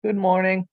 Good morning.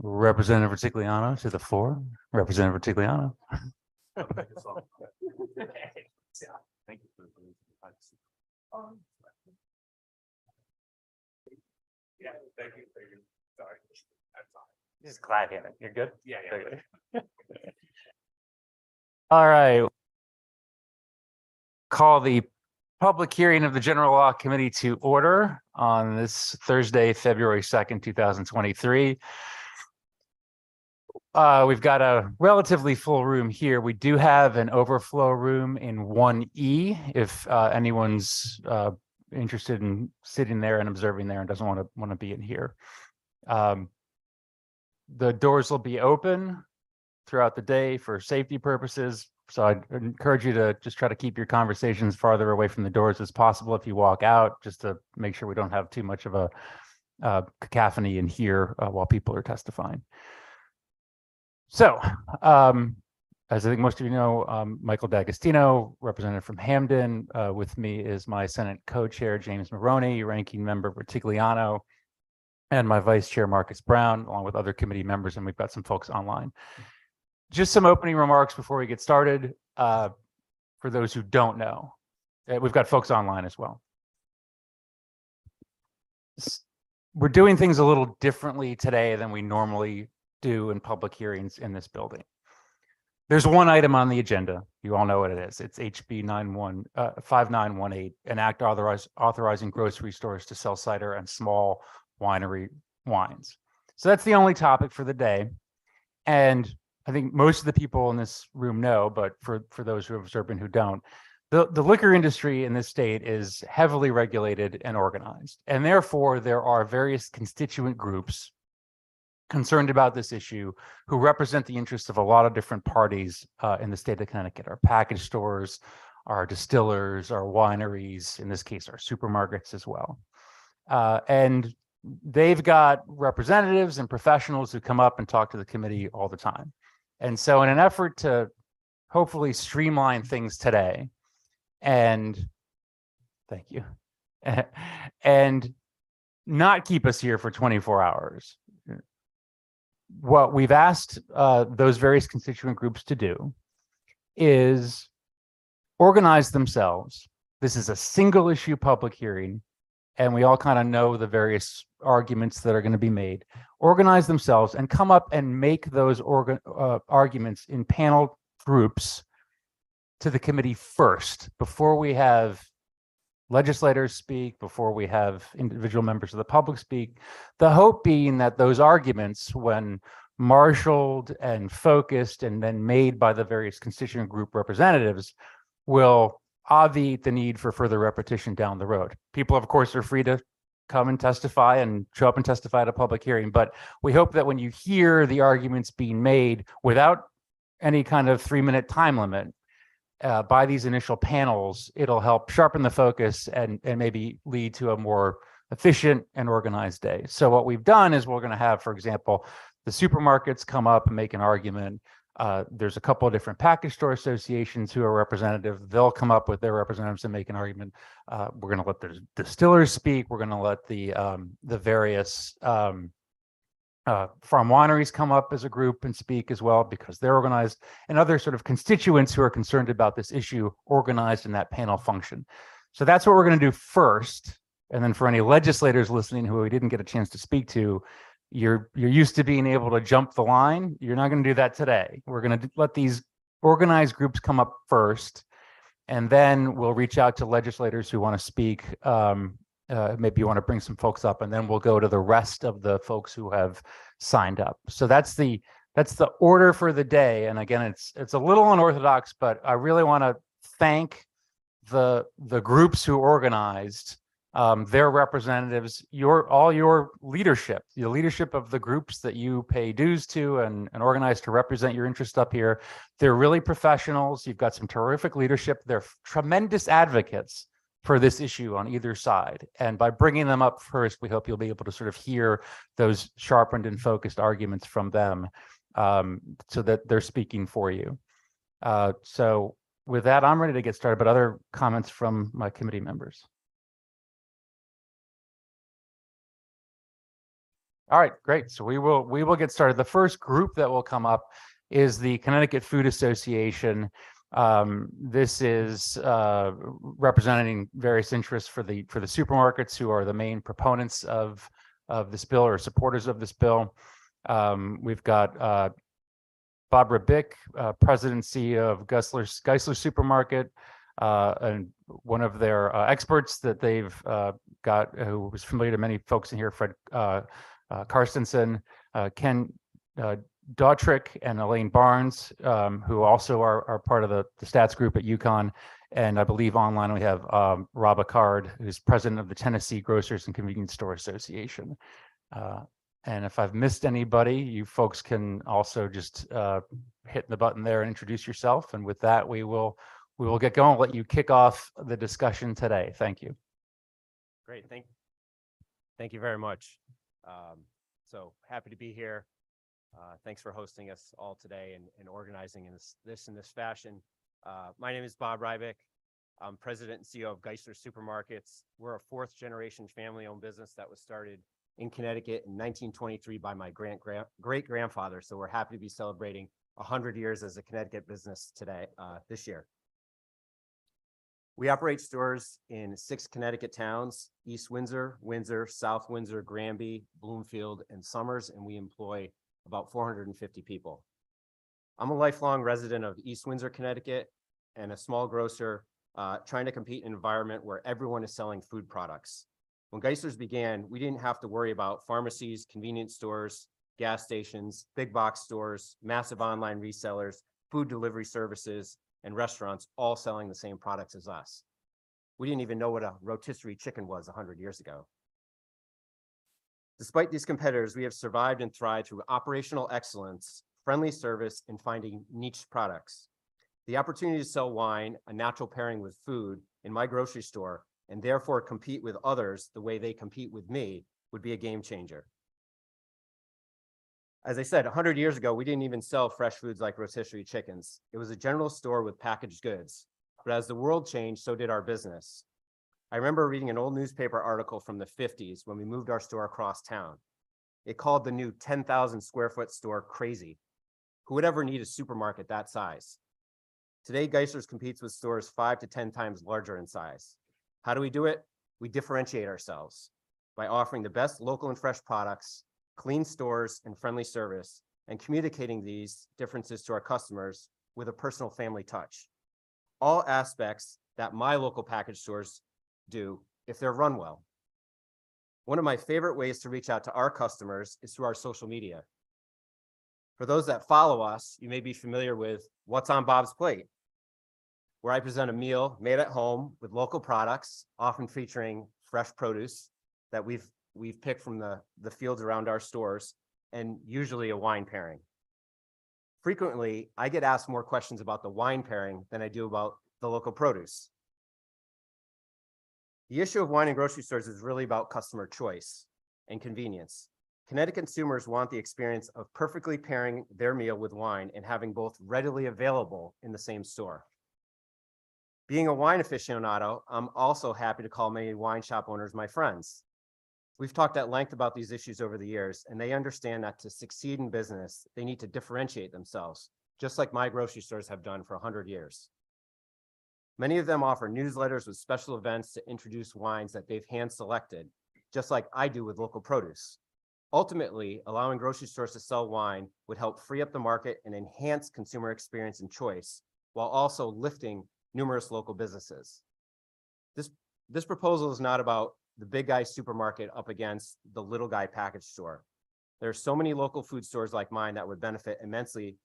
Representative Ritigliano to the floor. Representative Ritigliano. Thank you. Yeah, thank you. Sorry. That's fine. Just glad here. You're good? Yeah. All right. Call the public hearing of the General Law Committee to order on this Thursday, February 2nd, 2023. We've got a relatively full room here. We do have an overflow room in 1E if anyone's interested in sitting there and observing there and doesn't want to be in here. The doors will be open throughout the day for safety purposes. So I'd encourage you to just try to keep your conversations farther away from the doors as possible if you walk out, just to make sure we don't have too much of a cacophony in here while people are testifying. So, as I think most of you know, Michael D'Agostino, representative from Hamden. With me is my Senate co-chair, James Maroney, ranking member Ritigliano, and my vice chair, Marcus Brown, along with other committee members, and we've got some folks online. Just some opening remarks before we get started. For those who don't know, we've got folks online as well. We're doing things a little differently today than we normally do in public hearings in this building. There's one item on the agenda. You all know what it is. It's HB 5918, an act authorizing grocery stores to sell cider and small winery wines. So that's the only topic for the day. And I think most of the people in this room know, but for those who have observed and who don't, the liquor industry in this state is heavily regulated and organized. And therefore, there are various constituent groups concerned about this issue who represent the interests of a lot of different parties in the state of Connecticut, our package stores, our distillers, our wineries, in this case, our supermarkets as well. And they've got representatives and professionals who come up and talk to the committee all the time. And so in an effort to hopefully streamline things today, and thank you, and not keep us here for 24 hours, what we've asked those various constituent groups to do is organize themselves. This is a single issue public hearing, and we all kind of know the various arguments that are going to be made. Organize themselves and come up and make those arguments in panel groups to the committee first, before we have legislators speak, before we have individual members of the public speak. The hope being that those arguments, when marshaled and focused and then made by the various constituent group representatives, will obviate the need for further repetition down the road. People, of course, are free to come and testify and show up and testify at a public hearing, but we hope that when you hear the arguments being made without any kind of 3-minute time limit by these initial panels, it'll help sharpen the focus and maybe lead to a more efficient and organized day. So what we've done is we're going to have, for example, the supermarkets come up and make an argument. There's a couple of different package store associations who are representative. They'll come up with their representatives and make an argument. We're going to let the distillers speak. We're going to let the various farm wineries come up as a group and speak as well, because they're organized, and other sort of constituents who are concerned about this issue organized in that panel function. So that's what we're going to do first. And then for any legislators listening who we didn't get a chance to speak to, you're used to being able to jump the line. You're not going to do that today. We're going to let these organized groups come up first, and then we'll reach out to legislators who want to speak. Maybe you want to bring some folks up, and then we'll go to the rest of the folks who have signed up. So that's the order for the day. And again, it's a little unorthodox, but I really want to thank the groups who organized, their representatives, all your leadership, the leadership of the groups that you pay dues to and organize to represent your interest up here. They're really professionals. You've got some terrific leadership. They're tremendous advocates for this issue on either side. And by bringing them up first, we hope you'll be able to sort of hear those sharpened and focused arguments from them, so that they're speaking for you. So with that, I'm ready to get started, but other comments from my committee members? All right, great. So we will get started. The first group that will come up is the Connecticut Food Association. This is representing various interests for the supermarkets who are the main proponents of this bill or supporters of this bill. We've got Bob Rabick, President and CEO of Geisler Supermarket, and one of their experts that they've got, who was familiar to many folks in here, Fred Karstensen, Ken Dautrick, and Elaine Barnes, who also are part of the stats group at UConn. And I believe online we have Rob Acard, who's president of the Tennessee Grocers and Convenience Store Association. And if I've missed anybody, you folks can also just hit the button there and introduce yourself. And with that, we will get going. I'll let you kick off the discussion today. Thank you. Great. Thank you very much. So happy to be here. Thanks for hosting us all today and organizing in this fashion. My name is Bob Rybick. I'm president and CEO of Geisler Supermarkets. We're a fourth generation family owned business that was started in Connecticut in 1923 by my great grandfather. So we're happy to be celebrating 100 years as a Connecticut business today, this year. We operate stores in 6 Connecticut towns: East Windsor, Windsor, South Windsor, Granby, Bloomfield, and Somers, and we employ about 450 people. I'm a lifelong resident of East Windsor, Connecticut, and a small grocer trying to compete in an environment where everyone is selling food products. When Geisler's began, we didn't have to worry about pharmacies, convenience stores, gas stations, big box stores, massive online resellers, food delivery services, and restaurants all selling the same products as us. We didn't even know what a rotisserie chicken was 100 years ago. Despite these competitors, we have survived and thrived through operational excellence, friendly service, and finding niche products. The opportunity to sell wine, a natural pairing with food, in my grocery store, and therefore compete with others the way they compete with me, would be a game changer. As I said, 100 years ago, we didn't even sell fresh foods like rotisserie chickens. It was a general store with packaged goods. But as the world changed, so did our business. I remember reading an old newspaper article from the 50s when we moved our store across town. It called the new 10,000 square foot store crazy. Who would ever need a supermarket that size? Today, Geisler's competes with stores 5 to 10 times larger in size. How do we do it? We differentiate ourselves by offering the best local and fresh products, clean stores, and friendly service, and communicating these differences to our customers with a personal family touch. All aspects that my local package stores do if they're run well. One of my favorite ways to reach out to our customers is through our social media. For those that follow us, you may be familiar with What's on Bob's Plate, where I present a meal made at home with local products, often featuring fresh produce that we've picked from the fields around our stores, and usually a wine pairing. Frequently, I get asked more questions about the wine pairing than I do about the local produce. The issue of wine in grocery stores is really about customer choice and convenience. Connecticut consumers want the experience of perfectly pairing their meal with wine and having both readily available in the same store. Being a wine aficionado, I'm also happy to call many wine shop owners my friends. We've talked at length about these issues over the years, and they understand that to succeed in business, they need to differentiate themselves, just like my grocery stores have done for 100 years. Many of them offer newsletters with special events to introduce wines that they've hand-selected, just like I do with local produce. Ultimately, allowing grocery stores to sell wine would help free up the market and enhance consumer experience and choice, while also lifting numerous local businesses. This proposal is not about the big guy supermarket up against the little guy package store. There are so many local food stores like mine that would benefit immensely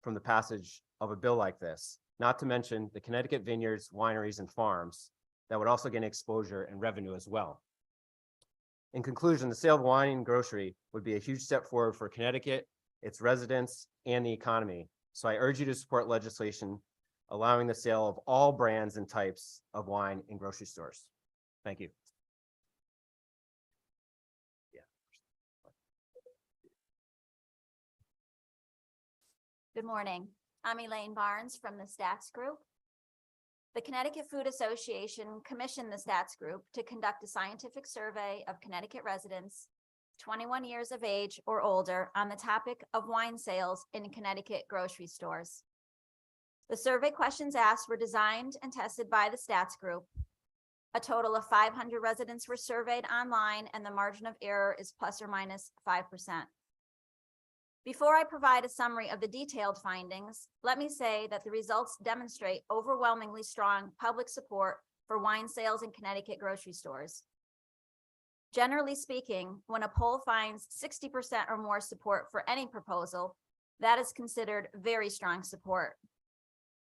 from the passage of a bill like this, not to mention the Connecticut vineyards, wineries, and farms that would also gain exposure and revenue as well. In conclusion, the sale of wine and grocery would be a huge step forward for Connecticut, its residents, and the economy. So I urge you to support legislation allowing the sale of all brands and types of wine in grocery stores. Thank you. Good morning. I'm Elaine Barnes from the Stats Group. The Connecticut Food Association commissioned the Stats Group to conduct a scientific survey of Connecticut residents 21 years of age or older on the topic of wine sales in Connecticut grocery stores. The survey questions asked were designed and tested by the Stats Group. A total of 500 residents were surveyed online, and the margin of error is plus or minus 5%. Before I provide a summary of the detailed findings, let me say that the results demonstrate overwhelmingly strong public support for wine sales in Connecticut grocery stores. Generally speaking, when a poll finds 60% or more support for any proposal, that is considered very strong support.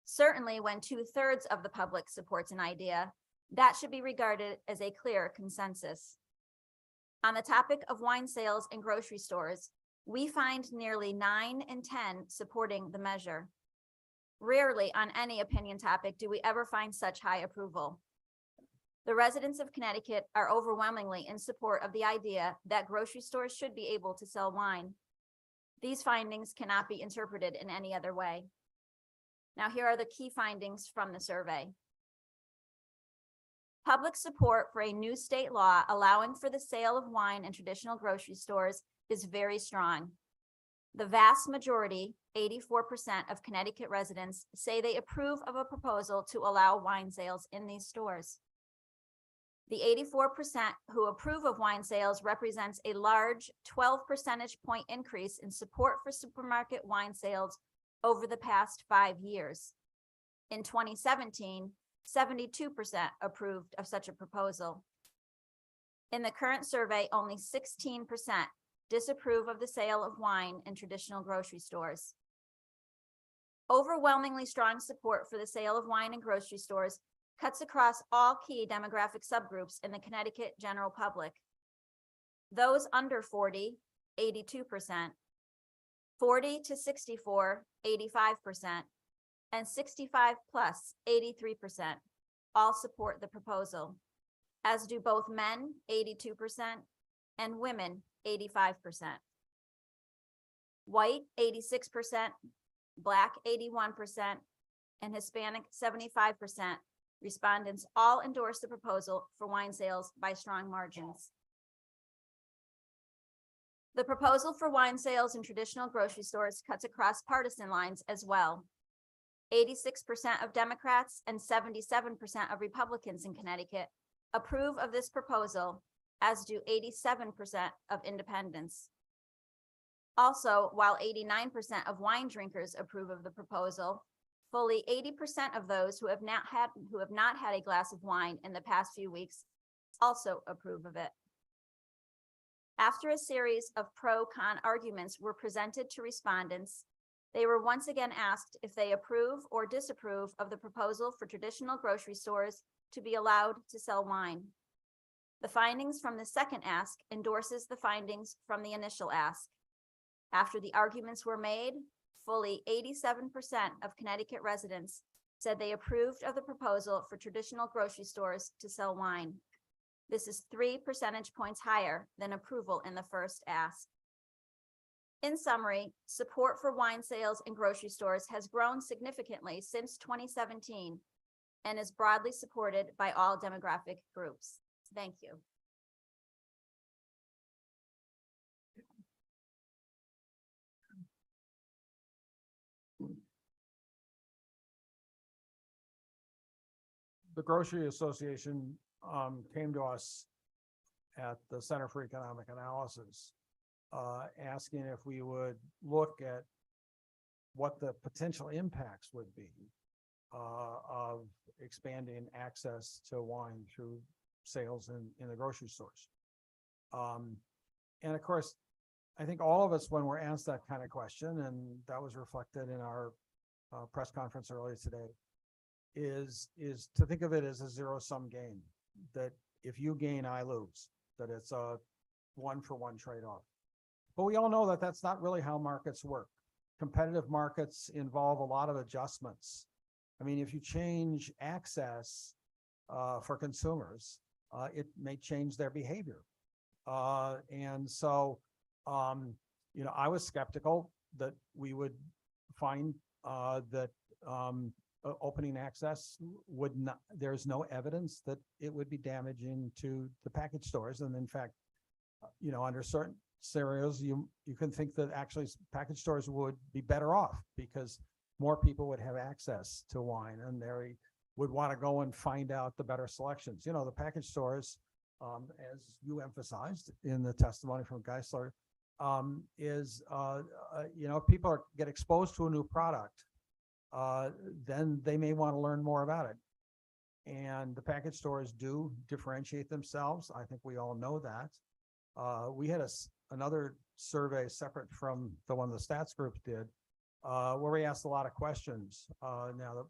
Certainly, when 2/3 of the public supports an idea, that should be regarded as a clear consensus. On the topic of wine sales in grocery stores, we find nearly 9 in 10 supporting the measure. Rarely on any opinion topic do we ever find such high approval. The residents of Connecticut are overwhelmingly in support of the idea that grocery stores should be able to sell wine. These findings cannot be interpreted in any other way. Now, here are the key findings from the survey. Public support for a new state law allowing for the sale of wine in traditional grocery stores is very strong. The vast majority, 84% of Connecticut residents, say they approve of a proposal to allow wine sales in these stores. The 84% who approve of wine sales represents a large 12 percentage point increase in support for supermarket wine sales over the past 5 years. In 2017, 72% approved of such a proposal. In the current survey, only 16% disapprove of the sale of wine in traditional grocery stores. Overwhelmingly strong support for the sale of wine in grocery stores cuts across all key demographic subgroups in the Connecticut general public. Those under 40, 82%, 40 to 64, 85%, and 65 plus, 83%, all support the proposal, as do both men, 82%, and women, 85%. White, 86%, Black, 81%, and Hispanic, 75%. Respondents all endorse the proposal for wine sales by strong margins. The proposal for wine sales in traditional grocery stores cuts across partisan lines as well. 86% of Democrats and 77% of Republicans in Connecticut approve of this proposal, as do 87% of independents. Also, while 89% of wine drinkers approve of the proposal, fully 80% of those who have not had a glass of wine in the past few weeks also approve of it. After a series of pro-con arguments were presented to respondents, they were once again asked if they approve or disapprove of the proposal for traditional grocery stores to be allowed to sell wine. The findings from the second ask endorses the findings from the initial ask. After the arguments were made, fully 87% of Connecticut residents said they approved of the proposal for traditional grocery stores to sell wine. This is 3 percentage points higher than approval in the first ask. In summary, support for wine sales in grocery stores has grown significantly since 2017 and is broadly supported by all demographic groups. Thank you. The Grocery Association came to us at the Center for Economic Analysis, asking if we would look at what the potential impacts would be of expanding access to wine through sales in the grocery stores. And of course, I think all of us, when we're asked that kind of question, and that was reflected in our press conference earlier today, is to think of it as a zero-sum game, that if you gain, I lose, that it's a one-for-one trade-off. But we all know that that's not really how markets work. Competitive markets involve a lot of adjustments. I mean, if you change access for consumers, it may change their behavior. And so, you know, I was skeptical that we would find that opening access would not, there's no evidence that it would be damaging to the package stores. And in fact, under certain scenarios, you can think that actually package stores would be better off because more people would have access to wine and they would want to go and find out the better selections. The package stores, as you emphasized in the testimony from Geisler, if people get exposed to a new product, then they may want to learn more about it. And the package stores do differentiate themselves. I think we all know that. We had another survey separate from the one the stats group did, where we asked a lot of questions. Now,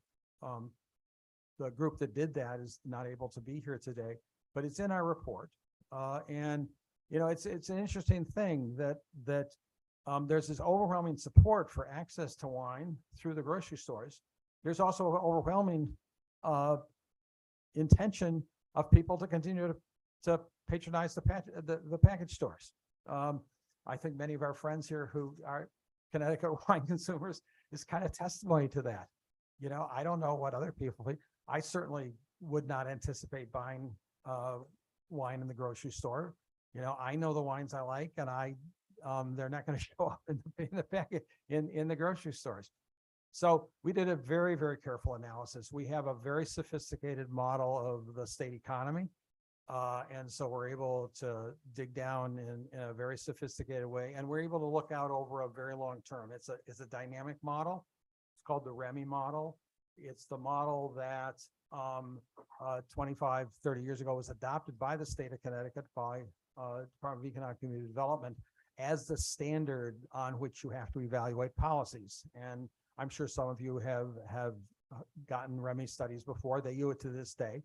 the group that did that is not able to be here today, but it's in our report. And it's an interesting thing that there's this overwhelming support for access to wine through the grocery stores. There's also an overwhelming intention of people to continue to patronize the package stores. I think many of our friends here who are Connecticut wine consumers is kind of testimony to that. I don't know what other people think. I certainly would not anticipate buying wine in the grocery store. I know the wines I like, and they're not going to show up in the packet in the grocery stores. So we did a very, very careful analysis. We have a very sophisticated model of the state economy. And so we're able to dig down in a very sophisticated way, and we're able to look out over a very long term. It's a dynamic model. It's called the REMI model. It's the model that 25, 30 years ago was adopted by the state of Connecticut by Department of Economic Community Development as the standard on which you have to evaluate policies. And I'm sure some of you have gotten REMI studies before. They use it to this day.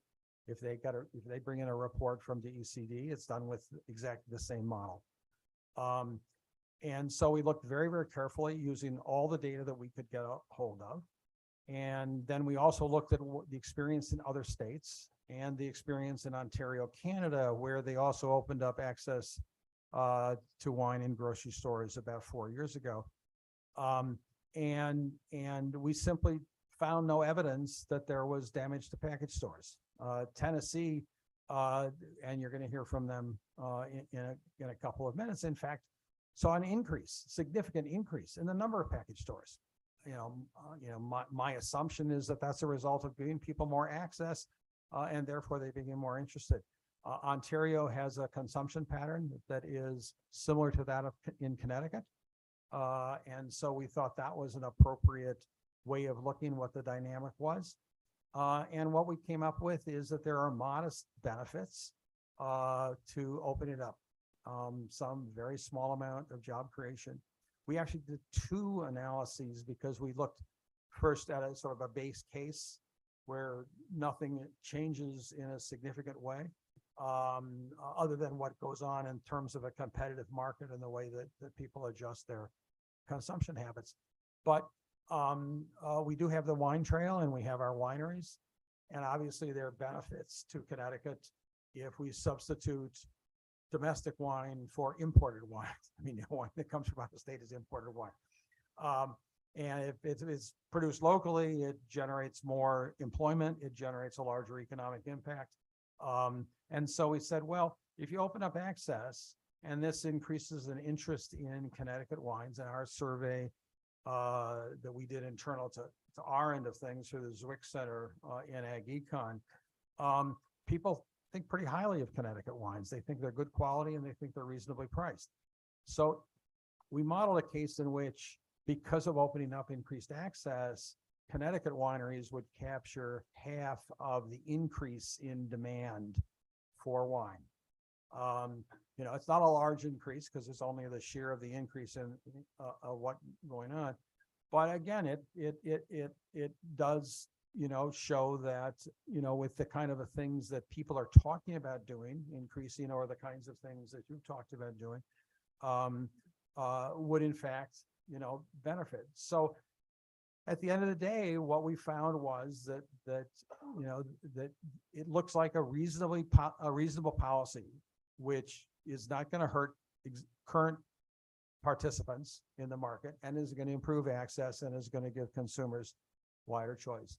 If they bring in a report from the ECD, it's done with exactly the same model. And so we looked very, very carefully using all the data that we could get a hold of. And then we also looked at the experience in other states and the experience in Ontario, Canada, where they also opened up access to wine in grocery stores about 4 years ago. And we simply found no evidence that there was damage to package stores. Tennessee, and you're going to hear from them in a couple of minutes, in fact, saw an significant increase in the number of package stores. My assumption is that that's a result of giving people more access, and therefore they became more interested. Ontario has a consumption pattern that is similar to that in Connecticut. And so we thought that was an appropriate way of looking what the dynamic was. And what we came up with is that there are modest benefits to open it up. Some very small amount of job creation. We actually did 2 analyses because we looked first at a sort of a base case where nothing changes in a significant way, other than what goes on in terms of a competitive market and the way that people adjust their consumption habits. But we do have the wine trail and we have our wineries, and obviously there are benefits to Connecticut if we substitute domestic wine for imported wine. I mean, the wine that comes from out of state is imported wine. And if it's produced locally, it generates more employment, it generates a larger economic impact. And so we said, well, if you open up access, and this increases an interest in Connecticut wines, and our survey that we did internal to our end of things through the Zwick Center in Ag Econ, people think pretty highly of Connecticut wines. They think they're good quality and they think they're reasonably priced. So we modeled a case in which, because of opening up increased access, Connecticut wineries would capture half of the increase in demand for wine. It's not a large increase because it's only the share of the increase in what going on. But again, it does, show that, with the kind of things that people are talking about doing, increasing, or the kinds of things that you've talked about doing, would in fact, benefit. So at the end of the day, what we found was that it looks like a reasonable policy, which is not going to hurt current participants in the market, and is going to improve access, and is going to give consumers wider choice.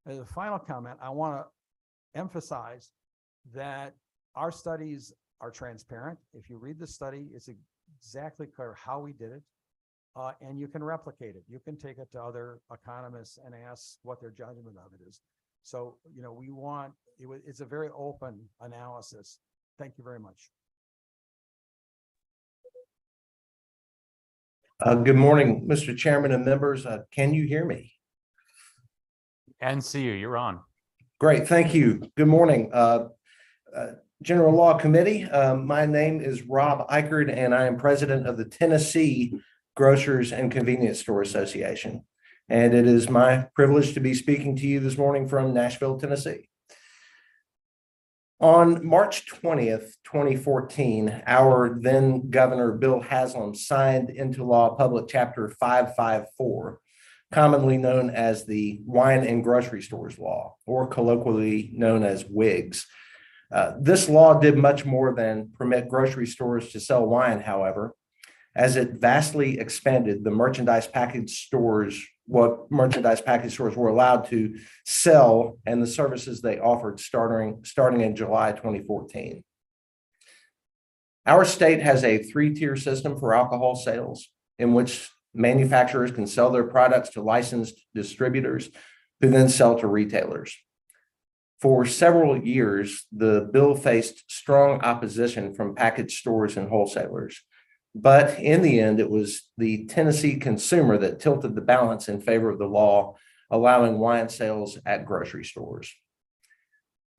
As a final comment, I want to emphasize that our studies are transparent. If you read the study, it's exactly clear how we did it. And you can replicate it. You can take it to other economists and ask what their judgment of it is. So, we want, it's a very open analysis. Thank you very much. Good morning, Mr. Chairman and members. Can you hear me? And see you, you're on. Great, thank you. Good morning. General Law Committee, my name is Rob Eichert, and I am president of the Tennessee Grocers and Convenience Store Association. And it is my privilege to be speaking to you this morning from Nashville, Tennessee. On March 20th, 2014, our then Governor Bill Haslam signed into law Public Chapter 554, commonly known as the Wine and Grocery Stores Law, or colloquially known as WIGS. This law did much more than permit grocery stores to sell wine, however, as it vastly expanded the merchandise package stores, what merchandise package stores were allowed to sell and the services they offered starting in July 2014. Our state has a three-tier system for alcohol sales in which manufacturers can sell their products to licensed distributors who then sell to retailers. For several years, the bill faced strong opposition from package stores and wholesalers. But in the end, it was the Tennessee consumer that tilted the balance in favor of the law, allowing wine sales at grocery stores.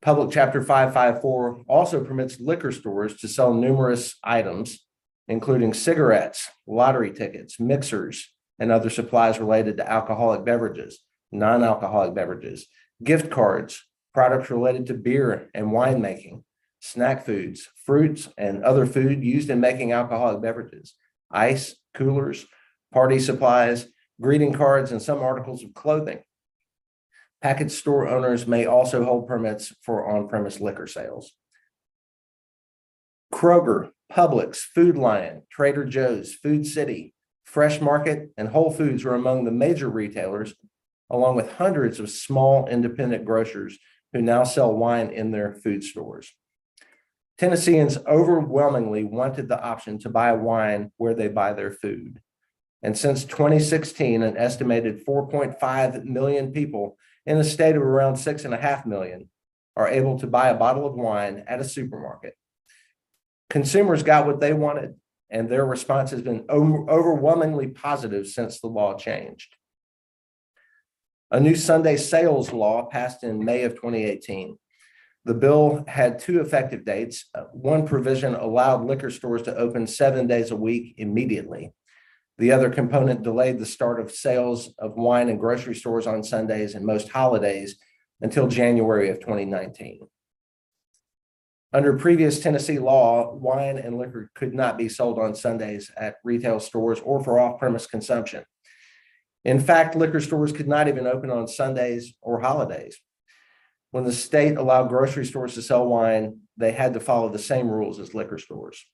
Public Chapter 554 also permits liquor stores to sell numerous items, including cigarettes, lottery tickets, mixers, and other supplies related to alcoholic beverages, non-alcoholic beverages, gift cards, products related to beer and winemaking, snack foods, fruits, and other food used in making alcoholic beverages, ice, coolers, party supplies, greeting cards, and some articles of clothing. Package store owners may also hold permits for on-premise liquor sales. Kroger, Publix, Food Lion, Trader Joe's, Food City, Fresh Market, and Whole Foods are among the major retailers, along with hundreds of small independent grocers who now sell wine in their food stores. Tennesseans overwhelmingly wanted the option to buy wine where they buy their food. And since 2016, an estimated 4.5 million people in a state of around 6.5 million are able to buy a bottle of wine at a supermarket. Consumers got what they wanted, and their response has been overwhelmingly positive since the law changed. A new Sunday sales law passed in May of 2018. The bill had two effective dates. One provision allowed liquor stores to open 7 days a week immediately. The other component delayed the start of sales of wine in grocery stores on Sundays and most holidays until January of 2019. Under previous Tennessee law, wine and liquor could not be sold on Sundays at retail stores or for off-premise consumption. In fact, liquor stores could not even open on Sundays or holidays. When the state allowed grocery stores to sell wine, they had to follow the same rules as liquor stores.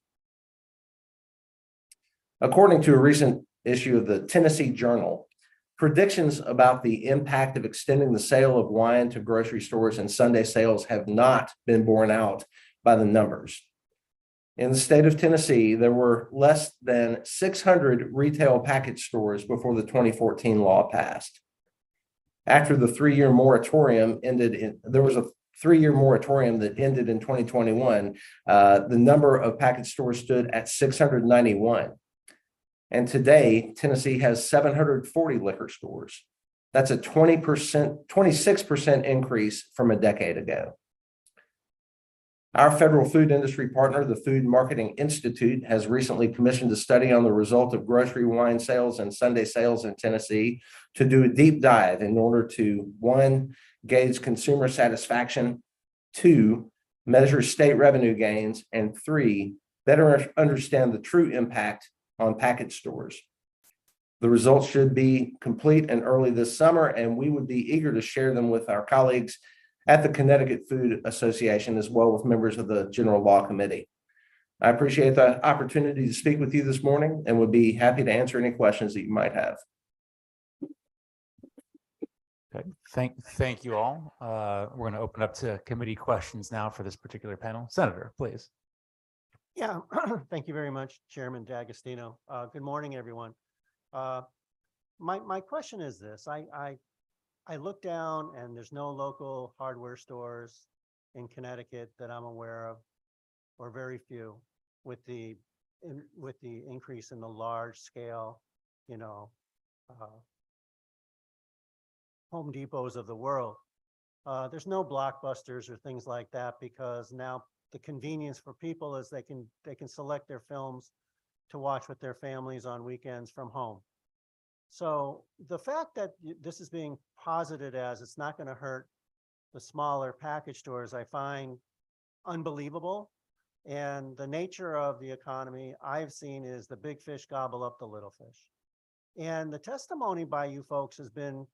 According to a recent issue of the Tennessee Journal, predictions about the impact of extending the sale of wine to grocery stores and Sunday sales have not been borne out by the numbers. In the state of Tennessee, there were less than 600 retail package stores before the 2014 law passed. After the three-year moratorium ended, there was a three-year moratorium that ended in 2021. The number of package stores stood at 691. And today, Tennessee has 740 liquor stores. That's a 26% increase from a decade ago. Our federal food industry partner, the Food Marketing Institute, has recently commissioned a study on the result of grocery wine sales and Sunday sales in Tennessee to do a deep dive in order to, one, gauge consumer satisfaction, two, measure state revenue gains, and three, better understand the true impact on package stores. The results should be complete and early this summer, and we would be eager to share them with our colleagues at the Connecticut Food Association, as well as members of the General Law Committee. I appreciate the opportunity to speak with you this morning and would be happy to answer any questions that you might have. Okay, thank you all. We're going to open up to committee questions now for this particular panel. Senator, please. Yeah, thank you very much, Chairman D'Agostino. Good morning, everyone. My question is this, I look down and there's no local hardware stores in Connecticut that I'm aware of, or very few, with the increase in the large scale, you know, Home Depots of the world. There's no Blockbusters or things like that because now the convenience for people is they can select their films to watch with their families on weekends from home. So the fact that this is being posited as it's not going to hurt the smaller package stores, I find unbelievable. And the nature of the economy I've seen is the big fish gobble up the little fish. And the testimony by you folks has been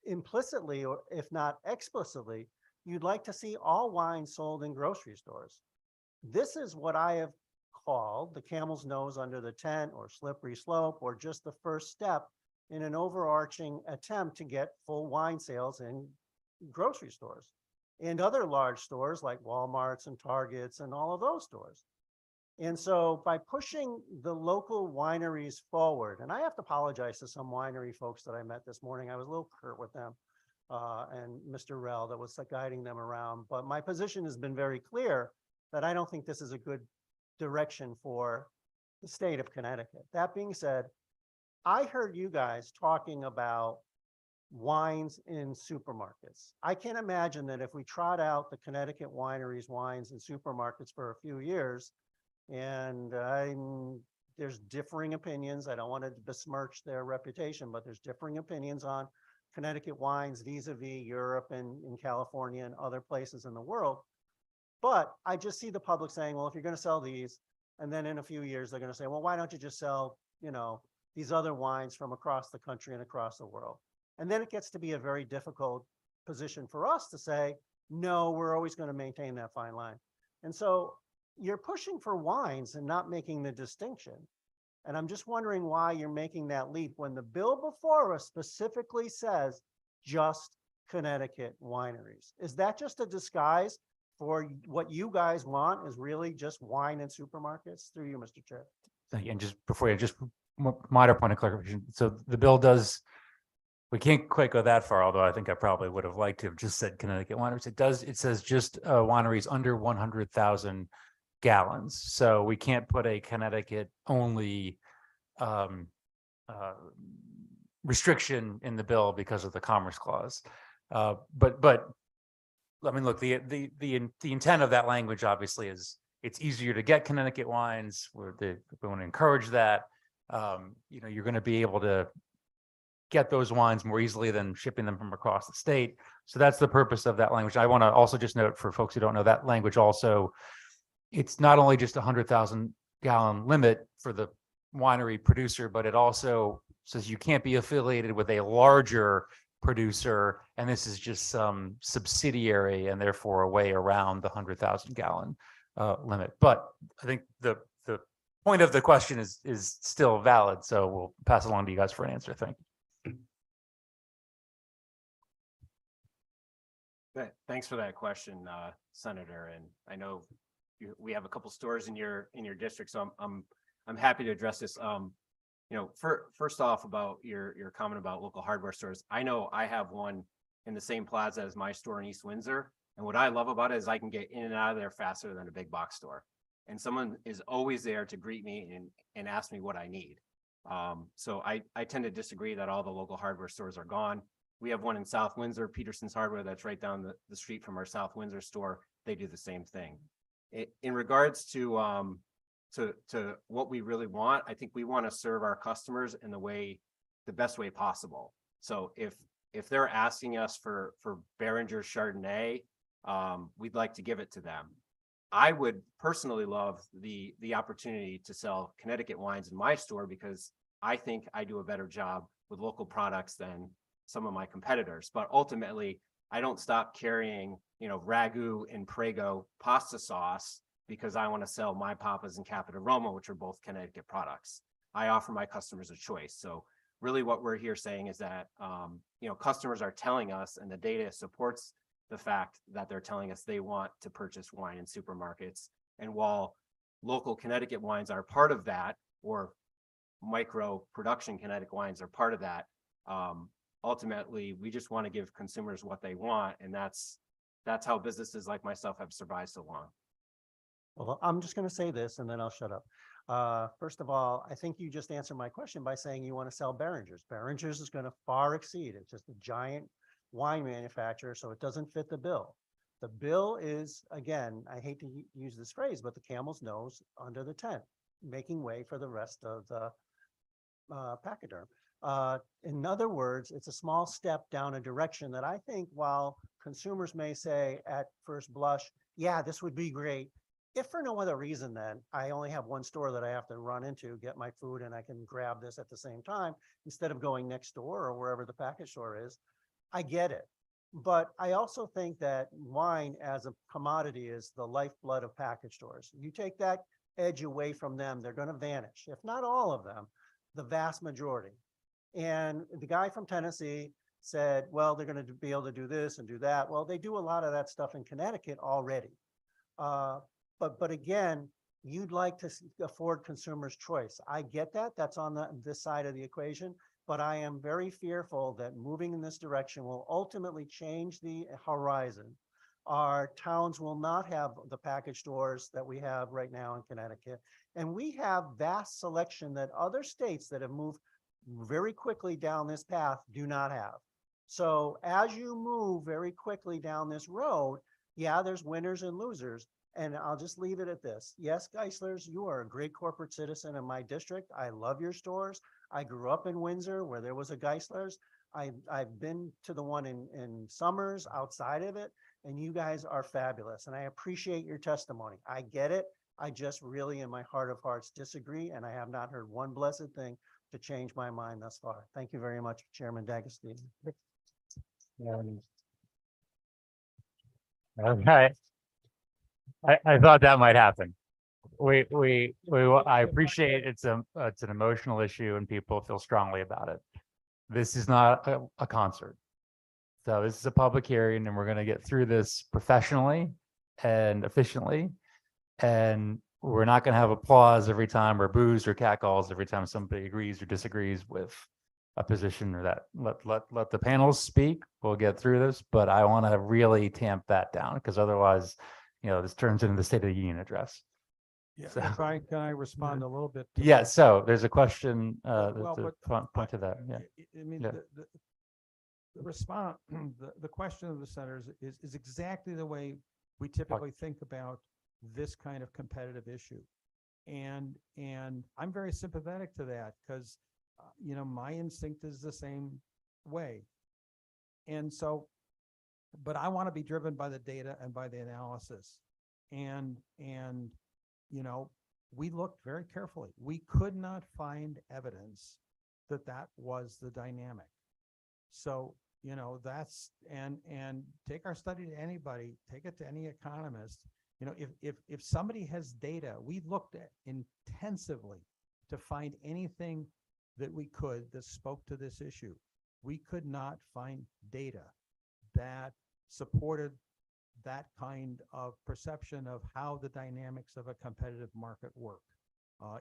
implicitly, or if not explicitly, you'd like to see all wine sold in grocery stores. This is what I have called the camel's nose under the tent or slippery slope, or just the first step in an overarching attempt to get full wine sales in grocery stores and other large stores like Walmarts and Targets and all of those stores. And so by pushing the local wineries forward, and I have to apologize to some winery folks that I met this morning. I was a little curt with them and Mr. Rell that was guiding them around. But my position has been very clear that I don't think this is a good direction for the state of Connecticut. That being said, I heard you guys talking about wines in supermarkets. I can't imagine that if we trot out the Connecticut wineries wines in supermarkets for a few years, and there's differing opinions. I don't want to besmirch their reputation, but there's differing opinions on Connecticut wines vis-a-vis Europe and in California and other places in the world. But I just see the public saying, well, if you're going to sell these, and then in a few years, they're going to say, well, why don't you just sell, you know, these other wines from across the country and across the world? And then it gets to be a very difficult position for us to say, no, we're always going to maintain that fine line. And so you're pushing for wines and not making the distinction. And I'm just wondering why you're making that leap when the bill before us specifically says just Connecticut wineries. Is that just a disguise for what you guys want is really just wine in supermarkets? Through you, Mr. Chair. Thank you. And just before you, just minor point of clarification. So the bill does, we can't quite go that far, although I think I probably would have liked to have just said Connecticut wineries. It says just wineries under 100,000 gallons. So we can't put a Connecticut only restriction in the bill because of the Commerce Clause. But I mean, look, the intent of that language obviously is it's easier to get Connecticut wines. We want to encourage that. You know, you're going to be able to get those wines more easily than shipping them from across the state. So that's the purpose of that language. I want to also just note for folks who don't know that language also, it's not only just 100,000 gallon limit for the winery producer, but it also says you can't be affiliated with a larger producer. And this is just some subsidiary and therefore a way around the 100,000 gallon limit. But I think the point of the question is still valid. So we'll pass along to you guys for an answer. Thank you. Thanks for that question, Senator. And I know we have a couple stores in your district, so I'm happy to address this. You know, first off, about your comment about local hardware stores. I know I have one in the same plaza as my store in East Windsor, and what I love about it is I can get in and out of there faster than a big box store, and someone is always there to greet me and ask me what I need. So I tend to disagree that all the local hardware stores are gone. We have one in South Windsor, Peterson's Hardware, that's right down the street from our South Windsor store. They do the same thing. In regards to what we really want, I think we want to serve our customers in the best way possible. So if they're asking us for Beringer Chardonnay, we'd like to give it to them. I would personally love the opportunity to sell Connecticut wines in my store because I think I do a better job with local products than some of my competitors. But ultimately, I don't stop carrying, you know, Ragu and Prego pasta sauce because I want to sell my Papas and Capita Roma, which are both Connecticut products. I offer my customers a choice. So really what we're here saying is that, you know, customers are telling us, and the data supports the fact that they're telling us they want to purchase wine in supermarkets. And while local Connecticut wines are part of that, or micro production Connecticut wines are part of that. Ultimately, we just want to give consumers what they want, and that's how businesses like myself have survived so long. Well, I'm just gonna say this and then I'll shut up. First of all, I think you just answered my question by saying you want to sell Behringer's. Behringer's is gonna far exceed. It's just a giant wine manufacturer, so it doesn't fit the bill. The bill is, again, I hate to use this phrase, but the camel's nose under the tent, making way for the rest of the pachyderm. In other words, it's a small step down a direction that I think while consumers may say at first blush, yeah, this would be great. If for no other reason, then I only have one store that I have to run into, get my food, and I can grab this at the same time instead of going next door or wherever the package store is. I get it. But I also think that wine as a commodity is the lifeblood of package stores. You take that edge away from them, they're going to vanish. If not all of them, the vast majority. And the guy from Tennessee said, well, they're going to be able to do this and do that. Well, they do a lot of that stuff in Connecticut already. But again, you'd like to afford consumers choice. I get that. That's on this side of the equation. But I am very fearful that moving in this direction will ultimately change the horizon. Our towns will not have the package stores that we have right now in Connecticut. And we have vast selection that other states that have moved very quickly down this path do not have. So as you move very quickly down this road, yeah, there's winners and losers. And I'll just leave it at this. Yes, Geisler's, you are a great corporate citizen in my district. I love your stores. I grew up in Windsor where there was a Geisler's. I've been to the one in Summers outside of it, and you guys are fabulous. And I appreciate your testimony. I get it. I just really, in my heart of hearts, disagree. And I have not heard one blessed thing to change my mind thus far. Thank you very much, Chairman D'Agostino. Okay. I thought that might happen. I appreciate it's an emotional issue and people feel strongly about it. This is not a concert. So this is a public hearing and we're going to get through this professionally and efficiently. And we're not going to have applause every time or boos or catcalls every time somebody agrees or disagrees with a position or that. Let the panels speak. We'll get through this, but I want to really tamp that down because otherwise, this turns into the State of the Union address. Yeah, So- can I respond a little bit? to Yeah, that? so there's a question Well, to but point to that. Yeah. I mean, Yeah. the response, the question of the senators is exactly the way we typically think about this kind of competitive issue. And I'm very sympathetic to that because, my instinct is the same way. And so, but I want to be driven by the data and by the analysis. And we looked very carefully. We could not find evidence that that was the dynamic. So, that's, and take our study to anybody, take it to any economist. If somebody has data, we looked at intensively to find anything that we could that spoke to this issue. We could not find data that supported that kind of perception of how the dynamics of a competitive market work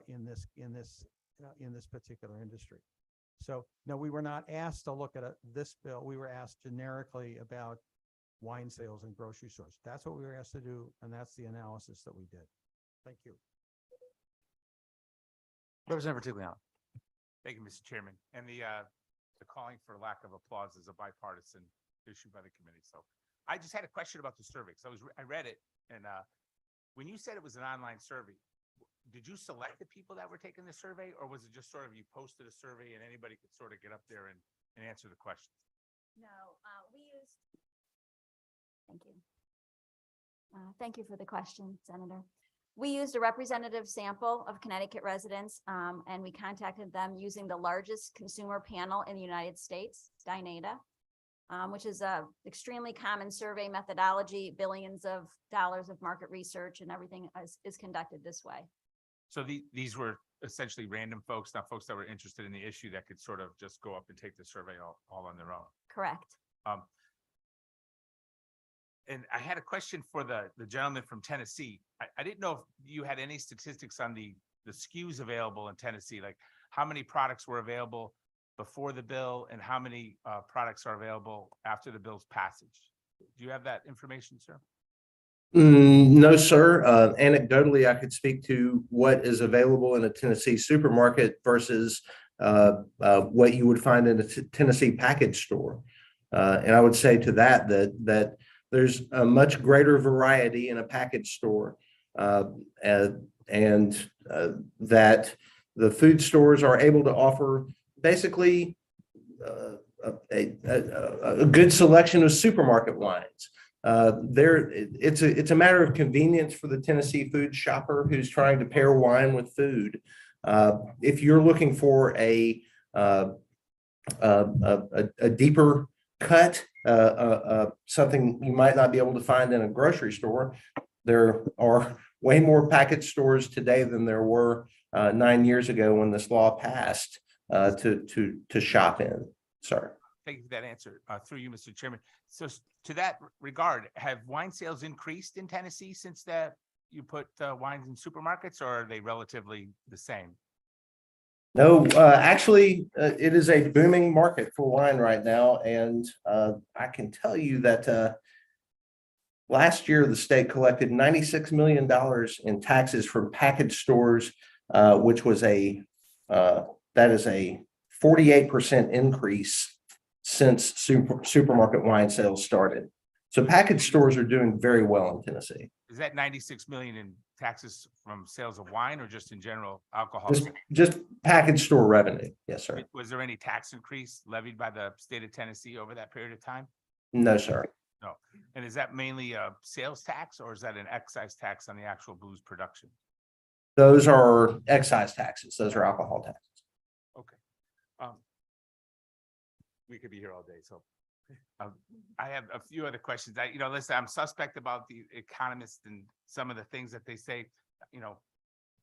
in this particular industry. So no, we were not asked to look at this bill. We were asked generically about wine sales and grocery stores. That's what we were asked to do, and that's the analysis that we did. Thank you. Representative Tigliano. Thank you, Mr. Chairman. And the calling for lack of applause is a bipartisan issue by the committee. So I just had a question about the survey. So I read it, and when you said it was an online survey, did you select the people that were taking the survey, or was it just sort of you posted a survey and anybody could sort of get up there and answer the questions? No, we used. Thank you. Thank you for the question, Senator. We used a representative sample of Connecticut residents, and we contacted them using the largest consumer panel in the United States, Dynata, which is a extremely common survey methodology. Billions of dollars of market research and everything is conducted this way. So these were essentially random folks, not folks that were interested in the issue that could sort of just go up and take the survey all on their own. Correct. And I had a question for the gentleman from Tennessee. I didn't know if you had any statistics on the SKUs available in Tennessee, like how many products were available before the bill and how many products are available after the bill's passage. Do you have that information, sir? No, sir. Anecdotally, I could speak to what is available in a Tennessee supermarket versus what you would find in a Tennessee package store. And I would say to that there's a much greater variety in a package store, and that the food stores are able to offer basically a good selection of supermarket wines. It's a matter of convenience for the Tennessee food shopper who's trying to pair wine with food. If you're looking for a deeper cut, something you might not be able to find in a grocery store, there are way more package stores today than there were 9 years ago when this law passed to shop in. Sorry. Thank you for that answer, through you, Mr. Chairman. So to that regard, have wine sales increased in Tennessee since that you put wines in supermarkets, or are they relatively the same? No, actually, it is a booming market for wine right now. And I can tell you that last year, the state collected $96 million in taxes from package stores, which was that is a 48% increase since supermarket wine sales started. So package stores are doing very well in Tennessee. Is that 96 million in taxes from sales of wine or just in general alcohol? Just package store revenue. Yes, sir. Was there any tax increase levied by the state of Tennessee over that period of time? No, sir. No. And is that mainly a sales tax or is that an excise tax on the actual booze production? Those are excise taxes. Those are alcohol taxes. Okay. We could be here all day, so I have a few other questions. Listen, I'm suspect about the economists and some of the things that they say.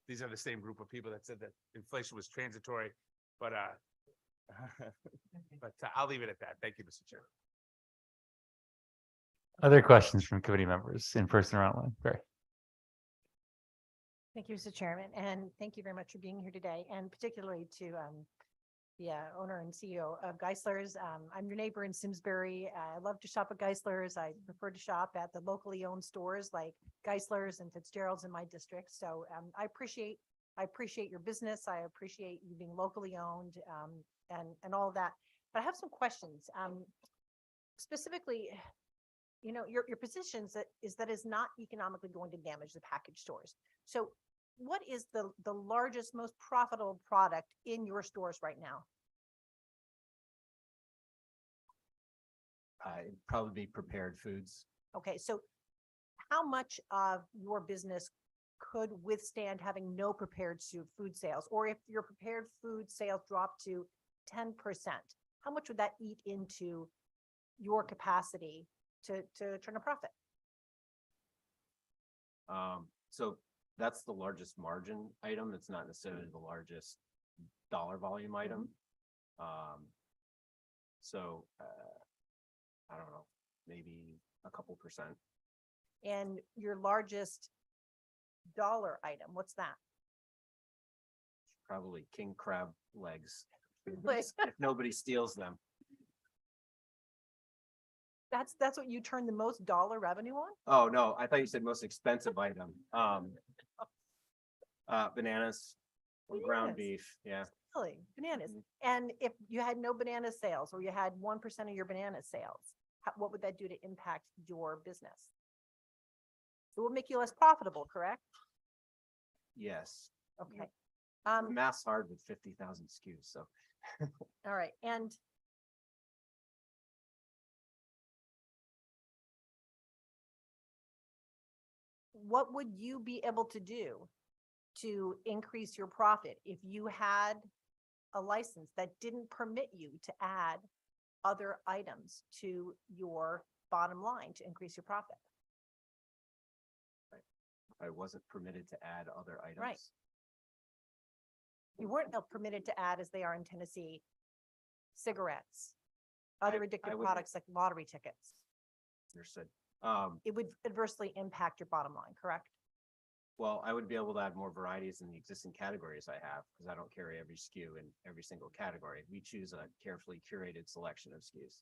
These are the same group of people that said that inflation was transitory, but I'll leave it at that. Thank you, Mr. Chair. Other questions from committee members in person or online? Barry. Thank you, Mr. Chairman, and thank you very much for being here today, and particularly to the owner and CEO of Geisler's. I'm your neighbor in Simsbury. I love to shop at Geisler's. I prefer to shop at the locally owned stores like Geisler's and Fitzgerald's in my district. So I appreciate your business. I appreciate you being locally owned and all of that. But I have some questions. Specifically, your position is that is not economically going to damage the package stores. So what is the largest, most profitable product in your stores right now? It'd probably be prepared foods. Okay, so how much of your business could withstand having no prepared food sales? Or if your prepared food sales drop to 10%, how much would that eat into your capacity to turn a profit? So that's the largest margin item. It's not necessarily the largest dollar volume item. So I don't know, maybe a couple percent. And your largest dollar item, what's that? Probably king crab legs. Like- If nobody steals them. That's what you turn the most dollar revenue on? Oh, no, I thought you said most expensive item. Bananas or ground Bananas. beef. Yeah. Really, bananas. Mhm. And if you had no banana sales or you had 1% of your banana sales, what would that do to impact your business? It will make you less profitable, correct? Yes. Okay. Math's hard with 50,000 SKUs. So All right. And what would you be able to do to increase your profit if you had a license that didn't permit you to add other items to your bottom line to increase your profit? I wasn't permitted to add other items. Right. You weren't permitted to add, as they are in Tennessee, cigarettes, other I addictive would- products like lottery tickets. Understood. It would adversely impact your bottom line, correct? Well, I would be able to add more varieties in the existing categories I have, because I don't carry every SKU in every single category. We choose a carefully curated selection of SKUs.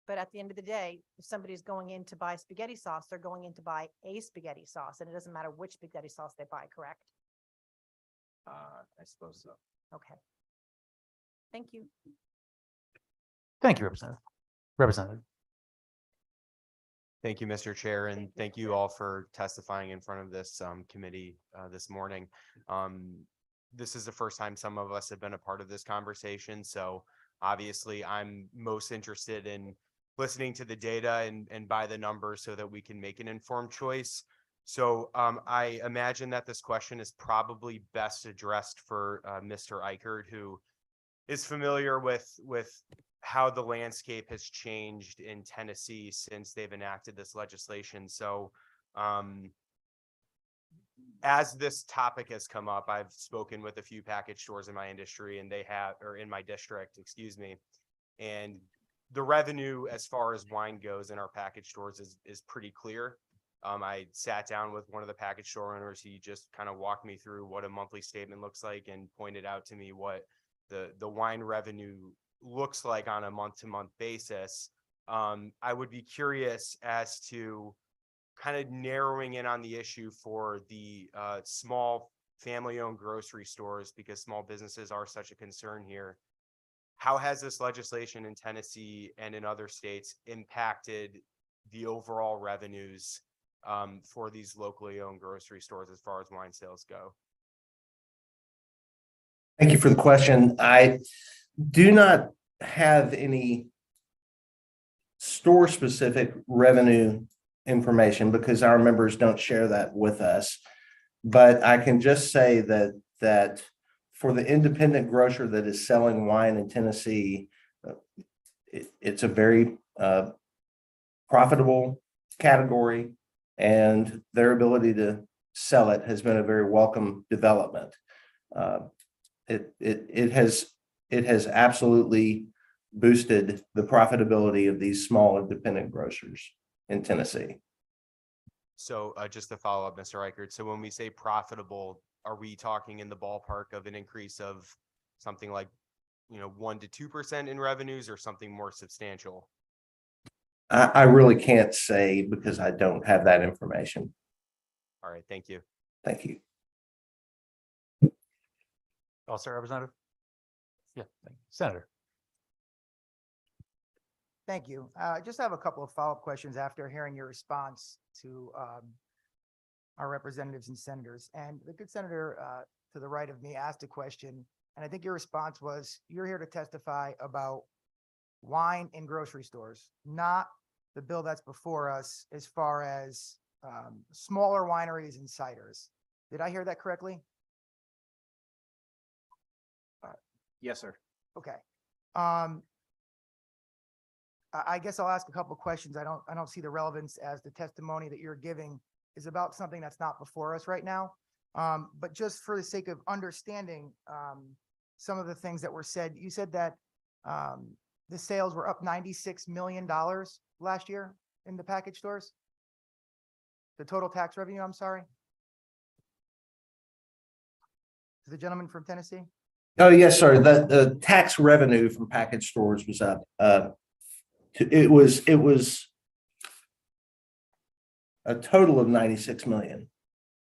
But at the end of the day, if somebody's going in to buy spaghetti sauce, they're going in to buy a spaghetti sauce, and it doesn't matter which spaghetti sauce they buy, correct? I suppose so. Okay. Thank you. Thank you, Representative. Representative. Thank you, Mr. Chair, and thank you all for testifying in front of this committee this morning. This is the first time some of us have been a part of this conversation, so obviously I'm most interested in listening to the data and by the numbers so that we can make an informed choice. So I imagine that this question is probably best addressed for Mr. Eichert, who is familiar with how the landscape has changed in Tennessee since they've enacted this legislation. So as this topic has come up, I've spoken with a few package stores in my industry and in my district, excuse me. And the revenue as far as wine goes in our package stores is pretty clear. I sat down with one of the package store owners. He just kind of walked me through what a monthly statement looks like and pointed out to me what the wine revenue looks like on a month-to-month basis. I would be curious as to kind of narrowing in on the issue for the small family-owned grocery stores, because small businesses are such a concern here. How has this legislation in Tennessee and in other states impacted the overall revenues for these locally owned grocery stores as far as wine sales go? Thank you for the question. I do not have any store-specific revenue information because our members don't share that with us. But I can just say that for the independent grocer that is selling wine in Tennessee, it's a very profitable category, and their ability to sell it has been a very welcome development. It has absolutely boosted the profitability of these small independent grocers in Tennessee. So just to follow up, Mr. Eichert, so when we say profitable, are we talking in the ballpark of an increase of something like, 1 to 2% in revenues, or something more substantial? I really can't say because I don't have that information. All right, thank you. Thank you. Also, Representative? Yeah, thank you. Senator. Thank you. I just have a couple of follow-up questions after hearing your response to our representatives and senators. And the good senator to the right of me asked a question, and I think your response was, you're here to testify about wine in grocery stores, not the bill that's before us as far as smaller wineries and ciders. Did I hear that correctly? Yes, sir. Okay. I guess I'll ask a couple of questions. I don't see the relevance as the testimony that you're giving is about something that's not before us right now. But just for the sake of understanding some of the things that were said, you said that the sales were up $96 million last year in the package stores. The total tax revenue, I'm sorry. The gentleman from Tennessee? Oh, yes, sir. The tax revenue from package stores was up. It was a total of 96 million.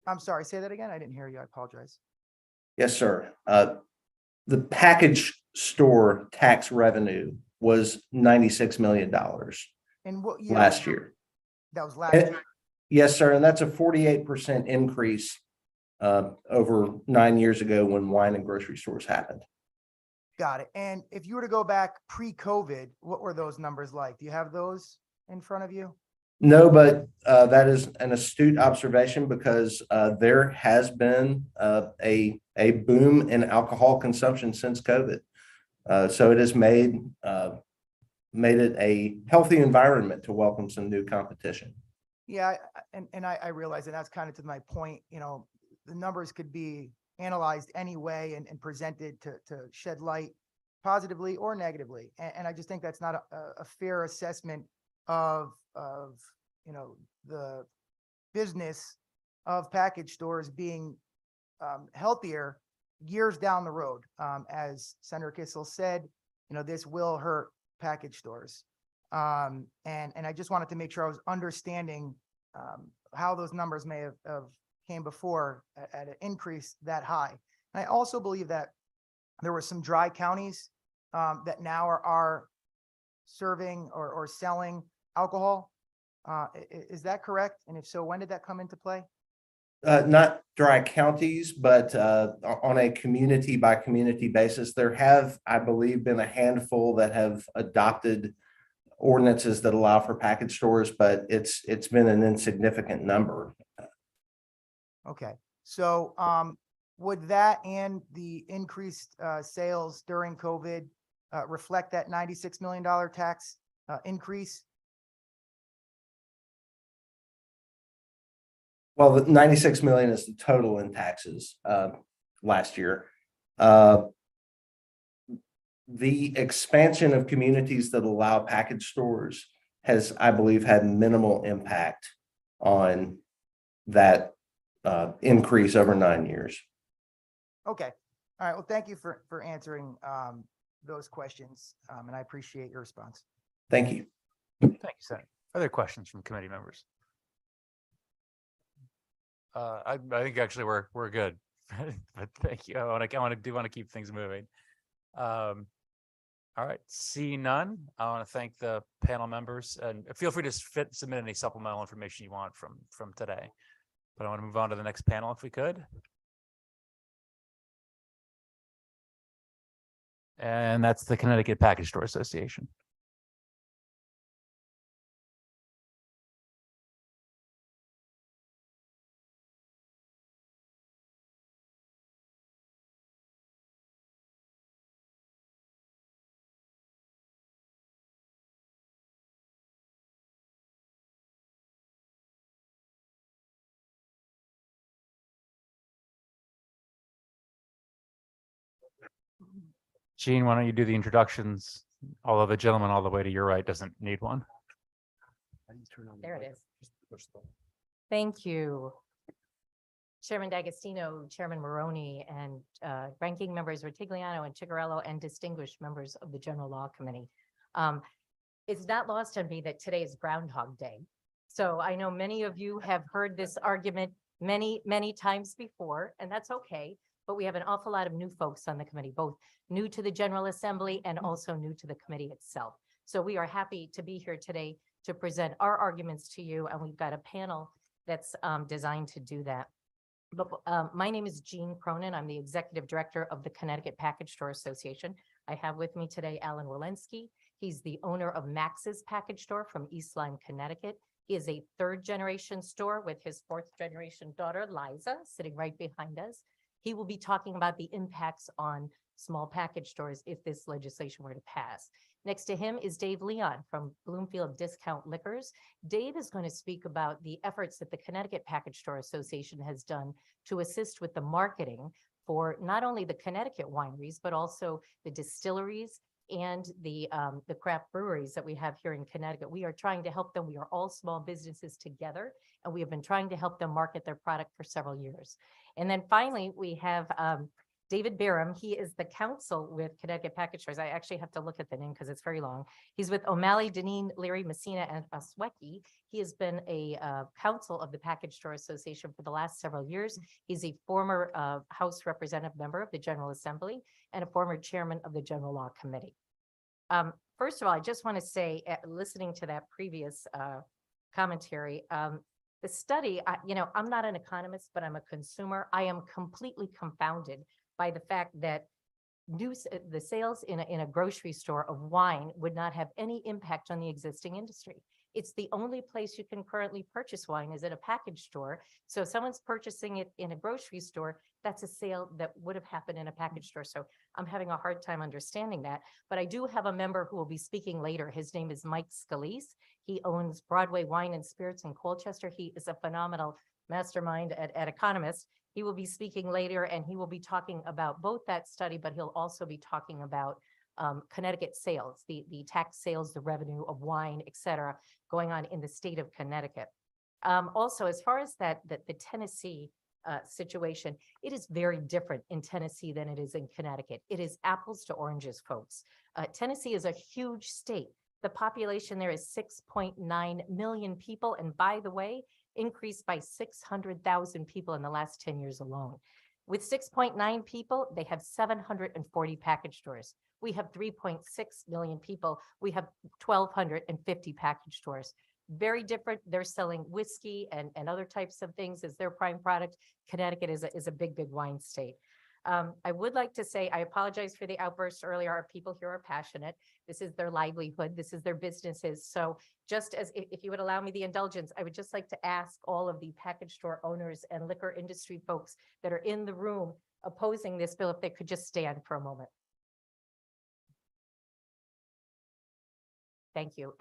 I'm sorry, say that again. I didn't hear you. I apologize. Yes, sir. The package store tax revenue was $96 million And what year? last year. That was last And- year. Yes, sir. And that's a 48% increase over 9 years ago when wine and grocery stores happened. Got it. And if you were to go back pre-COVID, what were those numbers like? Do you have those in front of you? No, but that is an astute observation because there has been a boom in alcohol consumption since COVID. So it has made it a healthy environment to welcome some new competition. Yeah, I realize, and that's kind of to my point, the numbers could be analyzed anyway and presented to shed light positively or negatively. And I just think that's not a fair assessment of the business of package stores being healthier years down the road. As Senator Kissel said, this will hurt package stores. And I just wanted to make sure I was understanding how those numbers may have came before at an increase that high. And I also believe that there were some dry counties that now are serving or selling alcohol. Is that correct? And if so, when did that come into play? Not dry counties, but on a community by community basis, there have, I believe, been a handful that have adopted ordinances that allow for package stores, but it's been an insignificant number. Okay, so would that and the increased sales during COVID reflect that $96 million tax increase? Well, the 96 million is the total in taxes last year. The expansion of communities that allow package stores has, I believe, had minimal impact on that increase over 9 years. Okay, all right, well, thank you for answering those questions, and I appreciate your response. Thank you. Thank you, Senator. Other questions from committee members? I think actually we're good, but thank you. I do want to keep things moving. All right, see none. I want to thank the panel members, and feel free to submit any supplemental information you want from today. But I want to move on to the next panel if we could. And that's the Connecticut Package Store Association. Gene, why don't you do the introductions? Although the gentleman all the way to your right doesn't need one. There it is. Thank you. Chairman D'Agostino, Chairman Maroney, and ranking members Retigliano and Chigarello, and distinguished members of the General Law Committee. It's not lost on me that today is Groundhog Day. So I know many of you have heard this argument many times before, and that's okay. But we have an awful lot of new folks on the committee, both new to the General Assembly and also new to the committee itself. So we are happy to be here today to present our arguments to you, and we've got a panel that's designed to do that. But my name is Jean Cronin. I'm the Executive Director of the Connecticut Package Store Association. I have with me today Alan Walensky. He's the owner of Max's Package Store from East Lyme, Connecticut. He is a third-generation store with his fourth-generation daughter, Liza, sitting right behind us. He will be talking about the impacts on small package stores if this legislation were to pass. Next to him is Dave Leon from Bloomfield Discount Liquors. Dave is going to speak about the efforts that the Connecticut Package Store Association has done to assist with the marketing for not only the Connecticut wineries, but also the distilleries and the craft breweries that we have here in Connecticut. We are trying to help them. We are all small businesses together, and we have been trying to help them market their product for several years. And then finally, we have David Barham. He is the counsel with Connecticut Package Stores. I actually have to look at the name because it's very long. He's with O'Malley, Deneen, Leary, Messina, and Oswecki. He has been a counsel of the Package Store Association for the last several years. He's a former House Representative member of the General Assembly and a former chairman of the General Law Committee. First of all, I just want to say, listening to that previous commentary, the study, I'm not an economist, but I'm a consumer. I am completely confounded by the fact that the sales in a grocery store of wine would not have any impact on the existing industry. It's the only place you can currently purchase wine is at a package store. So if someone's purchasing it in a grocery store, that's a sale that would have happened in a package store. So I'm having a hard time understanding that. But I do have a member who will be speaking later. His name is Mike Scalise. He owns Broadway Wine and Spirits in Colchester. He is a phenomenal mastermind at Economist. He will be speaking later, and he will be talking about both that study, but he'll also be talking about Connecticut sales, the tax sales, the revenue of wine, et cetera, going on in the state of Connecticut. Also, as far as the Tennessee situation, it is very different in Tennessee than it is in Connecticut. It is apples to oranges, folks. Tennessee is a huge state. The population there is 6.9 million people. And by the way, increased by 600,000 people in the last 10 years alone. With 6.9 people, they have 740 package stores. We have 3.6 million people. We have 1,250 package stores. Very different. They're selling whiskey and other types of things as their prime product. Connecticut is a big, big wine state. I would like to say, I apologize for the outburst earlier. Our people here are passionate. This is their livelihood. This is their businesses. So just as if you would allow me the indulgence, I would just like to ask all of the package store owners and liquor industry folks that are in the room opposing this bill, if they could just stand for a moment. Thank you.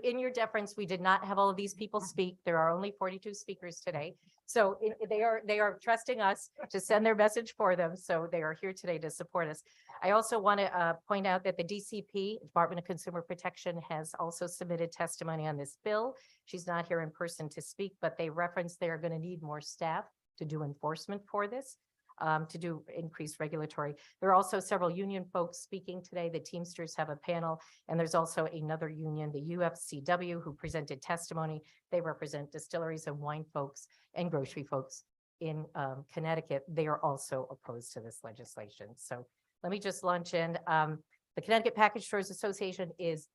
In your deference, we did not have all of these people speak. There are only 42 speakers today. So they are trusting us to send their message for them. So they are here today to support us. I also want to point out that the DCP, Department of Consumer Protection, has also submitted testimony on this bill. She's not here in person to speak, but they referenced they are going to need more staff to do enforcement for this. To do increased regulatory. There are also several union folks speaking today. The Teamsters have a panel, and there's also another union, the UFCW, who presented testimony. They represent distilleries and wine folks and grocery folks in Connecticut. They are also opposed to this legislation. So let me just launch in. The Connecticut Package Stores Association is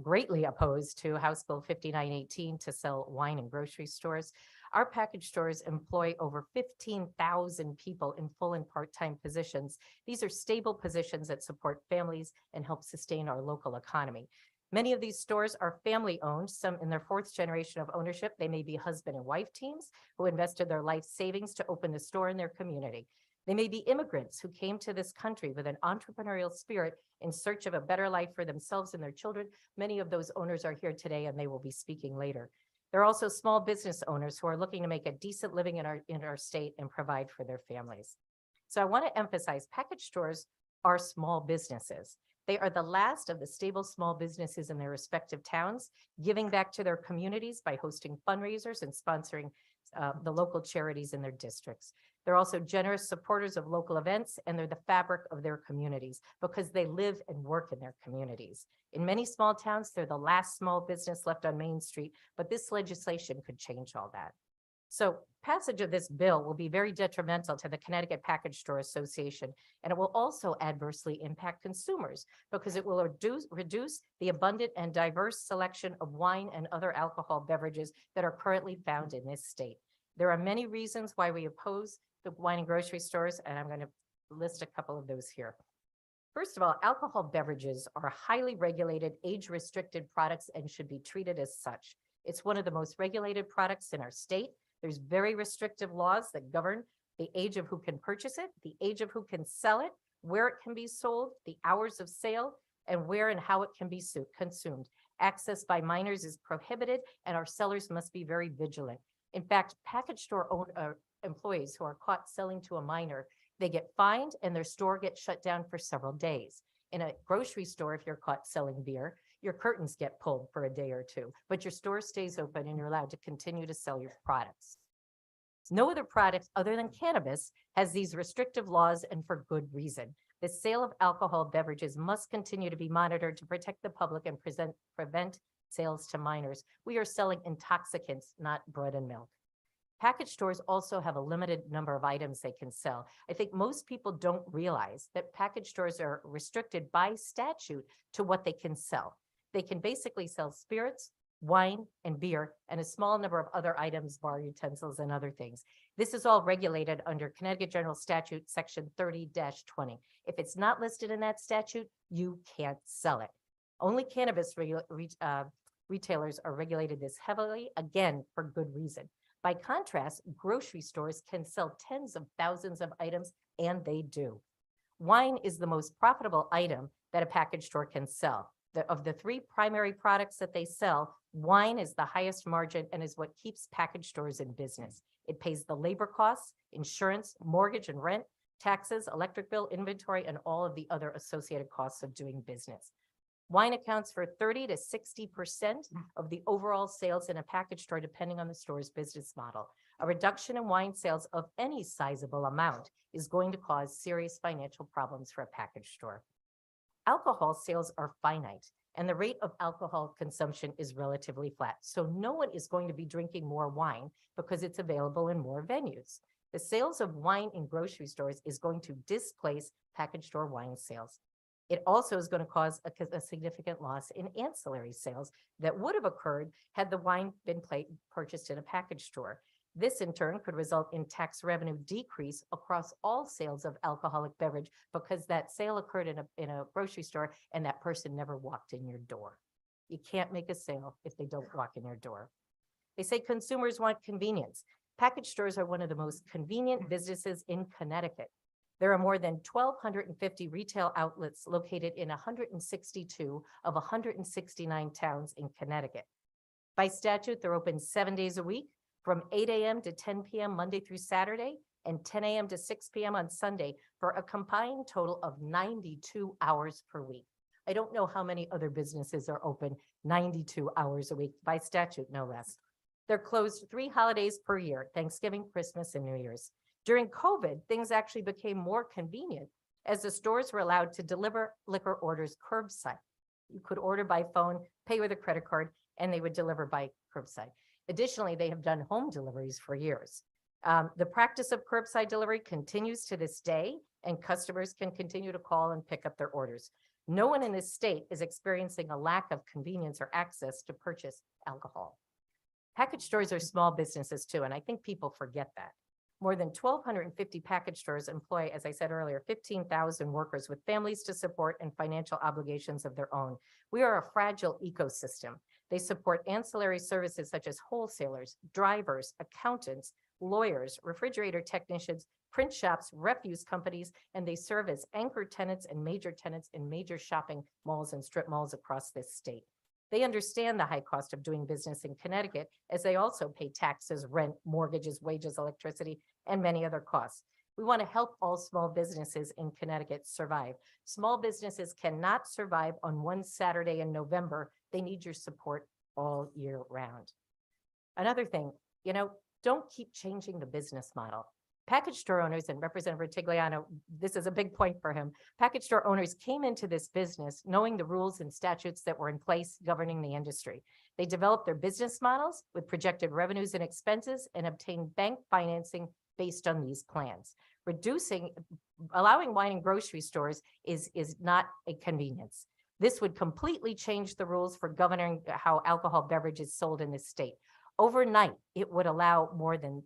greatly opposed to House Bill 5918 to sell wine in grocery stores. Our package stores employ over 15,000 people in full and part-time positions. These are stable positions that support families and help sustain our local economy. Many of these stores are family-owned, some in their fourth generation of ownership. They may be husband and wife teams who invested their life savings to open the store in their community. They may be immigrants who came to this country with an entrepreneurial spirit in search of a better life for themselves and their children. Many of those owners are here today, and they will be speaking later. There are also small business owners who are looking to make a decent living in our state and provide for their families. So I want to emphasize package stores are small businesses. They are the last of the stable small businesses in their respective towns, giving back to their communities by hosting fundraisers and sponsoring the local charities in their districts. They're also generous supporters of local events, and they're the fabric of their communities because they live and work in their communities. In many small towns, they're the last small business left on Main Street, but this legislation could change all that. So passage of this bill will be very detrimental to the Connecticut Package Store Association, and it will also adversely impact consumers because it will reduce the abundant and diverse selection of wine and other alcohol beverages that are currently found in this state. There are many reasons why we oppose the wine and grocery stores, and I'm going to list a couple of those here. First of all, alcohol beverages are highly regulated, age-restricted products and should be treated as such. It's one of the most regulated products in our state. There's very restrictive laws that govern the age of who can purchase it, the age of who can sell it, where it can be sold, the hours of sale, and where and how it can be consumed. Access by minors is prohibited, and our sellers must be very vigilant. In fact, package store employees who are caught selling to a minor, they get fined and their store gets shut down for several days. In a grocery store, if you're caught selling beer, your curtains get pulled for a day or two, but your store stays open and you're allowed to continue to sell your products. No other product other than cannabis has these restrictive laws, and for good reason. The sale of alcohol beverages must continue to be monitored to protect the public and prevent sales to minors. We are selling intoxicants, not bread and milk. Package stores also have a limited number of items they can sell. I think most people don't realize that package stores are restricted by statute to what they can sell. They can basically sell spirits, wine, and beer, and a small number of other items, bar utensils, and other things. This is all regulated under Connecticut General Statute, Section 30-20. If it's not listed in that statute, you can't sell it. Only cannabis retailers are regulated this heavily, again, for good reason. By contrast, grocery stores can sell tens of thousands of items, and they do. Wine is the most profitable item that a package store can sell. Of the three primary products that they sell, wine is the highest margin and is what keeps package stores in business. It pays the labor costs, insurance, mortgage, and rent taxes, electric bill, inventory, and all of the other associated costs of doing business. Wine accounts for 30 to 60% of the overall sales in a package store, depending on the store's business model. A reduction in wine sales of any sizable amount is going to cause serious financial problems for a package store. Alcohol sales are finite, and the rate of alcohol consumption is relatively flat. So no one is going to be drinking more wine because it's available in more venues. The sales of wine in grocery stores is going to displace package store wine sales. It also is going to cause a significant loss in ancillary sales that would have occurred had the wine been purchased in a package store. This in turn could result in tax revenue decrease across all sales of alcoholic beverage because that sale occurred in a grocery store and that person never walked in your door. You can't make a sale if they don't walk in your door. They say consumers want convenience. Package stores are one of the most convenient businesses in Connecticut. There are more than 1,250 retail outlets located in 162 of 169 towns in Connecticut. By statute, they're open 7 days a week, from 8 a.m. to 10 p.m. Monday through Saturday, and 10 a.m. to 6 p.m. on Sunday, for a combined total of 92 hours per week. I don't know how many other businesses are open 92 hours a week, by statute, no less. They're closed 3 holidays per year: Thanksgiving, Christmas, and New Year's. During COVID, things actually became more convenient as the stores were allowed to deliver liquor orders curbside. You could order by phone, pay with a credit card, and they would deliver by curbside. Additionally, they have done home deliveries for years. The practice of curbside delivery continues to this day, and customers can continue to call and pick up their orders. No one in this state is experiencing a lack of convenience or access to purchase alcohol. Package stores are small businesses too, and I think people forget that. More than 1,250 package stores employ, as I said earlier, 15,000 workers with families to support and financial obligations of their own. We are a fragile ecosystem. They support ancillary services such as wholesalers, drivers, accountants, lawyers, refrigerator technicians, print shops, refuse companies, and they serve as anchor tenants and major tenants in major shopping malls and strip malls across this state. They understand the high cost of doing business in Connecticut, as they also pay taxes, rent, mortgages, wages, electricity, and many other costs. We want to help all small businesses in Connecticut survive. Small businesses cannot survive on one Saturday in November. They need your support all year round. Another thing, don't keep changing the business model. Package store owners, and Representative Ritigliano, this is a big point for him. Package store owners came into this business knowing the rules and statutes that were in place governing the industry. They developed their business models with projected revenues and expenses and obtained bank financing based on these plans. Allowing wine in grocery stores is not a convenience. This would completely change the rules for governing how alcohol beverage is sold in this state. Overnight, it would allow more than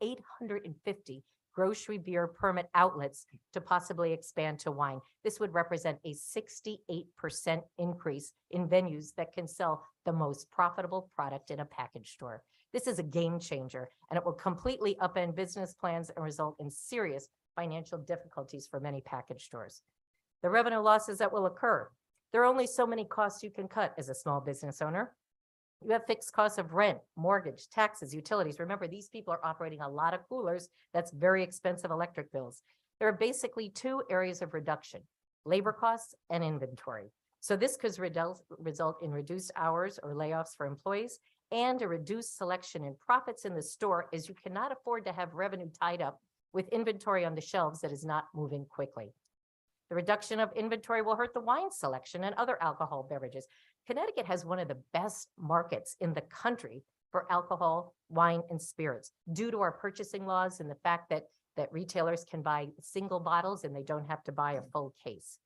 850 grocery beer permit outlets to possibly expand to wine. This would represent a 68% increase in venues that can sell the most profitable product in a package store. This is a game changer, and it will completely upend business plans and result in serious financial difficulties for many package stores. The revenue losses that will occur: there are only so many costs you can cut as a small business owner. You have fixed costs of rent, mortgage, taxes, utilities. Remember, these people are operating a lot of coolers. That's very expensive electric bills. There are basically 2 areas of reduction: labor costs and inventory. So this could result in reduced hours or layoffs for employees and a reduced selection and profits in the store, as you cannot afford to have revenue tied up with inventory on the shelves that is not moving quickly. The reduction of inventory will hurt the wine selection and other alcohol beverages. Connecticut has one of the best markets in the country for alcohol, wine, and spirits due to our purchasing laws and the fact that retailers can buy single bottles and they don't have to buy a full case.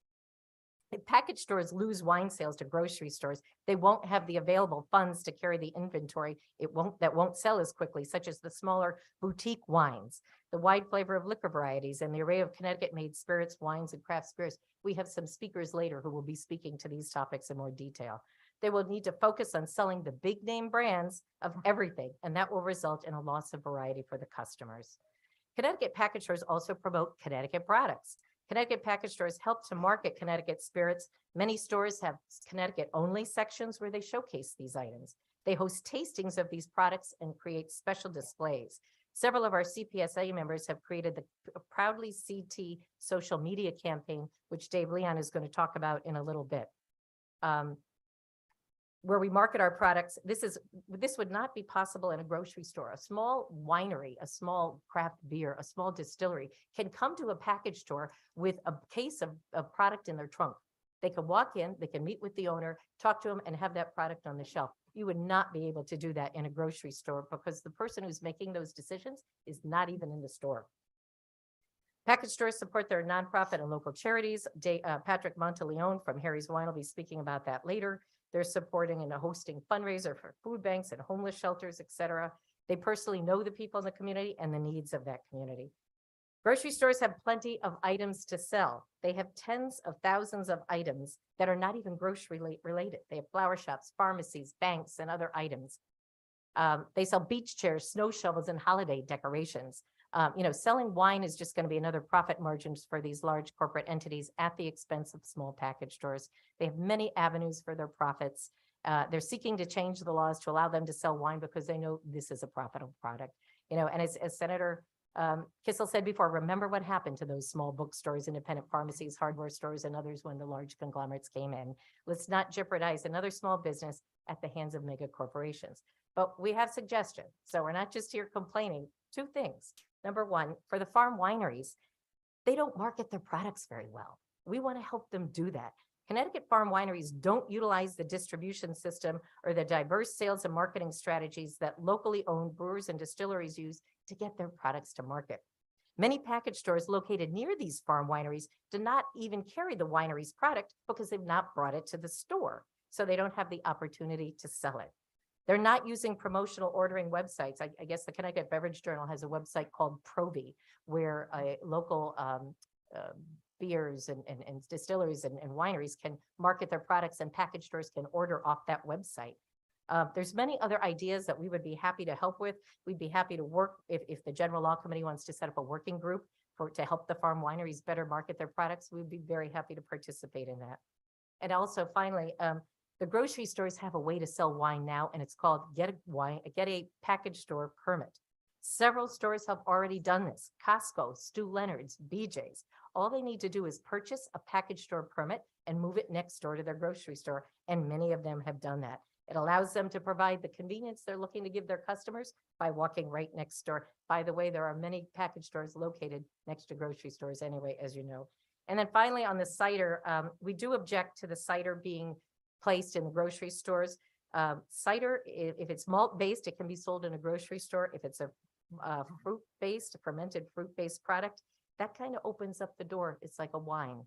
If package stores lose wine sales to grocery stores, they won't have the available funds to carry the inventory that won't sell as quickly, such as the smaller boutique wines, the wide flavor of liquor varieties, and the array of Connecticut-made spirits, wines, and craft spirits. We have some speakers later who will be speaking to these topics in more detail. They will need to focus on selling the big name brands of everything, and that will result in a loss of variety for the customers. Connecticut package stores also promote Connecticut products. Connecticut package stores help to market Connecticut spirits. Many stores have Connecticut-only sections where they showcase these items. They host tastings of these products and create special displays. Several of our CPSA members have created the Proudly CT social media campaign, which Dave Leon is going to talk about in a little bit. Where we market our products, this would not be possible in a grocery store. A small winery, a small craft beer, a small distillery can come to a package store with a case of product in their trunk. They can walk in, they can meet with the owner, talk to him, and have that product on the shelf. You would not be able to do that in a grocery store because the person who's making those decisions is not even in the store. Package stores support their nonprofit and local charities. Patrick Monteleone from Harry's Wine will be speaking about that later. They're supporting and hosting fundraiser for food banks and homeless shelters, et cetera. They personally know the people in the community and the needs of that community. Grocery stores have plenty of items to sell. They have tens of thousands of items that are not even grocery related. They have flower shops, pharmacies, banks, and other items. They sell beach chairs, snow shovels, and holiday decorations. Selling wine is just going to be another profit margins for these large corporate entities at the expense of small package stores. They have many avenues for their profits. They're seeking to change the laws to allow them to sell wine because they know this is a profitable product. And as Senator Kissel said before, remember what happened to those small bookstores, independent pharmacies, hardware stores, and others when the large conglomerates came in. Let's not jeopardize another small business at the hands of mega corporations. But we have suggestions. So we're not just here complaining. Two things. Number one, for the farm wineries, they don't market their products very well. We want to help them do that. Connecticut farm wineries don't utilize the distribution system or the diverse sales and marketing strategies that locally owned brewers and distilleries use to get their products to market. Many package stores located near these farm wineries do not even carry the winery's product because they've not brought it to the store. So they don't have the opportunity to sell it. They're not using promotional ordering websites. I guess the Connecticut Beverage Journal has a website called Proby, where local beers and distilleries and wineries can market their products and package stores can order off that website. There's many other ideas that we would be happy to help with. We'd be happy to work if the General Law Committee wants to set up a working group to help the farm wineries better market their products. We'd be very happy to participate in that. And also finally, the grocery stores have a way to sell wine now, and it's called Get a Package Store Permit. Several stores have already done this. Costco, Stu Leonard's, BJ's. All they need to do is purchase a package store permit and move it next door to their grocery store, and many of them have done that. It allows them to provide the convenience they're looking to give their customers by walking right next door. By the way, there are many package stores located next to grocery stores anyway, as you know. And then finally on the cider, we do object to the cider being placed in the grocery stores. Cider, if it's malt-based, it can be sold in a grocery store. If it's a fruit-based, fermented fruit-based product, that kind of opens up the door. It's like a wine.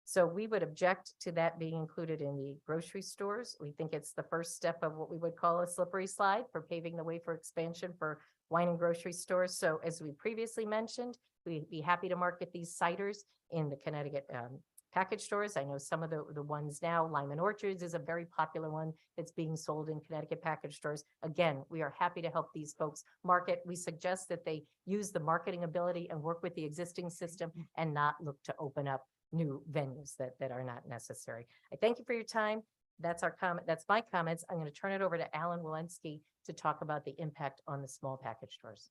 So we would object to that being included in the grocery stores. We think it's the first step of what we would call a slippery slide for paving the way for expansion for wine and grocery stores. So as we previously mentioned, we'd be happy to market these ciders in the Connecticut package stores. I know some of the ones now, Lyman Orchards is a very popular one that's being sold in Connecticut package stores. Again, we are happy to help these folks market. We suggest that they use the marketing ability and work with the existing system and not look to open up new venues that are not necessary. I thank you for your time. That's our comment. That's my comments. I'm going to turn it over to Alan Walensky to talk about the impact on the small package stores.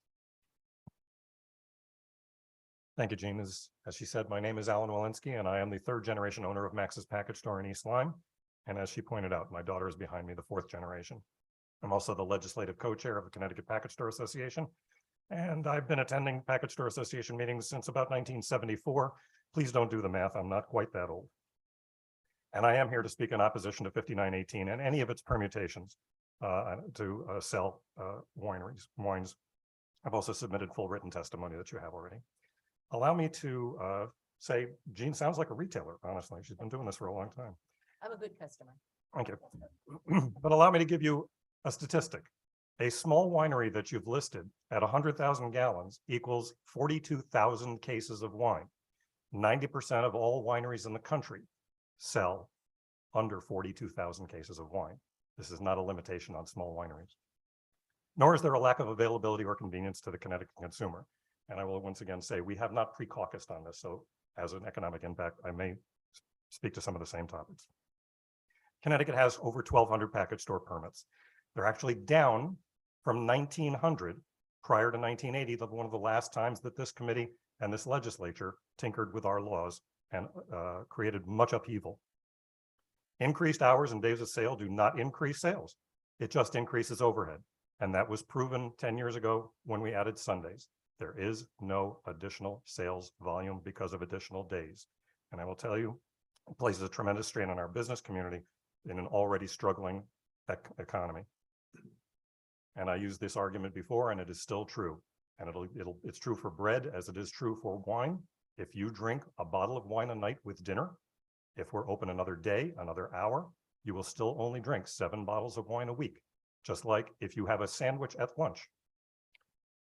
Thank you, Jean. As she said, my name is Alan Walensky, and I am the third generation owner of Max's Package Store in East Lyme. And as she pointed out, my daughter is behind me, the fourth generation. I'm also the legislative co-chair of the Connecticut Package Store Association. And I've been attending Package Store Association meetings since about 1974. Please don't do the math. I'm not quite that old. And I am here to speak in opposition to 5918 and any of its permutations to sell wines. I've also submitted full written testimony that you have already. Allow me to say, Jean sounds like a retailer, honestly. She's been doing this for a long time. I'm a good customer. Thank you. But allow me to give you a statistic. A small winery that you've listed at 100,000 gallons equals 42,000 cases of wine. 90% of all wineries in the country sell under 42,000 cases of wine. This is not a limitation on small wineries. Nor is there a lack of availability or convenience to the Connecticut consumer. And I will once again say, we have not pre-caucused on this. So as an economic impact, I may speak to some of the same topics. Connecticut has over 1,200 package store permits. They're actually down from 1,900 prior to 1980, one of the last times that this committee and this legislature tinkered with our laws and created much upheaval. Increased hours and days of sale do not increase sales. It just increases overhead. And that was proven 10 years ago when we added Sundays. There is no additional sales volume because of additional days. And I will tell you, it places a tremendous strain on our business community in an already struggling economy. And I used this argument before, and it is still true. And it's true for bread as it is true for wine. If you drink a bottle of wine a night with dinner, if we're open another day, another hour, you will still only drink 7 bottles of wine a week. Just like if you have a sandwich at lunch.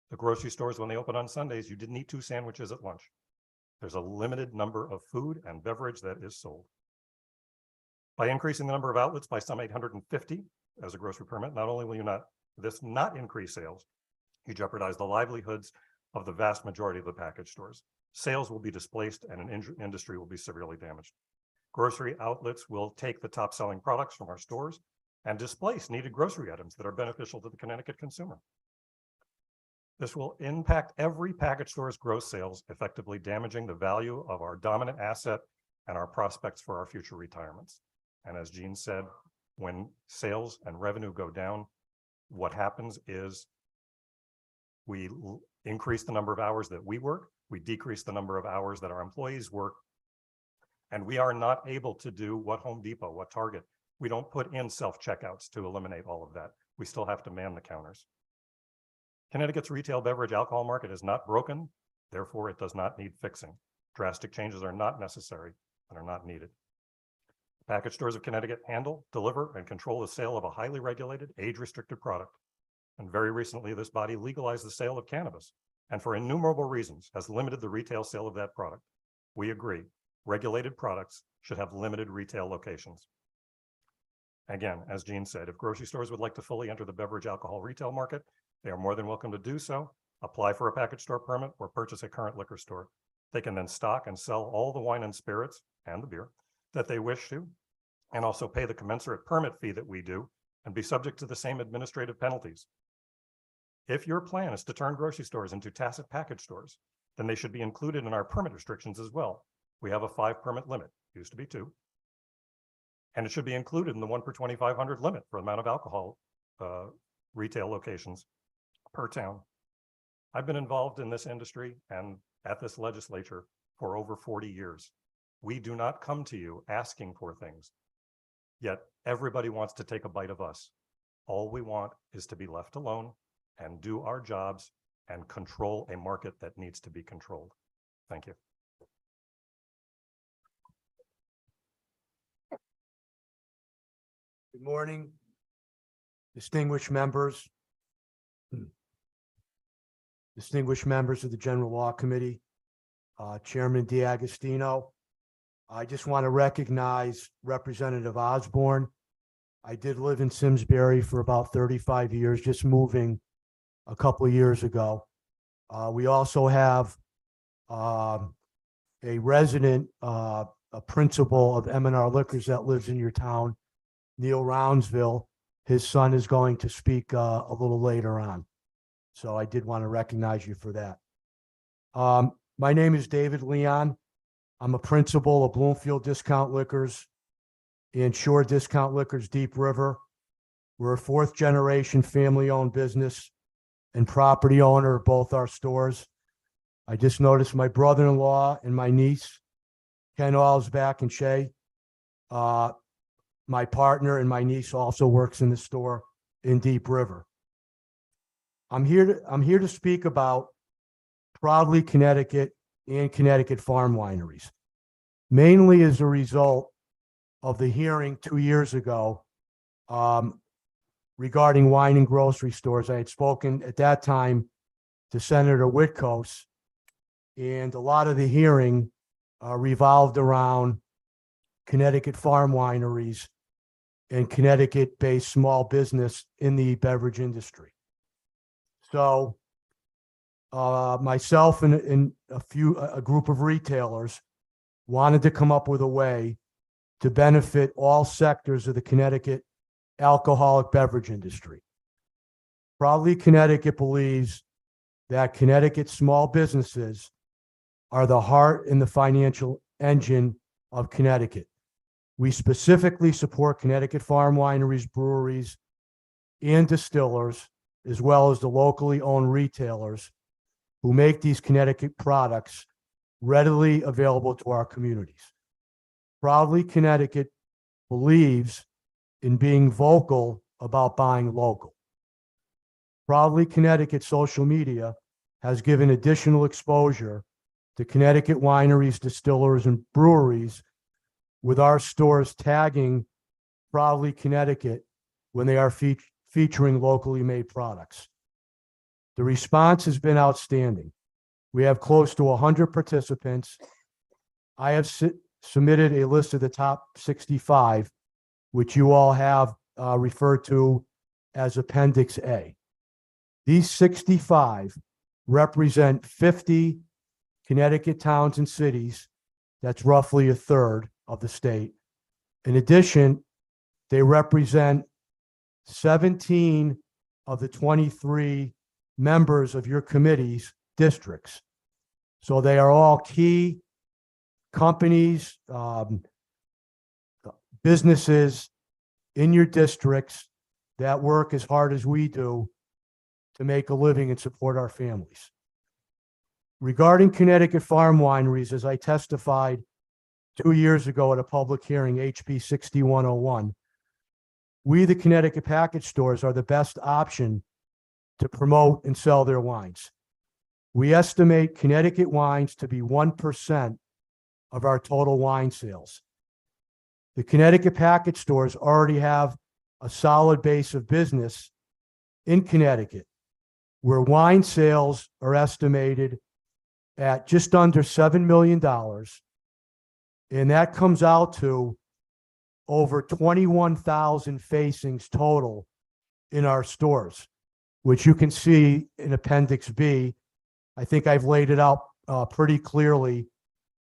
The grocery stores, when they open on Sundays, you didn't eat 2 sandwiches at lunch. There's a limited number of food and beverage that is sold. By increasing the number of outlets by some 850 as a grocery permit, not only will you not increase sales, you jeopardize the livelihoods of the vast majority of the package stores. Sales will be displaced and an industry will be severely damaged. Grocery outlets will take the top selling products from our stores and displace needed grocery items that are beneficial to the Connecticut consumer. This will impact every package store's gross sales, effectively damaging the value of our dominant asset and our prospects for our future retirements. And as Jean said, when sales and revenue go down, what happens is we increase the number of hours that we work, we decrease the number of hours that our employees work, and we are not able to do what Home Depot, what Target. We don't put in self-checkouts to eliminate all of that. We still have to man the counters. Connecticut's retail beverage alcohol market is not broken, therefore it does not need fixing. Drastic changes are not necessary and are not needed. Package stores of Connecticut handle, deliver, and control the sale of a highly regulated, age-restricted product. And very recently, this body legalized the sale of cannabis, and for innumerable reasons has limited the retail sale of that product. We agree, regulated products should have limited retail locations. Again, as Jean said, if grocery stores would like to fully enter the beverage alcohol retail market, they are more than welcome to do so, apply for a package store permit, or purchase a current liquor store. They can then stock and sell all the wine and spirits and the beer that they wish to, and also pay the commensurate permit fee that we do, and be subject to the same administrative penalties. If your plan is to turn grocery stores into tacit package stores, then they should be included in our permit restrictions as well. We have a 5 permit limit, used to be 2. And it should be included in the 1 per 2,500 limit for the amount of alcohol retail locations per town. I've been involved in this industry and at this legislature for over 40 years. We do not come to you asking for things, yet everybody wants to take a bite of us. All we want is to be left alone and do our jobs and control a market that needs to be controlled. Thank you. Good morning, distinguished members. Distinguished members of the General Law Committee, Chairman D'Agostino. I just want to recognize Representative Osborne. I did live in Simsbury for about 35 years, just moving a couple of years ago. We also have a resident, a principal of M&R Liquors that lives in your town, Neil Roundsville. His son is going to speak a little later on. So I did want to recognize you for that. My name is David Leon. I'm a principal of Bloomfield Discount Liquors and Shore Discount Liquors Deep River. We're a 4th generation family-owned business and property owner of both our stores. I just noticed my brother-in-law and my niece, Ken Alsback and Shay. My partner and my niece also works in the store in Deep River. I'm here to speak about Proudly Connecticut and Connecticut farm wineries, mainly as a result of the hearing 2 years ago regarding wine and grocery stores. I had spoken at that time to Senator Witkos, and a lot of the hearing revolved around Connecticut farm wineries and Connecticut-based small business in the beverage industry. So myself and a group of retailers wanted to come up with a way to benefit all sectors of the Connecticut alcoholic beverage industry. Proudly Connecticut believes that Connecticut small businesses are the heart and the financial engine of Connecticut. We specifically support Connecticut farm wineries, breweries, and distillers, as well as the locally owned retailers who make these Connecticut products readily available to our communities. Proudly Connecticut believes in being vocal about buying local. Proudly Connecticut social media has given additional exposure to Connecticut wineries, distillers, and breweries, with our stores tagging Proudly Connecticut when they are featuring locally made products. The response has been outstanding. We have close to 100 participants. I have submitted a list of the top 65, which you all have referred to as Appendix A. These 65 represent 50 Connecticut towns and cities. That's roughly a third of the state. In addition, they represent 17 of the 23 members of your committee's districts. So they are all key companies, businesses in your districts that work as hard as we do to make a living and support our families. Regarding Connecticut farm wineries, as I testified 2 years ago at a public hearing, HB 6101, we, the Connecticut package stores, are the best option to promote and sell their wines. We estimate Connecticut wines to be 1% of our total wine sales. The Connecticut package stores already have a solid base of business in Connecticut, where wine sales are estimated at just under $7 million. And that comes out to over 21,000 facings total in our stores, which you can see in Appendix B. I think I've laid it out pretty clearly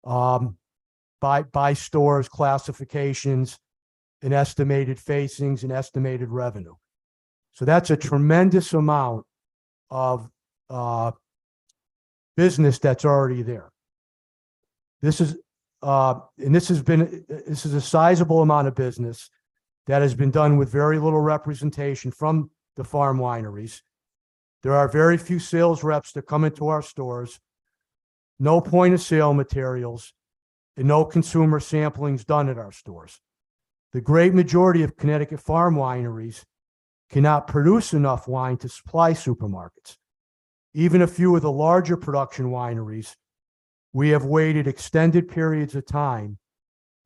by stores, classifications, and estimated facings and estimated revenue. So that's a tremendous amount of business that's already there. This is this is a sizable amount of business that has been done with very little representation from the farm wineries. There are very few sales reps that come into our stores, no point of sale materials, and no consumer samplings done at our stores. The great majority of Connecticut farm wineries cannot produce enough wine to supply supermarkets. Even a few of the larger production wineries, we have waited extended periods of time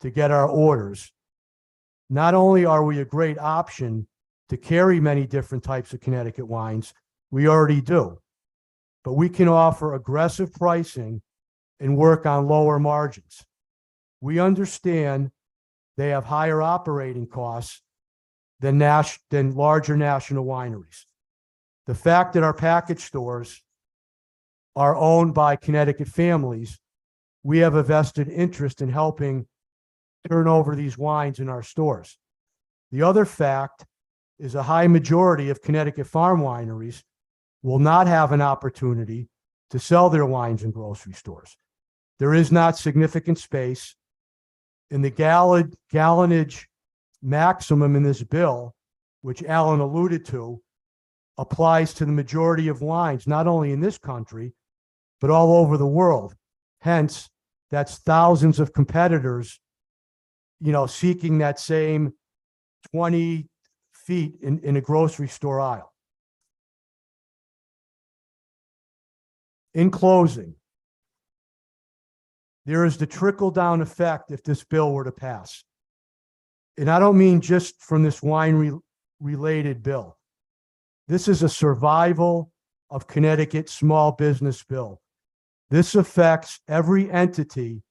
to get our orders. Not only are we a great option to carry many different types of Connecticut wines, we already do, but we can offer aggressive pricing and work on lower margins. We understand they have higher operating costs than larger national wineries. The fact that our package stores are owned by Connecticut families, we have a vested interest in helping turn over these wines in our stores. The other fact is a high majority of Connecticut farm wineries will not have an opportunity to sell their wines in grocery stores. There is not significant space, and the gallonage maximum in this bill, which Alan alluded to, applies to the majority of wines, not only in this country, but all over the world. Hence, that's thousands of competitors, seeking that same 20 feet in a grocery store aisle. In closing, there is the trickle-down effect if this bill were to pass. And I don't mean just from this wine-related bill. This is a survival of Connecticut small business bill. This affects every entity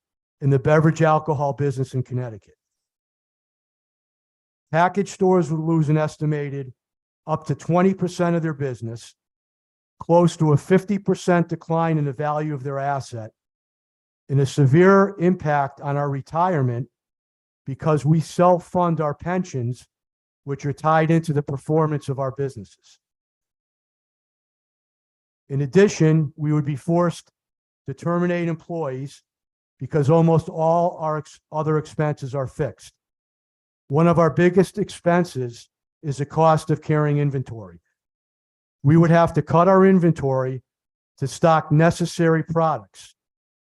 in the beverage alcohol business in Connecticut. Package stores would lose an estimated up to 20% of their business, close to a 50% decline in the value of their asset, and a severe impact on our retirement because we self-fund our pensions, which are tied into the performance of our businesses. In addition, we would be forced to terminate employees because almost all our other expenses are fixed. One of our biggest expenses is the cost of carrying inventory. We would have to cut our inventory to stock necessary products,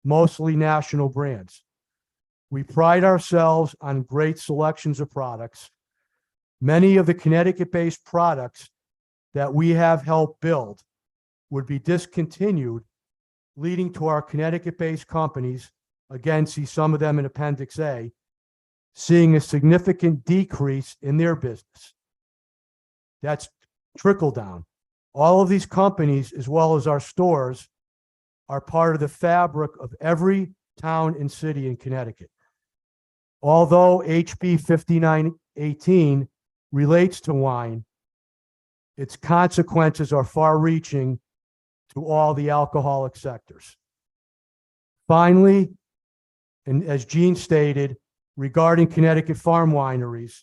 mostly national brands. We pride ourselves on great selections of products. Many of the Connecticut-based products that we have helped build would be discontinued, leading to our Connecticut-based companies, again, see some of them in Appendix A, seeing a significant decrease in their business. That's trickle down. All of these companies, as well as our stores, are part of the fabric of every town and city in Connecticut. Although HB 5918 relates to wine, its consequences are far-reaching to all the alcoholic sectors. Finally, and as Gene stated, regarding Connecticut farm wineries,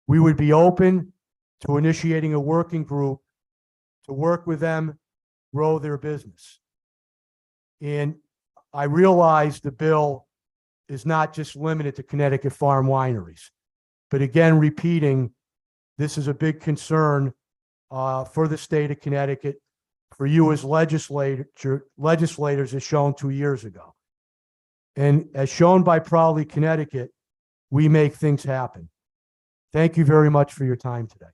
we would be open to initiating a working group to work with them, grow their business. And I realize the bill is not just limited to Connecticut farm wineries. But again, repeating, this is a big concern for the state of Connecticut, for you as legislators, as shown 2 years ago. And as shown by Proudly Connecticut, we make things happen. Thank you very much for your time today.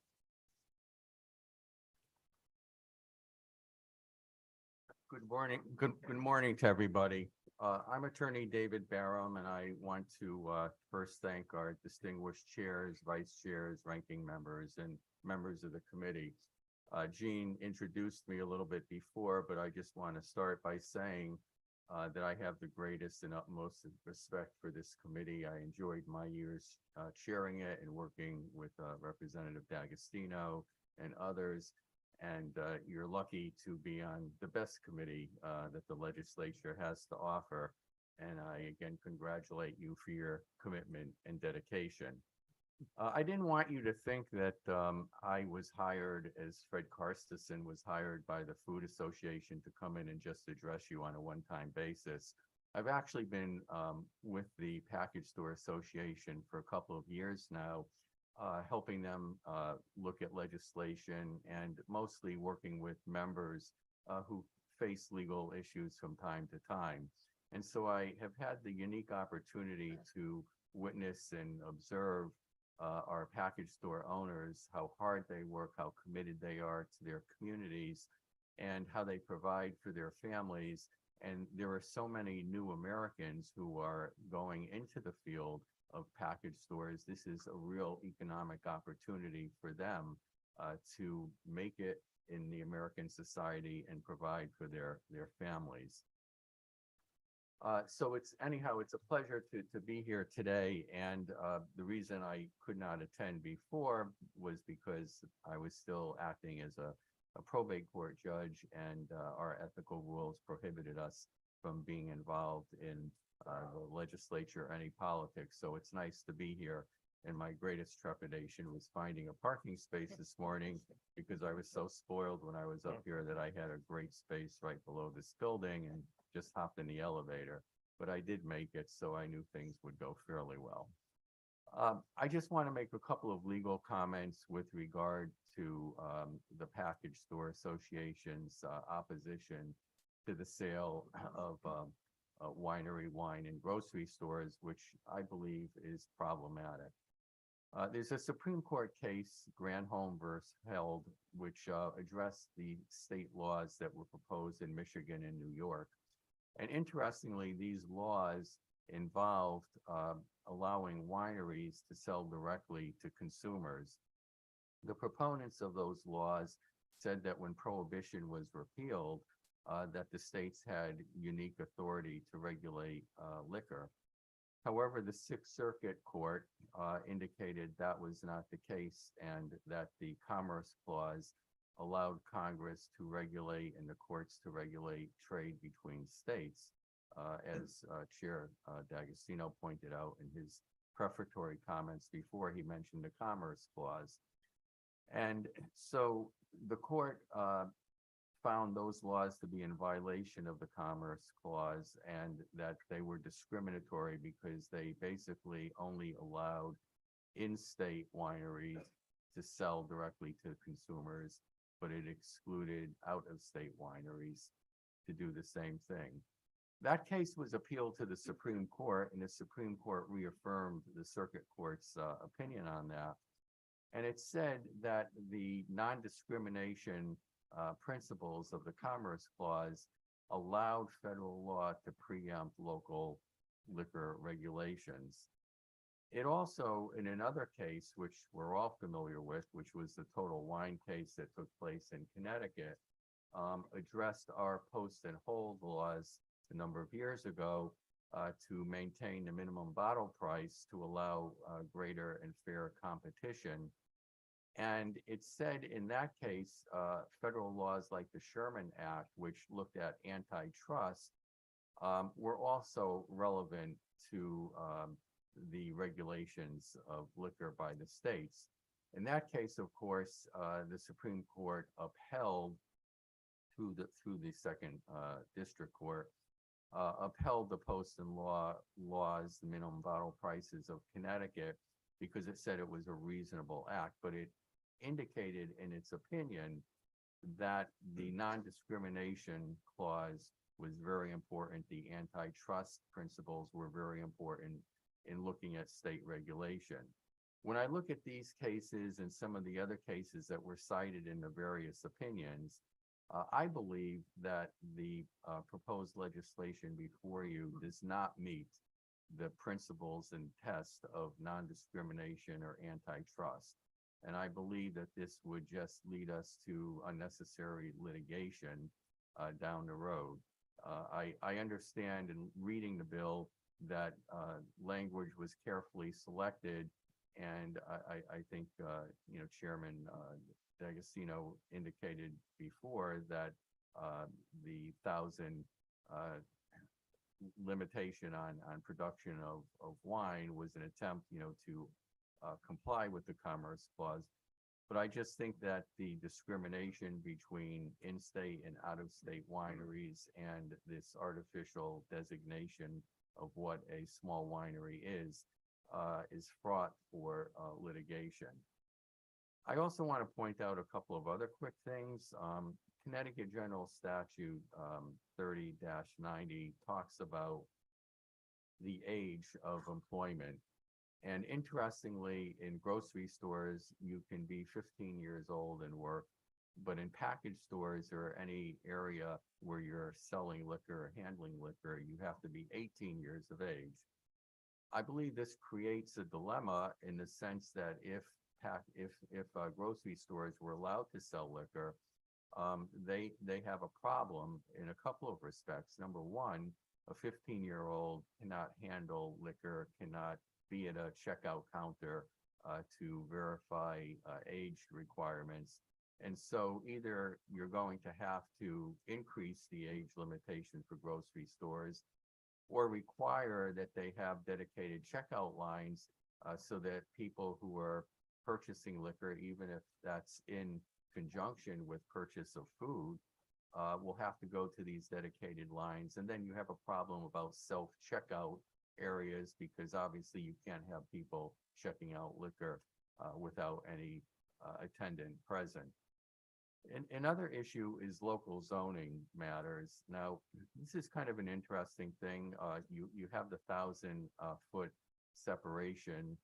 Good morning. Good morning to everybody. I'm Attorney David Barham, and I want to first thank our distinguished chairs, vice chairs, ranking members, and members of the committee. Gene introduced me a little bit before, but I just want to start by saying that I have the greatest and utmost respect for this committee. I enjoyed my years chairing it and working with Representative D'Agostino and others. And you're lucky to be on the best committee that the legislature has to offer. And I again congratulate you for your commitment and dedication. I didn't want you to think that I was hired, as Fred Karstison was hired by the Food Association, to come in and just address you on a one-time basis. I've actually been with the Package Store Association for a couple of years now, helping them look at legislation and mostly working with members who face legal issues from time to time. And so I have had the unique opportunity to witness and observe our package store owners, how hard they work, how committed they are to their communities, and how they provide for their families. And there are so many new Americans who are going into the field of package stores. This is a real economic opportunity for them to make it in the American society and provide for their families. So it's a pleasure to be here today. And the reason I could not attend before was because I was still acting as a probate court judge, and our ethical rules prohibited us from being involved in the legislature or any politics. So it's nice to be here. And my greatest trepidation was finding a parking space this morning, because I was so spoiled when I was up here that I had a great space right below this building and just hopped in the elevator. But I did make it, so I knew things would go fairly well. I just want to make a couple of legal comments with regard to the Package Store Association's opposition to the sale of winery wine in grocery stores, which I believe is problematic. There's a Supreme Court case, Granholm versus Held, which addressed the state laws that were proposed in Michigan and New York. And interestingly, these laws involved allowing wineries to sell directly to consumers. The proponents of those laws said that when Prohibition was repealed, that the states had unique authority to regulate liquor. However, the Sixth Circuit Court indicated that was not the case, and that the Commerce Clause allowed Congress to regulate and the courts to regulate trade between states, as Chair D'Agostino pointed out in his prefatory comments before he mentioned the Commerce Clause. And so the court found those laws to be in violation of the Commerce Clause and that they were discriminatory because they basically only allowed in-state wineries to sell directly to consumers, but it excluded out-of-state wineries to do the same thing. That case was appealed to the Supreme Court, and the Supreme Court reaffirmed the Circuit Court's opinion on that. And it said that the non-discrimination principles of the Commerce Clause allowed federal law to preempt local liquor regulations. It also, in another case, which we're all familiar with, which was the Total Wine case that took place in Connecticut, addressed our post and hold laws a number of years ago to maintain the minimum bottle price to allow greater and fair competition. And it said in that case, federal laws like the Sherman Act, which looked at antitrust, were also relevant to the regulations of liquor by the states. In that case, of course, the Supreme Court upheld through the second district court, upheld the post and laws, the minimum bottle prices of Connecticut, because it said it was a reasonable act, but it indicated in its opinion that the non-discrimination clause was very important. The antitrust principles were very important in looking at state regulation. When I look at these cases and some of the other cases that were cited in the various opinions, I believe that the proposed legislation before you does not meet the principles and test of non-discrimination or antitrust. And I believe that this would just lead us to unnecessary litigation down the road. I understand in reading the bill that language was carefully selected, and I think Chairman D'Agostino indicated before that the 1,000 limitation on production of wine was an attempt, to comply with the Commerce Clause. But I just think that the discrimination between in-state and out-of-state wineries and this artificial designation of what a small winery is fraught for litigation. I also want to point out a couple of other quick things. Connecticut General Statute 30-90 talks about the age of employment. And interestingly, in grocery stores, you can be 15 years old and work, but in package stores or any area where you're selling liquor or handling liquor, you have to be 18 years of age. I believe this creates a dilemma in the sense that if grocery stores were allowed to sell liquor, they have a problem in a couple of respects. Number one, a 15-year-old cannot handle liquor, cannot be at a checkout counter to verify age requirements. And so either you're going to have to increase the age limitation for grocery stores or require that they have dedicated checkout lines so that people who are purchasing liquor, even if that's in conjunction with purchase of food, will have to go to these dedicated lines. And then you have a problem about self-checkout areas because obviously you can't have people checking out liquor without any attendant present. Another issue is local zoning matters. Now, this is kind of an interesting thing. You have the 1,000-foot separation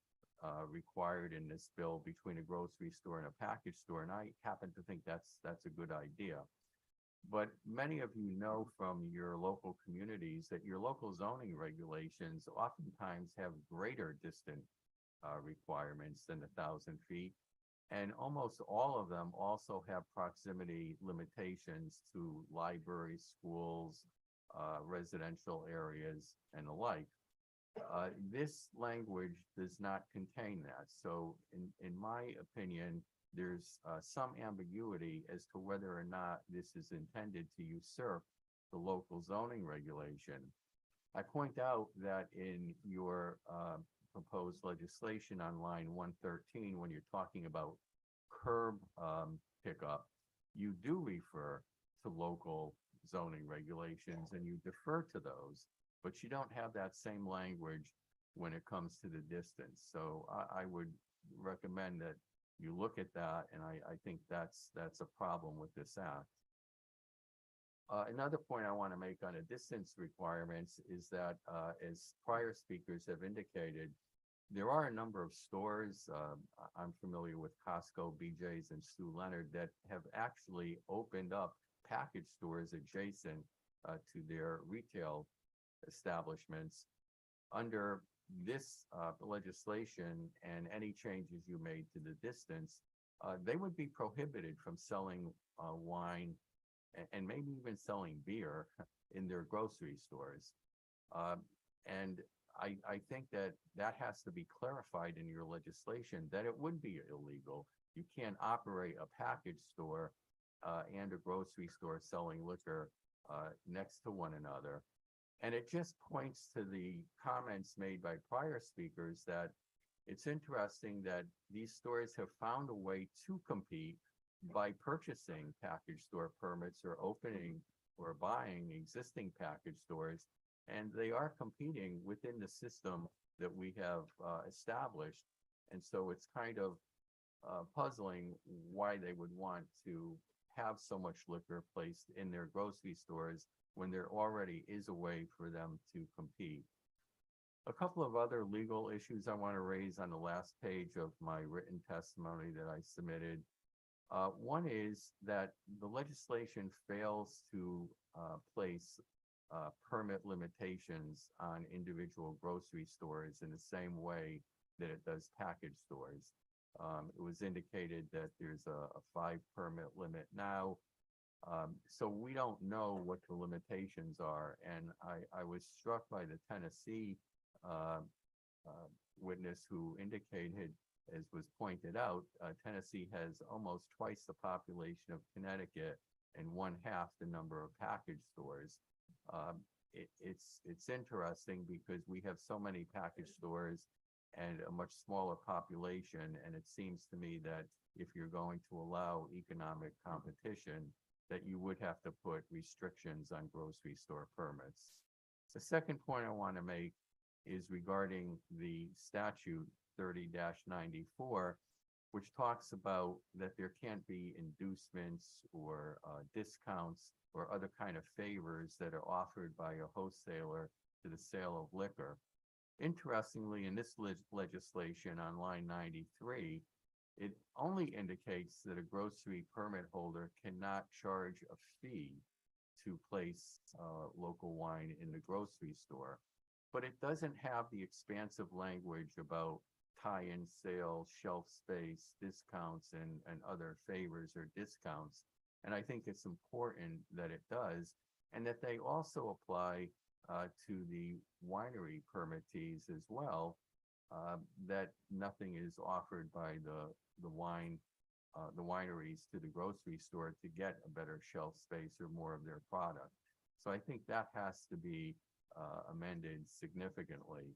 required in this bill between a grocery store and a package store, and I happen to think that's a good idea. But many of you know from your local communities that your local zoning regulations oftentimes have greater distance requirements than 1,000 feet. And almost all of them also have proximity limitations to libraries, schools, residential areas, and the like. This language does not contain that. So in my opinion, there's some ambiguity as to whether or not this is intended to usurp the local zoning regulation. I point out that in your proposed legislation on line 113, when you're talking about curb pickup, you do refer to local zoning regulations and you defer to those, but you don't have that same language when it comes to the distance. So I would recommend that you look at that, and I think that's a problem with this act. Another point I want to make on the distance requirements is that, as prior speakers have indicated, there are a number of stores, I'm familiar with Costco, BJ's, and Stu Leonard, that have actually opened up package stores adjacent to their retail establishments. Under this legislation and any changes you made to the distance, they would be prohibited from selling wine and maybe even selling beer in their grocery stores. And I think that has to be clarified in your legislation, that it would be illegal. You can't operate a package store and a grocery store selling liquor next to one another. And it just points to the comments made by prior speakers that it's interesting that these stores have found a way to compete by purchasing package store permits or opening or buying existing package stores. And they are competing within the system that we have established. And so it's kind of puzzling why they would want to have so much liquor placed in their grocery stores when there already is a way for them to compete. A couple of other legal issues I want to raise on the last page of my written testimony that I submitted. One is that the legislation fails to place permit limitations on individual grocery stores in the same way that it does package stores. It was indicated that there's a 5 permit limit now. So we don't know what the limitations are. And I was struck by the Tennessee witness who indicated, as was pointed out, Tennessee has almost twice the population of Connecticut and 1/2 the number of package stores. It's interesting because we have so many package stores and a much smaller population. And it seems to me that if you're going to allow economic competition, that you would have to put restrictions on grocery store permits. The second point I want to make is regarding the statute 30-94, which talks about that there can't be inducements or discounts or other kind of favors that are offered by a wholesaler to the sale of liquor. Interestingly, in this legislation on line 93, it only indicates that a grocery permit holder cannot charge a fee to place local wine in the grocery store. But it doesn't have the expansive language about tie-in sales, shelf space, discounts, and other favors or discounts. And I think it's important that it does, and that they also apply to the winery permittees as well, that nothing is offered by the wineries to the grocery store to get a better shelf space or more of their product. So I think that has to be amended significantly.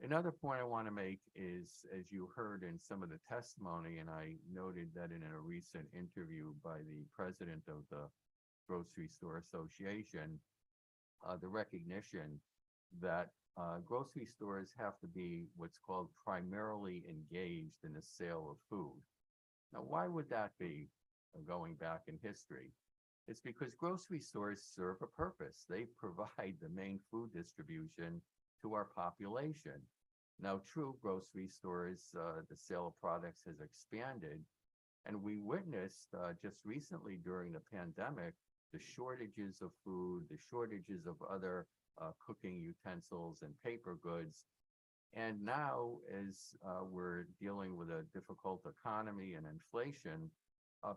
Another point I want to make is, as you heard in some of the testimony, and I noted that in a recent interview by the president of the Grocery Store Association, the recognition that grocery stores have to be what's called primarily engaged in the sale of food. Now, why would that be, going back in history? It's because grocery stores serve a purpose. They provide the main food distribution to our population. Now, true, grocery stores, the sale of products has expanded, and we witnessed just recently during the pandemic, the shortages of food, the shortages of other cooking utensils and paper goods. And now, as we're dealing with a difficult economy and inflation,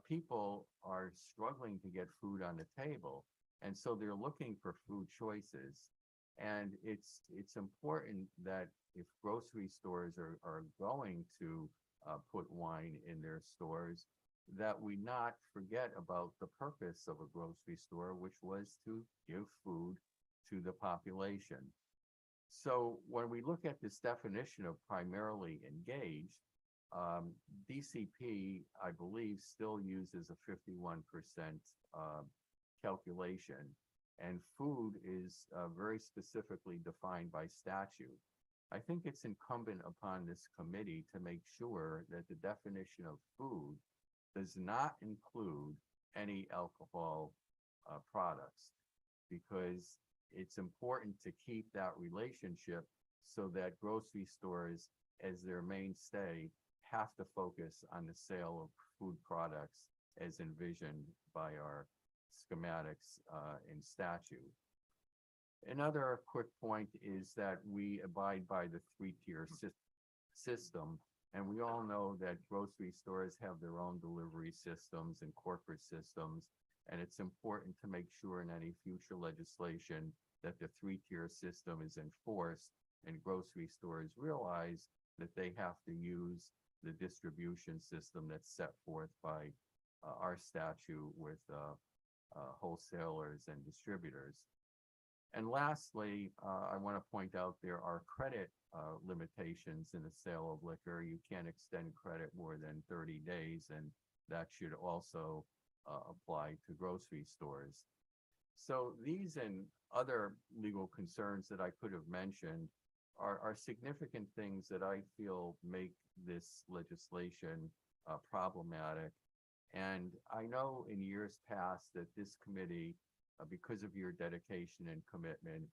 people are struggling to get food on the table. And so they're looking for food choices. And it's important that if grocery stores are going to put wine in their stores, that we not forget about the purpose of a grocery store, which was to give food to the population. So when we look at this definition of primarily engaged, DCP, I believe, still uses a 51% calculation. And food is very specifically defined by statute. I think it's incumbent upon this committee to make sure that the definition of food does not include any alcohol products, because it's important to keep that relationship so that grocery stores, as their mainstay, have to focus on the sale of food products as envisioned by our schematics in statute. Another quick point is that we abide by the three-tier system, and we all know that grocery stores have their own delivery systems and corporate systems, and it's important to make sure in any future legislation that the three-tier system is enforced, and grocery stores realize that they have to use the distribution system that's set forth by our statute with wholesalers and distributors. And lastly, I want to point out there are credit limitations in the sale of liquor. You can't extend credit more than 30 days, and that should also apply to grocery stores. So these and other legal concerns that I could have mentioned are significant things that I feel make this legislation problematic. And I know in years past that this committee, because of your dedication and commitment,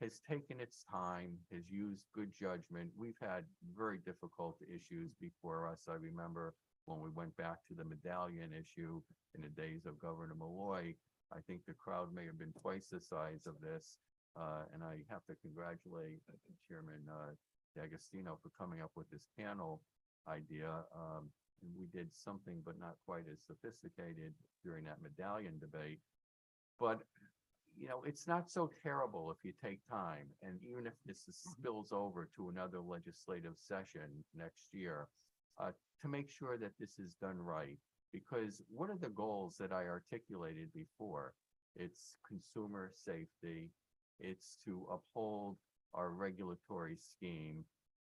has taken its time, has used good judgment. We've had very difficult issues before us. I remember when we went back to the medallion issue in the days of Governor Malloy, I think the crowd may have been twice the size of this. And I have to congratulate Chairman D'Agostino for coming up with this panel idea. And we did something, but not quite as sophisticated during that medallion debate. But, you know, it's not so terrible if you take time. And even if this spills over to another legislative session next year, to make sure that this is done right. Because what are the goals that I articulated before? It's consumer safety. It's to uphold our regulatory scheme.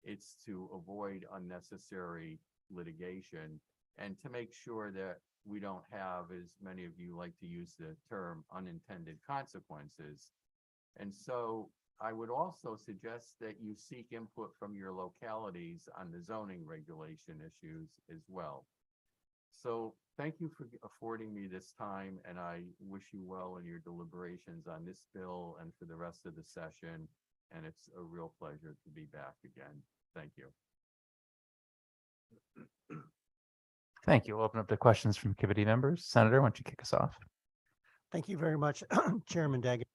It's to avoid unnecessary litigation, and to make sure that we don't have, as many of you like to use the term, unintended consequences. And so I would also suggest that you seek input from your localities on the zoning regulation issues as well. So thank you for affording me this time, and I wish you well in your deliberations on this bill and for the rest of the session. And it's a real pleasure to be back again. Thank you. Thank you. We'll open up to questions from committee members. Senator, why don't you kick us off? Thank you very much, Chairman Daggett.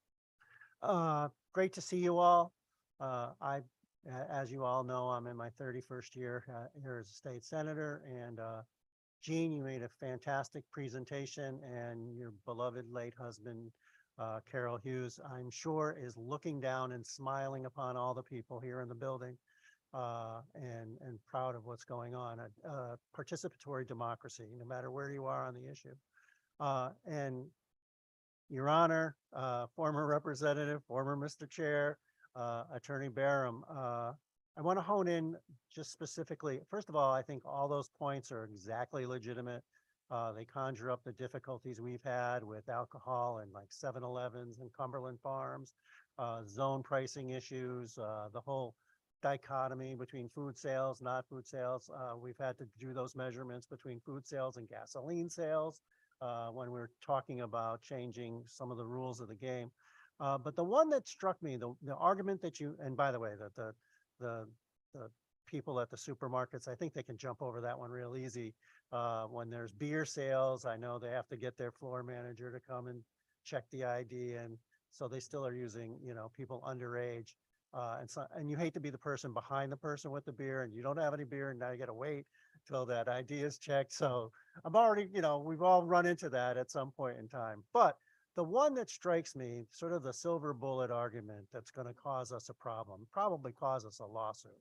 Great to see you all. As you all know, I'm in my 31st year here as a state senator, and Gene, you made a fantastic presentation, and your beloved late husband, Carol Hughes, I'm sure is looking down and smiling upon all the people here in the building, and proud of what's going on. Participatory democracy, no matter where you are on the issue. And Your Honor, former representative, former Mr. Chair, Attorney Barham, I want to hone in just specifically. First of all, I think all those points are exactly legitimate. They conjure up the difficulties we've had with alcohol and like 7-Elevens and Cumberland Farms, zone pricing issues, the whole dichotomy between food sales, not food sales. We've had to do those measurements between food sales and gasoline sales when we're talking about changing some of the rules of the game. But the one that struck me, the argument that you, and by the way, the people at the supermarkets, I think they can jump over that one real easy. When there's beer sales, I know they have to get their floor manager to come and check the ID, and so they still are using, you know, people underage. And you hate to be the person behind the person with the beer, and you don't have any beer, and now you got to wait till that ID is checked. So I'm already, you know, we've all run into that at some point in time. But the one that strikes me, sort of the silver bullet argument that's going to cause us a problem, probably cause us a lawsuit,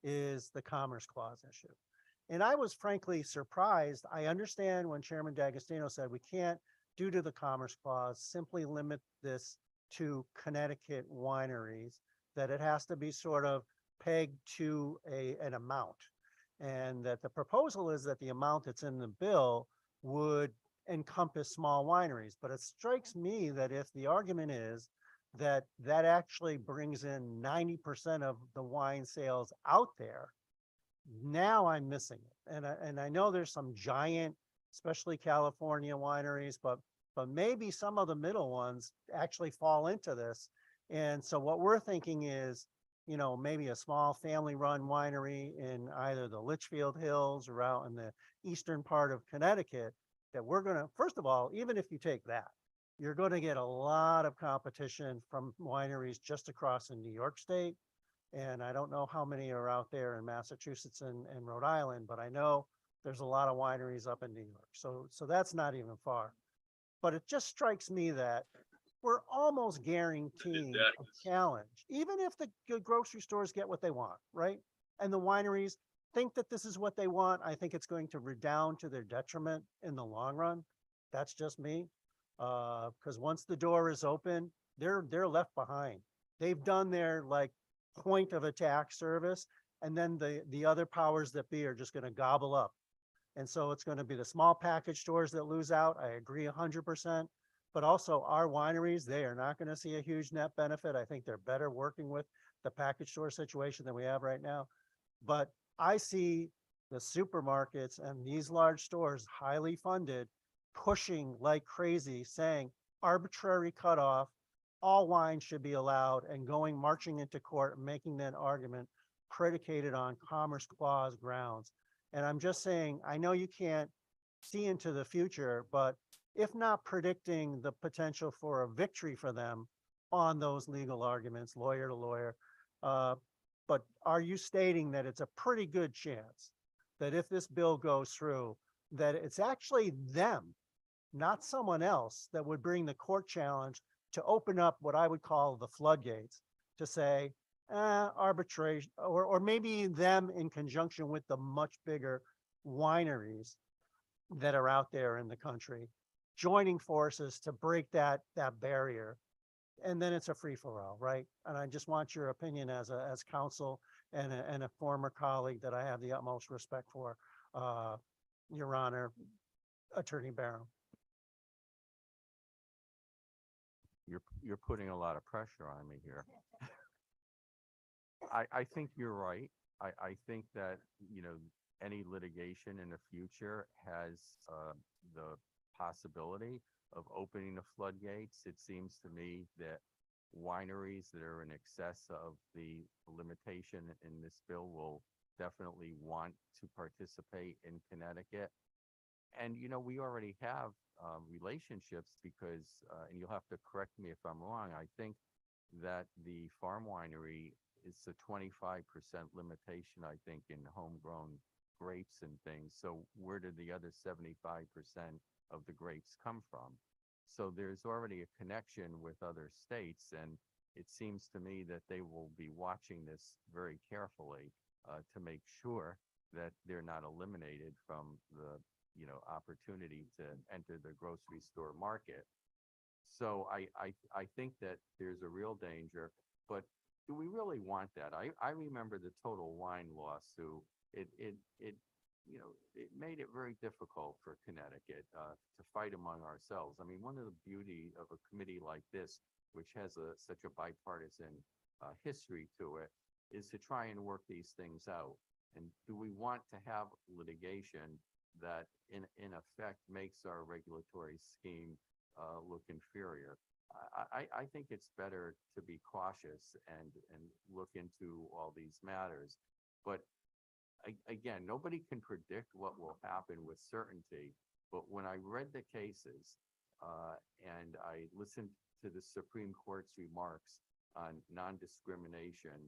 is the Commerce Clause issue. And I was frankly surprised. I understand when Chairman D'Agostino said we can't, due to the Commerce Clause, simply limit this to Connecticut wineries, that it has to be sort of pegged to an amount. And that the proposal is that the amount that's in the bill would encompass small wineries. But it strikes me that if the argument is that that actually brings in 90% of the wine sales out there, now I'm missing it. And I know there's some giant, especially California wineries, but maybe some of the middle ones actually fall into this. And so what we're thinking is, you know, maybe a small family-run winery in either the Litchfield Hills or out in the eastern part of Connecticut, that we're gonna, first of all, even if you take that, you're gonna get a lot of competition from wineries just across in New York State. And I don't know how many are out there in Massachusetts and Rhode Island, but I know there's a lot of wineries up in New York. So that's not even far. But it just strikes me that we're almost guaranteeing a challenge, even if the grocery stores get what they want, right? And the wineries think that this is what they want. I think it's going to redound to their detriment in the long run. That's just me. Because once the door is open, they're left behind. They've done their like point of attack service, and then the other powers that be are just going to gobble up. And so it's going to be the small package stores that lose out. I agree 100%. But also our wineries, they are not going to see a huge net benefit. I think they're better working with the package store situation than we have right now. But I see the supermarkets and these large stores, highly funded, pushing like crazy, saying arbitrary cutoff, all wine should be allowed, and going marching into court and making that argument predicated on Commerce Clause grounds. And I'm just saying, I know you can't see into the future, but if not predicting the potential for a victory for them on those legal arguments, lawyer to lawyer, but are you stating that it's a pretty good chance that if this bill goes through, that it's actually them, not someone else, that would bring the court challenge to open up what I would call the floodgates, to say, arbitration, or maybe them in conjunction with the much bigger wineries that are out there in the country, joining forces to break that barrier. And then it's a free for all, right? And I just want your opinion as counsel and a former colleague that I have the utmost respect for, Your Honor, Attorney Barrow. You're putting a lot of pressure on me here. I think you're right. I think that, you know, any litigation in the future has the possibility of opening the floodgates. It seems to me that wineries that are in excess of the limitation in this bill will definitely want to participate in Connecticut. And, you know, we already have relationships because, and you'll have to correct me if I'm wrong, I think that the farm winery is a 25% limitation, I think, in homegrown grapes and things. So where did the other 75% of the grapes come from? So there's already a connection with other states, and it seems to me that they will be watching this very carefully to make sure that they're not eliminated from the, you know, opportunity to enter the grocery store market. So I think that there's a real danger, but do we really want that? I remember the Total Wine lawsuit. It you know, it made it very difficult for Connecticut to fight among ourselves. I mean, one of the beauty of a committee like this, which has such a bipartisan history to it, is to try and work these things out. And do we want to have litigation that in effect makes our regulatory scheme look inferior? I think it's better to be cautious and look into all these matters. But again, nobody can predict what will happen with certainty. But when I read the cases and I listened to the Supreme Court's remarks on non-discrimination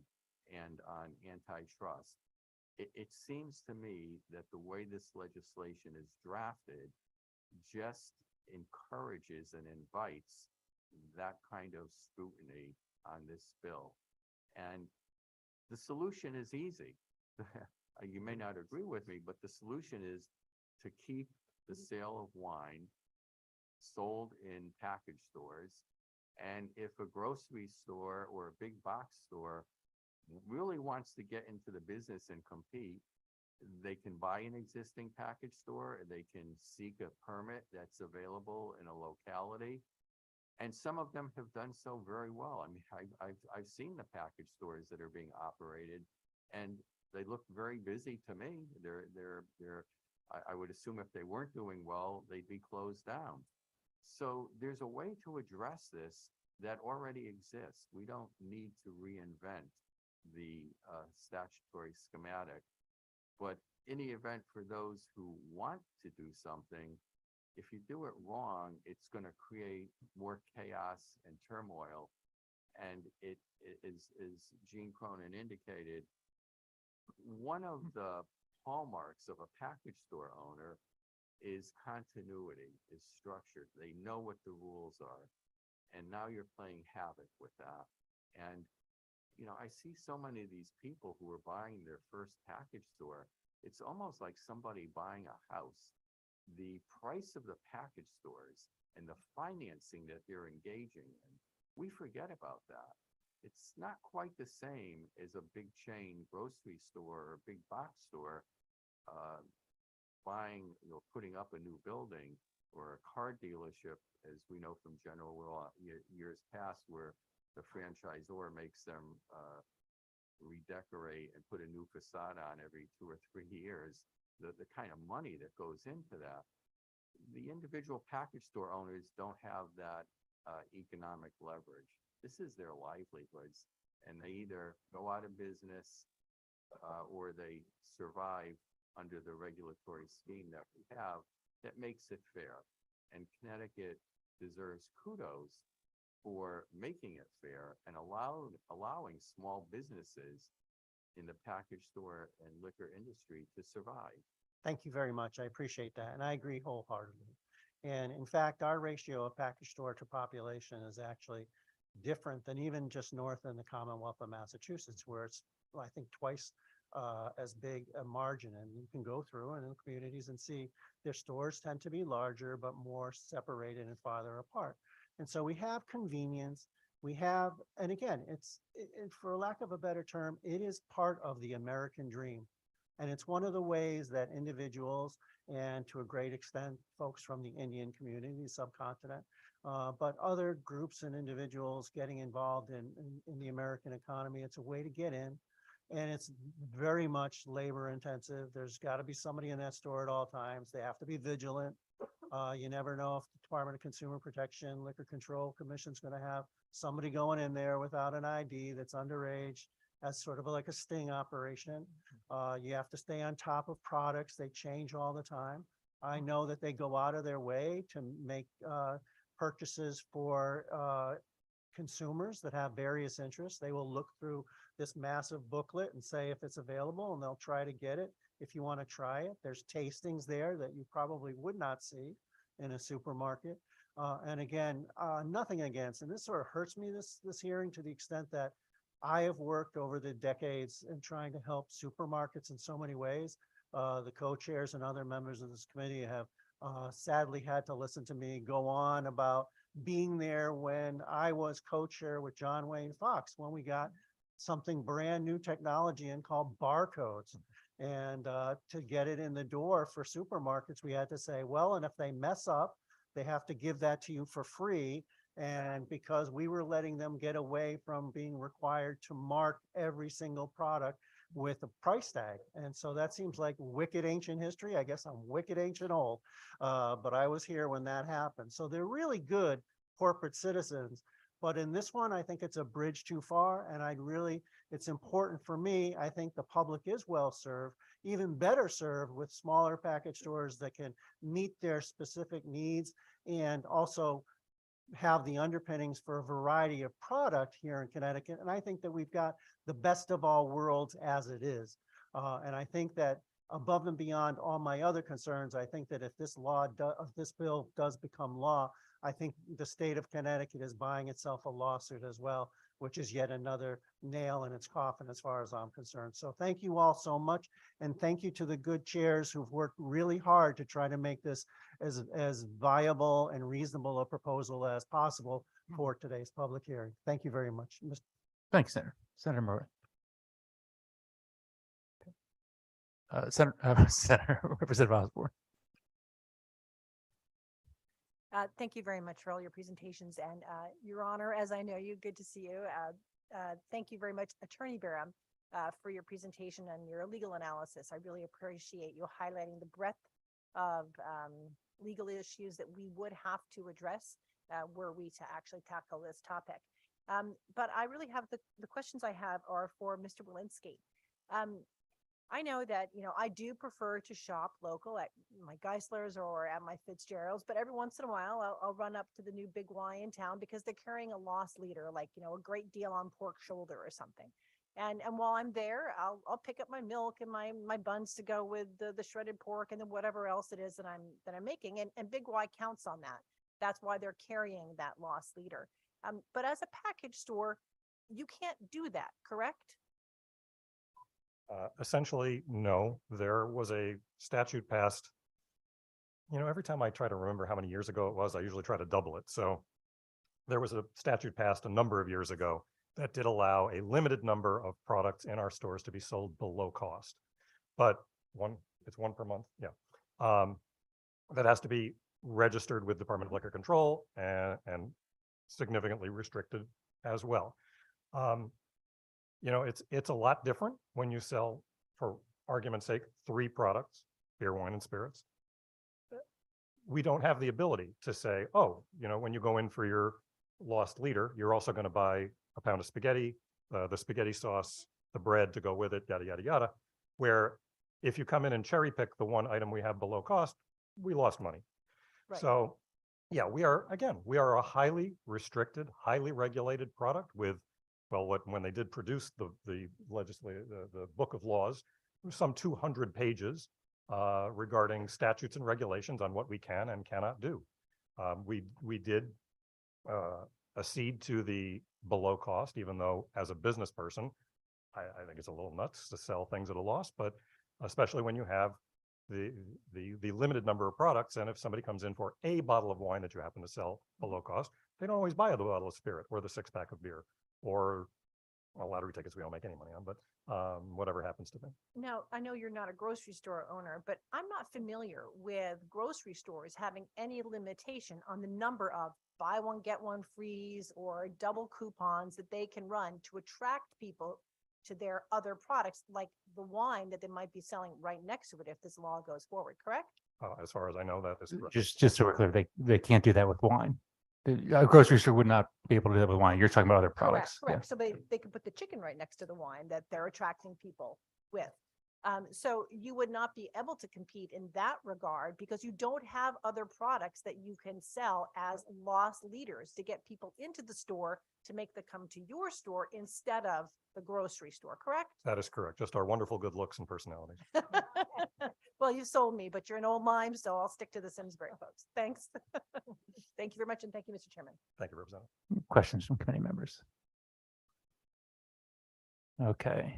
and on antitrust, it seems to me that the way this legislation is drafted just encourages and invites that kind of scrutiny on this bill. And the solution is easy. You may not agree with me, but the solution is to keep the sale of wine sold in package stores. And if a grocery store or a big box store really wants to get into the business and compete, they can buy an existing package store, they can seek a permit that's available in a locality. And some of them have done so very well. I mean, I've seen the package stores that are being operated, and they look very busy to me. I would assume if they weren't doing well, they'd be closed down. So there's a way to address this that already exists. We don't need to reinvent the statutory schematic. But in the event for those who want to do something, if you do it wrong, it's going to create more chaos and turmoil. And it is, as Gene Cronin indicated, one of the hallmarks of a package store owner is continuity, is structured. They know what the rules are. And now you're playing havoc with that. And, you know, I see so many of these people who are buying their first package store. It's almost like somebody buying a house. The price of the package stores and the financing that they're engaging in, we forget about that. It's not quite the same as a big chain grocery store or big box store buying, putting up a new building, or a car dealership, as we know from General Law years past, where the franchisor makes them redecorate and put a new facade on every 2 or 3 years. The kind of money that goes into that, the individual package store owners don't have that economic leverage. This is their livelihoods, and they either go out of business or they survive under the regulatory scheme that we have that makes it fair. And Connecticut deserves kudos for making it fair and allowing small businesses in the package store and liquor industry to survive. Thank you very much. I appreciate that. And I agree wholeheartedly. And in fact, our ratio of package store to population is actually different than even just north in the Commonwealth of Massachusetts, where it's, I think, twice as big a margin. And you can go through and in communities and see their stores tend to be larger, but more separated and farther apart. And so we have convenience. We have, and again, for lack of a better term, it is part of the American dream. And it's one of the ways that individuals, and to a great extent, folks from the Indian community, subcontinent, but other groups and individuals getting involved in the American economy, it's a way to get in. And it's very much labor intensive. There's got to be somebody in that store at all times. They have to be vigilant. You never know if the Department of Consumer Protection, Liquor Control Commission is going to have somebody going in there without an ID that's underage. That's sort of like a sting operation. You have to stay on top of products. They change all the time. I know that they go out of their way to make purchases for consumers that have various interests. They will look through this massive booklet and say if it's available, and they'll try to get it. If you want to try it, there's tastings there that you probably would not see in a supermarket. And again, nothing against, and this sort of hurts me, this hearing, to the extent that I have worked over the decades in trying to help supermarkets in so many ways. The co-chairs and other members of this committee have sadly had to listen to me go on about being there when I was co-chair with John Wayne Fox, when we got something brand new technology in called barcodes. And to get it in the door for supermarkets, we had to say, well, and if they mess up, they have to give that to you for free. And because we were letting them get away from being required to mark every single product with a price tag. And so that seems like wicked ancient history. I guess I'm wicked ancient old, but I was here when that happened. So they're really good corporate citizens. But in this one, I think it's a bridge too far. And it's important for me. I think the public is well served, even better served with smaller package stores that can meet their specific needs and also have the underpinnings for a variety of product here in Connecticut. And I think that we've got the best of all worlds as it is. And I think that above and beyond all my other concerns, I think that if this bill does become law, I think the state of Connecticut is buying itself a lawsuit as well, which is yet another nail in its coffin as far as I'm concerned. So thank you all so much. And thank you to the good chairs who've worked really hard to try to make this as viable and reasonable a proposal as possible for today's public hearing. Thank you very much. Thanks, Senator. Senator Murray. Senator Representative Osborne. Thank you very much for all your presentations and, Your Honor, as I know you, good to see you. Thank you very much, Attorney Barham, for your presentation and your legal analysis. I really appreciate you highlighting the breadth of legal issues that we would have to address were we to actually tackle this topic. But I really have the questions I have are for Mr. Walensky. I know that, I do prefer to shop local at my Geisler's or at my Fitzgerald's, but every once in a while I'll run up to the new Big Y in town because they're carrying a loss leader, like, a great deal on pork shoulder or something. And while I'm there, I'll pick up my milk and my buns to go with the shredded pork and then whatever else it is that I'm making. And Big Y counts on that. That's why they're carrying that loss leader. But as a package store, you can't do that, correct? Essentially, no. There was a statute passed. Every time I try to remember how many years ago it was, I usually try to double it. So there was a statute passed a number of years ago that did allow a limited number of products in our stores to be sold below cost. But it's one per month. Yeah. That has to be registered with Department of Liquor Control and significantly restricted as well. It's a lot different when you sell, for argument's sake, 3 products, beer, wine, and spirits. We don't have the ability to say, oh, when you go in for your lost leader, you're also going to buy a pound of spaghetti, the spaghetti sauce, the bread to go with it, yada, yada, yada. Where if you come in and cherry pick the one item we have below cost, we lost money. Right. So yeah, we are a highly restricted, highly regulated product with, when they did produce the book of laws, some 200 pages regarding statutes and regulations on what we can and cannot do. We did accede to the below cost, even though as a business person, I think it's a little nuts to sell things at a loss, but especially when you have the limited number of products. And if somebody comes in for a bottle of wine that you happen to sell below cost, they don't always buy the bottle of spirit or the 6-pack of beer or lottery tickets we don't make any money on, but whatever happens to them. Now, I know you're not a grocery store owner, but I'm not familiar with grocery stores having any limitation on the number of buy one, get one frees or double coupons that they can run to attract people to their other products, like the wine that they might be selling right next to it if this law goes forward, correct? As far as I know, that is correct. Just so we're clear, they can't do that with wine. A grocery store would not be able to do that with wine. You're talking about other products. Correct. So they could put the chicken right next to the wine that they're attracting people with. So you would not be able to compete in that regard because you don't have other products that you can sell as loss leaders to get people into the store to make them come to your store instead of the grocery store, correct? That is correct. Just our wonderful good looks and personalities. Well, you sold me, but you're an old mime, so I'll stick to the Simsbury folks. Thanks. Thank you very much. And thank you, Mr. Chairman. Thank you, Representative. Questions from committee members? Okay.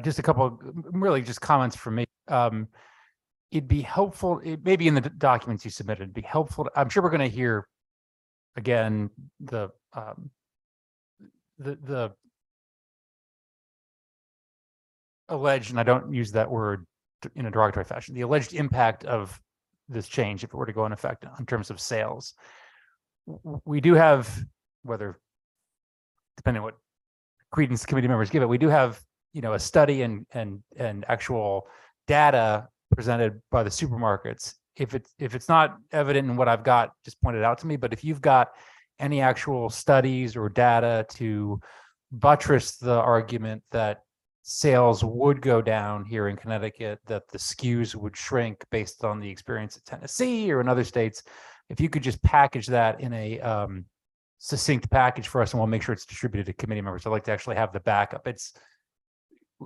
Just a couple, really just comments from me. It'd be helpful, maybe in the documents you submitted, it'd be helpful. I'm sure we're going to hear again the alleged, and I don't use that word in a derogatory fashion, the alleged impact of this change, if it were to go in effect in terms of sales. We do have, whether, depending on what credence committee members give it, we do have, a study and actual data presented by the supermarkets. If it's not evident in what I've got, just point it out to me. But if you've got any actual studies or data to buttress the argument that sales would go down here in Connecticut, that the SKUs would shrink based on the experience of Tennessee or in other states, if you could just package that in a succinct package for us, and we'll make sure it's distributed to committee members. I'd like to actually have the backup.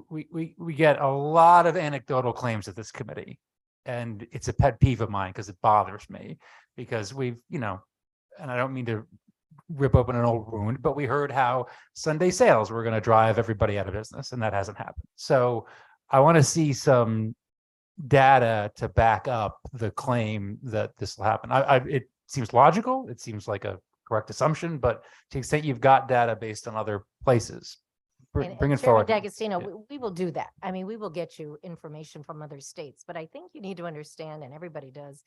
We get a lot of anecdotal claims at this committee, and it's a pet peeve of mine because it bothers me because we've, and I don't mean to rip open an old wound, but we heard how Sunday sales were going to drive everybody out of business, and that hasn't happened. So I want to see some data to back up the claim that this will happen. It seems logical. It seems like a correct assumption, but to the extent you've got data based on other places, And bring it Chairman forward. D'Agostino, Yeah. we will do that. I mean, we will get you information from other states, but I think you need to understand, and everybody does,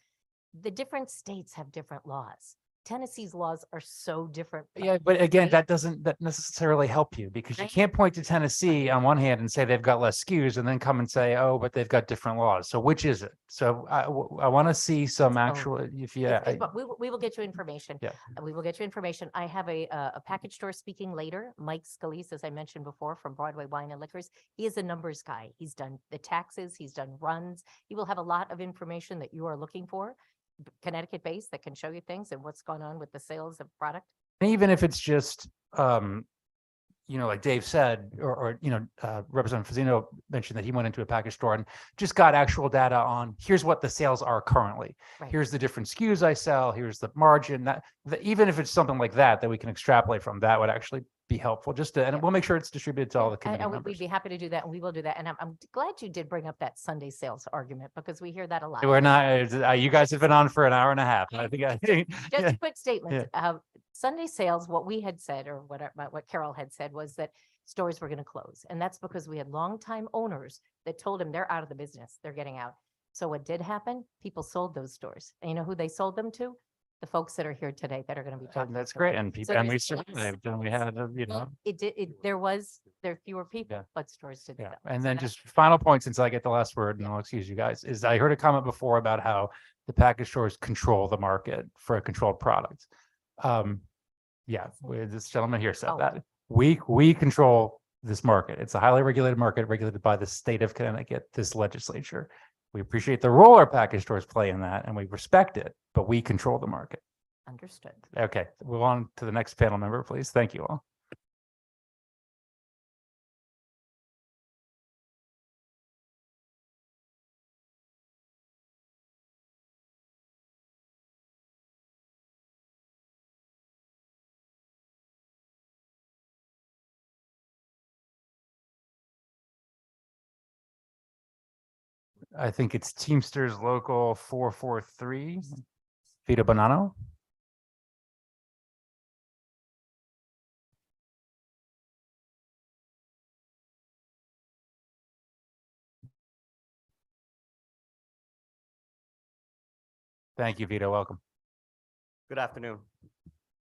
the different states have different laws. Tennessee's laws are so different. Yeah, but again, right? that doesn't that necessarily help you because you Right. can't point to Tennessee on one hand and say they've got less SKUs and then come and say, oh, but they've got different laws. So which is it? So I want to see some It's both. actual, if But we will get you information. Yeah. We will get you information. I have a package store speaking later, Mike Scalise, as I mentioned before, from Broadway Wine and Liquors. He is a numbers guy. He's done the taxes, he's done runs. He will have a lot of information that you are looking for, Connecticut based, that can show you things and what's going on with the sales of product. even if it's just, like Dave said, or Representative Fazzino mentioned that he went into a package store and just got actual data on, here's what the sales are currently. Right. Here's the different SKUs I sell, here's the margin, even if it's something like that we can extrapolate from, that would actually be helpful, and Yeah. we'll make sure it's distributed to all the And committee we'd members. be happy to do that, and we will do that. And I'm glad you did bring up that Sunday sales argument, because we hear that a lot. We're not, you guys have been on for an hour and a half. And I think, Just yeah. a quick statement. Sunday sales, what we had said, or what Carol had said, was that stores were going to close. And that's because we had longtime owners that told them they're out of the business. They're getting out. So what did happen? People sold those stores. And you know who they sold them to? The folks that are here today that are going to be talking. That's to great. them. And people, So and we there's less. survived and we had, There are fewer people, Yeah. but stores did yeah. sell. And So then that's- just final point, since I get the last word, and I'll excuse you guys, is I heard a comment before about how the package stores control the market for a controlled product. This gentleman here said Oh. that. We control this market. It's a highly regulated market, regulated by the state of Connecticut, this legislature. We appreciate the role our package stores play in that, and we respect it, but we control the market. Understood. Okay, move on to the next panel member, please. Thank you all. I think it's Teamsters Local 443, Vito Bonanno. Thank you, Vito. Welcome. Good afternoon.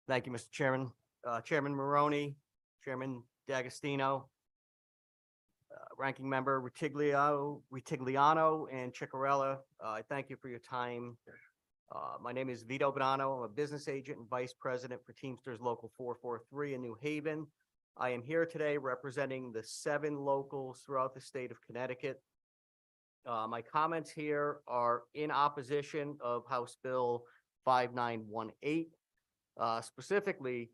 Thank you, Mr. Chairman. Chairman Maroney, Chairman D'Agostino, Ranking Member Rutigliano, and Ciccarella. I thank you for your time. My name is Vito Bonanno. I'm a business agent and vice president for Teamsters Local 443 in New Haven. I am here today representing the 7 locals throughout the state of Connecticut. My comments here are in opposition of House Bill 5918. Specifically,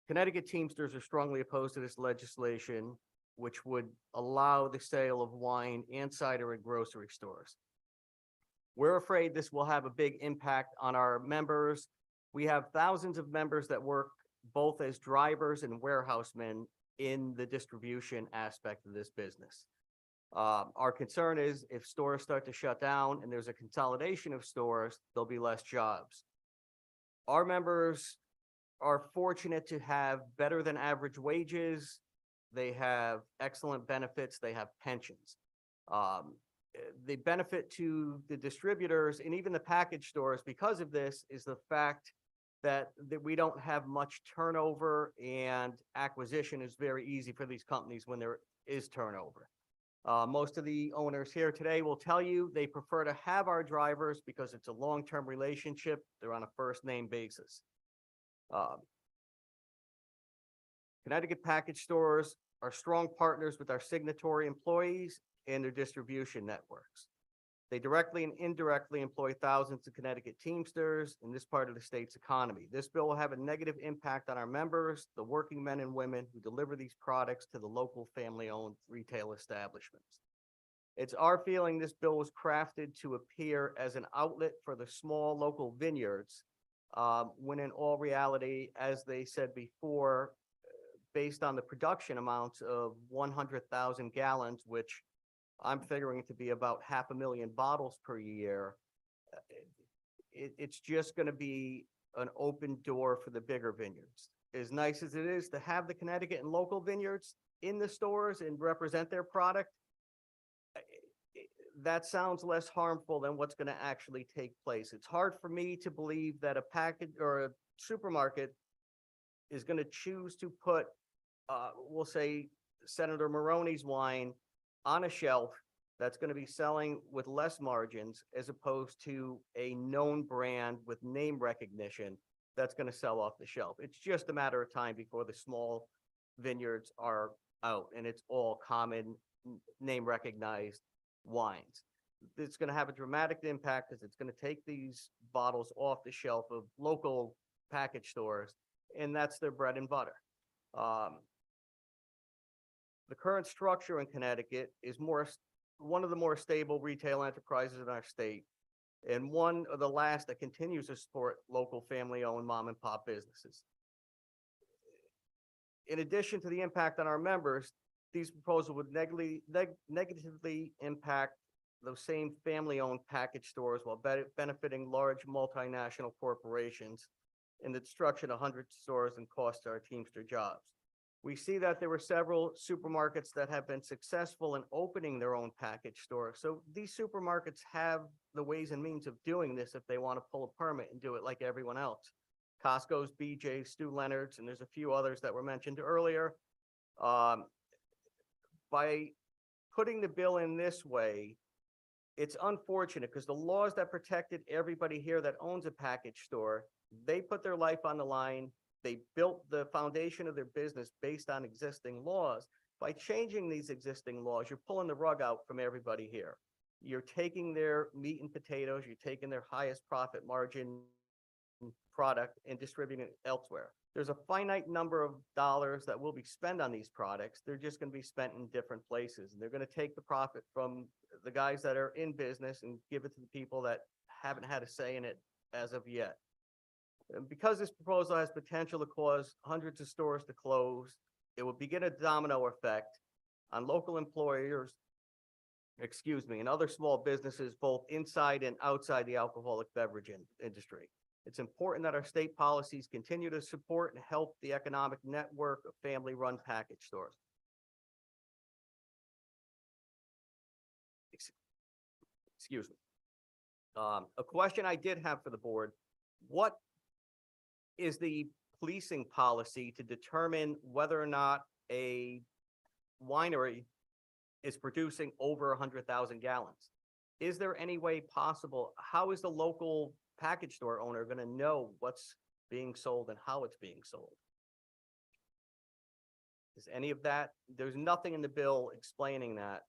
Connecticut Teamsters are strongly opposed to this legislation, which would allow the sale of wine and cider in grocery stores. We're afraid this will have a big impact on our members. We have thousands of members that work both as drivers and warehousemen in the distribution aspect of this business. Our concern is if stores start to shut down and there's a consolidation of stores, there'll be less jobs. Our members are fortunate to have better than average wages. They have excellent benefits. They have pensions. The benefit to the distributors and even the package stores because of this is the fact that we don't have much turnover, and acquisition is very easy for these companies when there is turnover. Most of the owners here today will tell you they prefer to have our drivers because it's a long-term relationship. They're on a first name basis. Connecticut package stores are strong partners with our signatory employees and their distribution networks. They directly and indirectly employ thousands of Connecticut Teamsters in this part of the state's economy. This bill will have a negative impact on our members, the working men and women who deliver these products to the local family-owned retail establishments. It's our feeling this bill was crafted to appear as an outlet for the small local vineyards, when in all reality, as they said before, based on the production amounts of 100,000 gallons, which I'm figuring to be about 500,000 bottles per year, it's just going to be an open door for the bigger vineyards. as nice as it is to have the Connecticut and local vineyards in the stores and represent their product, that sounds less harmful than what's going to actually take place. It's hard for me to believe that a package or a supermarket is going to choose to put, we'll say, Senator Maroney's wine on a shelf that's going to be selling with less margins as opposed to a known brand with name recognition that's going to sell off the shelf. It's just a matter of time before the small vineyards are out and it's all common name recognized wines. It's going to have a dramatic impact because it's going to take these bottles off the shelf of local package stores, and that's their bread and butter. The current structure in Connecticut is one of the more stable retail enterprises in our state, and one of the last that continues to support local family-owned mom and pop businesses. In addition to the impact on our members, these proposals would negatively impact those same family-owned package stores while benefiting large multinational corporations in the destruction of hundreds of stores and cost our Teamster jobs. We see that there were several supermarkets that have been successful in opening their own package store. So these supermarkets have the ways and means of doing this if they want to pull a permit and do it like everyone else. Costco's, BJ's, Stu Leonard's, and there's a few others that were mentioned earlier. By putting the bill in this way, it's unfortunate because the laws that protected everybody here that owns a package store, they put their life on the line. They built the foundation of their business based on existing laws. By changing these existing laws, you're pulling the rug out from everybody here. You're taking their meat and potatoes, you're taking their highest profit margin product and distributing it elsewhere. There's a finite number of dollars that will be spent on these products. They're just going to be spent in different places. And they're going to take the profit from the guys that are in business and give it to the people that haven't had a say in it as of yet. And because this proposal has potential to cause hundreds of stores to close, it will begin a domino effect on local employers, and other small businesses, both inside and outside the alcoholic beverage industry. It's important that our state policies continue to support and help the economic network of family-run package stores. Excuse me. A question I did have for the board: what is the policing policy to determine whether or not a winery is producing over 100,000 gallons? Is there any way possible? How is the local package store owner going to know what's being sold and how it's being sold? Is any of that? There's nothing in the bill explaining that.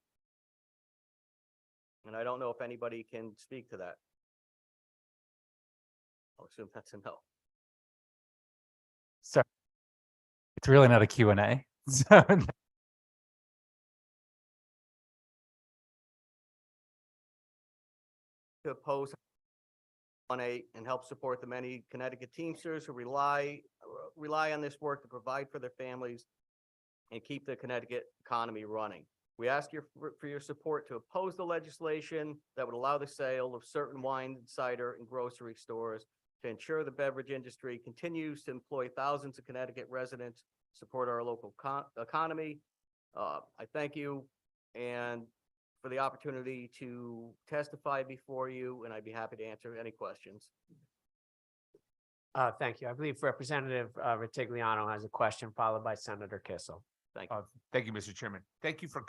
And I don't know if anybody can speak to that. I'll assume that's a no. So it's really not a Q&A. So To oppose on and help support the many Connecticut Teamsters who rely on this work to provide for their families and keep the Connecticut economy running. We ask for your support to oppose the legislation that would allow the sale of certain wine, cider, and grocery stores to ensure the beverage industry continues to employ thousands of Connecticut residents, support our local economy. I thank you and for the opportunity to testify before you, and I'd be happy to answer any questions. Thank you. I believe Representative Ritigliano has a question, followed by Senator Kissel. Thank you. Thank you, Mr. Chairman. Thank you for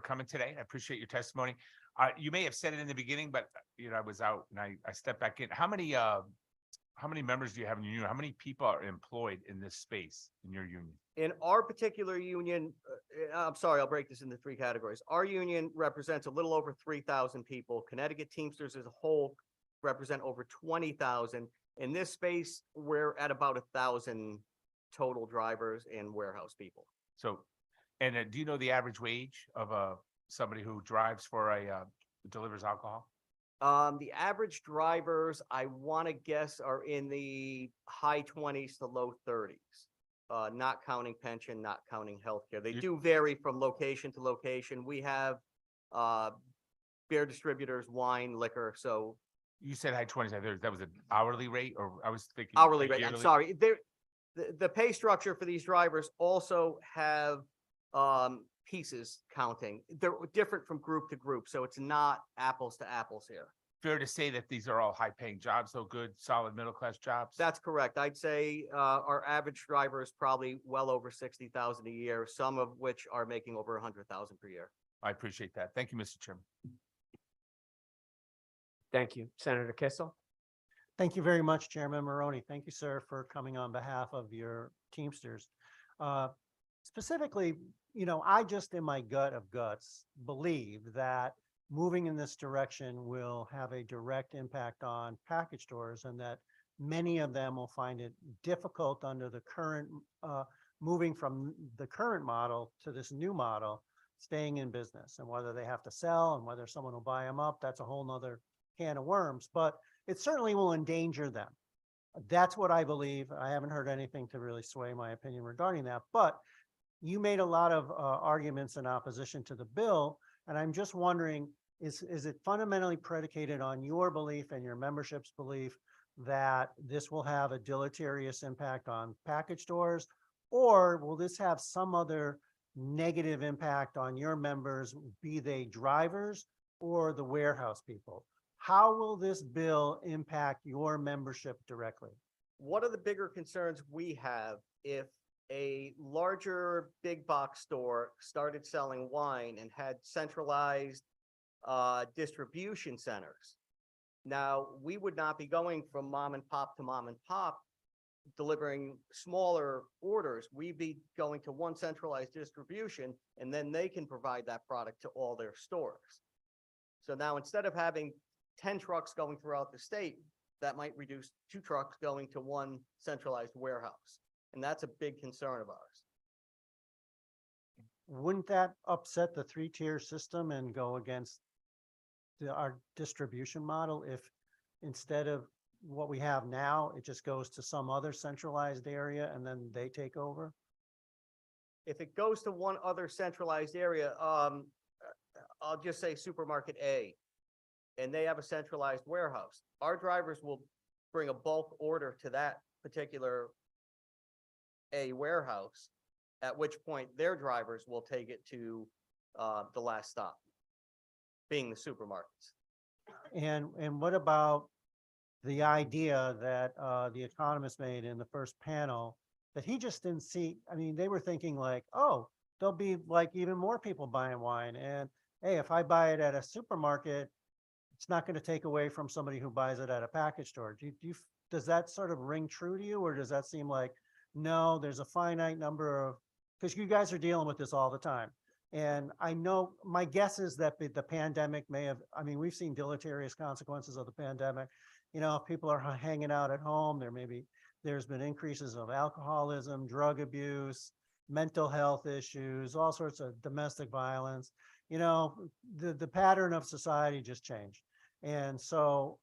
coming today. I appreciate your testimony. You may have said it in the beginning, but I was out and I stepped back in. How many members do you have in your union? How many people are employed in this space in your union? In our particular union, I'm sorry, I'll break this into three categories. Our union represents a little over 3,000 people. Connecticut Teamsters as a whole represent over 20,000. In this space, we're at about 1,000 total drivers and warehouse people. So, and do you know the average wage of somebody who drives for delivers alcohol? The average drivers, I want to guess, are in the high 20s to low 30s. Not counting pension, not counting healthcare. They do vary from location to location. We have beer distributors, wine, liquor. So you said high 20s. That was an hourly rate, or I was thinking hourly rate. I'm sorry. the pay structure for these drivers also have pieces counting. They're different from group to group, so it's not apples to apples here. Fair to say that these are all high-paying jobs, though, good, solid middle-class jobs? That's correct. I'd say our average driver is probably well over 60,000 a year, some of which are making over 100,000 per year. I appreciate that. Thank you, Mr. Chairman. Thank you. Senator Kissel? Thank you very much, Chairman Maroney. Thank you, sir, for coming on behalf of your Teamsters. Specifically, I just in my gut of guts believe that moving in this direction will have a direct impact on package stores and that many of them will find it difficult under the current, moving from the current model to this new model, staying in business, and whether they have to sell and whether someone will buy them up, that's a whole nother can of worms, but it certainly will endanger them. That's what I believe. I haven't heard anything to really sway my opinion regarding that, but you made a lot of arguments in opposition to the bill. And I'm just wondering, is it fundamentally predicated on your belief and your membership's belief that this will have a deleterious impact on package stores? Or will this have some other negative impact on your members, be they drivers or the warehouse people? How will this bill impact your membership directly? One of the bigger concerns we have, if a larger big box store started selling wine and had centralized distribution centers. Now, we would not be going from mom and pop to mom and pop delivering smaller orders. We'd be going to one centralized distribution, and then they can provide that product to all their stores. So now instead of having 10 trucks going throughout the state, that might reduce 2 trucks going to one centralized warehouse. And that's a big concern of ours. Wouldn't that upset the 3-tier system and go against our distribution model if instead of what we have now, it just goes to some other centralized area and then they take over? If it goes to one other centralized area, I'll just say supermarket A, and they have a centralized warehouse. Our drivers will bring a bulk order to that particular A warehouse, at which point their drivers will take it to the last stop, being the supermarkets. And what about the idea that the economist made in the first panel that he just didn't see? I mean, they were thinking like, oh, there'll be like even more people buying wine. And hey, if I buy it at a supermarket, it's not going to take away from somebody who buys it at a package store. Does that sort of ring true to you, or does that seem like, no, there's a finite number of, because you guys are dealing with this all the time. And I know, my guess is that the pandemic may have, I mean, we've seen deleterious consequences of the pandemic. If people are hanging out at home, there's been increases of alcoholism, drug abuse, mental health issues, all sorts of domestic violence. The pattern of society just changed. And so,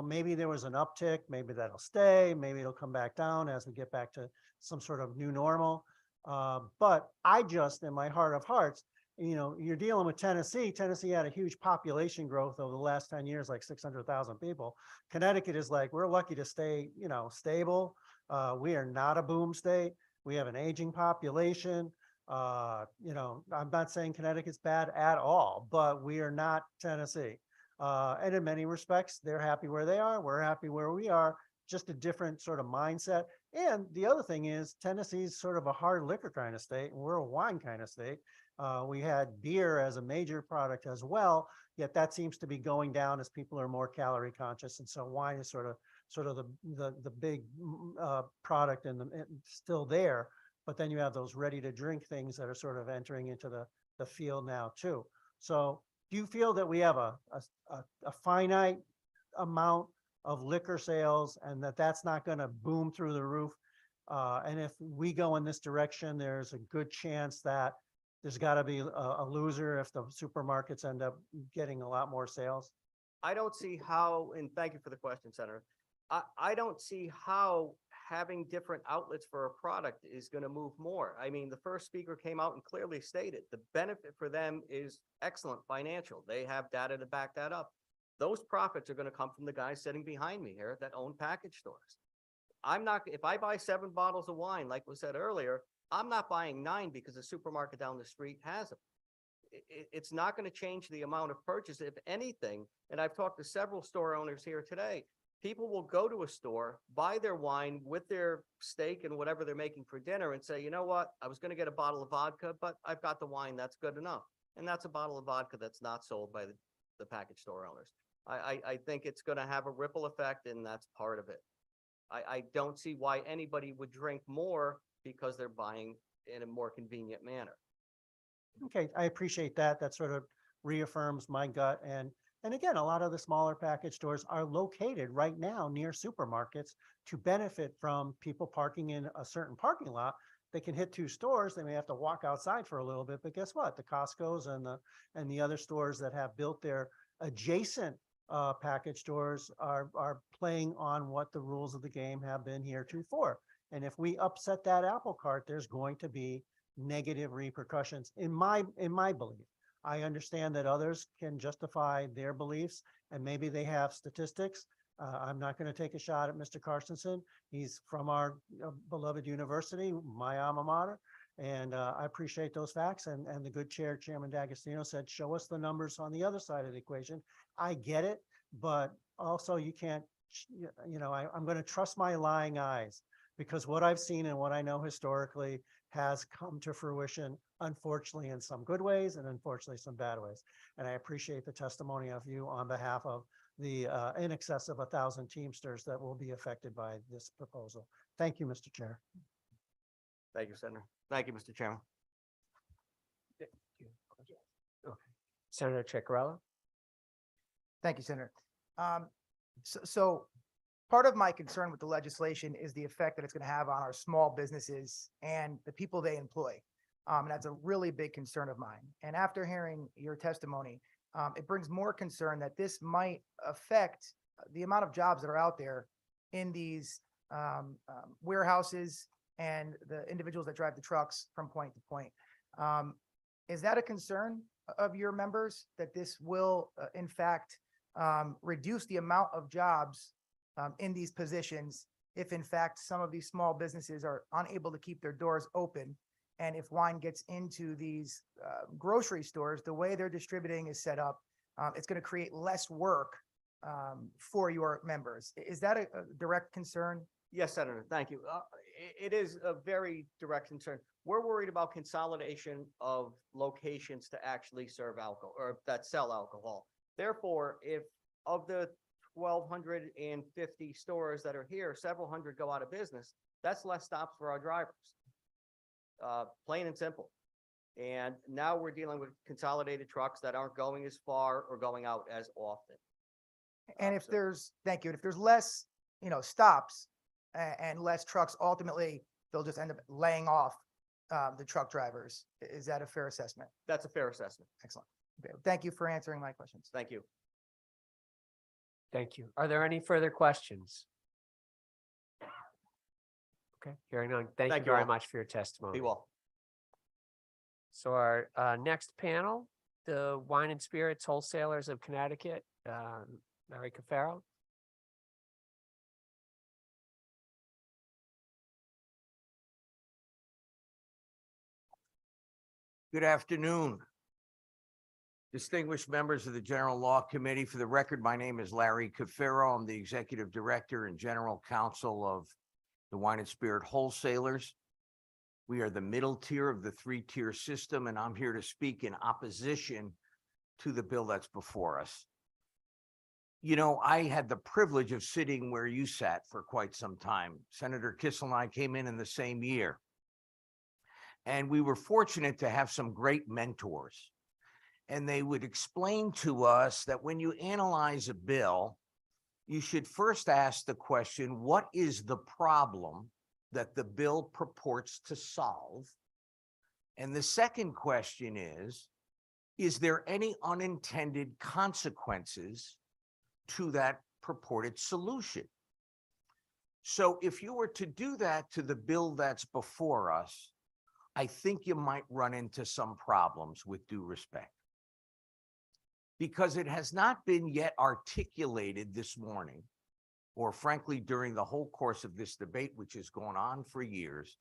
maybe there was an uptick, maybe that'll stay, maybe it'll come back down as we get back to some sort of new normal. But I just, in my heart of hearts, you're dealing with Tennessee. Tennessee had a huge population growth over the last 10 years, like 600,000 people. Connecticut is like, we're lucky to stay, stable. We are not a boom state. We have an aging population. I'm not saying Connecticut's bad at all, but we are not Tennessee. And in many respects, they're happy where they are. We're happy where we are, just a different sort of mindset. And the other thing is Tennessee's sort of a hard liquor kind of state, and we're a wine kind of state. We had beer as a major product as well, yet that seems to be going down as people are more calorie conscious. And so wine is sort of the big product and still there. But then you have those ready to drink things that are sort of entering into the field now too. So do you feel that we have a finite amount of liquor sales and that's not going to boom through the roof? And if we go in this direction, there's a good chance that there's got to be a loser if the supermarkets end up getting a lot more sales? I don't see how, and thank you for the question, Senator. I don't see how having different outlets for a product is going to move more. I mean, the first speaker came out and clearly stated the benefit for them is excellent financial. They have data to back that up. Those profits are going to come from the guys sitting behind me here that own package stores. I'm not, if I buy 7 bottles of wine, like was said earlier, I'm not buying 9 because the supermarket down the street has them. It's not going to change the amount of purchase, if anything. And I've talked to several store owners here today. People will go to a store, buy their wine with their steak and whatever they're making for dinner and say, you know what? I was going to get a bottle of vodka, but I've got the wine. That's good enough. And that's a bottle of vodka that's not sold by the package store owners. I think it's going to have a ripple effect, and that's part of it. I don't see why anybody would drink more because they're buying in a more convenient manner. Okay, I appreciate that. That sort of reaffirms my gut. And again, a lot of the smaller package stores are located right now near supermarkets to benefit from people parking in a certain parking lot. They can hit 2 stores. They may have to walk outside for a little bit, but guess what? The Costco's and the other stores that have built their adjacent package stores are playing on what the rules of the game have been heretofore. And if we upset that apple cart, there's going to be negative repercussions in my belief. I understand that others can justify their beliefs, and maybe they have statistics. I'm not going to take a shot at Mr. Carstensen. He's from our beloved university, my alma mater, and I appreciate those facts. And the good chair, Chairman D'Agostino, said, show us the numbers on the other side of the equation. I get it, but also you can't, I'm going to trust my lying eyes, because what I've seen and what I know historically has come to fruition, unfortunately, in some good ways and unfortunately some bad ways. And I appreciate the testimony of you on behalf of the in excess of 1,000 Teamsters that will be affected by this proposal. Thank you, Mr. Chair. Thank you, Senator. Thank you, Mr. Chairman. Senator Chicarello. Thank you, Senator. So part of my concern with the legislation is the effect that it's going to have on our small businesses and the people they employ. And that's a really big concern of mine. And after hearing your testimony, it brings more concern that this might affect the amount of jobs that are out there in these warehouses and the individuals that drive the trucks from point to point. Is that a concern of your members, that this will in fact reduce the amount of jobs in these positions if in fact some of these small businesses are unable to keep their doors open? And if wine gets into these grocery stores, the way they're distributing is set up, it's going to create less work for your members. Is that a direct concern? Yes, Senator, thank you. It is a very direct concern. We're worried about consolidation of locations to actually serve alcohol or that sell alcohol. Therefore, if of the 1,250 stores that are here, several hundred go out of business, that's less stops for our drivers. Plain and simple. And now we're dealing with consolidated trucks that aren't going as far or going out as often. And if there's, thank you, if there's less, stops and less trucks, ultimately, they'll just end up laying off the truck drivers. Is that a fair assessment? That's a fair assessment. Excellent. Okay. Thank you for answering my questions. Thank you. Thank you. Are there any further questions? Okay, hearing none. Thank you Thank you very all. much for your testimony. Be well. So our next panel, the Wine and Spirits Wholesalers of Connecticut, Larry Cafaro. Good afternoon. Distinguished members of the General Law Committee, for the record, my name is Larry Cafaro. I'm the Executive Director and General Counsel of the Wine and Spirit Wholesalers. We are the middle tier of the 3-tier system, and I'm here to speak in opposition to the bill that's before us. I had the privilege of sitting where you sat for quite some time. Senator Kissel and I came in the same year. And we were fortunate to have some great mentors. And they would explain to us that when you analyze a bill, you should first ask the question, what is the problem that the bill purports to solve? And the second question is there any unintended consequences to that purported solution? So if you were to do that to the bill that's before us, I think you might run into some problems, with due respect, because it has not been yet articulated this morning or frankly, during the whole course of this debate, which has gone on for years,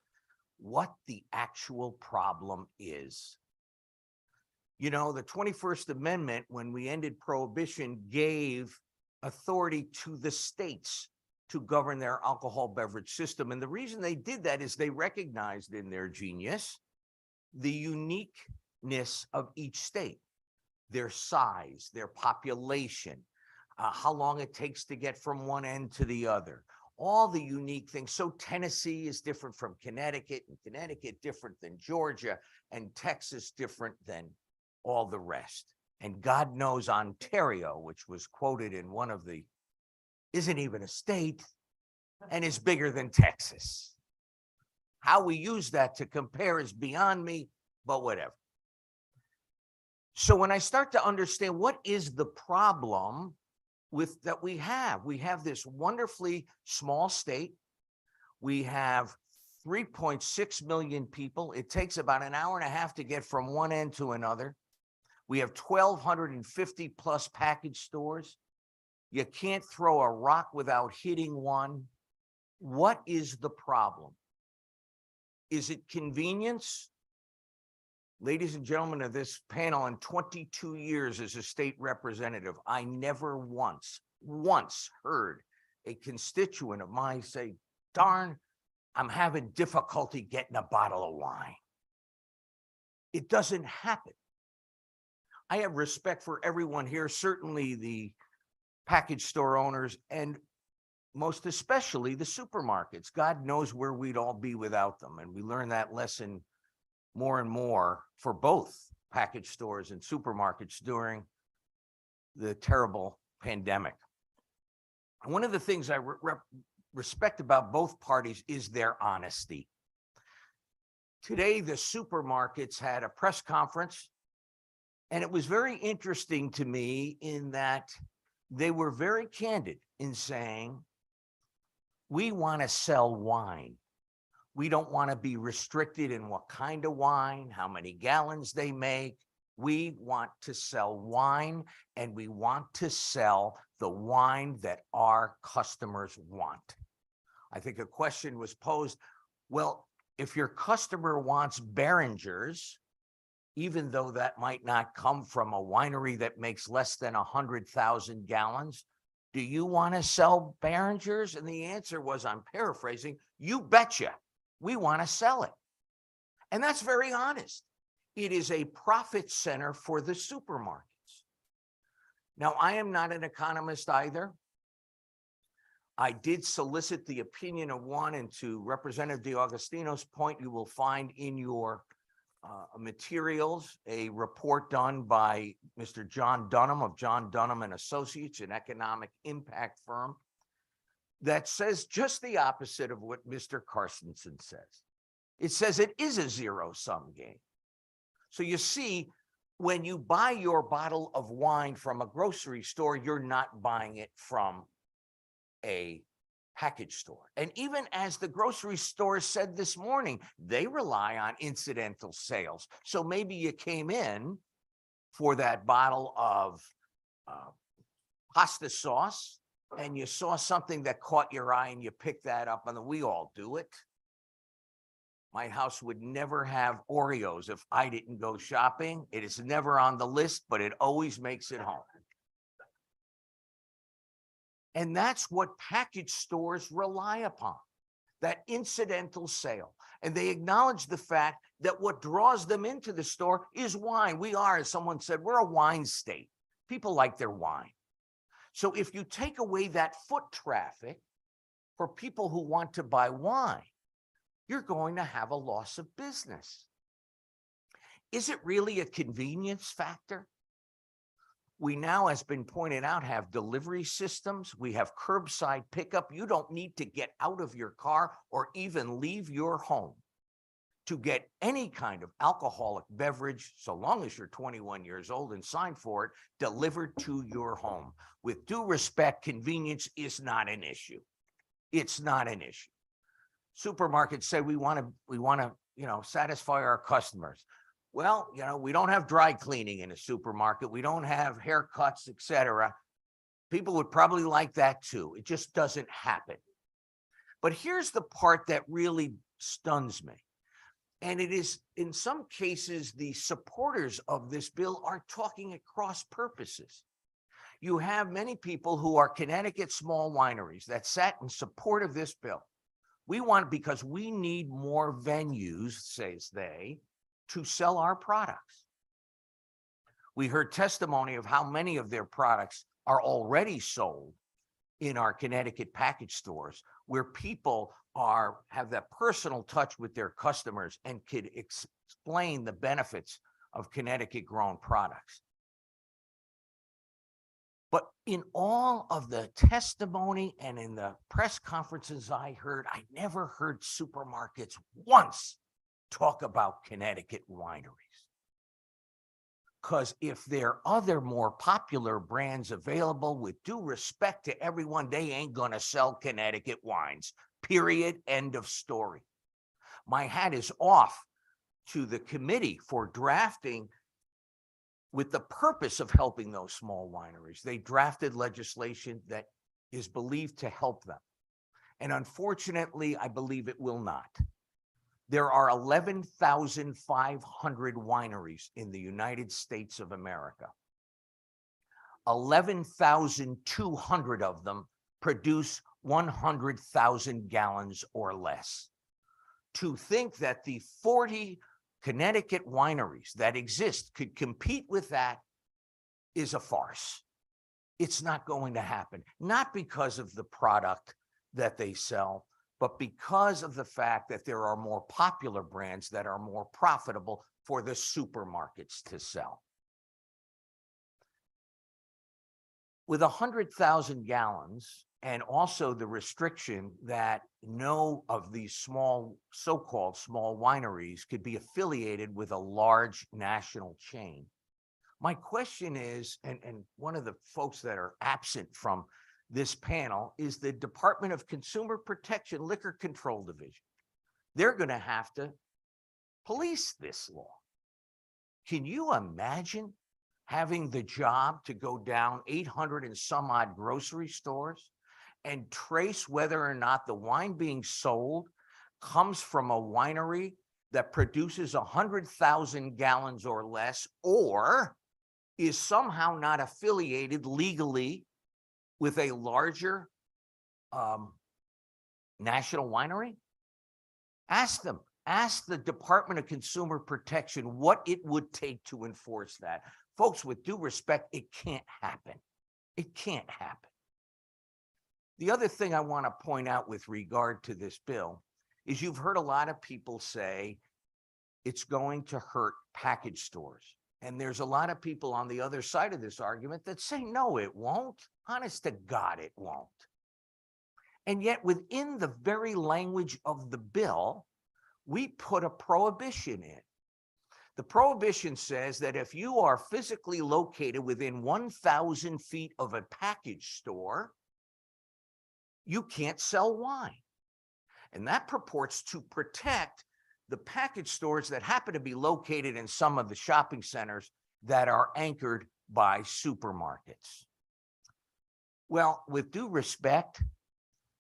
what the actual problem is. You know, the 21st Amendment, when we ended prohibition, gave authority to the states to govern their alcohol beverage system. And the reason they did that is they recognized in their genius the uniqueness of each state, their size, their population, how long it takes to get from one end to the other, all the unique things. So Tennessee is different from Connecticut, and Connecticut different than Georgia, and Texas different than all the rest. And God knows Ontario, which was quoted in one of the, isn't even a state and is bigger than Texas. How we use that to compare is beyond me, but whatever. So when I start to understand what is the problem with that we have this wonderfully small state. We have 3.6 million people. It takes about an hour and a half to get from one end to another. We have 1,250 plus package stores. You can't throw a rock without hitting one. What is the problem? Is it convenience? Ladies and gentlemen of this panel, in 22 years as a state representative, I never once heard a constituent of mine say, darn, I'm having difficulty getting a bottle of wine. It doesn't happen. I have respect for everyone here, certainly the package store owners, and most especially the supermarkets. God knows where we'd all be without them. And we learn that lesson more and more for both package stores and supermarkets during the terrible pandemic. And one of the things I respect about both parties is their honesty. Today, the supermarkets had a press conference, and it was very interesting to me in that they were very candid in saying, we want to sell wine. We don't want to be restricted in what kind of wine, how many gallons they make. We want to sell wine, and we want to sell the wine that our customers want. I think a question was posed, well, if your customer wants Behringer's, even though that might not come from a winery that makes less than 100,000 gallons, do you want to sell Behringer's? And the answer was, I'm paraphrasing, you betcha. We want to sell it. And that's very honest. It is a profit center for the supermarkets. Now, I am not an economist either. I did solicit the opinion of one, and to Representative DeAugustino's point, you will find in your materials a report done by Mr. John Dunham of John Dunham and Associates, an economic impact firm, that says just the opposite of what Mr. Carstensen says. It says it is a zero-sum game. So you see, when you buy your bottle of wine from a grocery store, you're not buying it from a package store. And even as the grocery store said this morning, they rely on incidental sales. So maybe you came in for that bottle of pasta sauce, and you saw something that caught your eye and you picked that up, and we all do it. My house would never have Oreos if I didn't go shopping. It is never on the list, but it always makes it home. And that's what package stores rely upon, that incidental sale. And they acknowledge the fact that what draws them into the store is wine. We are, as someone said, we're a wine state. People like their wine. So if you take away that foot traffic for people who want to buy wine, you're going to have a loss of business. Is it really a convenience factor? We now, as been pointed out, have delivery systems. We have curbside pickup. You don't need to get out of your car or even leave your home to get any kind of alcoholic beverage, so long as you're 21 years old and sign for it, delivered to your home. With due respect, convenience is not an issue. It's not an issue. Supermarkets say we want to, satisfy our customers. Well, we don't have dry cleaning in a supermarket. We don't have haircuts, etc. People would probably like that too. It just doesn't happen. But here's the part that really stuns me. And it is, in some cases, the supporters of this bill are talking at cross purposes. You have many people who are Connecticut small wineries that sat in support of this bill. We want, because we need more venues, says they, to sell our products. We heard testimony of how many of their products are already sold in our Connecticut package stores, where people have that personal touch with their customers and could explain the benefits of Connecticut grown products. But in all of the testimony and in the press conferences I heard, I never heard supermarkets once talk about Connecticut wineries. Because if there are other more popular brands available, with due respect to everyone, they ain't gonna sell Connecticut wines, period, end of story. My hat is off to the committee for drafting with the purpose of helping those small wineries. They drafted legislation that is believed to help them. And unfortunately, I believe it will not. There are 11,500 wineries in the United States of America. 11,200 of them produce 100,000 gallons or less. To think that the 40 Connecticut wineries that exist could compete with that is a farce. It's not going to happen, not because of the product that they sell, but because of the fact that there are more popular brands that are more profitable for the supermarkets to sell. With 100,000 gallons, and also the restriction that no of these small, so-called small wineries could be affiliated with a large national chain. My question is, and one of the folks that are absent from this panel is the Department of Consumer Protection Liquor Control Division. They're going to have to police this law. Can you imagine having the job to go down 800 and some odd grocery stores and trace whether or not the wine being sold comes from a winery that produces 100,000 gallons or less, or is somehow not affiliated legally with a larger national winery? Ask them. Ask the Department of Consumer Protection what it would take to enforce that. Folks, with due respect, it can't happen. It can't happen. The other thing I want to point out with regard to this bill is you've heard a lot of people say it's going to hurt package stores. And there's a lot of people on the other side of this argument that say, no, it won't. Honest to God, it won't. And yet within the very language of the bill, we put a prohibition in. The prohibition says that if you are physically located within 1,000 feet of a package store, you can't sell wine. And that purports to protect the package stores that happen to be located in some of the shopping centers that are anchored by supermarkets. Well, with due respect,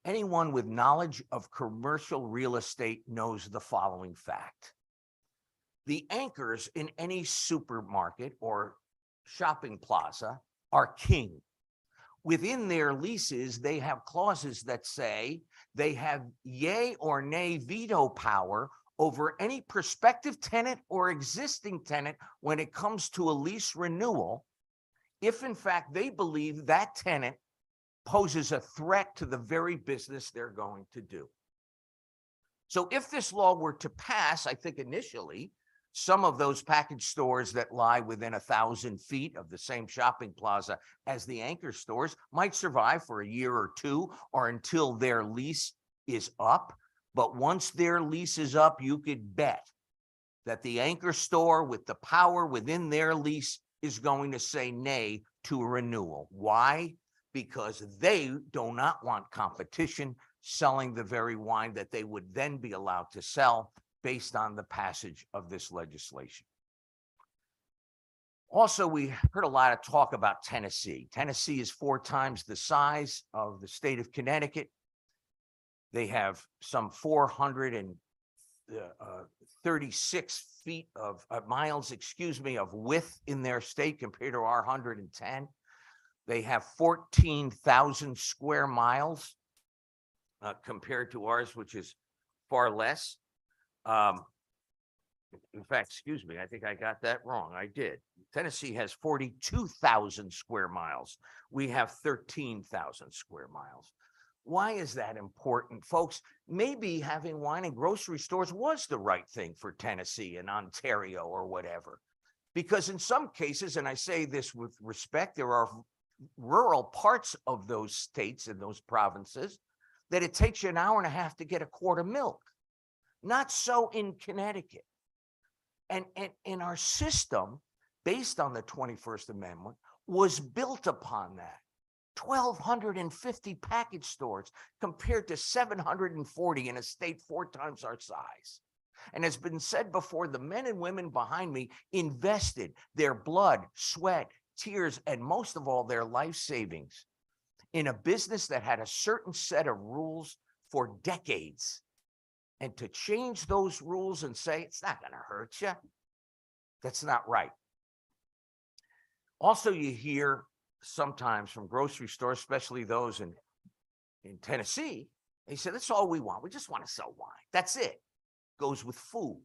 anyone with knowledge of commercial real estate knows the following fact. The anchors in any supermarket or shopping plaza are king. Within their leases, they have clauses that say they have yay or nay veto power over any prospective tenant or existing tenant when it comes to a lease renewal, if in fact they believe that tenant poses a threat to the very business they're going to do. So if this law were to pass, I think initially, some of those package stores that lie within 1,000 feet of the same shopping plaza as the anchor stores might survive for a year or two, or until their lease is up. But once their lease is up, you could bet that the anchor store with the power within their lease is going to say nay to a renewal. Why? Because they do not want competition selling the very wine that they would then be allowed to sell based on the passage of this legislation. Also, we heard a lot of talk about Tennessee. Tennessee is 4 times the size of the state of Connecticut. They have some 436 feet of miles, of width in their state compared to our 110. They have 14,000 square miles compared to ours, which is far less. In fact, I think I got that wrong. I did. Tennessee has 42,000 square miles. We have 13,000 square miles. Why is that important, folks? Maybe having wine and grocery stores was the right thing for Tennessee and Ontario or whatever. Because in some cases, and I say this with respect, there are rural parts of those states and those provinces that it takes you an hour and a half to get a quart of milk. Not so in Connecticut. And our system, based on the 21st Amendment, was built upon that. 1,250 package stores compared to 740 in a state 4 times our size. And as been said before, the men and women behind me invested their blood, sweat, tears, and most of all, their life savings in a business that had a certain set of rules for decades. And to change those rules and say, it's not going to hurt you, that's not right. Also, you hear sometimes from grocery stores, especially those in Tennessee, they say, that's all we want. We just want to sell wine. That's it. Goes with food.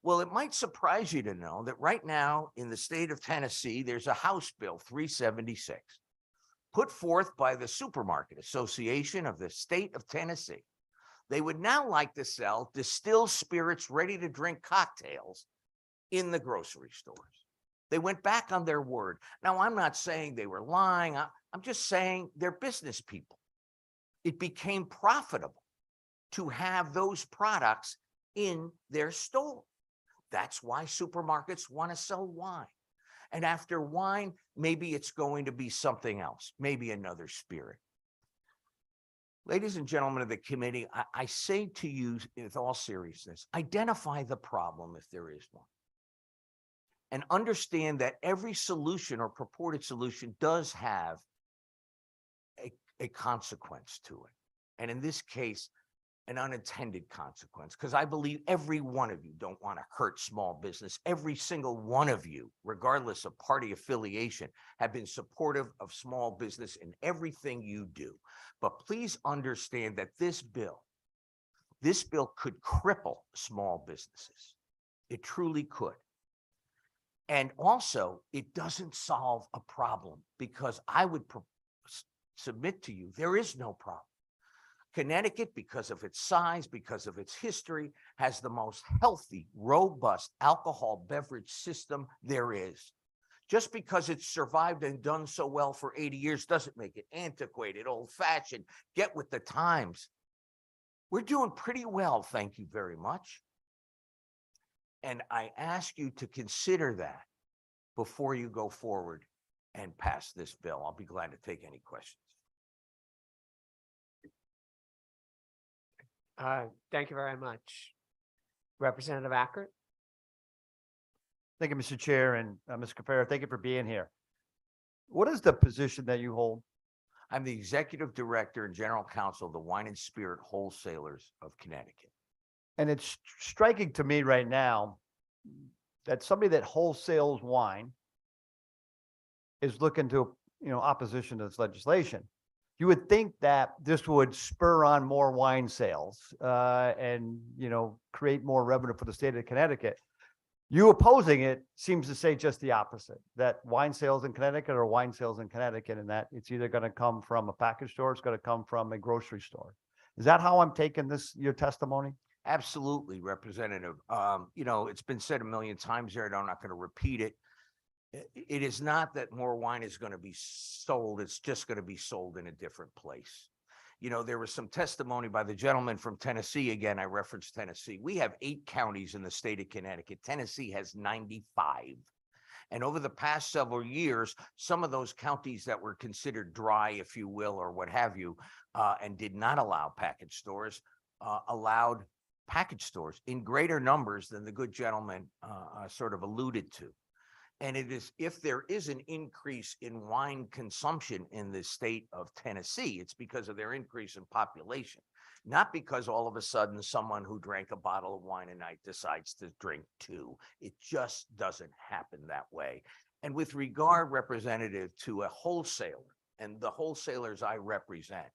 Well, it might surprise you to know that right now in the state of Tennessee, there's a House Bill 376 put forth by the Supermarket Association of the state of Tennessee. They would now like to sell distilled spirits, ready to drink cocktails in the grocery stores. They went back on their word. Now, I'm not saying they were lying. I'm just saying they're business people. It became profitable to have those products in their store. That's why supermarkets want to sell wine. And after wine, maybe it's going to be something else, maybe another spirit. Ladies and gentlemen of the committee, I say to you with all seriousness, identify the problem if there is one. And understand that every solution or purported solution does have a consequence to it. And in this case, an unintended consequence, because I believe every one of you don't want to hurt small business. Every single one of you, regardless of party affiliation, have been supportive of small business in everything you do. But please understand that this bill could cripple small businesses. It truly could. And also, it doesn't solve a problem, because I would submit to you, there is no problem. Connecticut, because of its size, because of its history, has the most healthy, robust alcohol beverage system there is. Just because it's survived and done so well for 80 years doesn't make it antiquated, old-fashioned, get with the times. We're doing pretty well, thank you very much. And I ask you to consider that before you go forward and pass this bill. I'll be glad to take any questions. Thank you very much. Representative Ackert? Thank you, Mr. Chair, and Ms. Cafaro, thank you for being here. What is the position that you hold? I'm the Executive Director and General Counsel of the Wine and Spirit Wholesalers of Connecticut. And it's striking to me right now that somebody that wholesales wine is looking to, opposition to this legislation. You would think that this would spur on more wine sales and, create more revenue for the state of Connecticut. You opposing it seems to say just the opposite, that wine sales in Connecticut are wine sales in Connecticut, and that it's either going to come from a package store, it's going to come from a grocery store. Is that how I'm taking your testimony? Absolutely, Representative. It's been said a million times there, and I'm not going to repeat it. It is not that more wine is going to be sold. It's just going to be sold in a different place. There was some testimony by the gentleman from Tennessee. Again, I referenced Tennessee. We have 8 counties in the state of Connecticut. Tennessee has 95. And over the past several years, some of those counties that were considered dry, if you will, or what have you, and did not allow package stores, allowed package stores in greater numbers than the good gentleman sort of alluded to. And it is, if there is an increase in wine consumption in the state of Tennessee, it's because of their increase in population. Not because all of a sudden someone who drank a bottle of wine a night decides to drink two. It just doesn't happen that way. And with regard, Representative, to a wholesaler and the wholesalers I represent,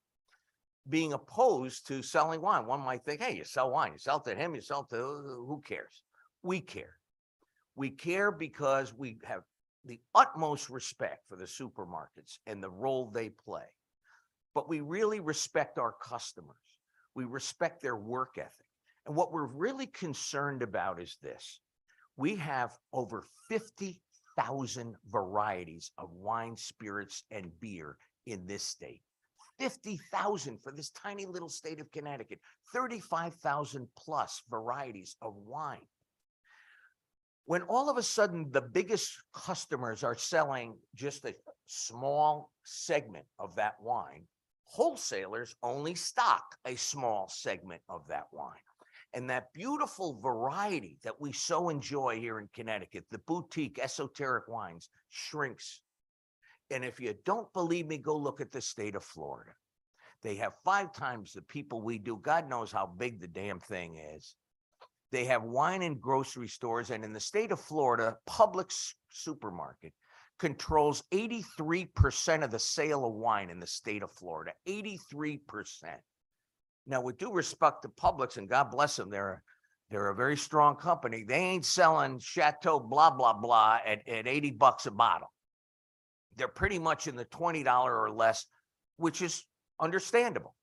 being opposed to selling wine, one might think, hey, you sell wine, you sell to him, you sell to, who cares? We care. We care because we have the utmost respect for the supermarkets and the role they play. But we really respect our customers. We respect their work ethic. And what we're really concerned about is this. We have over 50,000 varieties of wine, spirits, and beer in this state. 50,000 for this tiny little state of Connecticut, 35,000 plus varieties of wine. When all of a sudden the biggest customers are selling just a small segment of that wine, wholesalers only stock a small segment of that wine. And that beautiful variety that we so enjoy here in Connecticut, the boutique esoteric wines, shrinks. And if you don't believe me, go look at the state of Florida. They have 5 times the people we do. God knows how big the damn thing is. They have wine in grocery stores, and in the state of Florida, Publix supermarket controls 83% of the sale of wine in the state of Florida, 83%. Now, with due respect to Publix, and God bless them, they're a very strong company. They ain't selling Chateau blah, blah, blah at $80 a bottle. They're pretty much in the $20 or less, which is understandable.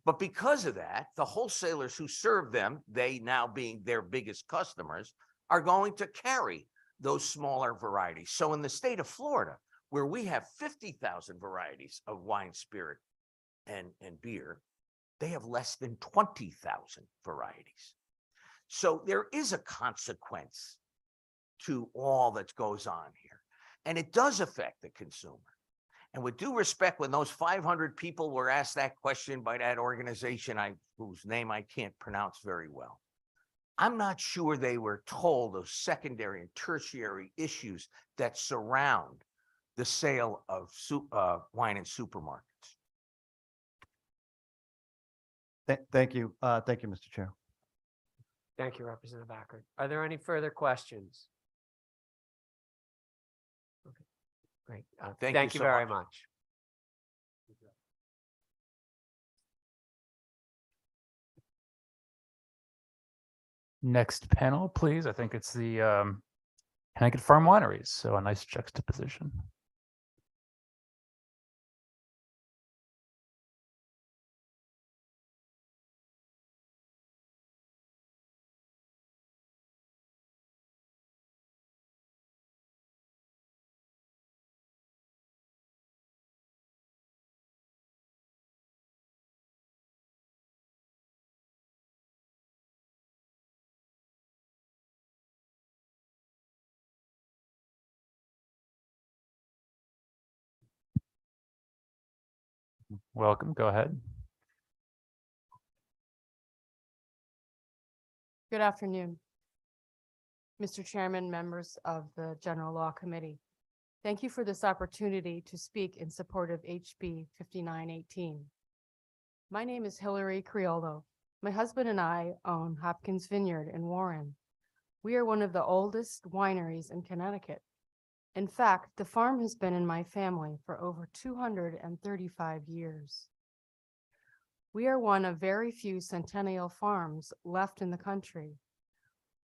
But because of that, the wholesalers who serve them, they now being their biggest customers, are going to carry those smaller varieties. So in the state of Florida, where we have 50,000 varieties of wine, spirit, and beer, they have less than 20,000 varieties. So there is a consequence to all that goes on here. And it does affect the consumer. And with due respect, when those 500 people were asked that question by that organization, whose name I can't pronounce very well, I'm not sure they were told those secondary and tertiary issues that surround the sale of wine in supermarkets. Thank you. Thank you, Mr. Chair. Thank you, Representative Ackert. Are there any further questions? Okay, great. Thank you so very much. much. Next panel, please. I think it's the Connecticut Farm Wineries. So a nice juxtaposition. Welcome. Go ahead. Good afternoon, Mr. Chairman, members of the General Law Committee. Thank you for this opportunity to speak in support of HB 5918. My name is Hillary Criollo. My husband and I own Hopkins Vineyard in Warren. We are one of the oldest wineries in Connecticut. In fact, the farm has been in my family for over 235 years. We are one of very few centennial farms left in the country.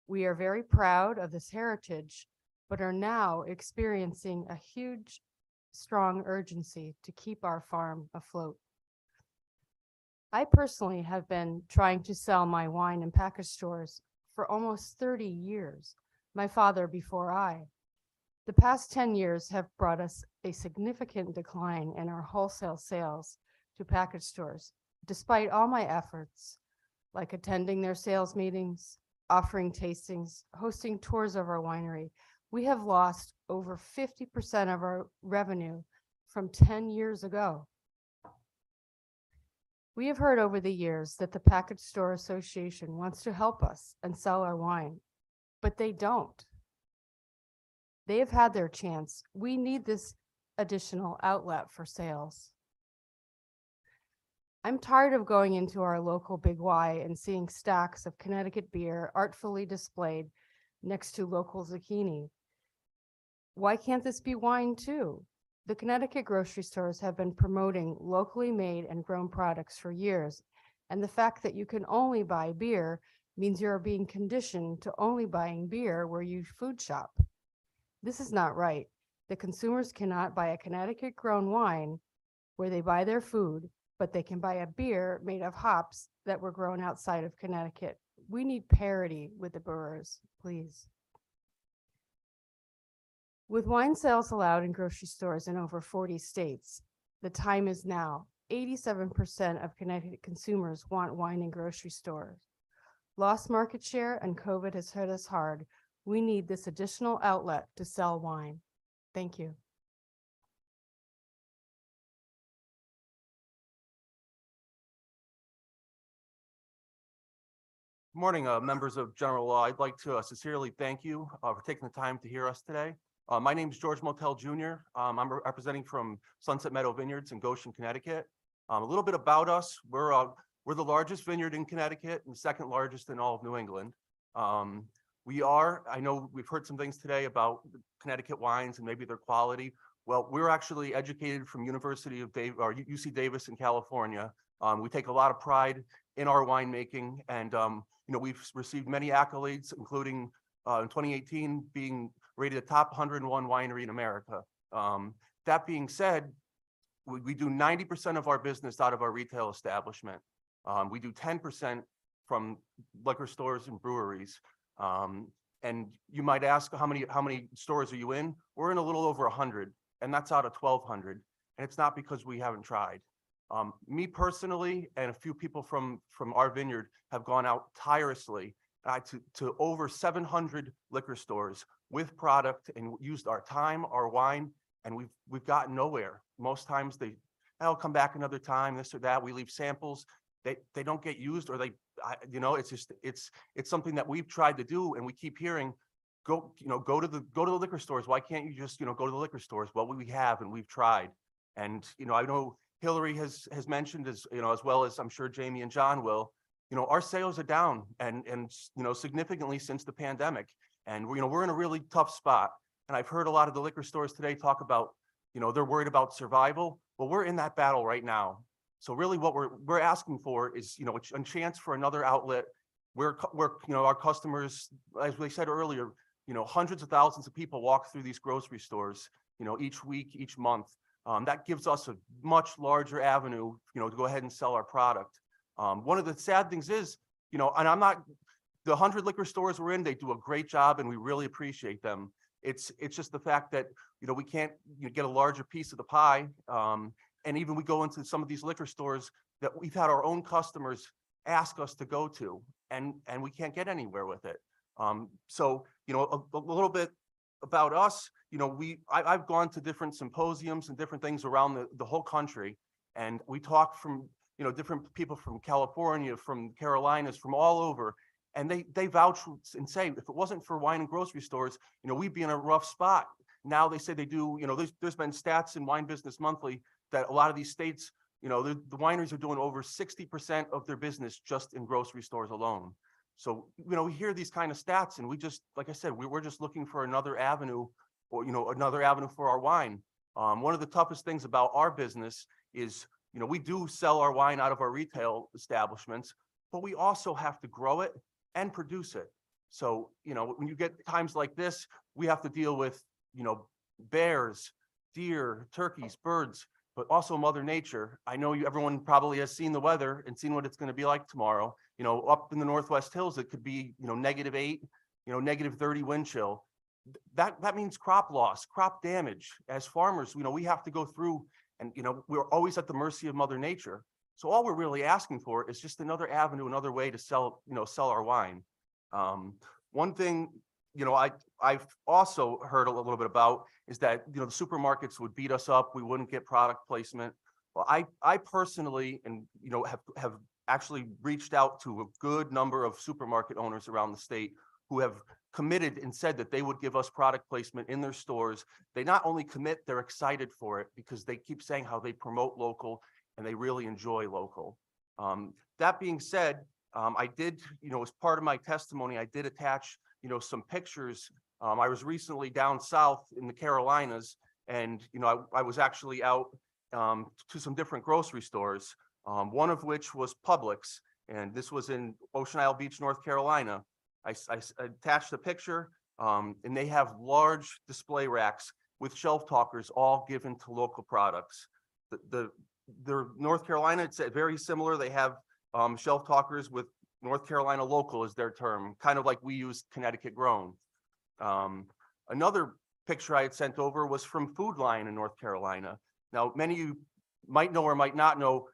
We are very proud of this heritage, but are now experiencing a huge, strong urgency to keep our farm afloat. I personally have been trying to sell my wine in package stores for almost 30 years, my father before I. The past 10 years have brought us a significant decline in our wholesale sales to package stores. Despite all my efforts, like attending their sales meetings, offering tastings, hosting tours of our winery, we have lost over 50% of our revenue from 10 years ago. We have heard over the years that the Package Store Association wants to help us and sell our wine, but they don't. They have had their chance. We need this additional outlet for sales. I'm tired of going into our local Big Y and seeing stacks of Connecticut beer artfully displayed next to local zucchini. Why can't this be wine too? The Connecticut grocery stores have been promoting locally made and grown products for years, and the fact that you can only buy beer means you are being conditioned to only buying beer where you food shop. This is not right. The consumers cannot buy a Connecticut-grown wine where they buy their food, but they can buy a beer made of hops that were grown outside of Connecticut. We need parity with the brewers, please. With wine sales allowed in grocery stores in over 40 states, the time is now. 87% of Connecticut consumers want wine in grocery stores. Lost market share and COVID has hit us hard. We need this additional outlet to sell wine. Thank you. Morning, members of General Law. I'd like to sincerely thank you for taking the time to hear us today. My name is George Motel Jr. I'm representing from Sunset Meadow Vineyards in Goshen, Connecticut. A little bit about us. We're the largest vineyard in Connecticut and the second largest in all of New England. I know we've heard some things today about Connecticut wines and maybe their quality. Well, we're actually educated from UC Davis in California. We take a lot of pride in our winemaking, and we've received many accolades, including in 2018 being rated a top 101 winery in America. That being said, we do 90% of our business out of our retail establishment. We do 10% from liquor stores and breweries. And you might ask, how many stores are you in? We're in a little over 100, and that's out of 1,200. And it's not because we haven't tried. Me personally, and a few people from our vineyard have gone out tirelessly to over 700 liquor stores with product and used our time, our wine, and we've gotten nowhere. Most times they'll come back another time, this or that. We leave samples. They don't get used, or it's something that we've tried to do, and we keep hearing, go to the liquor stores. Why can't you just go to the liquor stores? Well, we have, and we've tried. And I know Hillary has mentioned, as well as I'm sure Jamie and John will, our sales are down and significantly since the pandemic. And we're in a really tough spot. And I've heard a lot of the liquor stores today talk about, they're worried about survival. Well, we're in that battle right now. So really what we're asking for is, a chance for another outlet where our customers, as we said earlier, hundreds of thousands of people walk through these grocery stores, each week, each month. That gives us a much larger avenue, to go ahead and sell our product. One of the sad things is, and the 100 liquor stores we're in, they do a great job and we really appreciate them. It's just the fact that, we can't get a larger piece of the pie. And even we go into some of these liquor stores that we've had our own customers ask us to go to, and we can't get anywhere with it. So, a little bit about us, I've gone to different symposiums and different things around the whole country. And we talk from, different people from California, from Carolinas, from all over. And they vouch and say, if it wasn't for wine and grocery stores, we'd be in a rough spot. Now they say they do, there's been stats in Wine Business Monthly that a lot of these states, the wineries are doing over 60% of their business just in grocery stores alone. So, we hear these kind of stats, and we just, like I said, we're just looking for another avenue, or, another avenue for our wine. One of the toughest things about our business is, we do sell our wine out of our retail establishments, but we also have to grow it and produce it. So, when you get times like this, we have to deal with, bears, deer, turkeys, birds, but also Mother Nature. I know everyone probably has seen the weather and seen what it's going to be like tomorrow. Up in the Northwest Hills, it could be, -8, -30 wind chill. That means crop loss, crop damage. As farmers, we have to go through, and, we're always at the mercy of Mother Nature. So all we're really asking for is just another avenue, another way to sell our wine. One thing, I've also heard a little bit about is that, the supermarkets would beat us up. We wouldn't get product placement. Well, I personally, and, have actually reached out to a good number of supermarket owners around the state who have committed and said that they would give us product placement in their stores. They not only commit, they're excited for it because they keep saying how they promote local and they really enjoy local. That being said, I did, as part of my testimony, I did attach, some pictures. I was recently down south in the Carolinas and, I was actually out to some different grocery stores, one of which was Publix, and this was in Ocean Isle Beach, North Carolina. I attached a picture, and they have large display racks with shelf talkers all given to local products. The North Carolina, it's very similar. They have shelf talkers with North Carolina local is their term, kind of like we use Connecticut grown. Another picture I had sent over was from Food Lion in North Carolina. Now, many of you might know or might not know,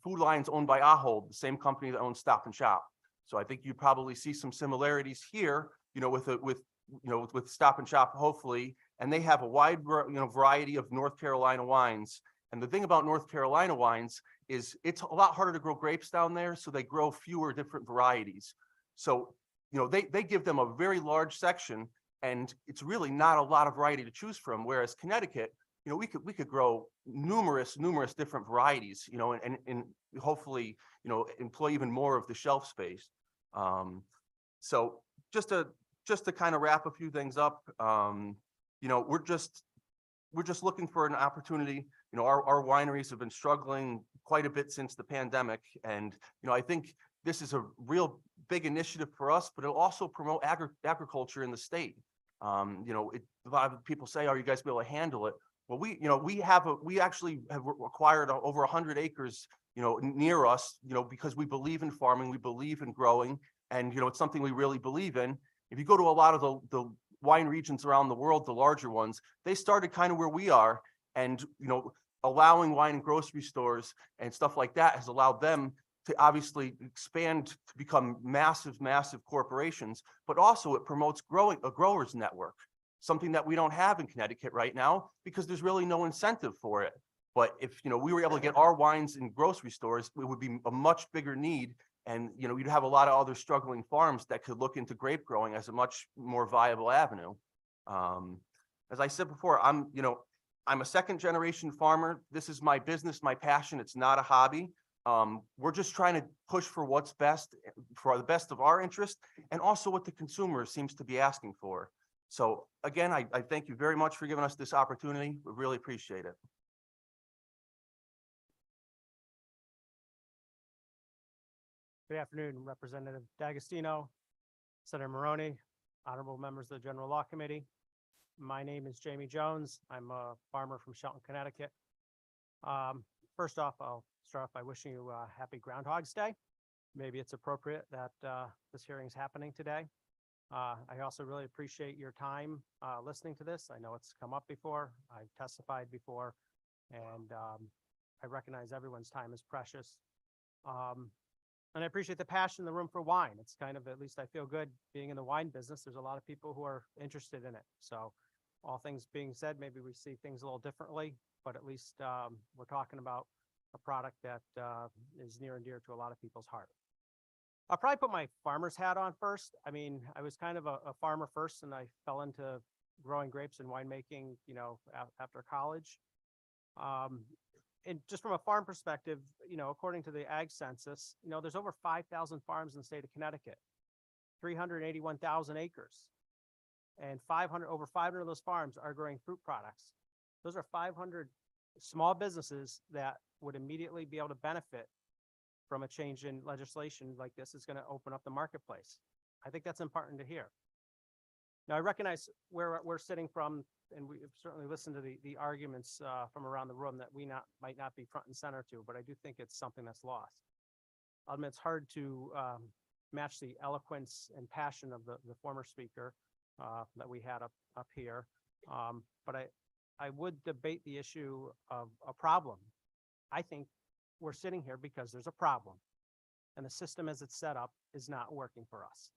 Food Lion's owned by Ahold, the same company that owns Stop and Shop. So I think you probably see some similarities here, with Stop and Shop, hopefully, and they have a wide, variety of North Carolina wines. And the thing about North Carolina wines is it's a lot harder to grow grapes down there, so they grow fewer different varieties. So, they give them a very large section, and it's really not a lot of variety to choose from. Whereas Connecticut, we could grow numerous different varieties, and hopefully, employ even more of the shelf space. So just to kind of wrap a few things up, we're just looking for an opportunity. Our wineries have been struggling quite a bit since the pandemic. And, I think this is a real big initiative for us, but it'll also promote agriculture in the state. A lot of people say, are you guys be able to handle it? Well, we actually have acquired over 100 acres, near us, because we believe in farming, we believe in growing, and, it's something we really believe in. If you go to a lot of the wine regions around the world, the larger ones, they started kind of where we are, and, allowing wine and grocery stores and stuff like that has allowed them to obviously expand to become massive corporations, but also it promotes a growers network, something that we don't have in Connecticut right now because there's really no incentive for it. But if, we were able to get our wines in grocery stores, it would be a much bigger need. And, you'd have a lot of other struggling farms that could look into grape growing as a much more viable avenue. As I said before, I'm a second generation farmer. This is my business, my passion. It's not a hobby. We're just trying to push for what's best, for the best of our interest, and also what the consumer seems to be asking for. So again, I thank you very much for giving us this opportunity. We really appreciate it. Good afternoon, Representative D'Agostino, Senator Maroney, honorable members of the General Law Committee. My name is Jamie Jones. I'm a farmer from Shelton, Connecticut. First off, I'll start off by wishing you a happy Groundhog's Day. Maybe it's appropriate that this hearing is happening today. I also really appreciate your time listening to this. I know it's come up before. I've testified before, and I recognize everyone's time is precious. And I appreciate the passion in the room for wine. It's kind of, at least I feel good being in the wine business. There's a lot of people who are interested in it. So all things being said, maybe we see things a little differently, but at least we're talking about a product that is near and dear to a lot of people's heart. I'll probably put my farmer's hat on first. I mean, I was kind of a farmer first, and I fell into growing grapes and winemaking, after college. And just from a farm perspective, according to the Ag Census, there's over 5,000 farms in the state of Connecticut, 381,000 acres, and over 500 of those farms are growing fruit products. Those are 500 small businesses that would immediately be able to benefit from a change in legislation like this. Is going to open up the marketplace. I think that's important to hear. Now, I recognize where we're sitting from, and we've certainly listened to the arguments from around the room that we might not be front and center to, but I do think it's something that's lost. I admit it's hard to match the eloquence and passion of the former speaker that we had up here, but I would debate the issue of a problem. I think we're sitting here because there's a problem, and the system as it's set up is not working for us.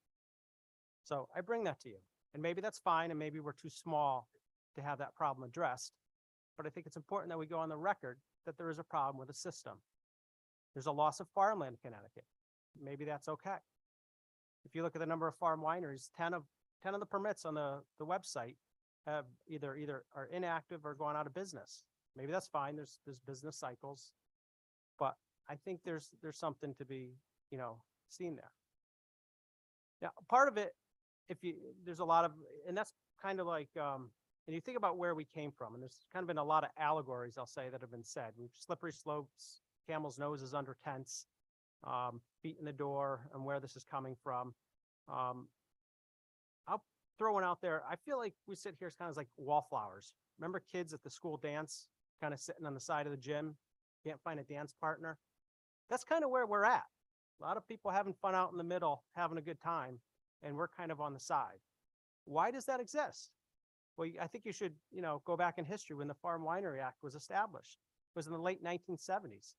So I bring that to you, and maybe that's fine, and maybe we're too small to have that problem addressed, but I think it's important that we go on the record that there is a problem with the system. There's a loss of farmland in Connecticut. Maybe that's okay. If you look at the number of farm wineries, 10 of the permits on the website have either are inactive or gone out of business. Maybe that's fine. There's business cycles. But I think there's something to be, seen there. Now, part of it, there's a lot of, and that's kind of like, and you think about where we came from, and there's kind of been a lot of allegories, I'll say, that have been said. Slippery slopes, camel's noses under tents, feet in the door, and where this is coming from. I'll throw one out there. I feel like we sit here as kind of like wallflowers. Remember kids at the school dance, kind of sitting on the side of the gym, can't find a dance partner? That's kind of where we're at. A lot of people having fun out in the middle, having a good time, and we're kind of on the side. Why does that exist? Well, I think you should, go back in history when the Farm Winery Act was established. It was in the late 1970s.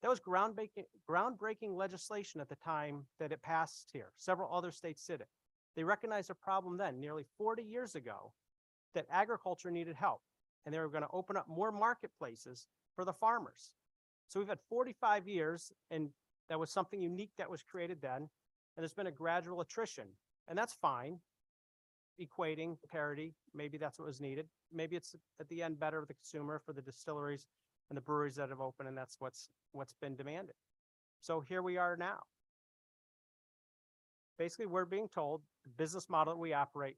That was groundbreaking legislation at the time that it passed here. Several other states did it. They recognized a problem then, nearly 40 years ago, that agriculture needed help, and they were going to open up more marketplaces for the farmers. So we've had 45 years, and that was something unique that was created then, and there's been a gradual attrition, and that's fine. Equating parity, maybe that's what was needed. Maybe it's at the end better for the consumer, for the distilleries and the breweries that have opened, and that's what's been demanded. So here we are now. Basically, we're being told the business model that we operate,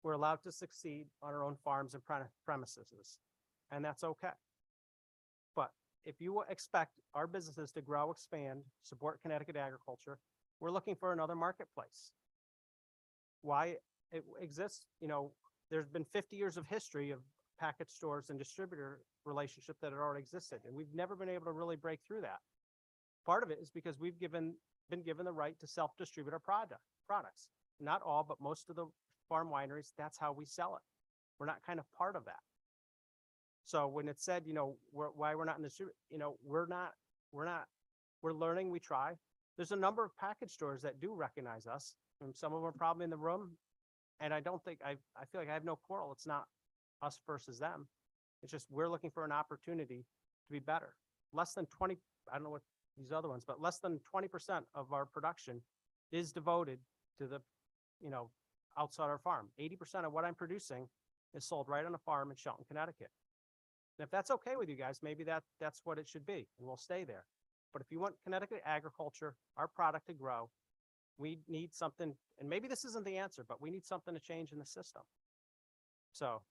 we're allowed to succeed on our own farms and premises, and that's okay. But if you expect our businesses to grow, expand, support Connecticut agriculture, we're looking for another marketplace. Why it exists, there's been 50 years of history of package stores and distributor relationship that had already existed, and we've never been able to really break through that. Part of it is because we've been given the right to self-distribute our products. Not all, but most of the farm wineries, that's how we sell it. We're not kind of part of that. So when it's said, why we're not in the, we're learning, we try. There's a number of package stores that do recognize us, and some of them are probably in the room. And I don't think, I feel like I have no quarrel. It's not us versus them. It's just, we're looking for an opportunity to be better. Less than 20, I don't know what these other ones, but less than 20% of our production is devoted to the, outside our farm. 80% of what I'm producing is sold right on a farm in Shelton, Connecticut. And if that's okay with you guys, maybe that's what it should be, and we'll stay there. But if you want Connecticut agriculture, our product to grow, we need something, and maybe this isn't the answer, but we need something to change in the system. So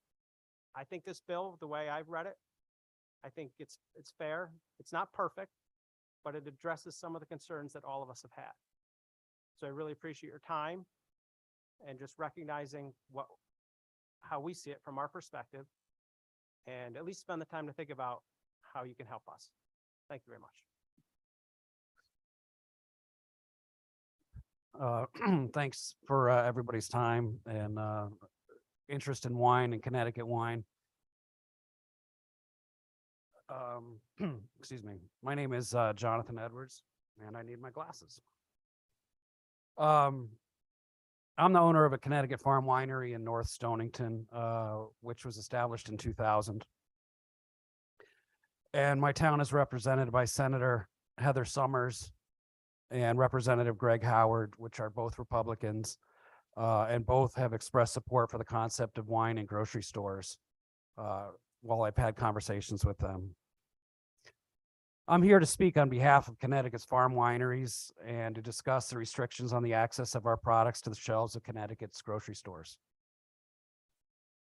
I think this bill, the way I've read it, I think it's fair. It's not perfect, but it addresses some of the concerns that all of us have had. So I really appreciate your time and just recognizing how we see it from our perspective, and at least spend the time to think about how you can help us. Thank you very much. Thanks for everybody's time and interest in wine and Connecticut wine. Excuse me. My name is Jonathan Edwards, and I need my glasses. I'm the owner of a Connecticut farm winery in North Stonington, which was established in 2000. And my town is represented by Senator Heather Summers and Representative Greg Howard, which are both Republicans, and both have expressed support for the concept of wine in grocery stores while I've had conversations with them. I'm here to speak on behalf of Connecticut's farm wineries and to discuss the restrictions on the access of our products to the shelves of Connecticut's grocery stores.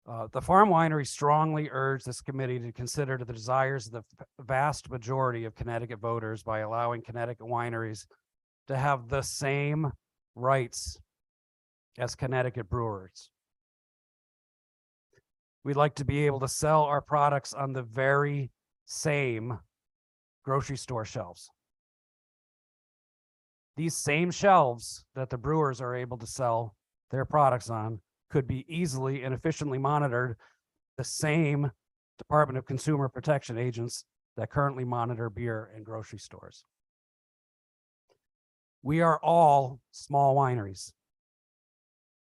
The farm winery strongly urge this committee to consider the desires of the vast majority of Connecticut voters by allowing Connecticut wineries to have the same rights as Connecticut brewers. We'd like to be able to sell our products on the very same grocery store shelves. These same shelves that the brewers are able to sell their products on could be easily and efficiently monitored the same Department of Consumer Protection agents that currently monitor beer in grocery stores. We are all small wineries.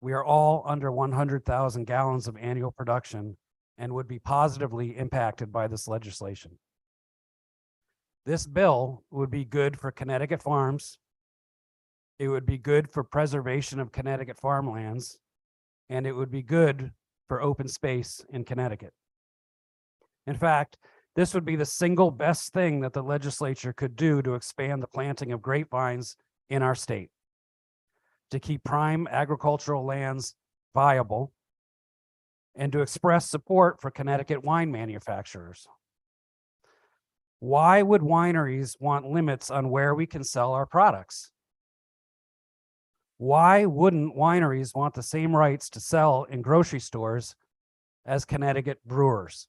We are all under 100,000 gallons of annual production and would be positively impacted by this legislation. This bill would be good for Connecticut farms, It would be good for preservation of Connecticut farmlands, and it would be good for open space in Connecticut. In fact, this would be the single best thing that the legislature could do to expand the planting of grapevines in our state, to keep prime agricultural lands viable, and to express support for Connecticut wine manufacturers. Why would wineries want limits on where we can sell our products? Why wouldn't wineries want the same rights to sell in grocery stores as Connecticut brewers?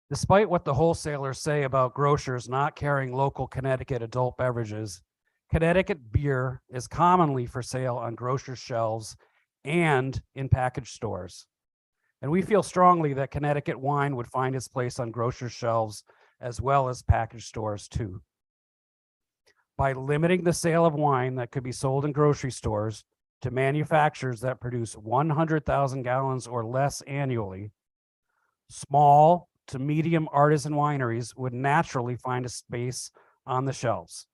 Despite what the wholesalers say about grocers not carrying local Connecticut adult beverages, Connecticut beer is commonly for sale on grocers' shelves and in package stores. And we feel strongly that Connecticut wine would find its place on grocers' shelves as well as package stores too. By limiting the sale of wine that could be sold in grocery stores to manufacturers that produce 100,000 gallons or less annually, small to medium artisan wineries would naturally find a space on the shelves,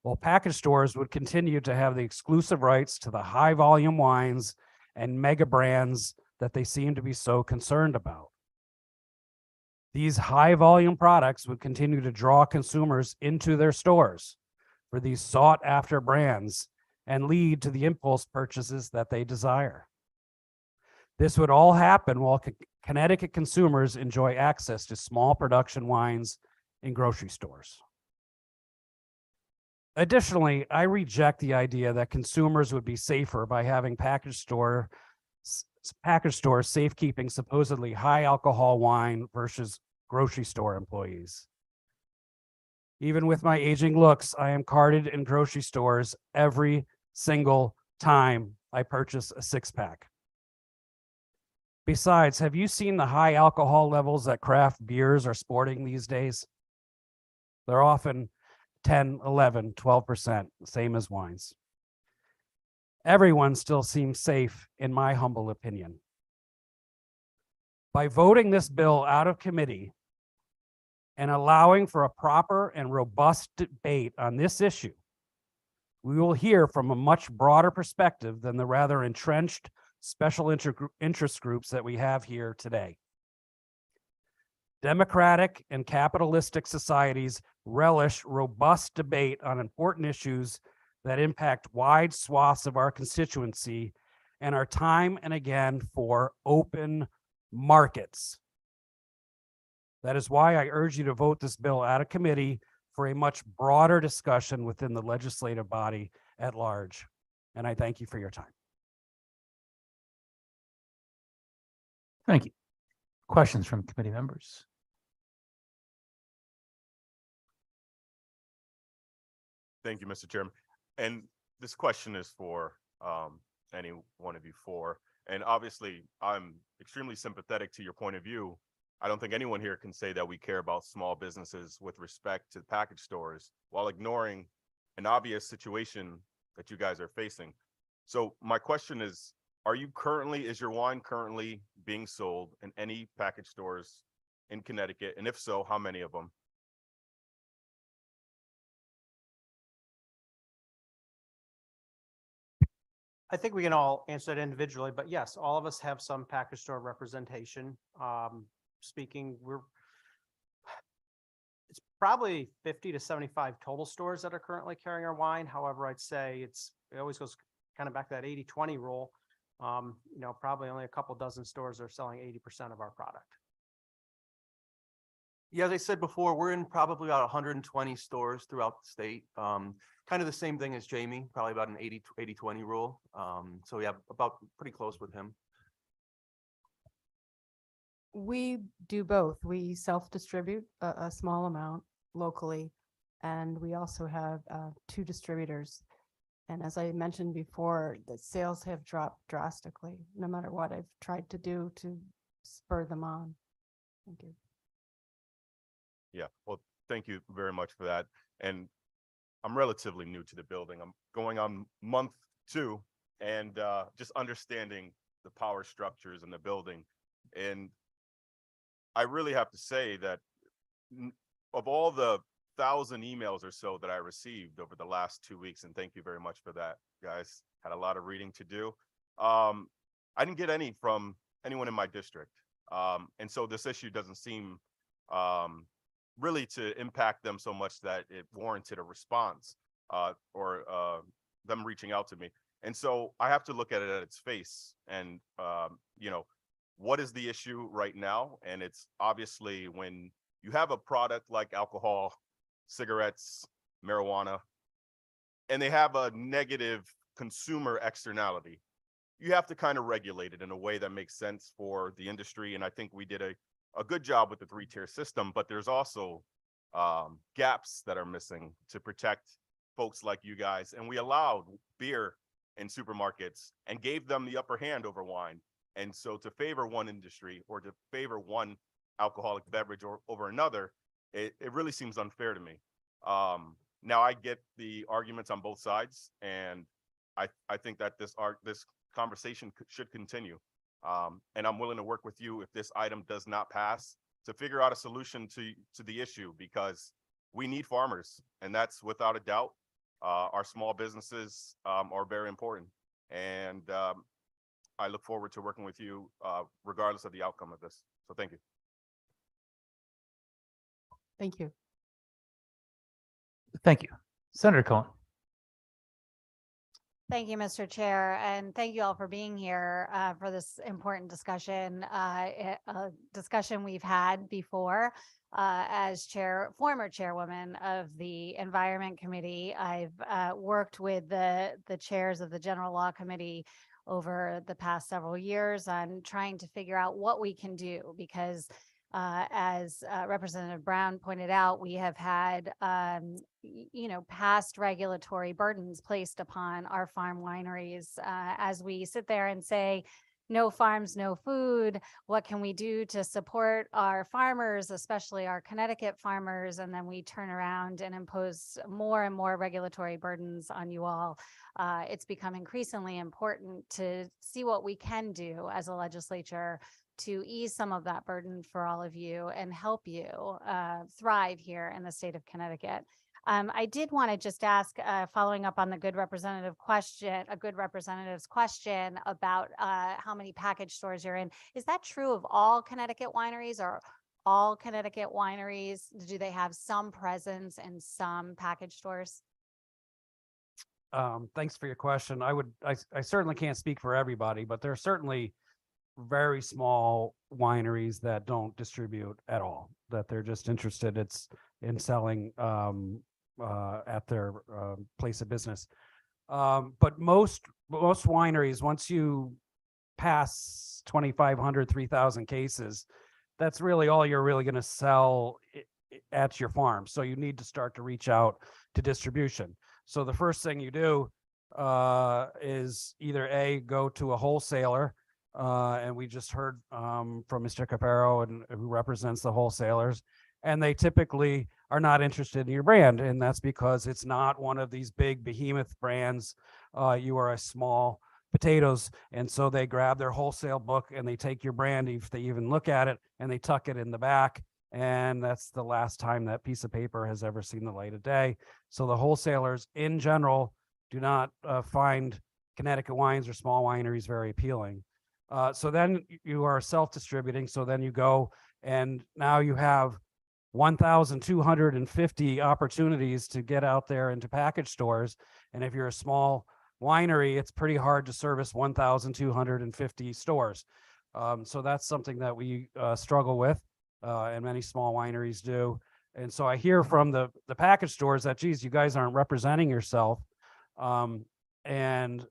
while package stores would continue to have the exclusive rights to the high volume wines and mega brands that they seem to be so concerned about. These high volume products would continue to draw consumers into their stores for these sought after brands and lead to the impulse purchases that they desire. This would all happen while Connecticut consumers enjoy access to small production wines in grocery stores. Additionally, I reject the idea that consumers would be safer by having package stores safekeeping supposedly high alcohol wine versus grocery store employees. Even with my aging looks, I am carded in grocery stores every single time I purchase a 6-pack. Besides, have you seen the high alcohol levels that craft beers are sporting these days? They're often 10, 11, 12%, same as wines. Everyone still seems safe, in my humble opinion. By voting this bill out of committee and allowing for a proper and robust debate on this issue, we will hear from a much broader perspective than the rather entrenched special interest groups that we have here today. Democratic and capitalistic societies relish robust debate on important issues that impact wide swaths of our constituency and are time and again for open markets. That is why I urge you to vote this bill out of committee for a much broader discussion within the legislative body at large. And I thank you for your time. Thank you. Questions from committee members? Thank you, Mr. Chairman. And this question is for any one of you four. And obviously, I'm extremely sympathetic to your point of view. I don't think anyone here can say that we care about small businesses with respect to package stores while ignoring an obvious situation that you guys are facing. So my question is your wine currently being sold in any package stores in Connecticut? And if so, how many of them? I think we can all answer that individually, but yes, all of us have some package store representation. It's probably 50 to 75 total stores that are currently carrying our wine. However, I'd say it always goes kind of back to that 80-20 rule. Probably only a couple dozen stores are selling 80% of our product. Yeah, as I said before, we're in probably about 120 stores throughout the state. Kind of the same thing as Jamie, probably about an 80-20 rule. So yeah, about pretty close with him. We do both. We self-distribute a small amount locally, and we also have 2 distributors. And as I mentioned before, the sales have dropped drastically, no matter what I've tried to do to spur them on. Thank you. Yeah, well, thank you very much for that. And I'm relatively new to the building. I'm going on month 2 and just understanding the power structures in the building. And I really have to say that of all the 1,000 emails or so that I received over the last 2 weeks, and thank you very much for that, guys. Had a lot of reading to do. I didn't get any from anyone in my district. And so this issue doesn't seem really to impact them so much that it warranted a response or them reaching out to me. And so I have to look at it at its face and, you know, what is the issue right now? And it's obviously when you have a product like alcohol, cigarettes, marijuana, and they have a negative consumer externality, you have to kind of regulate it in a way that makes sense for the industry. And I think we did a good job with the 3-tier system, but there's also gaps that are missing to protect folks like you guys. And we allowed beer in supermarkets and gave them the upper hand over wine. And so to favor one industry or to favor one alcoholic beverage or over another, it really seems unfair to me. Now I get the arguments on both sides, and I think that this conversation should continue. And I'm willing to work with you if this item does not pass to figure out a solution to the issue, because we need farmers, and that's without a doubt. Our small businesses are very important, and I look forward to working with you regardless of the outcome of this. So thank you. Thank you. Thank you. Senator Cohen. Thank you, Mr. Chair, and thank you all for being here for this important discussion. A discussion we've had before as former chairwoman of the Environment Committee. I've worked with the chairs of the General Law Committee over the past several years on trying to figure out what we can do, because as Representative Brown pointed out, we have had, past regulatory burdens placed upon our farm wineries. As we sit there and say, no farms, no food, what can we do to support our farmers, especially our Connecticut farmers? And then we turn around and impose more and more regulatory burdens on you all. It's become increasingly important to see what we can do as a legislature to ease some of that burden for all of you and help you thrive here in the state of Connecticut. I did want to just ask, following up on the good representative's question about how many package stores you're in. Is that true of all Connecticut wineries, or all Connecticut wineries, do they have some presence in some package stores? Thanks for your question. I certainly can't speak for everybody, but there are certainly very small wineries that don't distribute at all, that they're just interested in selling at their place of business. But most wineries, once you pass 2,500, 3,000 cases, that's really all you're really going to sell at your farm. So you need to start to reach out to distribution. So the first thing you do is either go to a wholesaler, and we just heard from Mr. Capero, and who represents the wholesalers, and they typically are not interested in your brand, and that's because it's not one of these big behemoth brands. You are a small potatoes, and so they grab their wholesale book and they take your brand, if they even look at it, and they tuck it in the back, and that's the last time that piece of paper has ever seen the light of day. So the wholesalers in general do not find Connecticut wines or small wineries very appealing. So then you are self-distributing. So then you go, and now you have 1,250 opportunities to get out there into package stores. And if you're a small winery, it's pretty hard to service 1,250 stores. So that's something that we struggle with, and many small wineries do. And so I hear from the package stores that, geez, you guys aren't representing yourself. And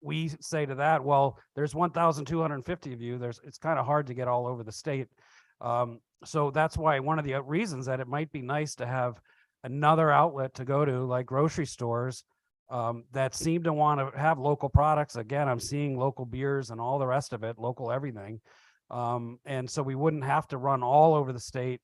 we say to that, well, there's 1,250 of you. It's kind of hard to get all over the state. So that's why one of the reasons that it might be nice to have another outlet to go to, like grocery stores, that seem to want to have local products. Again, I'm seeing local beers and all the rest of it, local everything. And so we wouldn't have to run all over the state.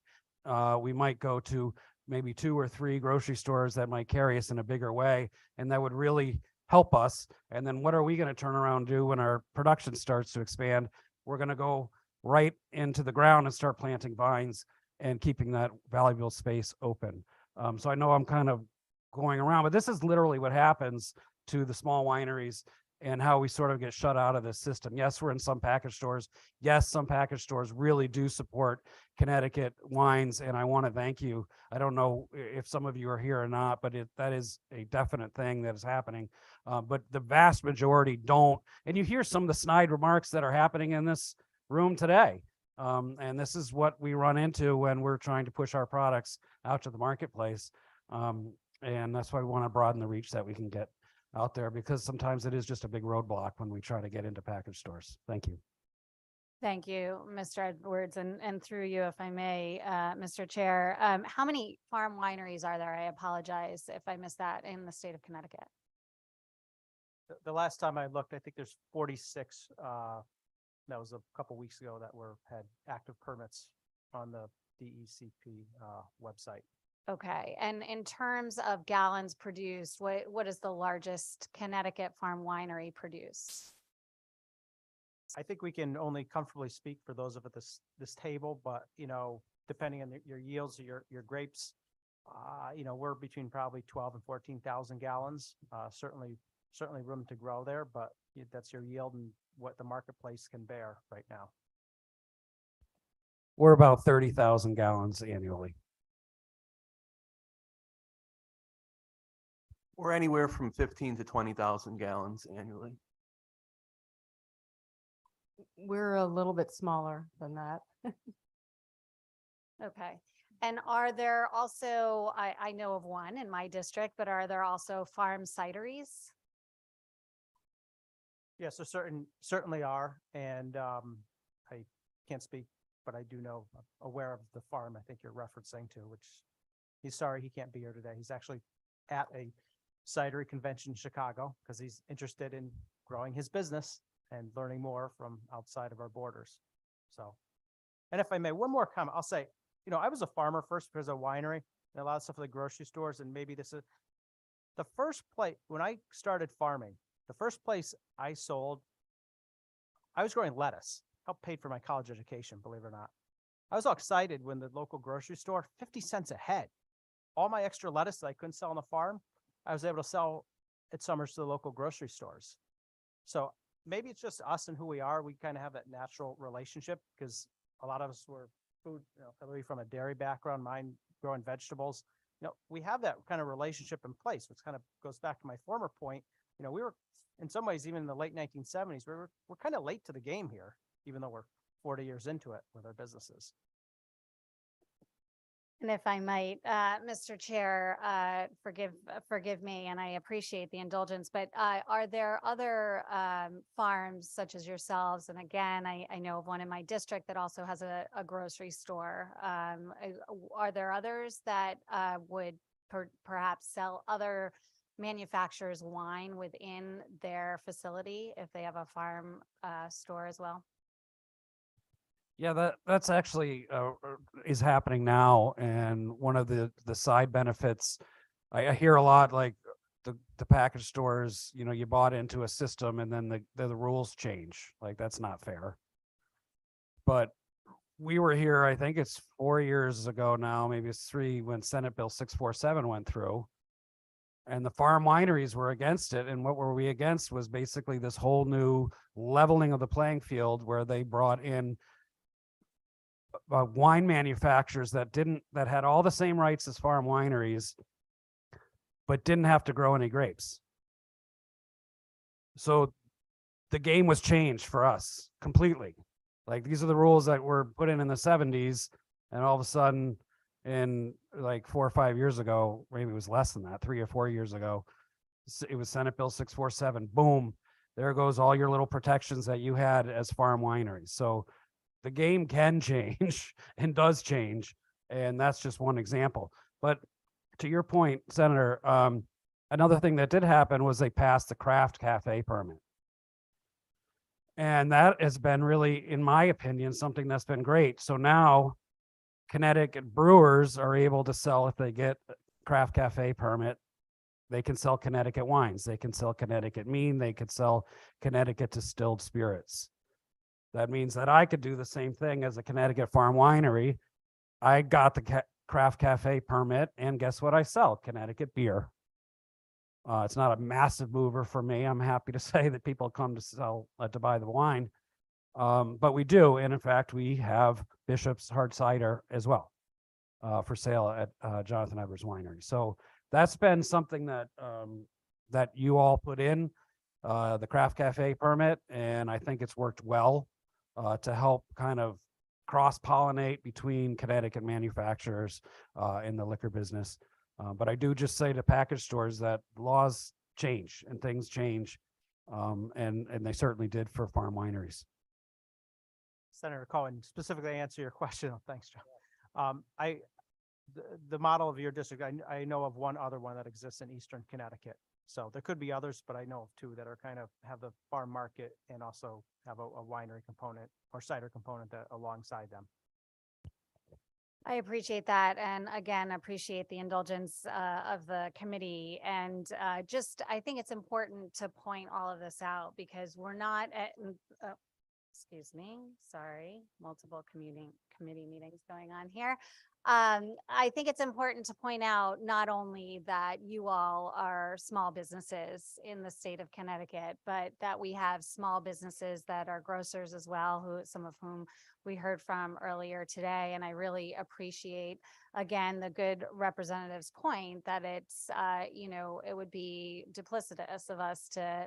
We might go to maybe 2 or 3 grocery stores that might carry us in a bigger way, and that would really help us. And then what are we going to turn around and do when our production starts to expand? We're going to go right into the ground and start planting vines and keeping that valuable space open. So I know I'm kind of going around, but this is literally what happens to the small wineries and how we sort of get shut out of this system. Yes, we're in some package stores. Yes, some package stores really do support Connecticut wines, and I want to thank you. I don't know if some of you are here or not, but that is a definite thing that is happening. But the vast majority don't. And you hear some of the snide remarks that are happening in this room today. And this is what we run into when we're trying to push our products out to the marketplace. And that's why we want to broaden the reach that we can get out there, because sometimes it is just a big roadblock when we try to get into package stores. Thank you. Thank you, Mr. Edwards, and through you, if I may, Mr. Chair, how many farm wineries are there? I apologize if I missed that in the state of Connecticut. The last time I looked, I think there's 46, that was a couple weeks ago, that had active permits on the DECP website. Okay, and in terms of gallons produced, what is the largest Connecticut farm winery produce? I think we can only comfortably speak for those of this table, but depending on your yields, your grapes, we're between probably 12 and 14,000 gallons. Certainly room to grow there, but that's your yield and what the marketplace can bear right now. We're about 30,000 gallons annually. We're anywhere from 15 to 20,000 gallons annually. We're a little bit smaller than that. Okay, and are there also, I know of one in my district, but are there also farm cideries? Yeah, so certainly are, and I can't speak, but I do know, aware of the farm I think you're referencing to, which he's sorry he can't be here today. He's actually at a cidery convention in Chicago because he's interested in growing his business and learning more from outside of our borders. So, and if I may, one more comment, I'll say, I was a farmer first because of winery and a lot of stuff at the grocery stores, and maybe this is the first place when I started farming. The first place I sold, I was growing lettuce, helped paid for my college education, believe it or not. I was all excited when the local grocery store, 50 cents a head. All my extra lettuce that I couldn't sell on the farm, I was able to sell at Summers to the local grocery stores. So maybe it's just us and who we are. We kind of have that natural relationship because a lot of us were food, probably from a dairy background, mine growing vegetables. We have that kind of relationship in place, which kind of goes back to my former point. We were in some ways, even in the late 1970s, we're kind of late to the game here, even though we're 40 years into it with our businesses. And if I might, Mr. Chair, forgive me, and I appreciate the indulgence, but are there other farms such as yourselves? And again, I know of one in my district that also has a grocery store. Are there others that would perhaps sell other manufacturers wine within their facility if they have a farm store as well? Yeah, that's actually is happening now. And one of the side benefits, I hear a lot, like the package stores, you bought into a system and then the rules change. Like, that's not fair. But we were here, I think it's 4 years ago now, maybe it's 3, when Senate Bill 647 went through. And the farm wineries were against it. And what were we against was basically this whole new leveling of the playing field where they brought in wine manufacturers that had all the same rights as farm wineries, but didn't have to grow any grapes. So the game was changed for us completely. Like, these are the rules that were put in the 70s, and all of a sudden, in like 4 or 5 years ago, maybe it was less than that, 3 or 4 years ago, it was Senate Bill 647. Boom, there goes all your little protections that you had as farm wineries. So the game can change and does change, and that's just one example. But to your point, Senator, another thing that did happen was they passed the craft cafe permit. And that has been really, in my opinion, something that's been great. So now Connecticut brewers are able to sell, if they get a craft cafe permit, they can sell Connecticut wines, they can sell Connecticut mead, they could sell Connecticut distilled spirits. That means that I could do the same thing as a Connecticut farm winery I got the craft cafe permit, and guess what? I sell Connecticut beer. It's not a massive mover for me. I'm happy to say that people come to sell, to buy the wine. But we do, and in fact, we have Bishop's Hard Cider as well for sale at Jonathan Evers Winery. So that's been something that that you all put in the craft cafe permit, and I think it's worked well to help kind of cross-pollinate between Connecticut manufacturers in the liquor business. But I do just say to package stores that laws change and things change, and they certainly did for farm wineries. Senator Cohen, specifically answer your question. Oh, thanks, John. The model of your district, I know of one other one that exists in Eastern Connecticut. So there could be others, but I know of two that are kind of have the farm market and also have a winery component or cider component that alongside them. I appreciate that. And again, appreciate the indulgence of the committee. And I think it's important to point all of this out because we're not at, excuse me, sorry, multiple committee meetings going on here. I think it's important to point out not only that you all are small businesses in the state of Connecticut, but that we have small businesses that are grocers as well, some of whom we heard from earlier today. And I really appreciate, again, the good representative's point that it's, it would be duplicitous of us to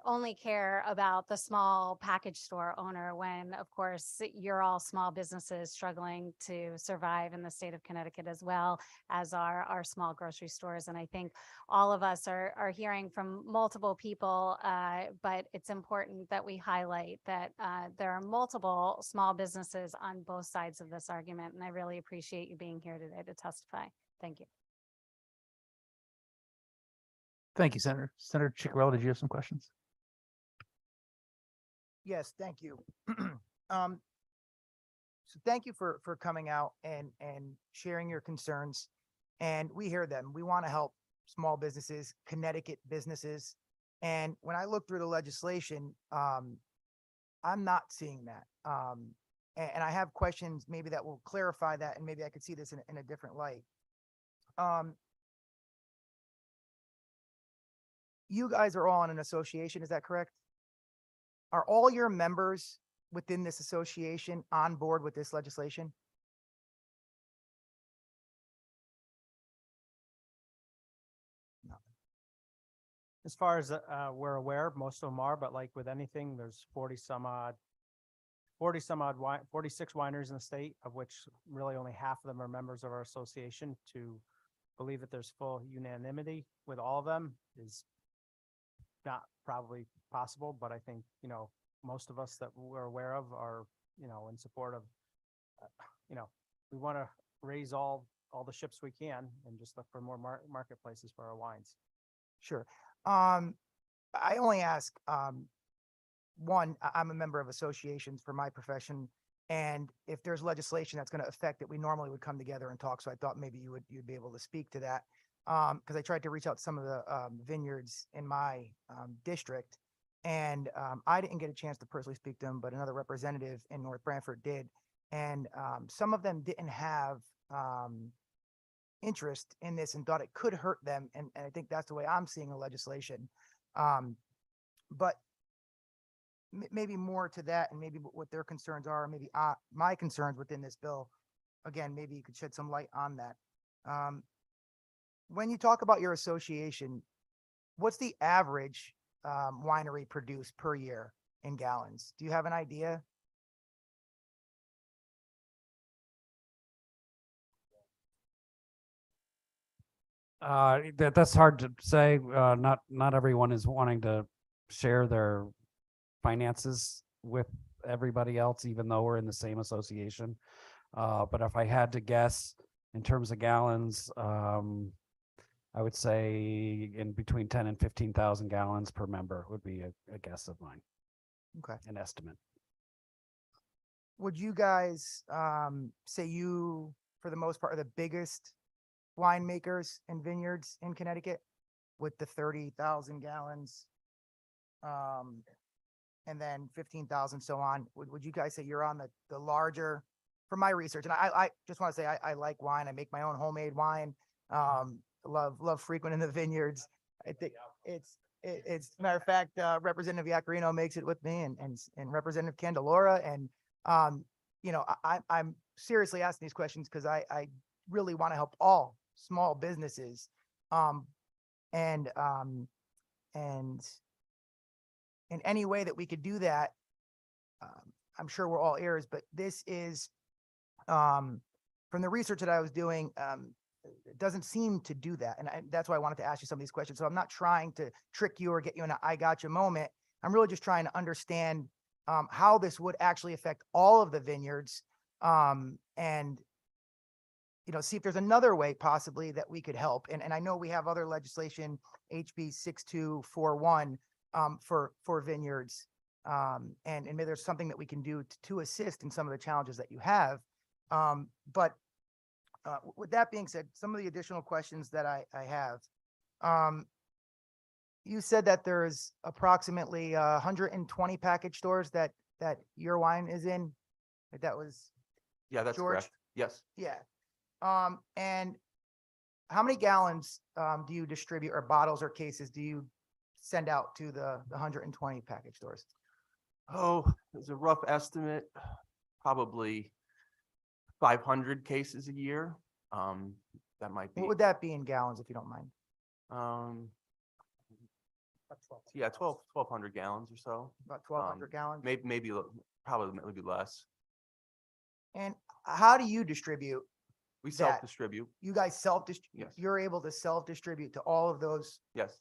only care about the small package store owner when, of course, you're all small businesses struggling to survive in the state of Connecticut as well as our small grocery stores. And I think all of us are hearing from multiple people, but it's important that we highlight that there are multiple small businesses on both sides of this argument. And I really appreciate you being here today to testify. Thank you. Thank you, Senator. Senator Ciccarello, did you have some questions? Yes, thank you. So thank you for coming out and sharing your concerns. And we hear them. We want to help small businesses, Connecticut businesses. And when I look through the legislation, I'm not seeing that. And I have questions maybe that will clarify that, and maybe I could see this in a different light. You guys are all in an association, is that correct? Are all your members within this association on board with this legislation? As far as we're aware, most of them are, but like with anything, there's 46 wineries in the state, of which really only half of them are members of our association. To believe that there's full unanimity with all of them is not probably possible, but I think, most of us that we're aware of are, in support of, we want to raise all the ships we can and just look for more marketplaces for our wines. Sure. I only ask, one, I'm a member of associations for my profession. And if there's legislation that's going to affect it, we normally would come together and talk. So I thought maybe you'd be able to speak to that. Because I tried to reach out to some of the vineyards in my district, and I didn't get a chance to personally speak to them, but another representative in North Branford did. And some of them didn't have interest in this and thought it could hurt them. And I think that's the way I'm seeing the legislation. But maybe more to that, and maybe what their concerns are, maybe my concerns within this bill. Again, maybe you could shed some light on that. When you talk about your association, what's the average winery produce per year in gallons? Do you have an idea? That's hard to say. Not everyone is wanting to share their finances with everybody else, even though we're in the same association. But if I had to guess in terms of gallons, I would say in between 10 and 15,000 gallons per member would be a guess of mine. Okay. An estimate. Would you guys say you, for the most part, are the biggest winemakers and vineyards in Connecticut with the 30,000 gallons and then 15,000 so on? Would you guys say you're on the larger from my research, and I just want to say, I like wine. I make my own homemade wine. Love frequenting the vineyards. I think it's matter of fact, Representative Yacarino makes it with me and Representative Candelora. And, you know, I'm seriously asking these questions because I really want to help all small businesses. And in any way that we could do that, I'm sure we're all ears, but this is, from the research that I was doing, it doesn't seem to do that. And that's why I wanted to ask you some of these questions. So I'm not trying to trick you or get you in a I gotcha moment. I'm really just trying to understand how this would actually affect all of the vineyards, and, you know, see if there's another way possibly that we could help. And I know we have other legislation, HB 6241, for vineyards. And maybe there's something that we can do to assist in some of the challenges that you have. But with that being said, some of the additional questions that I have, you said that there's approximately 120 package stores that your wine is in. That was, Yeah, that's George? correct. Yes. yeah. And how many gallons do you distribute, or bottles or cases do you send out to the 120 package stores? Oh, as a rough estimate, probably 500 cases a year. That might be, What would that be in gallons, if you don't mind? yeah, 1,200 gallons or so. About 1,200 gallons? Maybe, probably maybe less. And how do you distribute? We that? self-distribute. You guys self-distribute? Yes. You're able to self-distribute to all of those? Yes.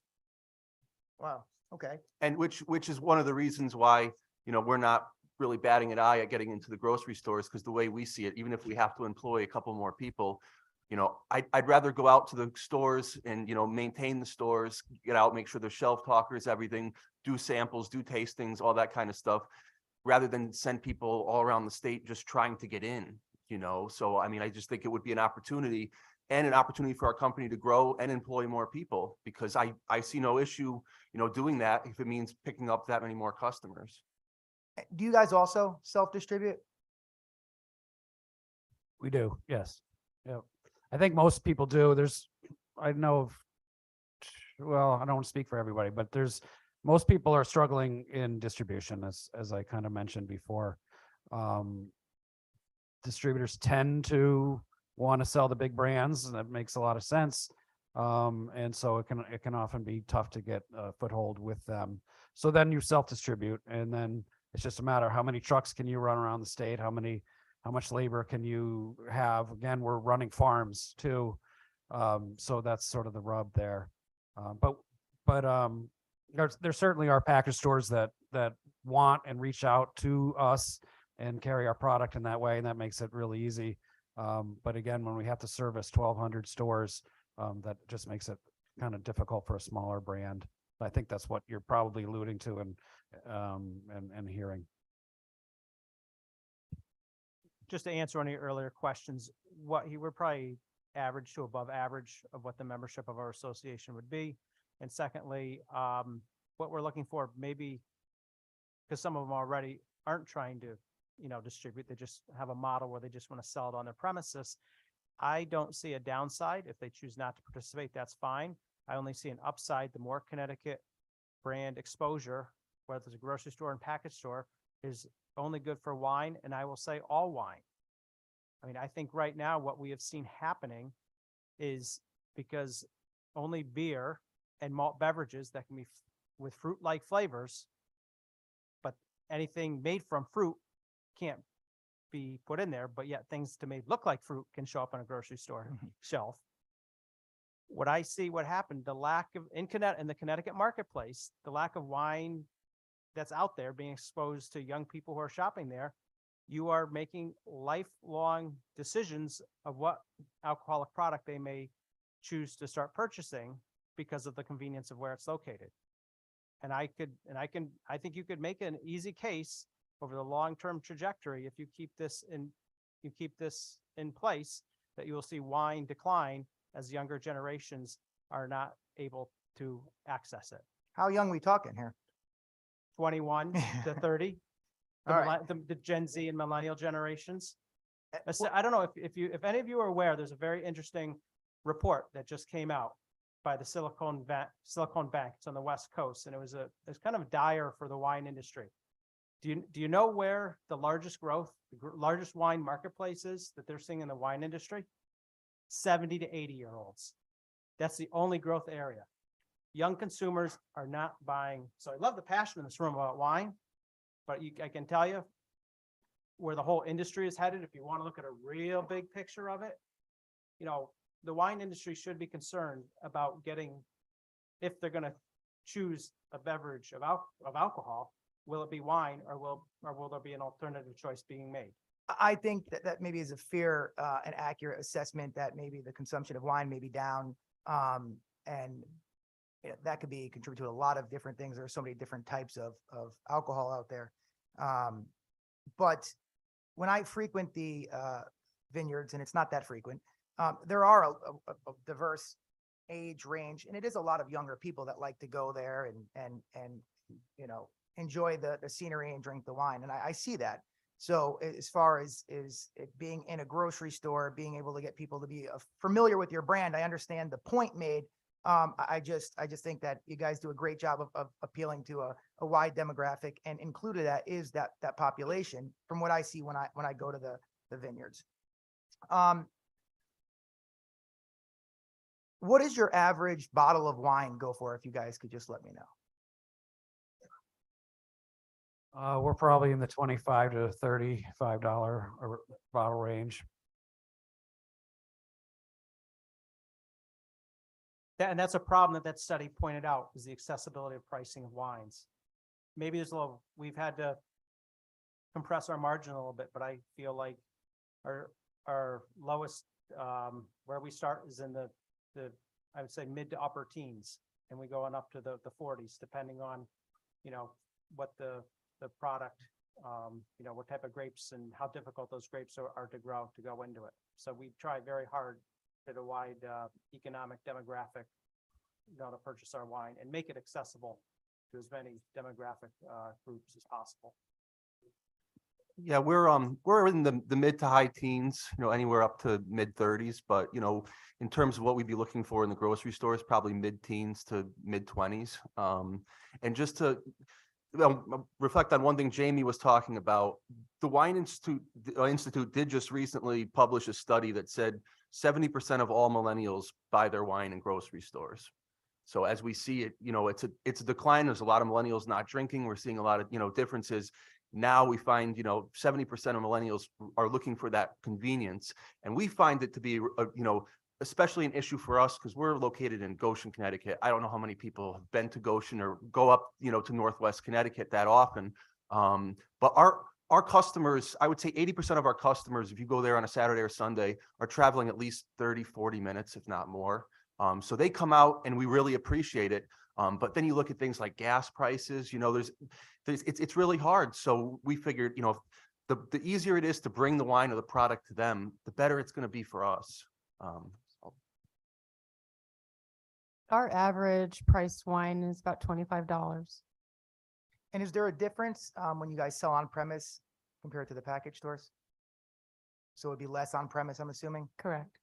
Wow, okay. And which is one of the reasons why, you know, we're not really batting an eye at getting into the grocery stores, because the way we see it, even if we have to employ a couple more people, you know, I'd rather go out to the stores and, you know, maintain the stores, get out, make sure they're shelf talkers, everything, do samples, do tastings, all that kind of stuff, rather than send people all around the state just trying to get in, you know? So, I mean, I just think it would be an opportunity for our company to grow and employ more people, because I see no issue, you know, doing that if it means picking up that many more customers. Do you guys also self-distribute? We do, yes. Yeah. I think most people do. I know of, well, I don't want to speak for everybody, but most people are struggling in distribution, as I kind of mentioned before. Distributors tend to want to sell the big brands, and that makes a lot of sense. And so it can often be tough to get a foothold with them. So then you self-distribute, and then it's just a matter of how many trucks can you run around the state, how much labor can you have? Again, we're running farms too. So that's sort of the rub there. But there certainly are package stores that want and reach out to us and carry our product in that way, and that makes it really easy. But again, when we have to service 1,200 stores, that just makes it kind of difficult for a smaller brand. I think that's what you're probably alluding to and hearing. Just to answer one of your earlier questions, we're probably average to above average of what the membership of our association would be. And secondly, what we're looking for, maybe because some of them already aren't trying to, you know, distribute, they just have a model where they just want to sell it on their premises. I don't see a downside. If they choose not to participate, that's fine. I only see an upside. The more Connecticut brand exposure, whether it's a grocery store and package store, is only good for wine, and I will say all wine. I mean, I think right now what we have seen happening is because only beer and malt beverages that can be with fruit-like flavors, but anything made from fruit can't be put in there, but yet things to make look like fruit can show up on a grocery store shelf. What I see, what happened, the lack of in the Connecticut marketplace, the lack of wine that's out there being exposed to young people who are shopping there, you are making lifelong decisions of what alcoholic product they may choose to start purchasing because of the convenience of where it's located. And I think you could make an easy case over the long-term trajectory if you keep this in place, that you will see wine decline as younger generations are not able to access it. How young we talking here? 21 to 30, All right. the Gen Z and millennial generations. I don't know if any of you are aware, there's a very interesting report that just came out by the Silicon Bank. It's on the West Coast, and it's kind of dire for the wine industry. Do you know where the largest growth, largest wine marketplace is that they're seeing in the wine industry? 70 to 80-year-olds. That's the only growth area. Young consumers are not buying. So I love the passion in this room about wine, but I can tell you where the whole industry is headed. If you want to look at a real big picture of it, the wine industry should be concerned about getting, if they're going to choose a beverage of alcohol, will it be wine or will there be an alternative choice being made? I think that maybe is a fair and accurate assessment that maybe the consumption of wine may be down. And that could be contribute to a lot of different things. There are so many different types of alcohol out there. But when I frequent the vineyards, and it's not that frequent, there are a diverse age range, and it is a lot of younger people that like to go there and enjoy the scenery and drink the wine. And I see that. So as far as it being in a grocery store, being able to get people to be familiar with your brand, I understand the point made. I just think that you guys do a great job of appealing to a wide demographic, and included that is that population from what I see when I go to the vineyards. What does your average bottle of wine go for, if you guys could just let me know? We're probably in the $25 to $35 bottle range. And that's a problem that study pointed out, is the accessibility of pricing of wines. Maybe we've had to compress our margin a little bit, but I feel like our lowest, where we start is in the I would say mid to upper teens, and we go on up to the 40s, depending on, what the product, what type of grapes and how difficult those grapes are to grow, to go into it. So we try very hard to a wide economic demographic, to purchase our wine and make it accessible to as many demographic groups as possible. Yeah, we're in the mid to high teens, anywhere up to mid 30s, but in terms of what we'd be looking for in the grocery stores, probably mid teens to mid 20s. And just to reflect on one thing Jamie was talking about, the Wine Institute did just recently publish a study that said 70% of all millennials buy their wine in grocery stores. So as we see it, it's a decline. There's a lot of millennials not drinking. We're seeing a lot of, differences. Now we find, 70% of millennials are looking for that convenience. And we find it to be, especially an issue for us because we're located in Goshen, Connecticut. I don't know how many people have been to Goshen or go up, to Northwest Connecticut that often. But our customers, I would say 80% of our customers, if you go there on a Saturday or Sunday, are traveling at least 30, 40 minutes, if not more. So they come out and we really appreciate it. But then you look at things like gas prices, it's really hard. So we figured, the easier it is to bring the wine or the product to them, the better it's going to be for us. Our average priced wine is about $25. And is there a difference when you guys sell on premise compared to the package stores? So it'd be less on premise, I'm assuming? Correct.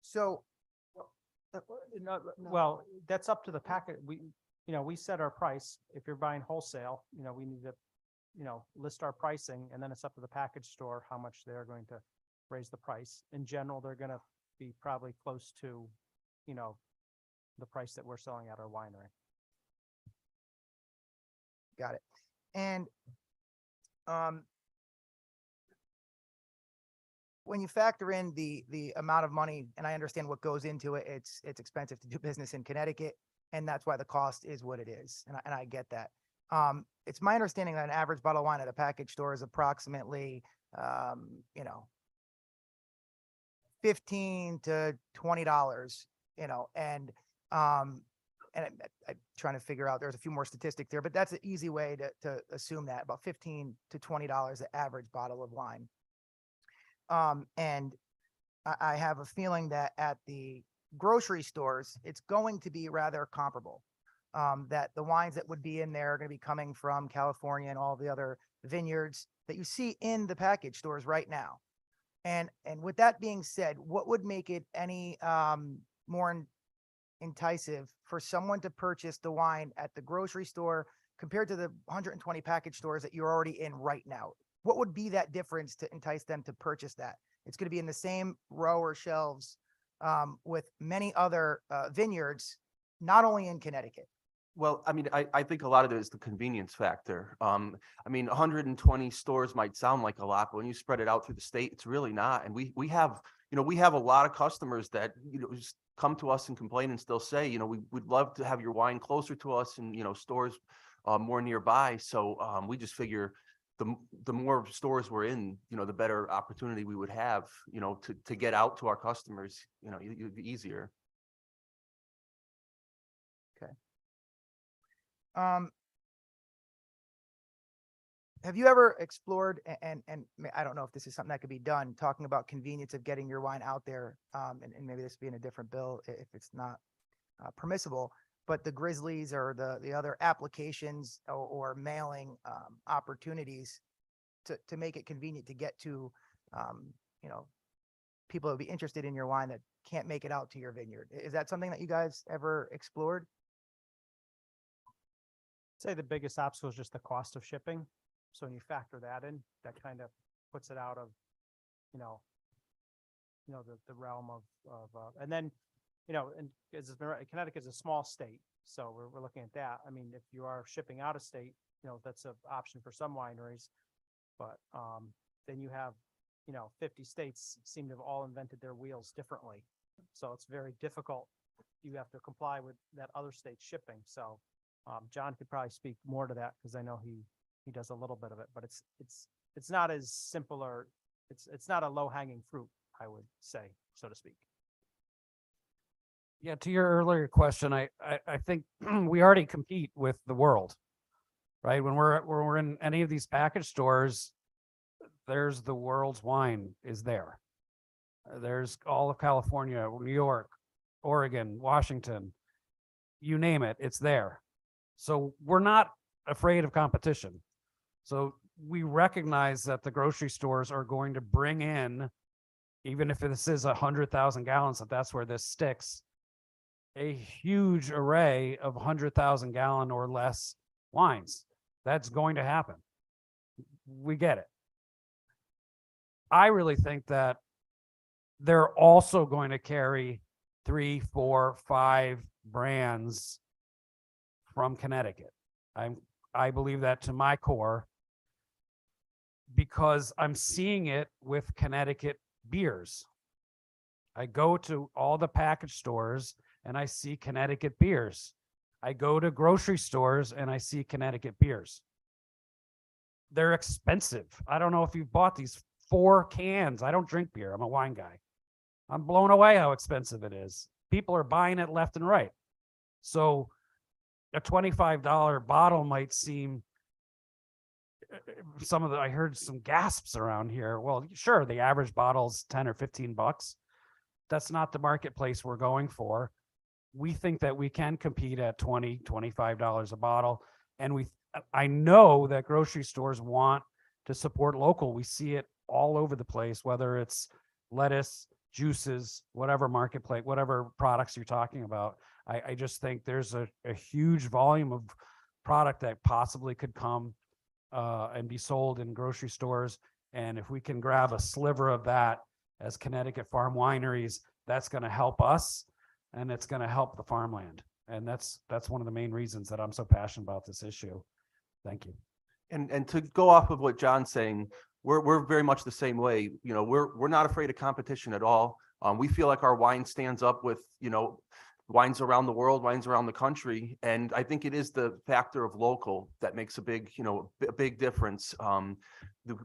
So Well, that's up to the packet. We set our price. If you're buying wholesale, we need to, list our pricing, and then it's up to the package store how much they're going to raise the price. In general, they're going to be probably close to, the price that we're selling at our winery. got it. And when you factor in the amount of money, and I understand what goes into it, it's expensive to do business in Connecticut, and that's why the cost is what it is. And I get that. It's my understanding that an average bottle of wine at a package store is approximately, $15 to $20, and I'm trying to figure out, there's a few more statistics there, but that's an easy way to assume that about $15 to $20 the average bottle of wine. And I have a feeling that at the grocery stores, it's going to be rather comparable. That the wines that would be in there are going to be coming from California and all the other vineyards that you see in the package stores right now. And with that being said, what would make it any more enticing for someone to purchase the wine at the grocery store compared to the 120 package stores that you're already in right now? What would be that difference to entice them to purchase that? It's going to be in the same row or shelves with many other vineyards, not only in Connecticut. Well, I mean, I think a lot of it is the convenience factor. I mean, 120 stores might sound like a lot, but when you spread it out through the state, it's really not. And we have, we have a lot of customers that, just come to us and complain and still say, we'd love to have your wine closer to us and, stores more nearby. So we just figure the more stores we're in, the better opportunity we would have, to get out to our customers, it'd be easier. Have you ever explored, and I don't know if this is something that could be done, talking about convenience of getting your wine out there, and maybe this being a different bill if it's not permissible, but the Grizzlies or the other applications or mailing opportunities to make it convenient to get to, people who would be interested in your wine that can't make it out to your vineyard. Is that something that you guys ever explored? Say the biggest obstacle is just the cost of shipping. So when you factor that in, that kind of puts it out of, the realm of, and then, and Connecticut is a small state, so we're looking at that. I mean, if you are shipping out of state, that's an option for some wineries, but, then you have, 50 states seem to have all invented their wheels differently. So it's very difficult. You have to comply with that other state shipping. So, John could probably speak more to that because I know he does a little bit of it, but it's not as simple, or it's not a low hanging fruit, I would say, so to speak. Yeah, to your earlier question, I think we already compete with the world, right? When we're in any of these package stores, there's the world's wine is there. There's all of California, New York, Oregon, Washington, you name it, it's there. So we're not afraid of competition. So we recognize that the grocery stores are going to bring in, even if this is 100,000 gallons, that's where this sticks, a huge array of 100,000 gallon or less wines. That's going to happen. We get it. I really think that they're also going to carry 3, 4, 5 brands from Connecticut. I believe that to my core, because I'm seeing it with Connecticut beers. I go to all the package stores and I see Connecticut beers. I go to grocery stores and I see Connecticut beers. They're expensive. I don't know if you've bought these 4 cans. I don't drink beer. I'm a wine guy. I'm blown away how expensive it is. People are buying it left and right. So a $25 bottle might seem, I heard some gasps around here. Well, sure, the average bottle's 10 or 15 bucks. That's not the marketplace we're going for. We think that we can compete at $20, $25 a bottle. And I know that grocery stores want to support local. We see it all over the place, whether it's lettuce, juices, whatever marketplace, whatever products you're talking about. I just think there's a huge volume of product that possibly could come and be sold in grocery stores. And if we can grab a sliver of that as Connecticut farm wineries, that's going to help us and it's going to help the farmland. And that's one of the main reasons that I'm so passionate about this issue. Thank you. And to go off of what John's saying, we're very much the same way. We're not afraid of competition at all. We feel like our wine stands up with, wines around the world, wines around the country. And I think it is the factor of local that makes a big, a big difference.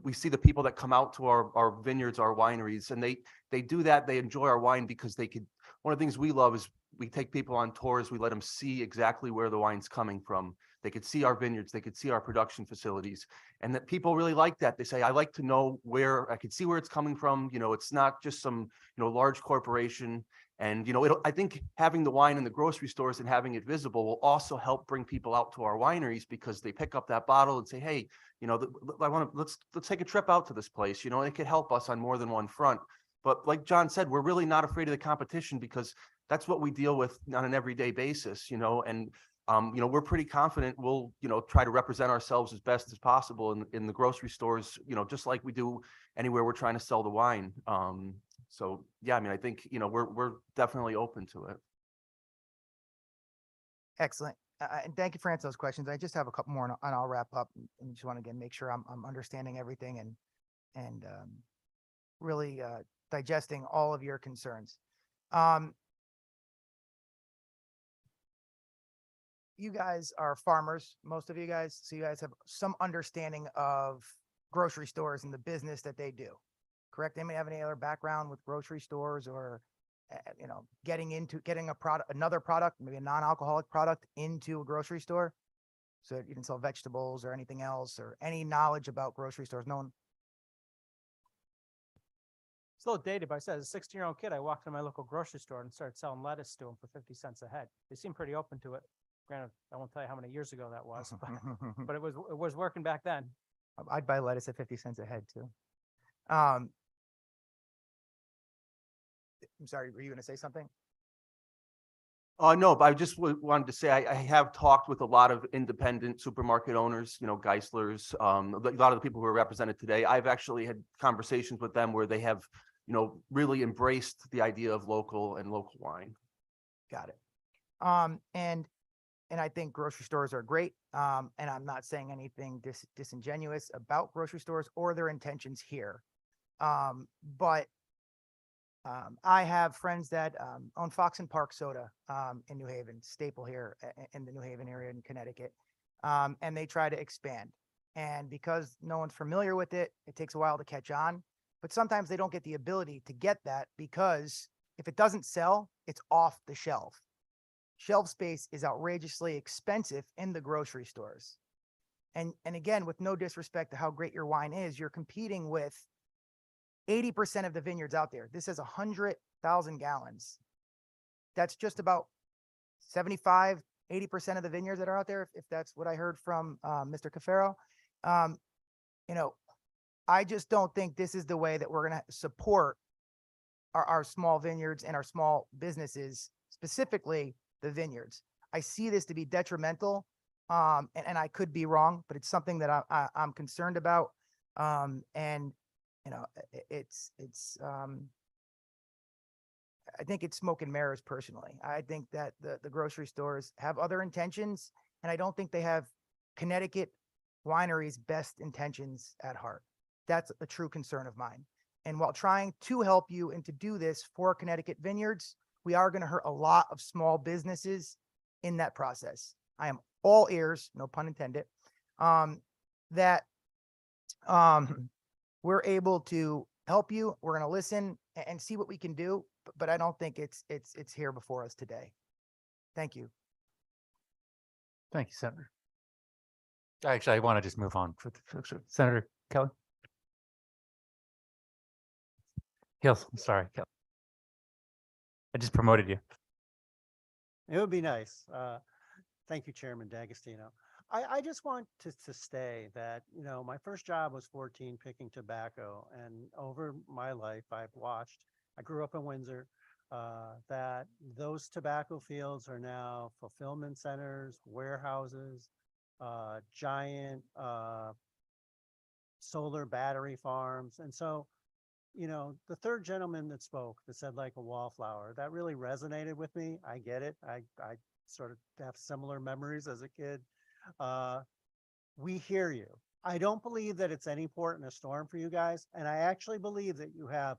We see the people that come out to our vineyards, our wineries, and they do that. They enjoy our wine because one of the things we love is, we take people on tours, we let them see exactly where the wine's coming from. They could see our vineyards, they could see our production facilities, and that people really like that. They say, I like to know where, I can see where it's coming from. You know, it's not just some, large corporation. And, I think having the wine in the grocery stores and having it visible will also help bring people out to our wineries, because they pick up that bottle and say, hey, let's take a trip out to this place. It could help us on more than one front. But like John said, we're really not afraid of the competition, because that's what we deal with on an everyday basis, and we're pretty confident we'll, try to represent ourselves as best as possible in the grocery stores, just like we do anywhere we're trying to sell the wine. So yeah, I mean, I think, we're definitely open to it. Excellent. And thank you for answering those questions. I just have a couple more and I'll wrap up, and just want to again make sure I'm understanding everything and really digesting all of your concerns. You guys are farmers, most of you guys, so you guys have some understanding of grocery stores and the business that they do, correct? Anybody have any other background with grocery stores, or getting a product, another product, maybe a non-alcoholic product, into a grocery store, so that you can sell vegetables or anything else, or any knowledge about grocery stores? No one? It's a little dated, but I said, as a 16-year-old kid, I walked to my local grocery store and started selling lettuce to them for 50 cents a head. They seemed pretty open to it. Granted, I won't tell you how many years ago that was, but it was working back then. I'd buy lettuce at 50 cents a head too. I'm sorry, were you going to say something? No, but I just wanted to say, I have talked with a lot of independent supermarket owners, Geisler's, a lot of the people who are represented today. I've actually had conversations with them where they have, really embraced the idea of local wine. Got it. And I think grocery stores are great. And I'm not saying anything disingenuous about grocery stores or their intentions here. But I have friends that own Fox and Park Soda in New Haven, staple here in the New Haven area in Connecticut. And they try to expand. And because no one's familiar with it, it takes a while to catch on. But sometimes they don't get the ability to get that, because if it doesn't sell, it's off the shelf. Shelf space is outrageously expensive in the grocery stores. And again, with no disrespect to how great your wine is, you're competing with 80% of the vineyards out there. This is 100,000 gallons. That's just about 75, 80% of the vineyards that are out there, if that's what I heard from Mr. Cafaro. I just don't think this is the way that we're going to support our small vineyards and our small businesses, specifically the vineyards. I see this to be detrimental, and I could be wrong, but it's something that I'm concerned about. I think it's smoke and mirrors personally. I think that the grocery stores have other intentions, and I don't think they have Connecticut wineries' best intentions at heart. That's a true concern of mine. And while trying to help you and to do this for Connecticut vineyards, we are going to hurt a lot of small businesses in that process. I am all ears, no pun intended, that we're able to help you. We're going to listen and see what we can do, but I don't think it's here before us today. Thank you. Thank you, Senator. Actually, I want to just move on for Senator Kelly. Hills, I'm sorry, Kelly. I just promoted you. It would be nice. Thank you, Chairman D'Agostino. I just want to stay that, my first job was 14 picking tobacco. And over my life, I grew up in Windsor, that those tobacco fields are now fulfillment centers, warehouses, giant solar battery farms. And so, the third gentleman that spoke, that said like a wallflower, that really resonated with me. I get it. I sort of have similar memories as a kid. We hear you. I don't believe that it's any port in a storm for you guys. And I actually believe that you have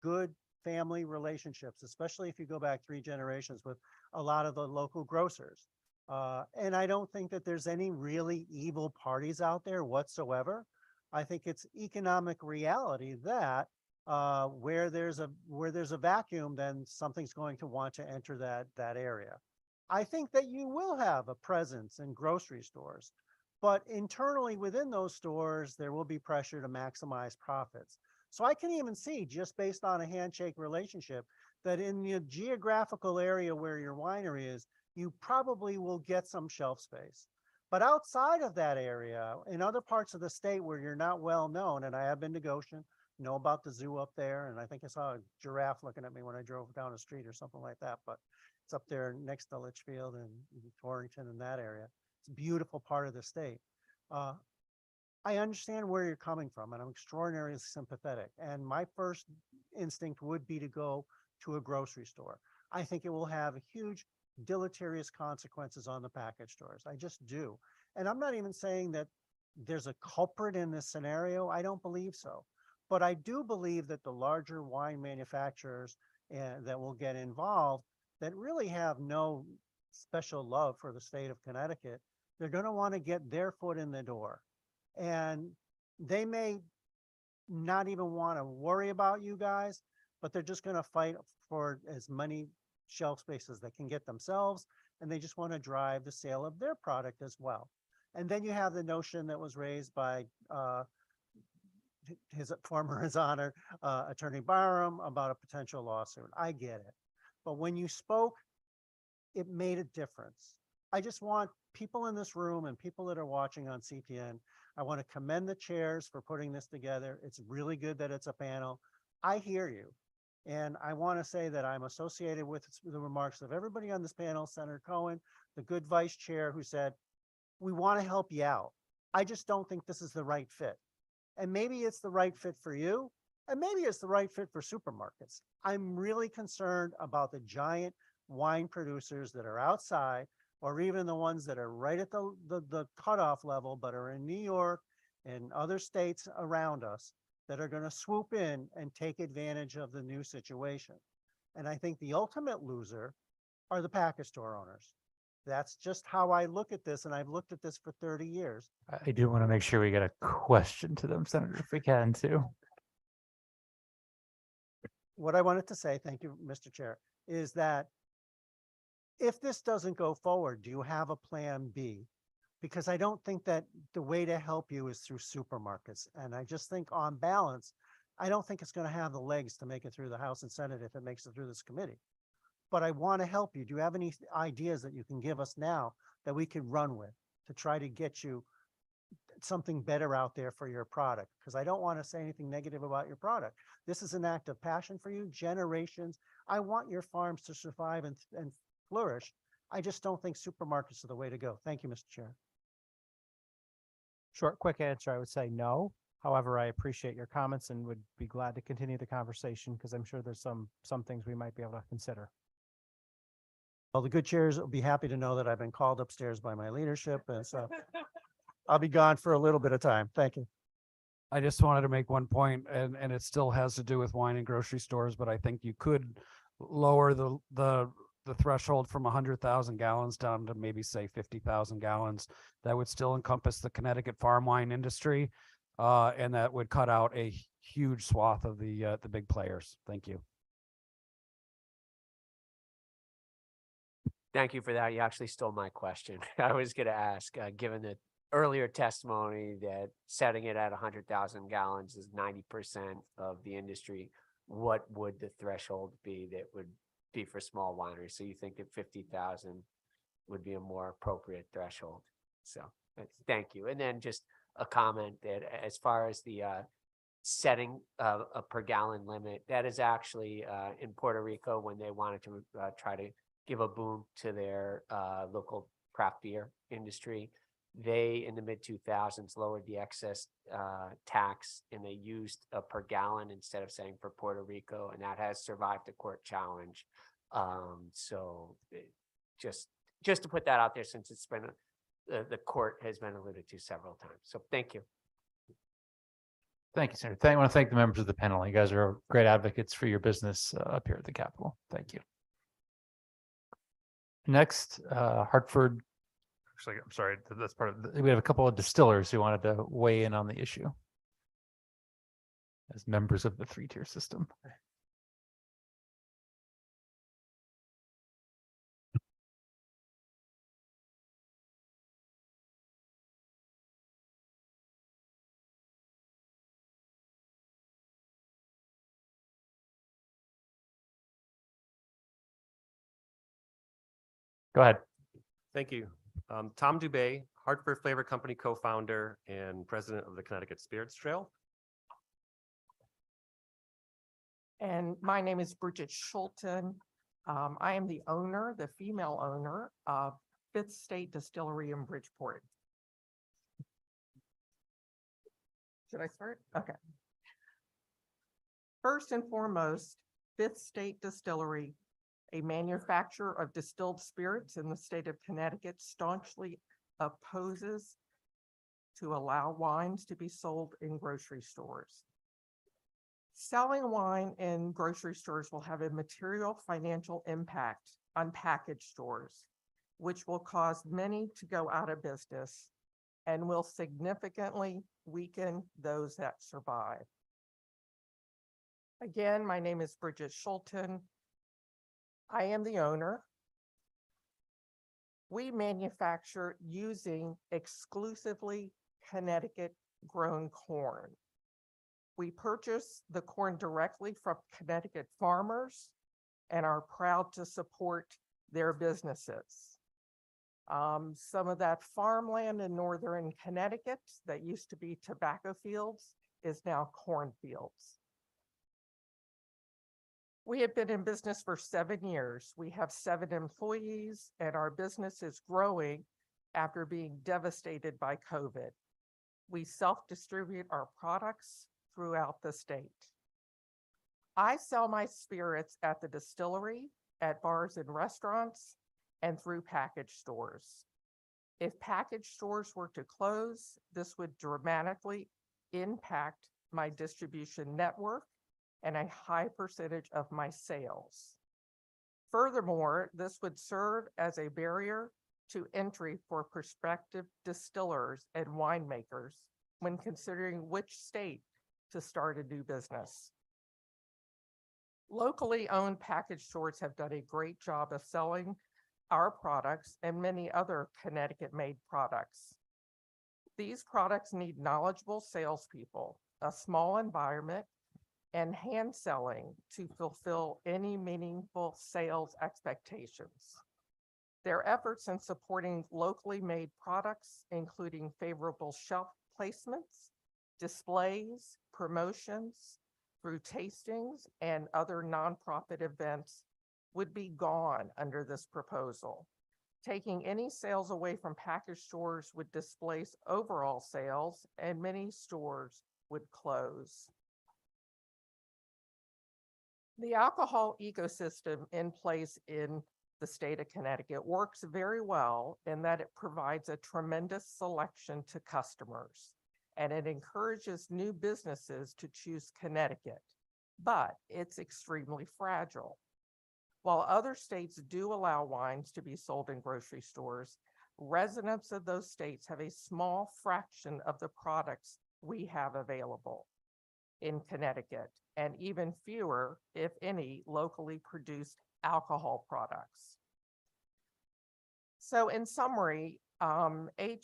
good family relationships, especially if you go back 3 generations with a lot of the local grocers. And I don't think that there's any really evil parties out there whatsoever. I think it's economic reality that where there's a vacuum, then something's going to want to enter that area. I think that you will have a presence in grocery stores, but internally within those stores, there will be pressure to maximize profits. So I can even see, just based on a handshake relationship, that in the geographical area where your winery is, you probably will get some shelf space. But outside of that area, in other parts of the state where you're not well known, and I have been to Goshen, know about the zoo up there, and I think I saw a giraffe looking at me when I drove down the street or something like that, but it's up there next to Litchfield and Torrington and that area. It's a beautiful part of the state. I understand where you're coming from, and I'm extraordinarily sympathetic. And my first instinct would be to go to a grocery store. I think it will have huge deleterious consequences on the package stores. I just do. And I'm not even saying that there's a culprit in this scenario. I don't believe so. But I do believe that the larger wine manufacturers that will get involved that really have no special love for the state of Connecticut, they're going to want to get their foot in the door. And they may not even want to worry about you guys, but they're just going to fight for as many shelf space as they can get themselves. And they just want to drive the sale of their product as well. And then you have the notion that was raised by his honor, Attorney Barham, about a potential lawsuit. I get it. But when you spoke, it made a difference. I just want people in this room and people that are watching on CTN, I want to commend the chairs for putting this together. It's really good that it's a panel. I hear you. And I want to say that I'm associated with the remarks of everybody on this panel, Senator Cohen, the good vice chair who said, we want to help you out. I just don't think this is the right fit. And maybe it's the right fit for you, and maybe it's the right fit for supermarkets. I'm really concerned about the giant wine producers that are outside, or even the ones that are right at the cutoff level, but are in New York and other states around us that are going to swoop in and take advantage of the new situation. And I think the ultimate loser are the package store owners. That's just how I look at this, and I've looked at this for 30 years. I do want to make sure we get a question to them, Senator, if we can too. What I wanted to say, thank you, Mr. Chair, is that if this doesn't go forward, do you have a plan B? Because I don't think that the way to help you is through supermarkets. And I just think on balance, I don't think it's going to have the legs to make it through the House and Senate if it makes it through this committee. But I want to help you. Do you have any ideas that you can give us now that we could run with to try to get you something better out there for your product? Because I don't want to say anything negative about your product. This is an act of passion for you, generations. I want your farms to survive and flourish. I just don't think supermarkets are the way to go. Thank you, Mr. Chair. Short, quick answer, I would say no. However, I appreciate your comments and would be glad to continue the conversation because I'm sure there's some things we might be able to consider. Well, the good chairs will be happy to know that I've been called upstairs by my leadership, and so I'll be gone for a little bit of time. Thank you. I just wanted to make one point, and it still has to do with wine and grocery stores, but I think you could lower the threshold from 100,000 gallons down to maybe say 50,000 gallons. That would still encompass the Connecticut farm wine industry, and that would cut out a huge swath of the big players. Thank you. Thank you for that. You actually stole my question. I was going to ask, given the earlier testimony that setting it at 100,000 gallons is 90% of the industry, what would the threshold be that would be for small wineries? So you think that 50,000 would be a more appropriate threshold? So thank you. And then just a comment that as far as the setting a per gallon limit, that is actually in Puerto Rico when they wanted to try to give a boom to their local craft beer industry. They, in the mid 2000s, lowered the excess tax and they used a per gallon instead of saying for Puerto Rico, and that has survived a court challenge. So just to put that out there, since it's been the court has been alluded to several times. So thank you. Thank you, Senator. I want to thank the members of the panel. You guys are great advocates for your business up here at the Capitol. Thank you. Next, Hartford. Actually, I'm sorry, that's part of we have a couple of distillers who wanted to weigh in on the issue. as members of the three-tier system. Go ahead. Thank you. Tom Dubay, Hartford Flavor Company co-founder and president of the Connecticut Spirits Trail. And my name is Bridget Schulten. I am the owner, the female owner of Fifth State Distillery in Bridgeport. Should I start? Okay. First and foremost, Fifth State Distillery, a manufacturer of distilled spirits in the state of Connecticut, staunchly opposes to allow wines to be sold in grocery stores. Selling wine in grocery stores will have a material financial impact on package stores, which will cause many to go out of business and will significantly weaken those that survive. Again, my name is Bridget Schulten. I am the owner. We manufacture using exclusively Connecticut grown corn. We purchase the corn directly from Connecticut farmers and are proud to support their businesses. Some of that farmland in northern Connecticut that used to be tobacco fields is now cornfields. We have been in business for 7 years. We have 7 employees and our business is growing after being devastated by COVID. We self-distribute our products throughout the state. I sell my spirits at the distillery, at bars and restaurants, and through package stores. If package stores were to close, this would dramatically impact my distribution network and a high percentage of my sales. Furthermore, this would serve as a barrier to entry for prospective distillers and winemakers when considering which state to start a new business. Locally owned package stores have done a great job of selling our products and many other Connecticut-made products. These products need knowledgeable salespeople, a small environment, and hand selling to fulfill any meaningful sales expectations. Their efforts in supporting locally made products, including favorable shelf placements, displays, promotions, through tastings and other nonprofit events, would be gone under this proposal. Taking any sales away from package stores would displace overall sales and many stores would close. The alcohol ecosystem in place in the state of Connecticut works very well in that it provides a tremendous selection to customers and it encourages new businesses to choose Connecticut, but it's extremely fragile. While other states do allow wines to be sold in grocery stores, residents of those states have a small fraction of the products we have available in Connecticut, and even fewer, if any, locally produced alcohol products. So in summary, HSB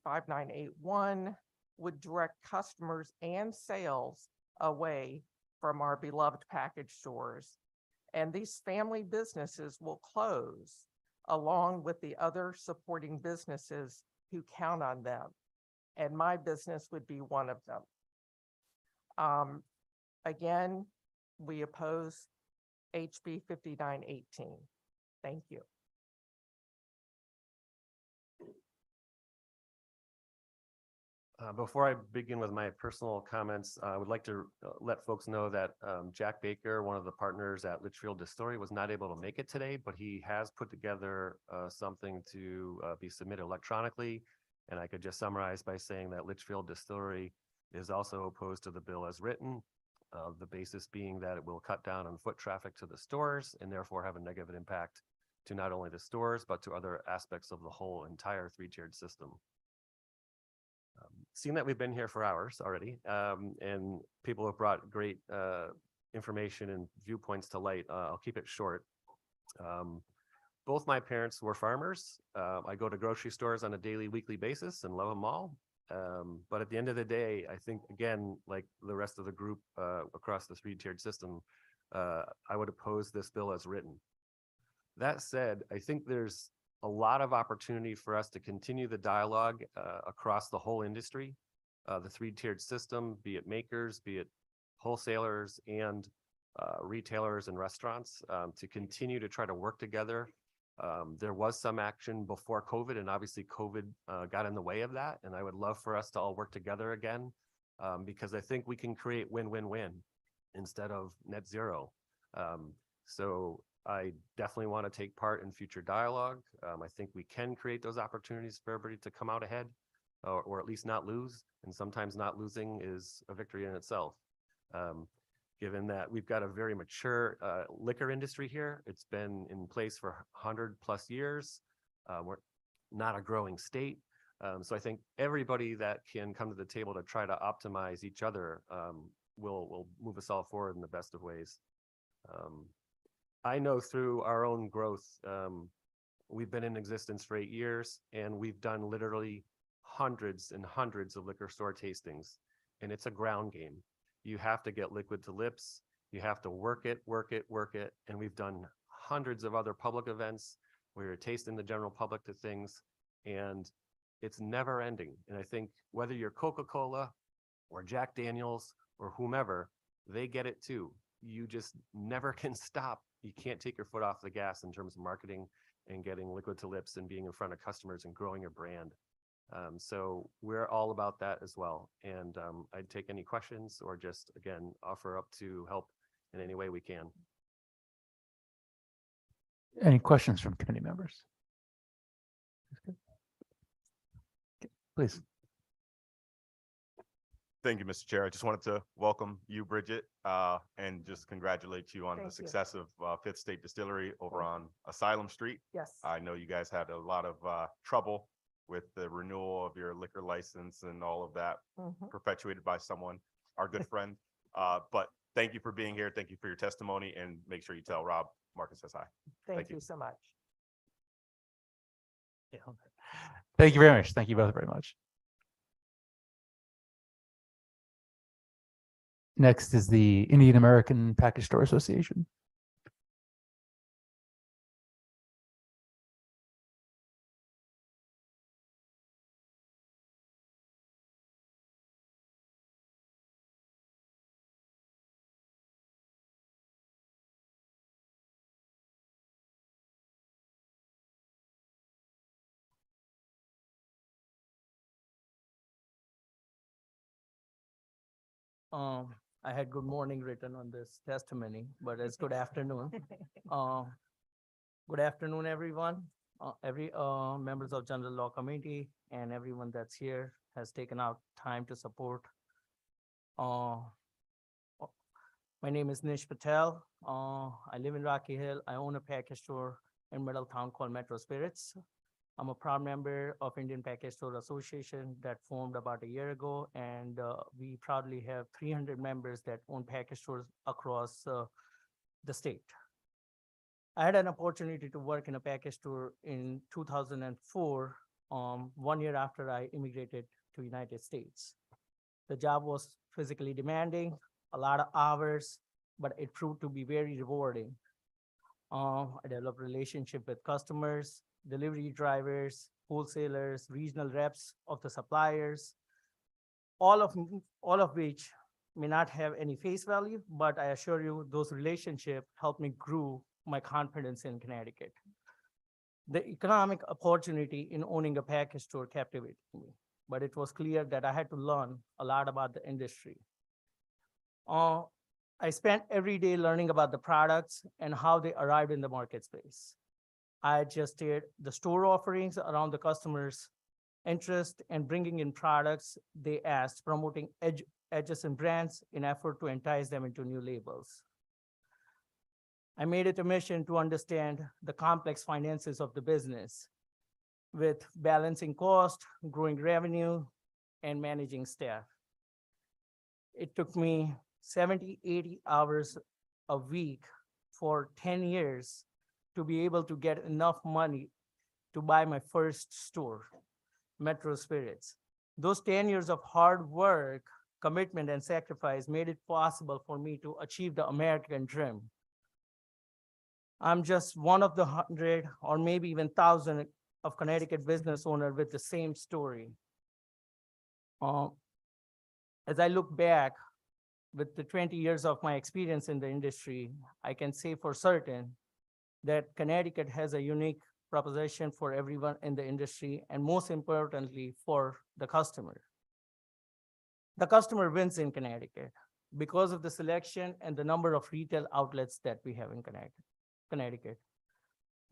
5981 would direct customers and sales away from our beloved package stores. And these family businesses will close along with the other supporting businesses who count on them. And my business would be one of them. Again, we oppose HB 5918. Thank you. Before I begin with my personal comments, I would like to let folks know that Jack Baker, one of the partners at Litchfield Distillery, was not able to make it today, but he has put together something to be submitted electronically. And I could just summarize by saying that Litchfield Distillery is also opposed to the bill as written. The basis being that it will cut down on foot traffic to the stores and therefore have a negative impact to not only the stores, but to other aspects of the whole entire three-tiered system. seen that we've been here for hours already, and people have brought great information and viewpoints to light. I'll keep it short. Both my parents were farmers. I go to grocery stores on a daily, weekly basis and love them all. But at the end of the day, I think, again, like the rest of the group across the three-tiered system, I would oppose this bill as written. That said, I think there's a lot of opportunity for us to continue the dialogue across the whole industry, the three-tiered system, be it makers, be it wholesalers and retailers and restaurants, to continue to try to work together. There was some action before COVID, and obviously COVID got in the way of that. And I would love for us to all work together again, because I think we can create win-win-win instead of net zero. So I definitely want to take part in future dialogue. I think we can create those opportunities for everybody to come out ahead, or at least not lose. And sometimes not losing is a victory in itself. Given that we've got a very mature liquor industry here, it's been in place for 100+ years. We're not a growing state. So I think everybody that can come to the table to try to optimize each other will move us all forward in the best of ways. I know through our own growth, we've been in existence for 8 years, and we've done literally hundreds and hundreds of liquor store tastings, and it's a ground game. You have to get liquid to lips. You have to work it. And we've done hundreds of other public events where you're tasting the general public to things, and it's never ending. And I think whether you're Coca-Cola or Jack Daniels or whomever, they get it too. You just never can stop. You can't take your foot off the gas in terms of marketing and getting liquid to lips and being in front of customers and growing your brand. So we're all about that as well. And I'd take any questions or just, again, offer up to help in any way we can. Any questions from committee members? Please. Thank you, Mr. Chair. I just wanted to welcome you, Bridget, and just congratulate you on the success of Fifth State Distillery over on Asylum Street. Yes. I know you guys had a lot of trouble with the renewal of your liquor license and all of that perpetuated by someone, our good friend. But thank you for being here. Thank you for your testimony, and make sure you tell Rob Marcus says hi. Thank you so much. Thank you very much. Thank you both very much. Next is the Indian American Package Store Association. I had good morning written on this testimony, but it's good afternoon. Good afternoon, everyone. Every members of General Law Committee and everyone that's here has taken out time to support. My name is Nish Patel. I live in Rocky Hill. I own a package store in Middletown called Metro Spirits. I'm a proud member of Indian Package Store Association that formed about a year ago, and we proudly have 300 members that own package stores across the state. I had an opportunity to work in a package store in 2004, 1 year after I immigrated to United States. The job was physically demanding, a lot of hours, but it proved to be very rewarding. I developed relationship with customers, delivery drivers, wholesalers, regional reps of the suppliers, all of which may not have any face value, but I assure you those relationships helped me grow my confidence in Connecticut. The economic opportunity in owning a package store captivated me, but it was clear that I had to learn a lot about the industry. I spent every day learning about the products and how they arrived in the market space. I adjusted the store offerings around the customers' interest and bringing in products they asked, promoting adjacent brands in effort to entice them into new labels. I made it a mission to understand the complex finances of the business with balancing cost, growing revenue, and managing staff. It took me 70, 80 hours a week for 10 years to be able to get enough money to buy my first store, Metro Spirits. Those 10 years of hard work, commitment, and sacrifice made it possible for me to achieve the American dream. I'm just one of the 100 or maybe even 1,000 of Connecticut business owners with the same story. As I look back with the 20 years of my experience in the industry, I can say for certain that Connecticut has a unique proposition for everyone in the industry, and most importantly, for the customer. The customer wins in Connecticut because of the selection and the number of retail outlets that we have in Connecticut.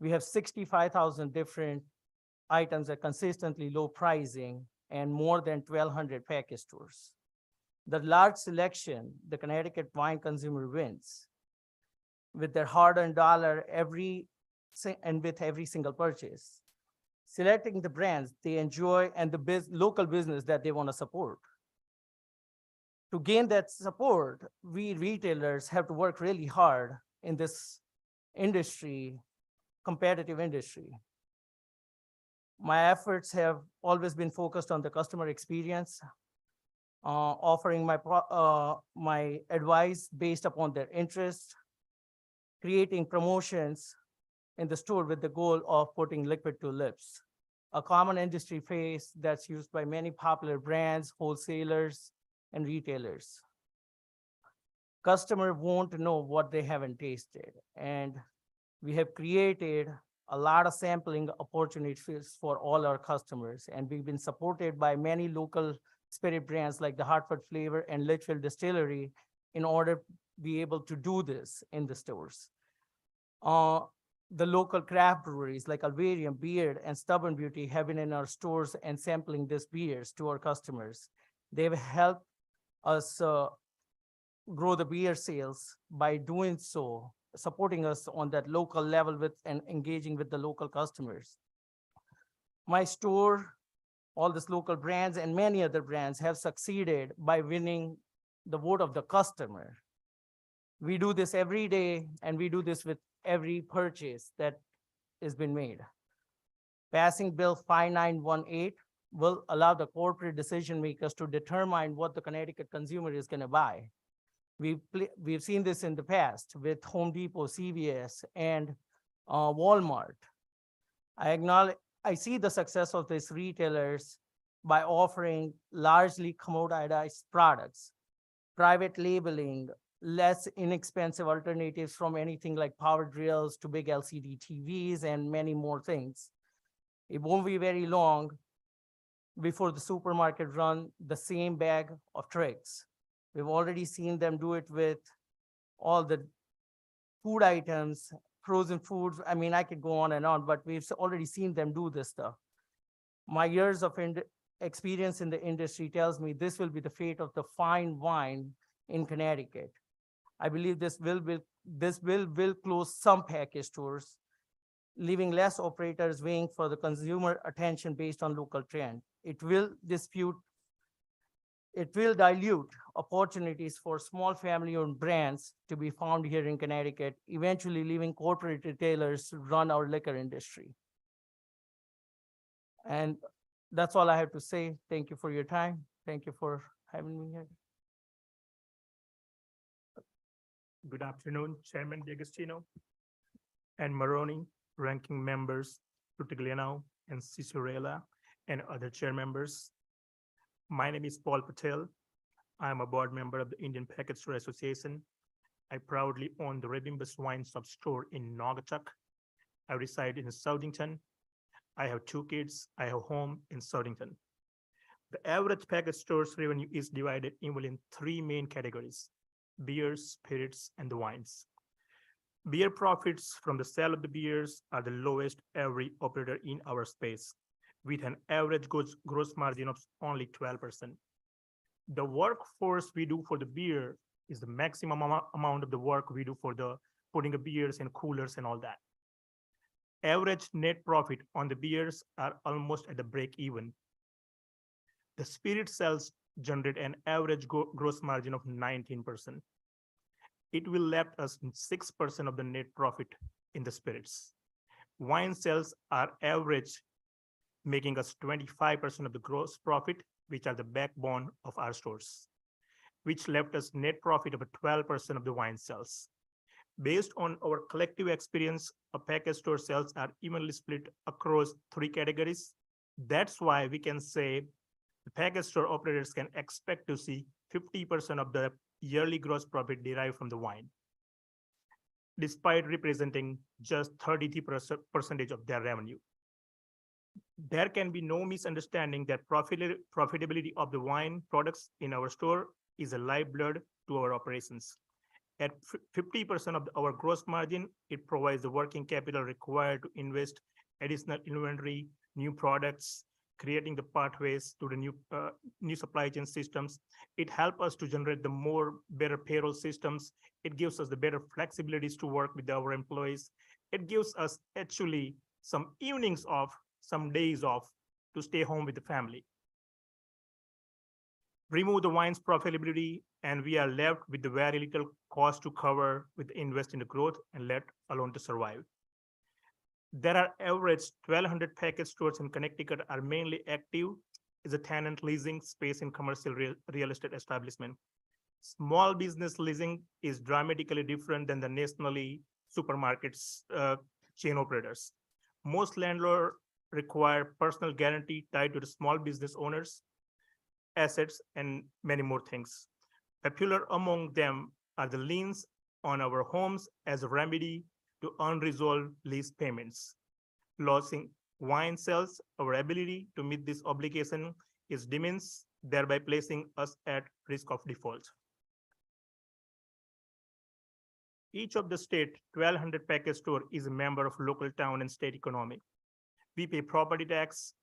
We have 65,000 different items at consistently low pricing and more than 1,200 package stores. The large selection, the Connecticut wine consumer wins with their hard-earned dollar with every single purchase. Selecting the brands they enjoy and the local business that they want to support. To gain that support, we retailers have to work really hard in this industry, competitive industry. My efforts have always been focused on the customer experience, offering my advice based upon their interest, creating promotions in the store with the goal of putting liquid to lips, a common industry phrase that's used by many popular brands, wholesalers, and retailers. Customer won't know what they haven't tasted, and we have created a lot of sampling opportunities for all our customers, and we've been supported by many local spirit brands like the Hartford Flavor and Litchfield Distillery in order to be able to do this in the stores. The local craft breweries like Alvarium, Beard, and Stubborn Beauty have been in our stores and sampling these beers to our customers. They've helped us grow the beer sales by doing so, supporting us on that local level with and engaging with the local customers. My store, all these local brands and many other brands have succeeded by winning the vote of the customer. We do this every day, and we do this with every purchase that has been made. Passing Bill 5918 will allow the corporate decision makers to determine what the Connecticut consumer is going to buy. We've seen this in the past with Home Depot, CVS, and Walmart. I see the success of these retailers by offering largely commoditized products, private labeling, less inexpensive alternatives from anything like power drills to big LCD TVs and many more things. It won't be very long before the supermarket run the same bag of tricks. We've already seen them do it with all the food items, frozen foods. I mean, I could go on and on, but we've already seen them do this stuff. My years of experience in the industry tells me this will be the fate of the fine wine in Connecticut. I believe this will close some package stores, leaving less operators waiting for the consumer attention based on local trend. It will dilute opportunities for small family-owned brands to be found here in Connecticut, eventually leaving corporate retailers to run our liquor industry. And that's all I have to say. Thank you for your time. Thank you for having me here. Good afternoon, Chairman D'Agostino and Maroney, ranking members Rutigliano and Cicerella, and other chair members. My name is Paul Patel. I am a board member of the Indian Package Store Association. I proudly own the Rebimbus Wine Shop store in Naugatuck. I reside in Southington. I have 2 kids. I have a home in Southington. The average package store's revenue is divided evenly in 3 main categories: beers, spirits, and the wines. Beer profits from the sale of the beers are the lowest every operator in our space, with an average gross margin of only 12%. The workforce we do for the beer is the maximum amount of the work we do for the putting the beers in coolers and all that. Average net profit on the beers are almost at the break even. The spirit sales generate an average gross margin of 19%. It will left us 6% of the net profit in the spirits. Wine sales are average, making us 25% of the gross profit, which are the backbone of our stores, which left us net profit of 12% of the wine sales. Based on our collective experience, a package store sales are evenly split across 3 categories. That's why we can say the package store operators can expect to see 50% of the yearly gross profit derived from the wine, despite representing just 33% of their revenue. There can be no misunderstanding that profitability of the wine products in our store is a lifeblood to our operations. At 50% of our gross margin, it provides the working capital required to invest additional inventory, new products, creating the pathways to the new supply chain systems. It helps us to generate the better payroll systems. It gives us the better flexibilities to work with our employees. It gives us actually some evenings off, some days off to stay home with the family. Remove the wine's profitability, and we are left with the very little cost to cover with invest in the growth and let alone to survive. There are average 1,200 package stores in Connecticut are mainly active as a tenant leasing space in commercial real estate establishment. Small business leasing is dramatically different than the nationally supermarkets chain operators. Most landlords require personal guarantee tied to the small business owners, assets, and many more things. Popular among them are the liens on our homes as a remedy to unresolved lease payments. Losing wine sales, our ability to meet this obligation is diminished, thereby placing us at risk of default. Each of the state 1,200 package store is a member of local town and state economy. We pay property tax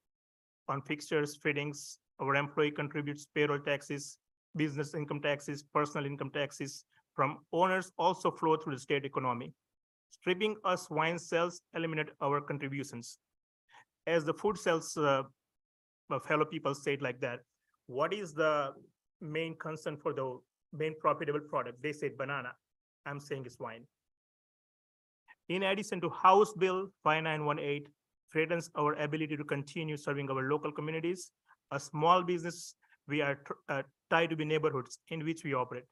on fixtures, fittings. Our employee contributes payroll taxes, business income taxes, personal income taxes from owners also flow through the state economy. Stripping us wine sales eliminate our contributions. As the food sales fellow people say it like that, what is the main concern for the main profitable product? They said banana. I'm saying it's wine. In addition to House Bill 5918 threatens our ability to continue serving our local communities, a small business, we are tied to the neighborhoods in which we operate.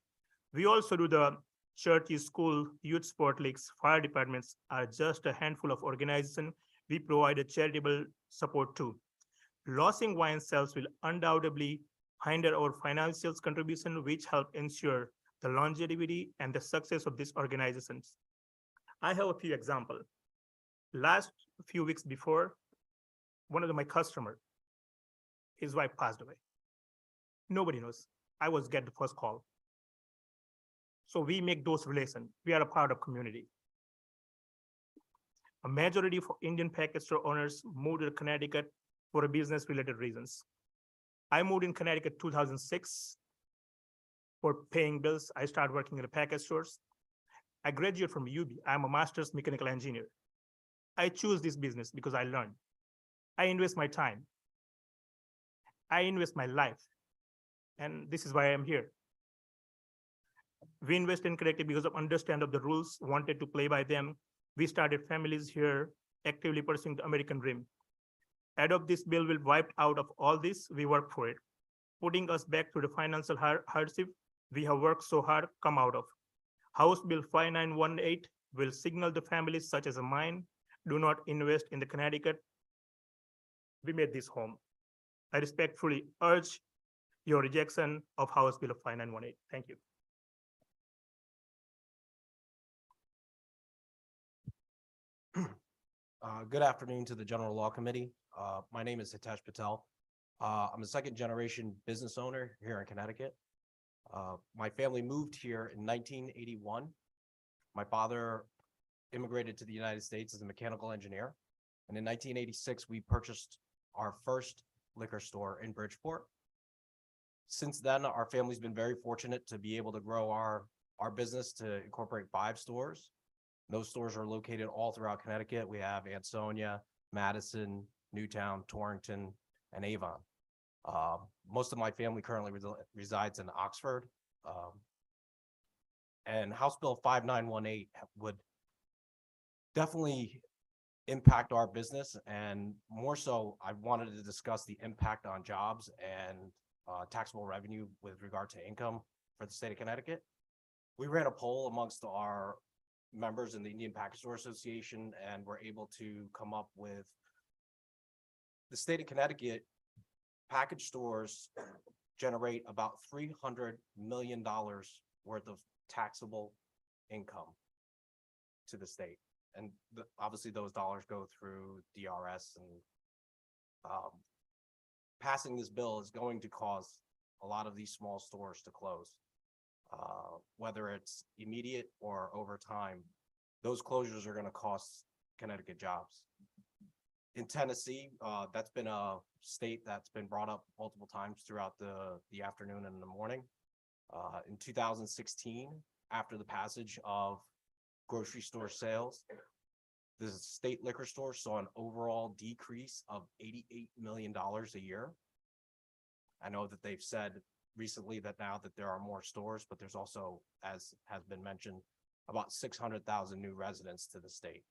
We also do the churches, school, youth sport leagues, fire departments are just a handful of organizations we provide a charitable support to. Losing wine sales will undoubtedly hinder our financial contribution, which help ensure the longevity and the success of these organizations. I have a few examples. Last few weeks before, one of my customers, his wife passed away. Nobody knows. I was get the first call. So we make those relations. We are a part of community. A majority of Indian package store owners moved to Connecticut for business related reasons. I moved in Connecticut 2006 for paying bills. I started working in the package stores. I graduated from UB. I'm a master's mechanical engineer. I choose this business because I learned. I invest my time. I invest my life. And this is why I'm here. We invest in Connecticut because of understand of the rules, wanted to play by them. We started families here actively pursuing the American dream. Adopt this bill will wipe out of all this, we work for it. Putting us back to the financial hardship we have worked so hard come out of. House Bill 5918 will signal the families such as mine, do not invest in the Connecticut. We made this home. I respectfully urge your rejection of House Bill of 5918. Thank you. Good afternoon to the General Law Committee. My name is Hitesh Patel. I'm a second generation business owner here in Connecticut. My family moved here in 1981. My father immigrated to the United States as a mechanical engineer. And in 1986, we purchased our first liquor store in Bridgeport. Since then, our family's been very fortunate to be able to grow our business to incorporate 5 stores. Those stores are located all throughout Connecticut. We have Ansonia, Madison, Newtown, Torrington, and Avon. Most of my family currently resides in Oxford. And House Bill 5918 would definitely impact our business, and more so, I wanted to discuss the impact on jobs and taxable revenue with regard to income for the state of Connecticut. We ran a poll amongst our members in the Indian Package Store Association, and were able to come up with the state of Connecticut package stores generate about $300 million worth of taxable income to the state. And obviously those dollars go through DRS, and passing this bill is going to cause a lot of these small stores to close. Whether it's immediate or over time, those closures are going to cost Connecticut jobs. In Tennessee, that's been a state that's been brought up multiple times throughout the afternoon and the morning. In 2016, after the passage of grocery store sales, the state liquor store saw an overall decrease of $88 million a year. I know that they've said recently that now that there are more stores, but there's also, as has been mentioned, about 600,000 new residents to the state.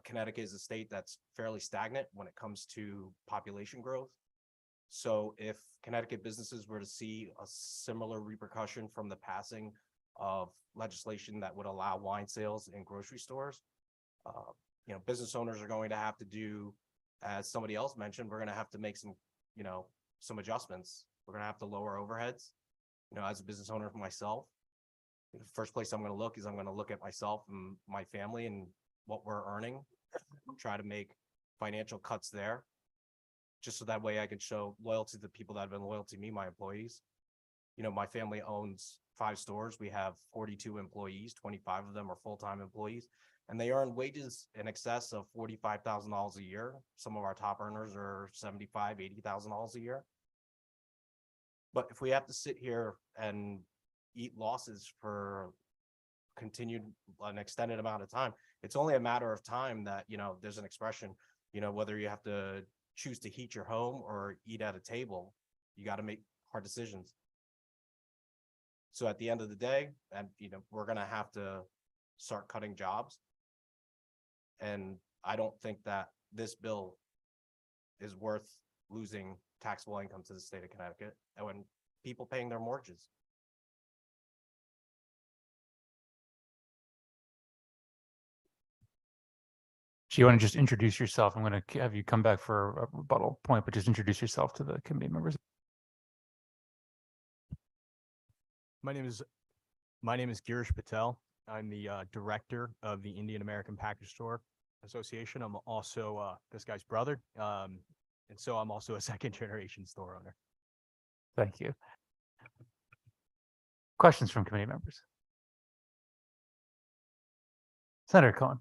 Connecticut is a state that's fairly stagnant when it comes to population growth. So if Connecticut businesses were to see a similar repercussion from the passing of legislation that would allow wine sales in grocery stores, business owners are going to have to do, as somebody else mentioned, we're going to have to make some adjustments. We're going to have to lower overheads. As a business owner for myself, the first place I'm going to look is I'm going to look at myself and my family and what we're earning, try to make financial cuts there, just so that way I can show loyalty to the people that have been loyal to me, my employees. My family owns 5 stores. We have 42 employees, 25 of them are full-time employees, and they earn wages in excess of $45,000 a year. Some of our top earners are $75,000, $80,000 a year. But if we have to sit here and eat losses for an extended amount of time, it's only a matter of time that, there's an expression, whether you have to choose to heat your home or eat at a table, you got to make hard decisions. So at the end of the day, and we're going to have to start cutting jobs. And I don't think that this bill is worth losing taxable income to the state of Connecticut and when people paying their mortgages. Do you want to just introduce yourself? I'm going to have you come back for a rebuttal point, but just introduce yourself to the committee members. My name is Girish Patel. I'm the director of the Indian American Package Store Association. I'm also this guy's brother, and so I'm also a second generation store owner. Thank you. Questions from committee members? Senator Cohen.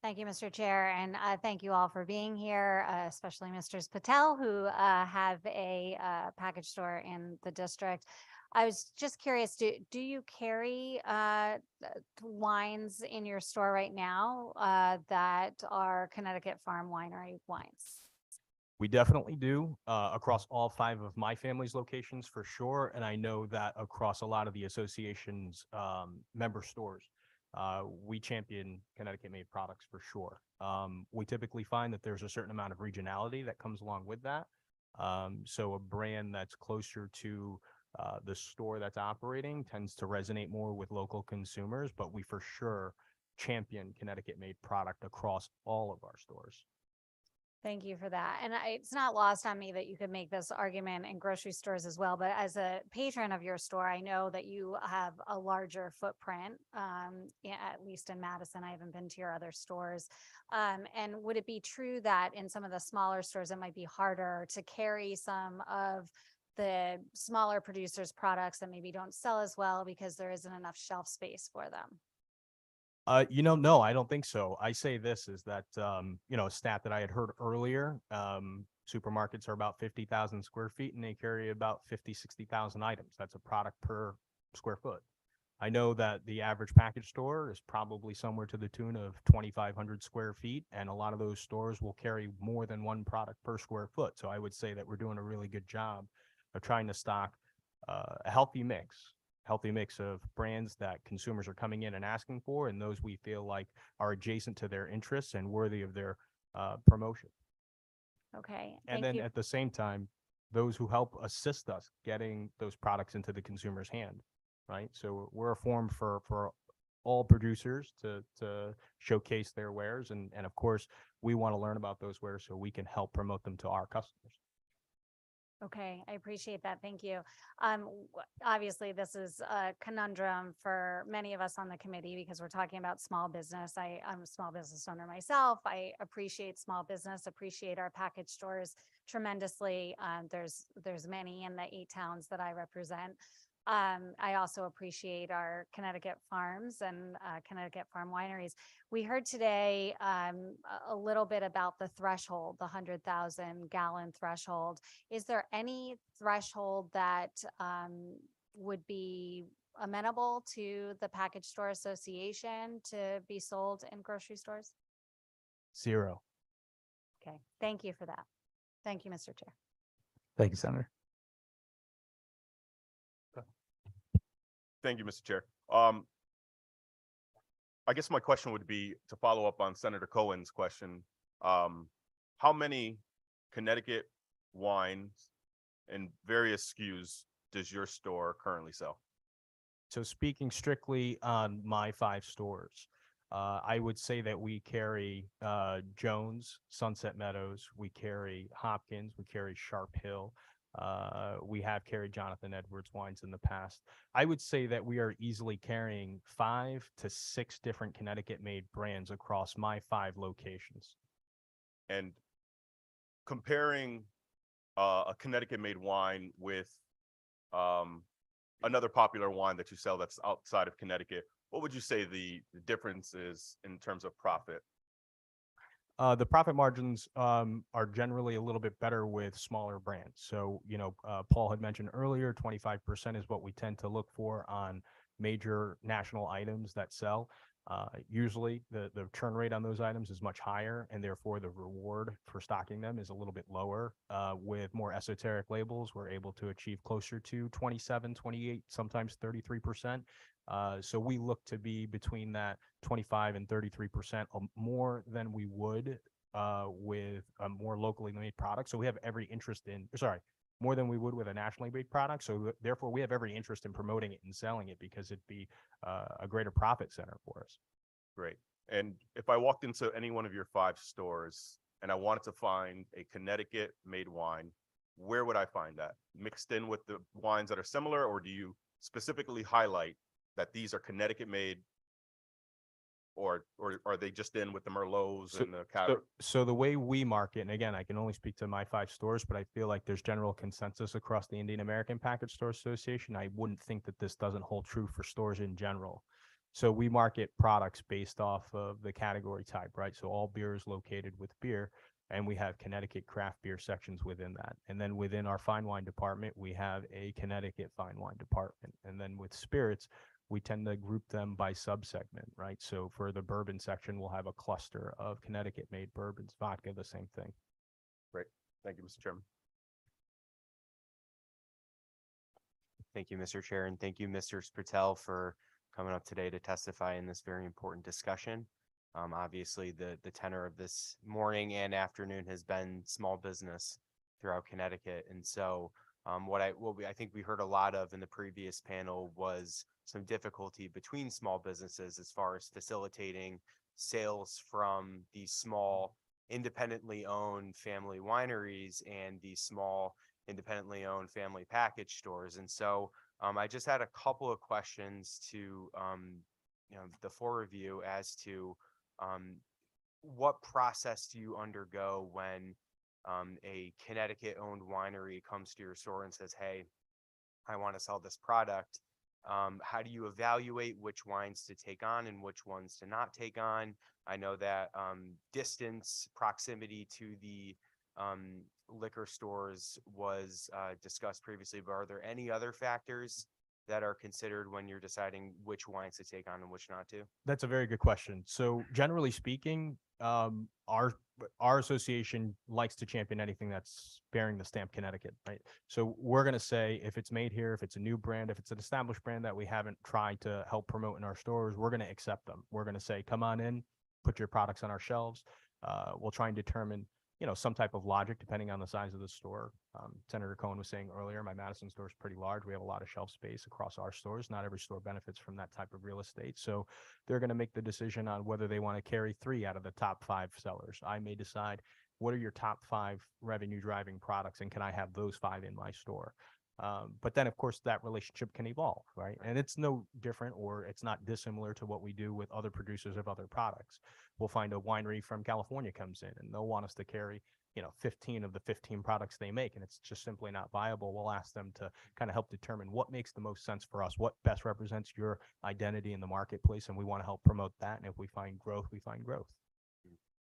Thank you, Mr. Chair, and thank you all for being here, especially Mr. Patel, who have a package store in the district. I was just curious, do you carry wines in your store right now that are Connecticut Farm Winery wines? We definitely do, across all 5 of my family's locations for sure. And I know that across a lot of the association's member stores, we champion Connecticut-made products for sure. We typically find that there's a certain amount of regionality that comes along with that. So a brand that's closer to the store that's operating tends to resonate more with local consumers, but we for sure champion Connecticut-made product across all of our stores. Thank you for that. And it's not lost on me that you could make this argument in grocery stores as well. But as a patron of your store, I know that you have a larger footprint, at least in Madison. I haven't been to your other stores. And would it be true that in some of the smaller stores, it might be harder to carry some of the smaller producers' products that maybe don't sell as well because there isn't enough shelf space for them? No, I don't think so. I say this is that, a stat that I had heard earlier, supermarkets are about 50,000 square feet and they carry about 50, 60,000 items. That's a product per square foot. I know that the average package store is probably somewhere to the tune of 2,500 square feet, and a lot of those stores will carry more than one product per square foot. So I would say that we're doing a really good job of trying to stock a healthy mix of brands that consumers are coming in and asking for, and those we feel like are adjacent to their interests and worthy of their promotion. Okay, And thank then you. at the same time, those who help assist us getting those products into the consumer's hand, right? So we're a forum for all producers to showcase their wares. And of course, we want to learn about those wares so we can help promote them to our customers. Okay, I appreciate that. Thank you. Obviously, this is a conundrum for many of us on the committee because we're talking about small business. I'm a small business owner myself. I appreciate small business, appreciate our package stores tremendously. There's many in the 8 towns that I represent. I also appreciate our Connecticut farms and Connecticut farm wineries. We heard today a little bit about the threshold, the 100,000 gallon threshold. Is there any threshold that would be amenable to the Package Store Association to be sold in grocery stores? 0. Okay, thank you for that. Thank you, Mr. Chair. Thank you, Senator. Thank you, Mr. Chair. I guess my question would be to follow up on Senator Cohen's question. How many Connecticut wines and various SKUs does your store currently sell? So speaking strictly on my 5 stores, I would say that we carry Jones, Sunset Meadows, we carry Hopkins, we carry Sharp Hill. We have carried Jonathan Edwards wines in the past. I would say that we are easily carrying 5 to 6 different Connecticut-made brands across my 5 locations. And comparing a Connecticut-made wine with another popular wine that you sell that's outside of Connecticut, what would you say the difference is in terms of profit? The profit margins are generally a little bit better with smaller brands. So, Paul had mentioned earlier, 25% is what we tend to look for on major national items that sell. Usually the churn rate on those items is much higher, and therefore the reward for stocking them is a little bit lower. With more esoteric labels, we're able to achieve closer to 27, 28, sometimes 33%. So we look to be between that 25 and 33% more than we would with a more locally made product. So we have every interest in, more than we would with a nationally made product. So therefore we have every interest in promoting it and selling it because it'd be a greater profit center for us. Great. And if I walked into any one of your 5 stores and I wanted to find a Connecticut made wine, where would I find that? Mixed in with the wines that are similar, or do you specifically highlight that these are Connecticut made, or are they just in with the Merlots and the Cabernet? So the way we market, and again, I can only speak to my 5 stores, but I feel like there's general consensus across the Indian American Package Store Association. I wouldn't think that this doesn't hold true for stores in general. So we market products based off of the category type, right? So all beer is located with beer, and we have Connecticut craft beer sections within that. And then within our fine wine department, we have a Connecticut fine wine department. And then with spirits, we tend to group them by subsegment, right? So for the bourbon section, we'll have a cluster of Connecticut-made bourbons, vodka, the same thing. Great. Thank you, Mr. Chairman. Thank you, Mr. Chair, and thank you, Mr. Spatel, for coming up today to testify in this very important discussion. Obviously, the tenor of this morning and afternoon has been small business throughout Connecticut, and so I think we heard a lot of in the previous panel was some difficulty between small businesses as far as facilitating sales from these small independently owned family wineries and these small independently owned family package stores. And so I just had a couple of questions to the 4 of you as to what process do you undergo when a Connecticut owned winery comes to your store and says, hey, I want to sell this product. How do you evaluate which wines to take on and which ones to not take on? I know that distance, proximity to the liquor stores was discussed previously, but are there any other factors that are considered when you're deciding which wines to take on and which not to? That's a very good question. So generally speaking, our association likes to champion anything that's bearing the stamp Connecticut, right? So we're going to say if it's made here, if it's a new brand, if it's an established brand that we haven't tried to help promote in our stores, we're going to accept them. We're going to say, come on in, put your products on our shelves. We'll try and determine, some type of logic depending on the size of the store. Senator Cohen was saying earlier, my Madison store is pretty large. We have a lot of shelf space across our stores. Not every store benefits from that type of real estate. So they're going to make the decision on whether they want to carry 3 out of the top 5 sellers. I may decide, what are your top 5 revenue driving products, and can I have those 5 in my store? But then, of course, that relationship can evolve, right? And it's no different, or it's not dissimilar to what we do with other producers of other products. We'll find a winery from California comes in and they'll want us to carry, 15 of the 15 products they make, and it's just simply not viable. We'll ask them to kind of help determine what makes the most sense for us, what best represents your identity in the marketplace, and we want to help promote that. And if we find growth, we find growth.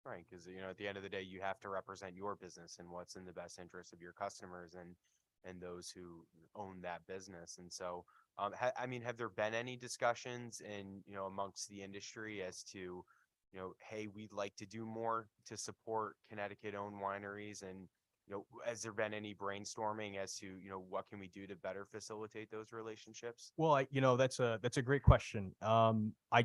Right, because at the end of the day, you have to represent your business and what's in the best interest of your customers and those who own that business. And so, have there been any discussions in, amongst the industry as to, hey, we'd like to do more to support Connecticut-owned wineries? And, has there been any brainstorming as to, what can we do to better facilitate those relationships? Well, that's a great question. I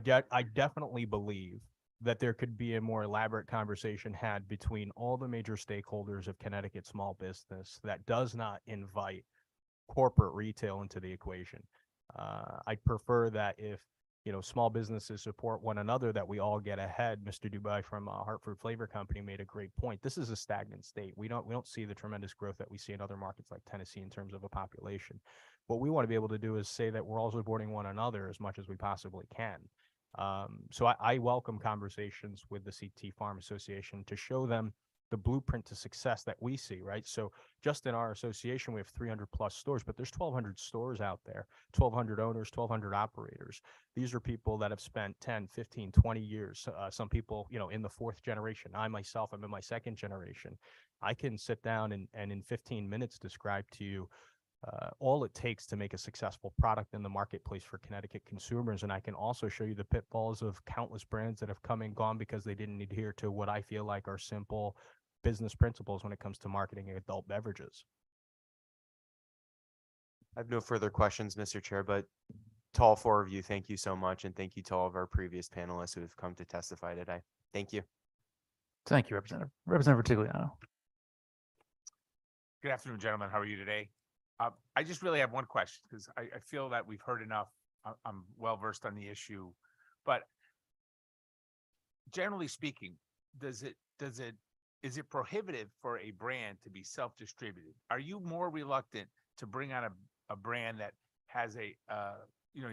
definitely believe that there could be a more elaborate conversation had between all the major stakeholders of Connecticut small business that does not invite corporate retail into the equation. I'd prefer that if, small businesses support one another, that we all get ahead. Mr. Dubai from Hartford Flavor Company made a great point. This is a stagnant state. We don't see the tremendous growth that we see in other markets like Tennessee in terms of a population. What we want to be able to do is say that we're all supporting one another as much as we possibly can. So I welcome conversations with the CT Farm Association to show them the blueprint to success that we see, right? So just in our association, we have 300 plus stores, but there's 1,200 stores out there, 1,200 owners, 1,200 operators. These are people that have spent 10, 15, 20 years. Some people, in the 4th generation. I myself, I'm in my 2nd generation. I can sit down and in 15 minutes describe to you all it takes to make a successful product in the marketplace for Connecticut consumers. And I can also show you the pitfalls of countless brands that have come and gone because they didn't adhere to what I feel like are simple business principles when it comes to marketing adult beverages. I have no further questions, Mr. Chair, but to all 4 of you, thank you so much. And thank you to all of our previous panelists who have come to testify today. Thank you. Thank you, Representative. Representative Tigliano. Good afternoon, gentlemen. How are you today? I just really have one question because I feel that we've heard enough. I'm well versed on the issue, but generally speaking, is it prohibitive for a brand to be self-distributed? Are you more reluctant to bring on a brand that has you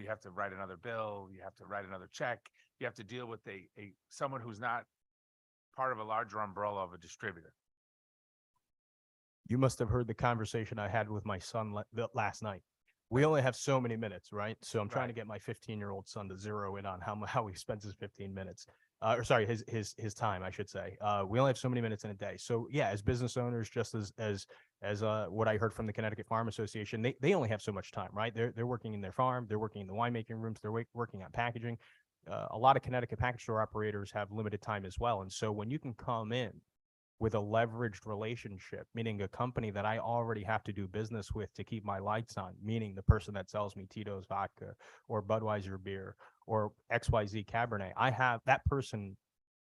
have to write another bill, you have to write another check, you have to deal with someone who's not part of a larger umbrella of a distributor? You must have heard the conversation I had with my son last night. We only have so many minutes, right? So I'm trying to get my 15-year-old son to zero in on how he spends his 15 minutes. His time, I should say. We only have so many minutes in a day. So yeah, as business owners, just as what I heard from the Connecticut Farm Association, they only have so much time, right? They're working in their farm, they're working in the winemaking rooms, they're working on packaging. A lot of Connecticut package store operators have limited time as well. And so when you can come in with a leveraged relationship, meaning a company that I already have to do business with to keep my lights on, meaning the person that sells me Tito's vodka or Budweiser beer or XYZ Cabernet, that person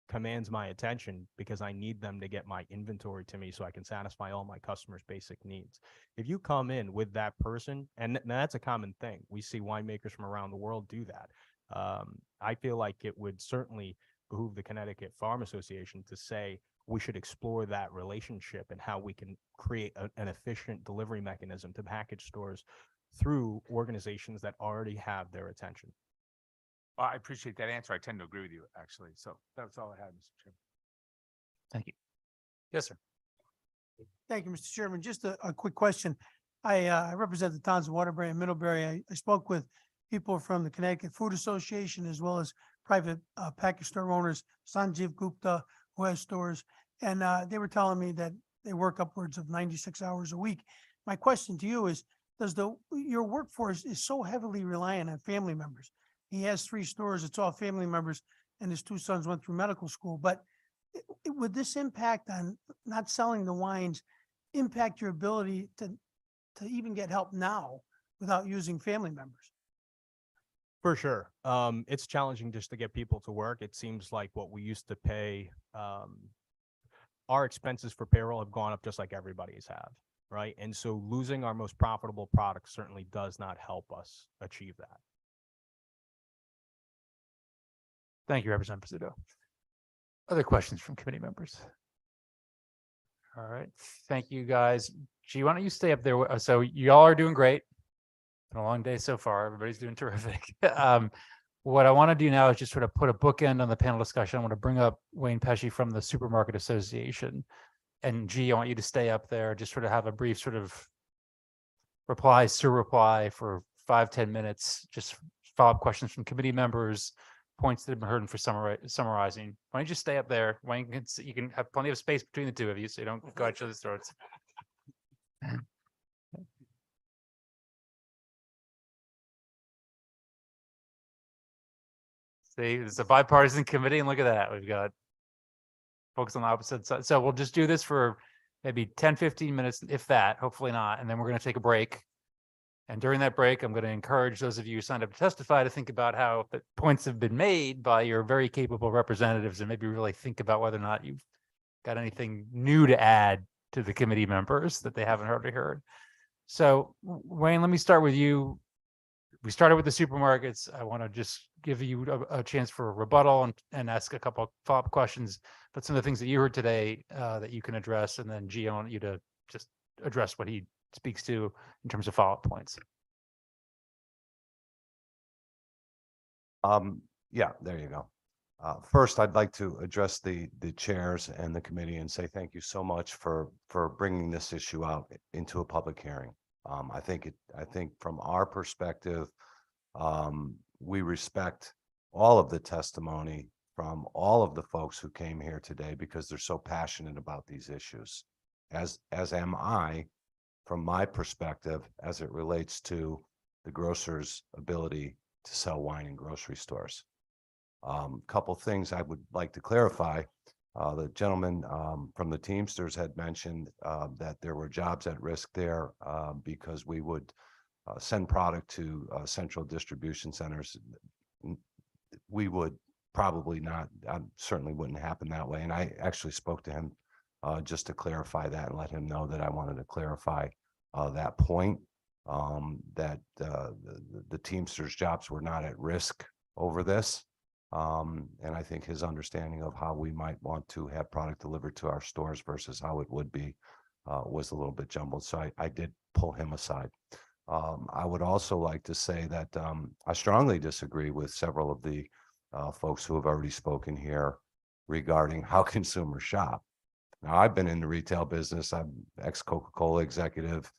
commands my attention because I need them to get my inventory to me so I can satisfy all my customers' basic needs. If you come in with that person, and that's a common thing, we see winemakers from around the world do that. I feel like it would certainly behoove the Connecticut Farm Association to say, we should explore that relationship and how we can create an efficient delivery mechanism to package stores through organizations that already have their attention. Well, I appreciate that answer. I tend to agree with you, actually. So that's all I had, Mr. Chairman. Thank you. Yes, sir. Thank you, Mr. Chairman. Just a quick question. I represent the towns of Waterbury and Middlebury. I spoke with people from the Connecticut Food Association as well as private package store owners, Sanjeev Gupta, who has stores, and they were telling me that they work upwards of 96 hours a week. My question to you is, your workforce is so heavily reliant on family members. He has 3 stores, it's all family members, and his 2 sons went through medical school, but would this impact on not selling the wines impact your ability to even get help now without using family members? For sure. It's challenging just to get people to work. It seems like what we used to pay, our expenses for payroll have gone up just like everybody's have, right? And so losing our most profitable product certainly does not help us achieve that. Thank you, Representative Pizzuto. Other questions from committee members? All right, thank you, guys. Gee, why don't you stay up there? So y'all are doing great. Been a long day so far. Everybody's doing terrific. What I want to do now is just sort of put a bookend on the panel discussion. I want to bring up Wayne Pesci from the Supermarket Association. And G, I want you to stay up there, just sort of have a brief sort of replies to reply for 5-10 minutes, just follow-up questions from committee members, points that have been heard for summarizing. Why don't you just stay up there? Wayne, you can have plenty of space between the two of you, so you don't go at each other's throats. See, it's a bipartisan committee, and look at that. We've got folks on the opposite side. So we'll just do this for maybe 10-15 minutes, if that, hopefully not. And then we're going to take a break. And during that break, I'm going to encourage those of you who signed up to testify to think about how the points have been made by your very capable representatives, and maybe really think about whether or not you've got anything new to add to the committee members that they haven't already heard. So Wayne, let me start with you. We started with the supermarkets. I want to just give you a chance for a rebuttal and ask a couple of follow-up questions, but some of the things that you heard today that you can address, and then G, I want you to just address what he speaks to in terms of follow-up points. Yeah, there you go. First, I'd like to address the chairs and the committee and say thank you so much for bringing this issue out into a public hearing. I think from our perspective, we respect all of the testimony from all of the folks who came here today because they're so passionate about these issues, as am I, from my perspective, as it relates to the grocer's ability to sell wine in grocery stores. Couple things I would like to clarify. The gentleman from the Teamsters had mentioned that there were jobs at risk there because we would send product to central distribution centers. We would probably not, certainly wouldn't happen that way. And I actually spoke to him just to clarify that and let him know that I wanted to clarify that point, that the Teamsters jobs were not at risk over this. And I think his understanding of how we might want to have product delivered to our stores versus how it would be was a little bit jumbled. So I did pull him aside. I would also like to say that I strongly disagree with several of the folks who have already spoken here regarding how consumers shop. Now, I've been in the retail business. I'm ex-Coca-Cola executive,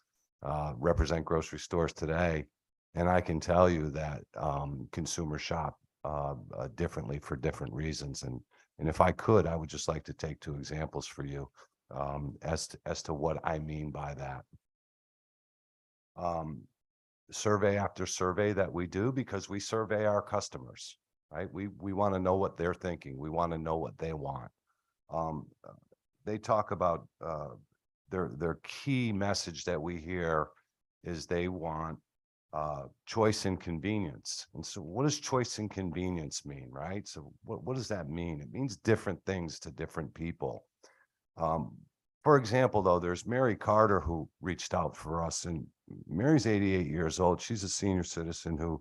represent grocery stores today. And I can tell you that consumers shop differently for different reasons. And if I could, I would just like to take 2 examples for you as to what I mean by that. Survey after survey that we do, because we survey our customers, right? We want to know what they're thinking. We want to know what they want. They talk about their key message that we hear is they want choice and convenience. And so what does choice and convenience mean, right? So what does that mean? It means different things to different people. For example, though, there's Mary Carter who reached out for us, and Mary's 88 years old. She's a senior citizen who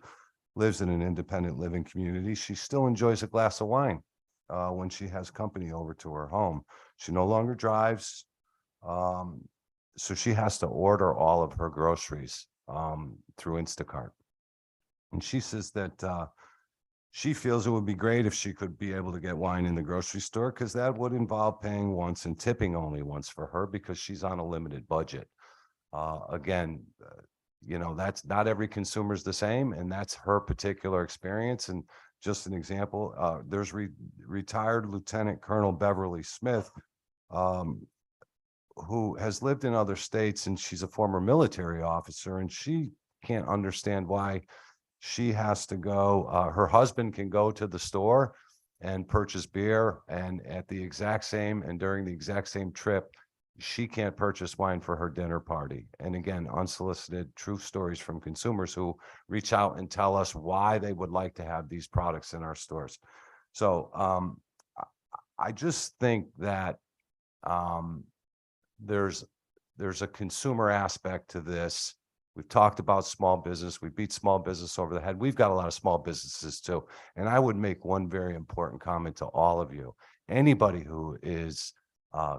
lives in an independent living community. She still enjoys a glass of wine when she has company over to her home. She no longer drives, so she has to order all of her groceries through Instacart. And she says that she feels it would be great if she could be able to get wine in the grocery store, because that would involve paying once and tipping only once for her because she's on a limited budget. Again, you know, that's not every consumer is the same, and that's her particular experience. And just an example, there's retired Lieutenant Colonel Beverly Smith, who has lived in other states, and she's a former military officer, and she can't understand why she has to go, her husband can go to the store and purchase beer, and at the exact same and during the exact same trip, she can't purchase wine for her dinner party. And again, unsolicited true stories from consumers who reach out and tell us why they would like to have these products in our stores. So I just think that there's a consumer aspect to this. We've talked about small business. We beat small business over the head. We've got a lot of small businesses too. And I would make one very important comment to all of you. Anybody who is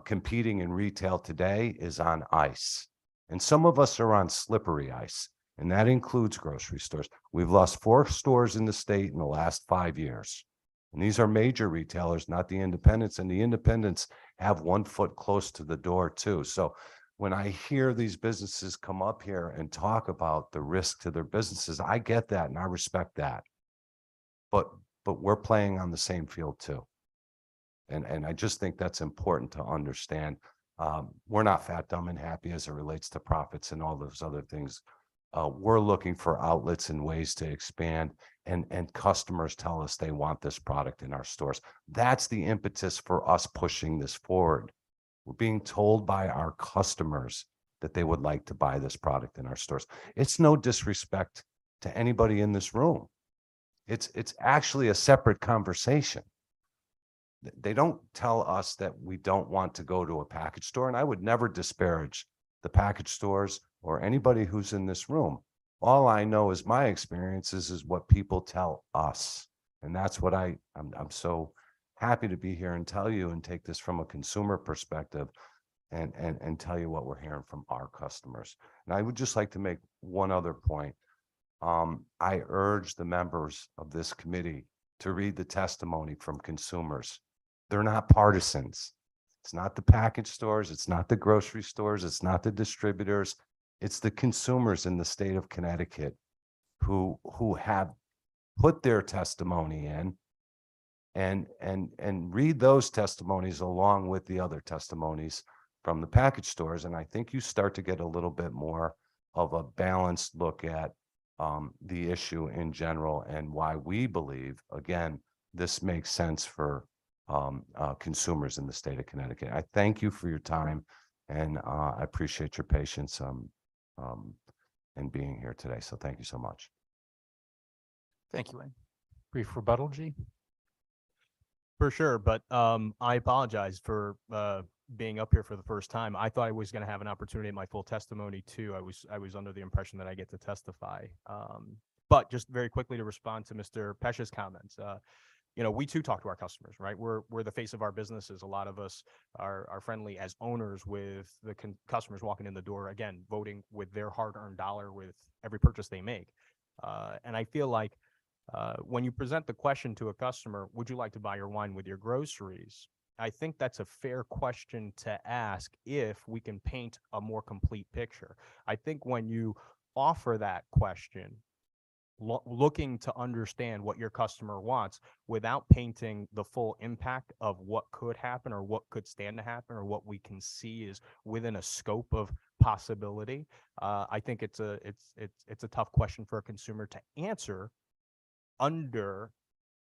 competing in retail today is on ice. And some of us are on slippery ice, and that includes grocery stores. We've lost 4 stores in the state in the last 5 years. And these are major retailers, not the independents, and the independents have 1 foot close to the door too. So when I hear these businesses come up here and talk about the risk to their businesses, I get that and I respect that. But we're playing on the same field too. And I just think that's important to understand. We're not fat, dumb, and happy as it relates to profits and all those other things. We're looking for outlets and ways to expand, and customers tell us they want this product in our stores. That's the impetus for us pushing this forward. We're being told by our customers that they would like to buy this product in our stores. It's no disrespect to anybody in this room. It's actually a separate conversation. They don't tell us that we don't want to go to a package store, and I would never disparage the package stores or anybody who's in this room. All I know is my experiences is what people tell us. And that's what I'm so happy to be here and tell you and take this from a consumer perspective and tell you what we're hearing from our customers. And I would just like to make one other point. I urge the members of this committee to read the testimony from consumers. They're not partisans. It's not the package stores. It's not the grocery stores. It's not the distributors. It's the consumers in the state of Connecticut who have put their testimony in, and read those testimonies along with the other testimonies from the package stores. And I think you start to get a little bit more of a balanced look at the issue in general and why we believe, again, this makes sense for consumers in the state of Connecticut. I thank you for your time, and I appreciate your patience in being here today. So thank you so much. Thank you, Wayne. Brief rebuttal, G? For sure, but I apologize for being up here for the first time. I thought I was going to have an opportunity in my full testimony too. I was under the impression that I get to testify. But just very quickly to respond to Mr. Pesha's comments, we too talk to our customers, right? We're the face of our businesses. A lot of us are friendly as owners with the customers walking in the door, again, voting with their hard-earned dollar with every purchase they make. And I feel like when you present the question to a customer, would you like to buy your wine with your groceries? I think that's a fair question to ask if we can paint a more complete picture. I think when you offer that question, looking to understand what your customer wants without painting the full impact of what could happen or what could stand to happen or what we can see is within a scope of possibility, I think it's a tough question for a consumer to answer under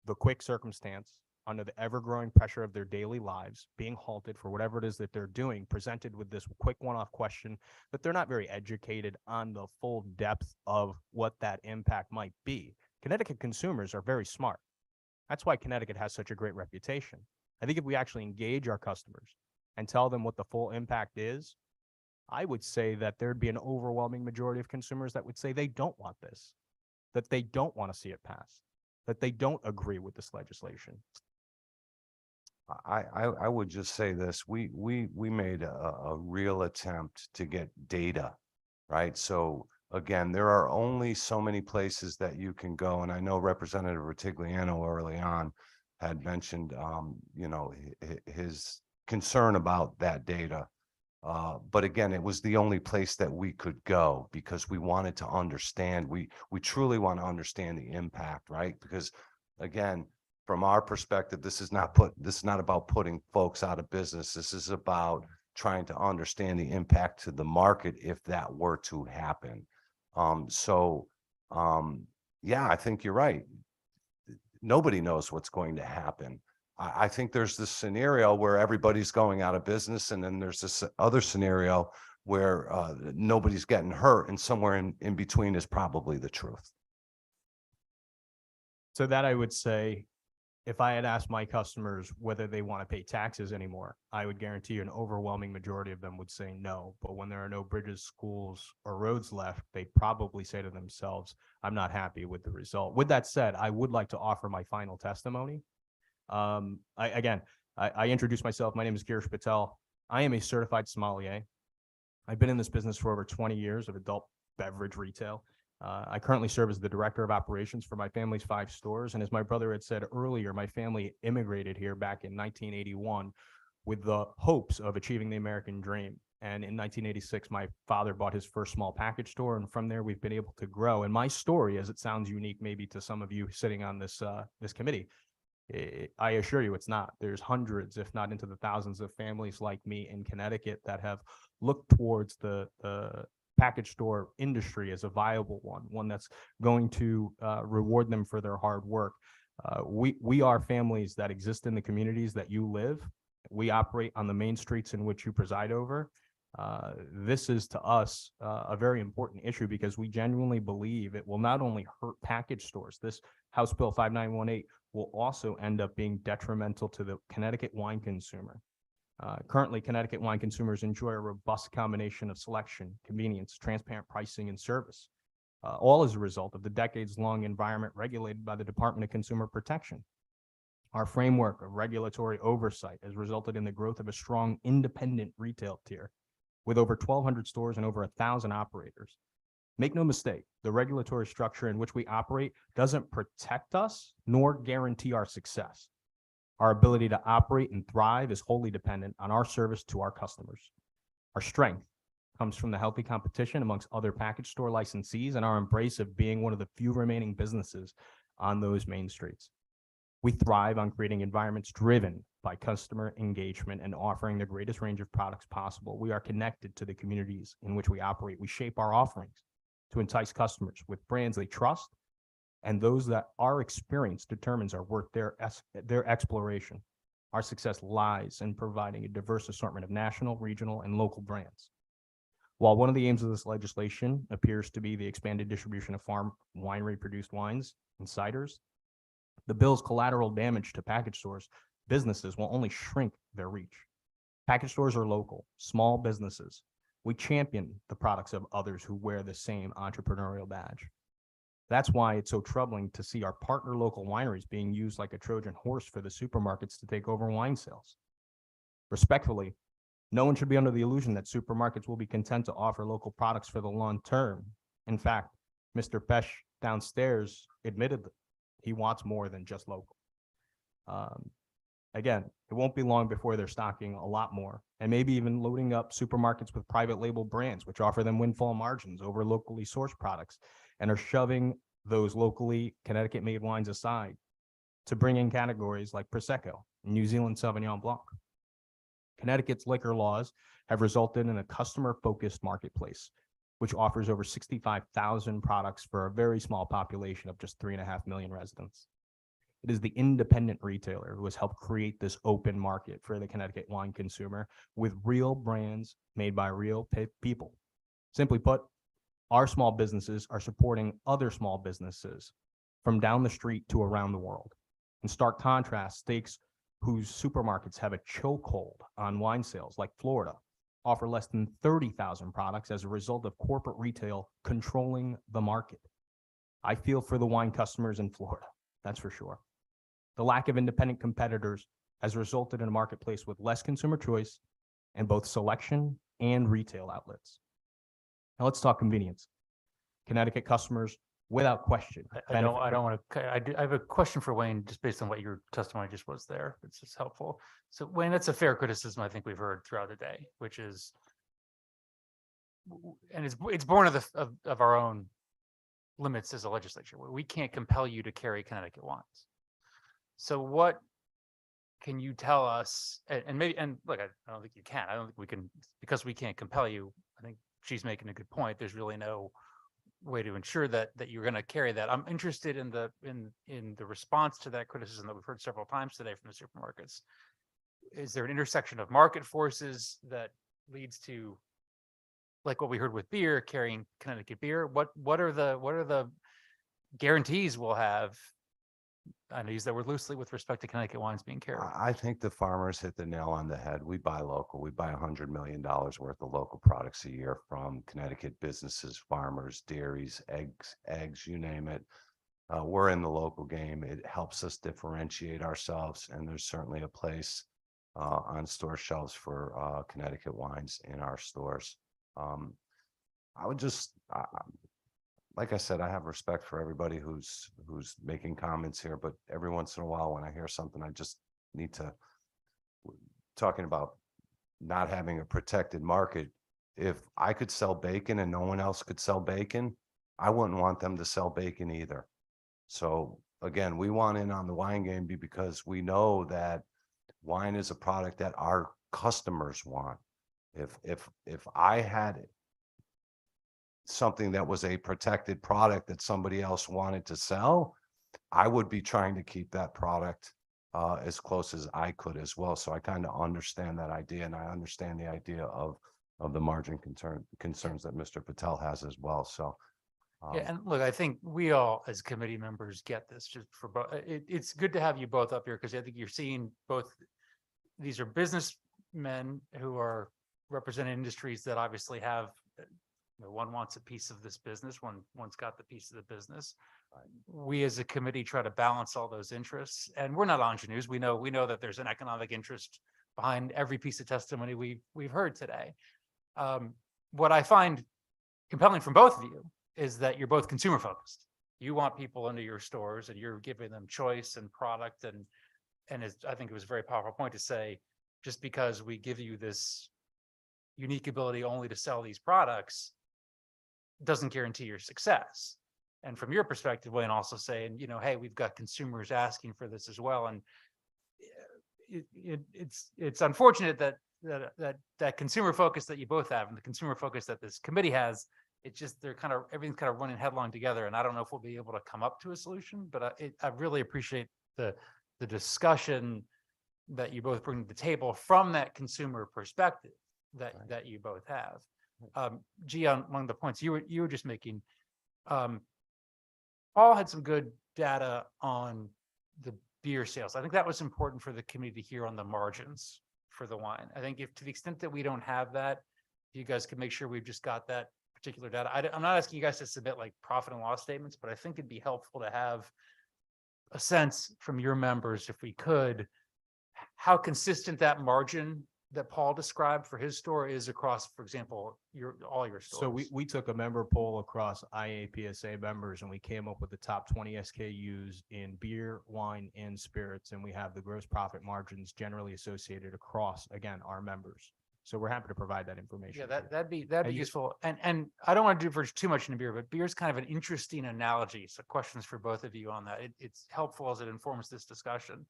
the quick circumstance, under the ever-growing pressure of their daily lives, being halted for whatever it is that they're doing, presented with this quick one-off question that they're not very educated on the full depth of what that impact might be. Connecticut consumers are very smart. That's why Connecticut has such a great reputation. I think if we actually engage our customers and tell them what the full impact is, I would say that there'd be an overwhelming majority of consumers that would say they don't want this, that they don't want to see it pass, that they don't agree with this legislation. I would just say this, we made a real attempt to get data, right? So again, there are only so many places that you can go. And I know Representative Ritigliano early on had mentioned, his concern about that data. But again, it was the only place that we could go because we wanted to understand, we truly want to understand the impact, right? Because again, from our perspective, this is not about putting folks out of business. This is about trying to understand the impact to the market if that were to happen. Yeah, I think you're right. Nobody knows what's going to happen. I think there's this scenario where everybody's going out of business, and then there's this other scenario where nobody's getting hurt, and somewhere in between is probably the truth. So that I would say, if I had asked my customers whether they want to pay taxes anymore, I would guarantee you an overwhelming majority of them would say no. But when there are no bridges, schools, or roads left, they probably say to themselves, I'm not happy with the result. With that said, I would like to offer my final testimony. I introduced myself. My name is Girish Patel. I am a certified sommelier. I've been in this business for over 20 years of adult beverage retail. I currently serve as the director of operations for my family's 5 stores. And as my brother had said earlier, my family immigrated here back in 1981 with the hopes of achieving the American dream. And in 1986, my father bought his first small package store. And from there, we've been able to grow. And my story, as it sounds unique maybe to some of you sitting on this committee, I assure you it's not. There's hundreds, if not into the thousands, of families like me in Connecticut that have looked towards the package store industry as a viable one that's going to reward them for their hard work. We are families that exist in the communities that you live. We operate on the main streets in which you preside over. This is to us a very important issue because we genuinely believe it will not only hurt package stores. This House Bill 5918 will also end up being detrimental to the Connecticut wine consumer. Currently, Connecticut wine consumers enjoy a robust combination of selection, convenience, transparent pricing, and service, all as a result of the decades-long environment regulated by the Department of Consumer Protection. Our framework of regulatory oversight has resulted in the growth of a strong independent retail tier with over 1,200 stores and over 1,000 operators. Make no mistake, the regulatory structure in which we operate doesn't protect us nor guarantee our success. Our ability to operate and thrive is wholly dependent on our service to our customers. Our strength comes from the healthy competition amongst other package store licensees and our embrace of being one of the few remaining businesses on those main streets. We thrive on creating environments driven by customer engagement and offering the greatest range of products possible. We are connected to the communities in which we operate. We shape our offerings to entice customers with brands they trust and those that our experience determines are worth their exploration. Our success lies in providing a diverse assortment of national, regional, and local brands. While one of the aims of this legislation appears to be the expanded distribution of farm winery-produced wines and ciders, the bill's collateral damage to package stores businesses will only shrink their reach. Package stores are local, small businesses. We champion the products of others who wear the same entrepreneurial badge. That's why it's so troubling to see our partner local wineries being used like a Trojan horse for the supermarkets to take over wine sales. Respectfully, no one should be under the illusion that supermarkets will be content to offer local products for the long term. In fact, Mr. Pesh downstairs admitted that he wants more than just local. Again, it won't be long before they're stocking a lot more and maybe even loading up supermarkets with private label brands, which offer them windfall margins over locally sourced products and are shoving those locally Connecticut-made wines aside to bring in categories like Prosecco and New Zealand Sauvignon Blanc. Connecticut's liquor laws have resulted in a customer-focused marketplace, which offers over 65,000 products for a very small population of just 3.5 million residents. It is the independent retailer who has helped create this open market for the Connecticut wine consumer with real brands made by real people. Simply put, our small businesses are supporting other small businesses from down the street to around the world. In stark contrast, states whose supermarkets have a chokehold on wine sales, like Florida, offer less than 30,000 products as a result of corporate retail controlling the market. I feel for the wine customers in Florida, that's for sure. The lack of independent competitors has resulted in a marketplace with less consumer choice and both selection and retail outlets. Now let's talk convenience. Connecticut customers, without question. I don't want to, I have a question for Wayne, just based on what your testimony just was there. It's just helpful. So Wayne, that's a fair criticism I think we've heard throughout the day, which is, and it's born of our own limits as a legislature. We can't compel you to carry Connecticut wines. So what can you tell us, and maybe, and look, I don't think you can, I don't think we can, because we can't compel you. I think she's making a good point. There's really no way to ensure that you're going to carry that. I'm interested in the response to that criticism that we've heard several times today from the supermarkets. Is there an intersection of market forces that leads to, like what we heard with beer, carrying Connecticut beer? What are the guarantees we'll have? I use that word loosely with respect to Connecticut wines being carried. I think the farmers hit the nail on the head. We buy local. We buy $100 million worth of local products a year from Connecticut businesses, farmers, dairies, eggs, you name it. We're in the local game. It helps us differentiate ourselves, and there's certainly a place on store shelves for Connecticut wines in our stores. I would just, like I said, I have respect for everybody who's making comments here, but every once in a while when I hear something, I just need to, talking about not having a protected market. If I could sell bacon and no one else could sell bacon, I wouldn't want them to sell bacon either. So again, we want in on the wine game because we know that wine is a product that our customers want. If I had something that was a protected product that somebody else wanted to sell, I would be trying to keep that product as close as I could as well. So I kind of understand that idea, and I understand the idea of the margin concerns that Mr. Patel has as well. So Yeah, and look, I think we all as committee members get this just for both. It's good to have you both up here because I think you're seeing both. These are businessmen who are representing industries that obviously have, one wants a piece of this business, one's got the piece of the business. We as a committee try to balance all those interests, and we're not ingenues. We know that there's an economic interest behind every piece of testimony we've heard today. What I find compelling from both of you is that you're both consumer focused. You want people into your stores and you're giving them choice and product, and I think it was a very powerful point to say, just because we give you this unique ability only to sell these products doesn't guarantee your success. And from your perspective, Wayne, also saying, hey, we've got consumers asking for this as well. And it's unfortunate that consumer focus that you both have and the consumer focus that this committee has, everything's kind of running headlong together. And I don't know if we'll be able to come up to a solution, but I really appreciate the discussion that you both bring to the table from that consumer perspective that you both have. G, on one of the points you were just making, Paul had some good data on the beer sales. I think that was important for the committee to hear on the margins for the wine. I think if to the extent that we don't have that, you guys can make sure we've just got that particular data. I'm not asking you guys to submit like profit and loss statements, but I think it'd be helpful to have a sense from your members, if we could, how consistent that margin that Paul described for his store is across, for example, all your stores. So we took a member poll across IAPSA members and we came up with the top 20 SKUs in beer, wine, and spirits. And we have the gross profit margins generally associated across, again, our members. So we're happy to provide that information. Yeah, that'd be useful. And I don't want to diverge too much into beer, but beer is kind of an interesting analogy. So questions for both of you on that. It's helpful as it informs this discussion,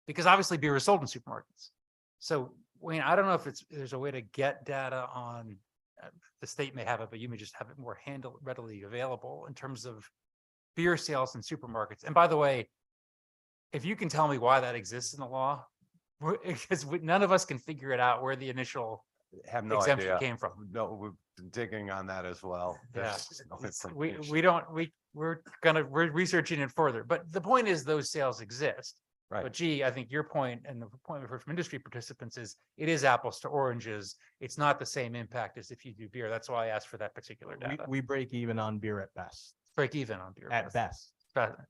because obviously beer is sold in supermarkets. So Wayne, I don't know if there's a way to get data on, the state may have it, but you may just have it more readily available in terms of beer sales in supermarkets. And by the way, if you can tell me why that exists in the law, because none of us can figure it out where the initial have no exemption idea. came from. No, we've been digging on that as well. Yeah, There's no information. we're researching it further. But the point is those sales exist. Right. But gee, I think your point and the point we've heard from industry participants is it is apples to oranges. It's not the same impact as if you do beer. That's why I asked for that particular data. We break even on beer at best. Break even on beer. At best.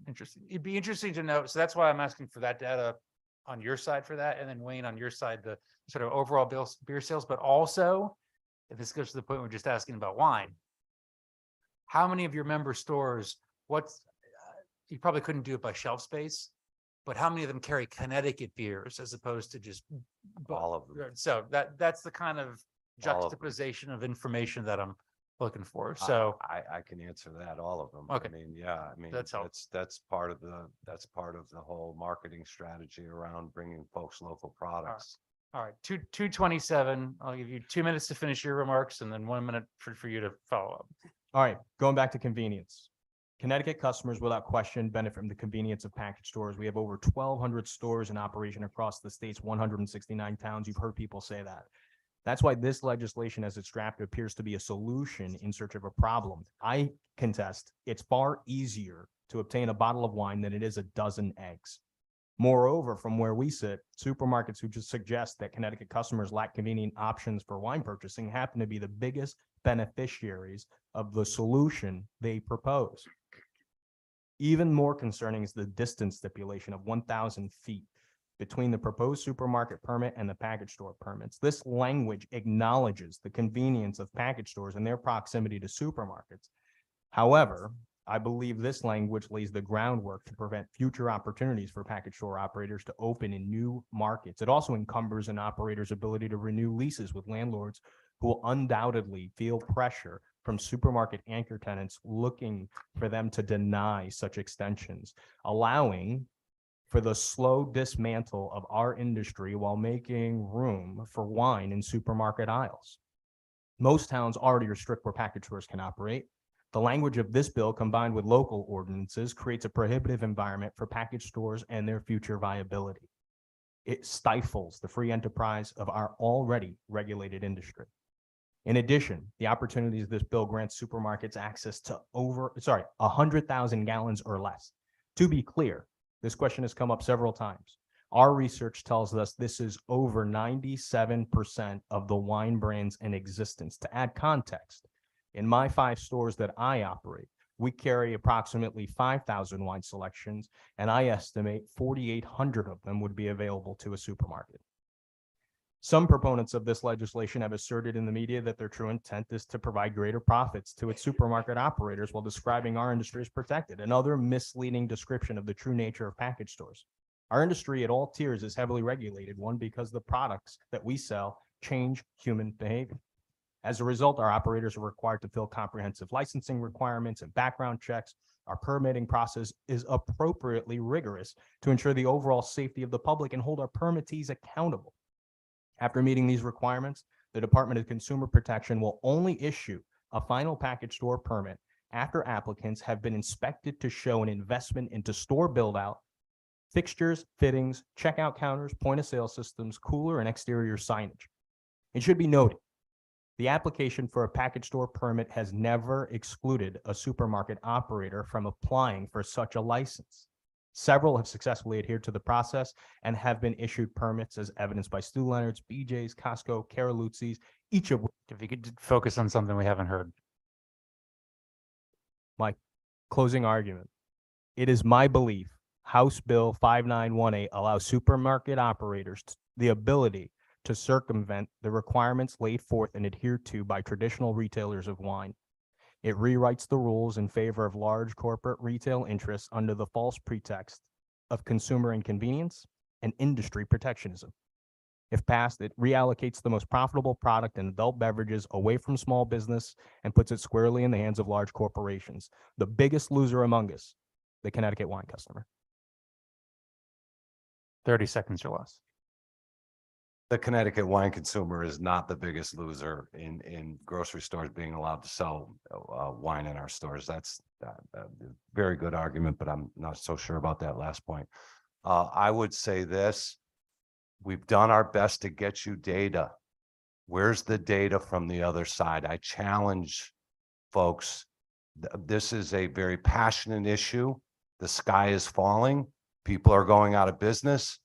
Interesting. It'd be interesting to know. So that's why I'm asking for that data on your side for that. And then Wayne, on your side, the sort of overall beer sales, but also, if this goes to the point we're just asking about wine, how many of your member stores, you probably couldn't do it by shelf space, but how many of them carry Connecticut beers as opposed to just all of them? So that's the kind of juxtaposition of information that I'm looking for. So I can answer that, all of them. Okay. I mean, yeah, I mean, That's helpful. that's part of the whole marketing strategy around bringing folks local products. all right, 2:27. I'll give you 2 minutes to finish your remarks and then 1 minute for you to follow up. All right, going back to convenience. Connecticut customers without question benefit from the convenience of package stores. We have over 1,200 stores in operation across the state's 169 towns. You've heard people say that. That's why this legislation as it's drafted appears to be a solution in search of a problem. I contest it's far easier to obtain a bottle of wine than it is a dozen eggs. Moreover, from where we sit, supermarkets who just suggest that Connecticut customers lack convenient options for wine purchasing happen to be the biggest beneficiaries of the solution they propose. Even more concerning is the distance stipulation of 1,000 feet between the proposed supermarket permit and the package store permits. This language acknowledges the convenience of package stores and their proximity to supermarkets. However, I believe this language lays the groundwork to prevent future opportunities for package store operators to open in new markets. It also encumbers an operator's ability to renew leases with landlords who will undoubtedly feel pressure from supermarket anchor tenants looking for them to deny such extensions, allowing for the slow dismantle of our industry while making room for wine in supermarket aisles. Most towns already restrict where package stores can operate. The language of this bill, combined with local ordinances, creates a prohibitive environment for package stores and their future viability. It stifles the free enterprise of our already regulated industry. In addition, the opportunities this bill grants supermarkets access to 100,000 gallons or less. To be clear, this question has come up several times. Our research tells us this is over 97% of the wine brands in existence. To add context, in my 5 stores that I operate, we carry approximately 5,000 wine selections, and I estimate 4,800 of them would be available to a supermarket. Some proponents of this legislation have asserted in the media that their true intent is to provide greater profits to its supermarket operators while describing our industry as protected, another misleading description of the true nature of package stores. Our industry at all tiers is heavily regulated, one, because the products that we sell change human behavior. As a result, our operators are required to fill comprehensive licensing requirements and background checks. Our permitting process is appropriately rigorous to ensure the overall safety of the public and hold our permittees accountable. After meeting these requirements, the Department of Consumer Protection will only issue a final package store permit after applicants have been inspected to show an investment into store build-out, fixtures, fittings, checkout counters, point-of-sale systems, cooler, and exterior signage. It should be noted, the application for a package store permit has never excluded a supermarket operator from applying for such a license. Several have successfully adhered to the process and have been issued permits as evidenced by Stu Leonard's, BJ's, Costco, Caroluzzi's, each of which. If you could focus on something we haven't heard. My closing argument. It is my belief House Bill 5918 allows supermarket operators the ability to circumvent the requirements laid forth and adhered to by traditional retailers of wine. It rewrites the rules in favor of large corporate retail interests under the false pretext of consumer inconvenience and industry protectionism. If passed, it reallocates the most profitable product in adult beverages away from small business and puts it squarely in the hands of large corporations. The biggest loser among us, the Connecticut wine customer. 30 seconds or less. The Connecticut wine consumer is not the biggest loser in grocery stores being allowed to sell wine in our stores. That's a very good argument, but I'm not so sure about that last point. I would say this, we've done our best to get you data. Where's the data from the other side? I challenge folks. This is a very passionate issue. The sky is falling. People are going out of business.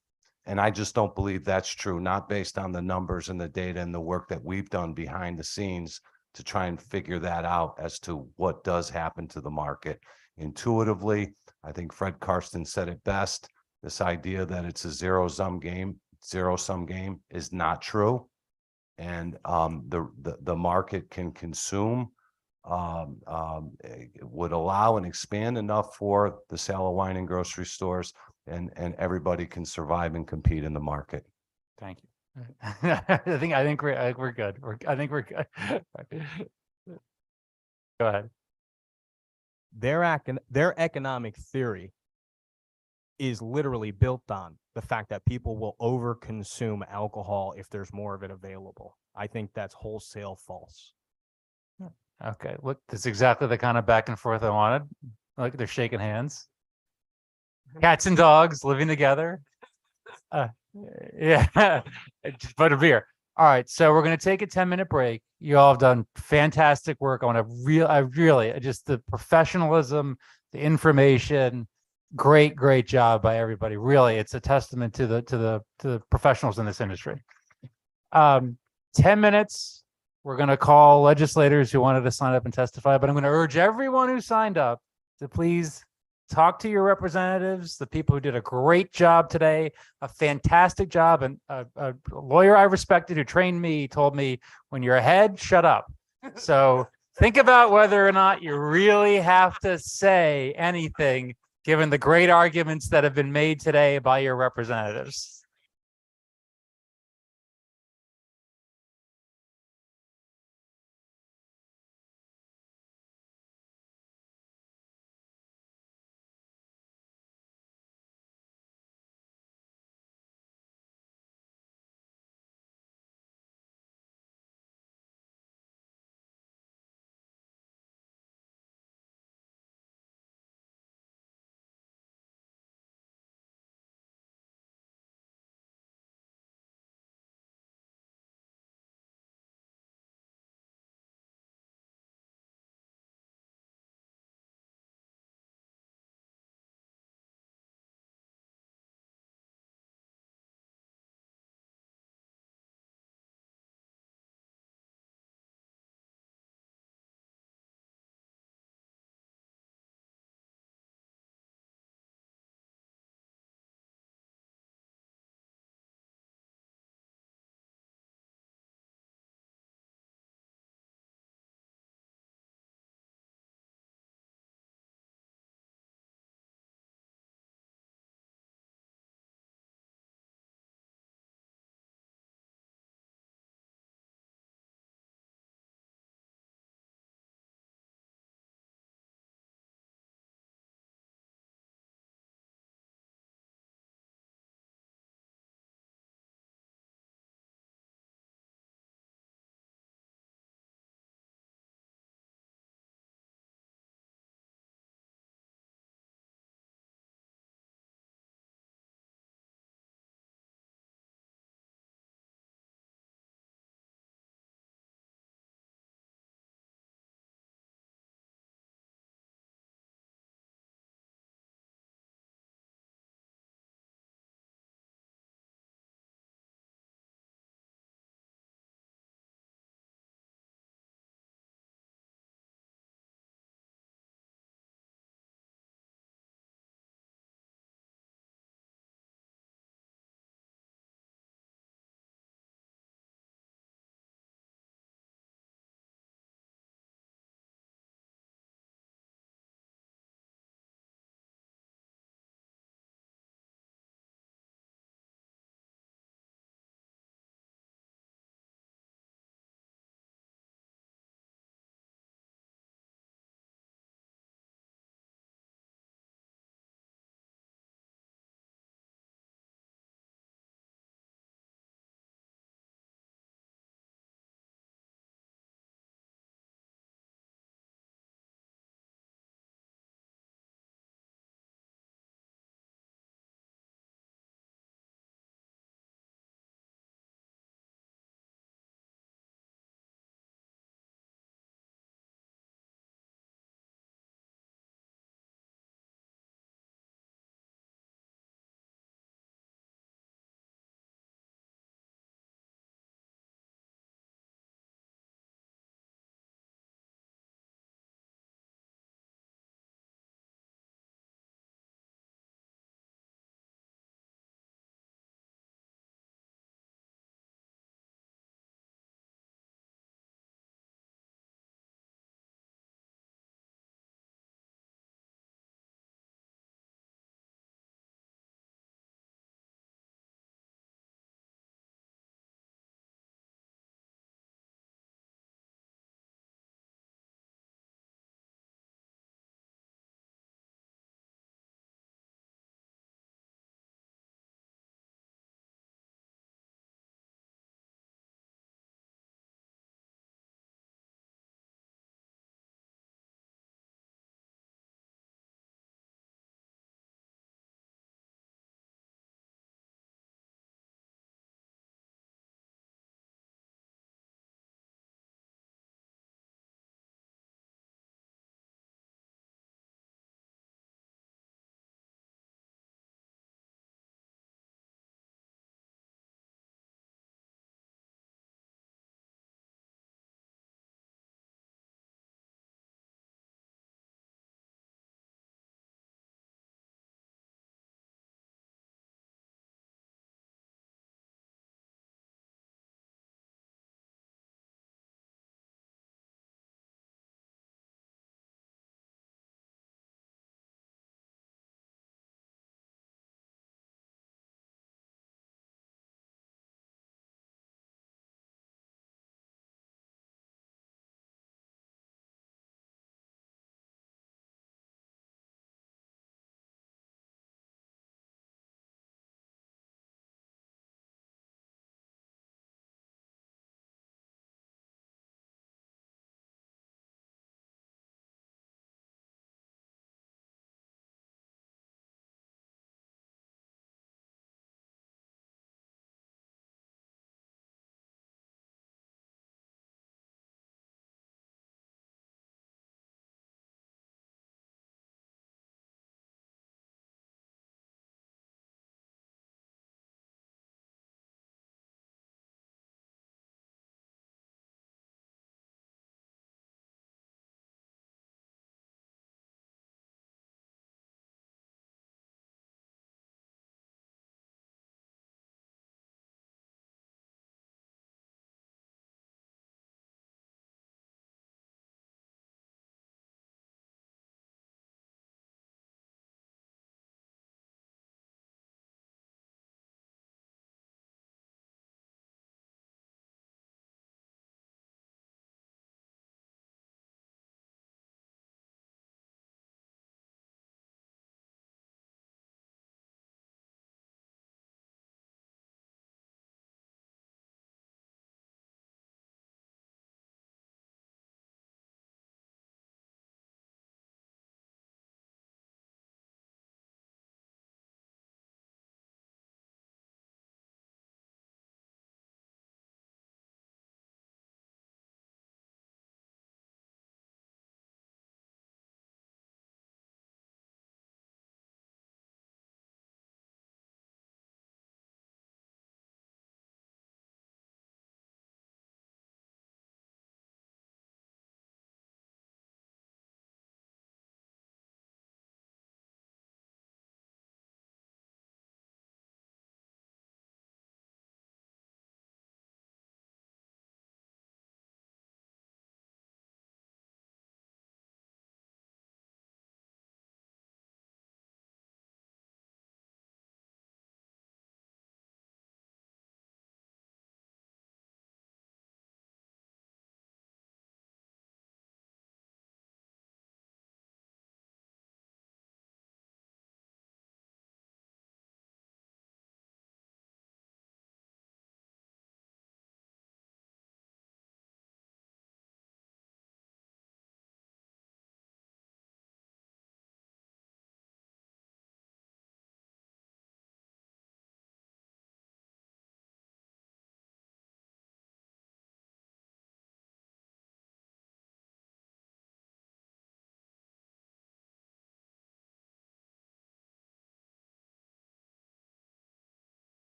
And I just don't believe that's true, not based on the numbers and the data and the work that we've done behind the scenes to try and figure that out as to what does happen to the market. Intuitively, I think Fred Karsten said it best. This idea that it's a zero-sum game is not true. And the market can consume, would allow and expand enough for the sale of wine in grocery stores, and everybody can survive and compete in the market. Thank you. I think we're good. I think we're good. Go ahead. Their economic theory is literally built on the fact that people will overconsume alcohol if there's more of it available. I think that's wholesale false. Okay, look, that's exactly the kind of back and forth I wanted. Like they're shaking hands. Cats and dogs living together. Yeah, but a beer. All right, so we're gonna take a 10-minute break. You all have done fantastic work. I really just the professionalism, the information, great job by everybody. Really, it's a testament to the professionals in this industry. 10 minutes. We're gonna call legislators who wanted to sign up and testify, but I'm gonna urge everyone who signed up to please talk to your representatives, the people who did a great job today, a fantastic job. And a lawyer I respected who trained me told me, when you're ahead, shut up. So think about whether or not you really have to say anything, given the great arguments that have been made today by your representatives.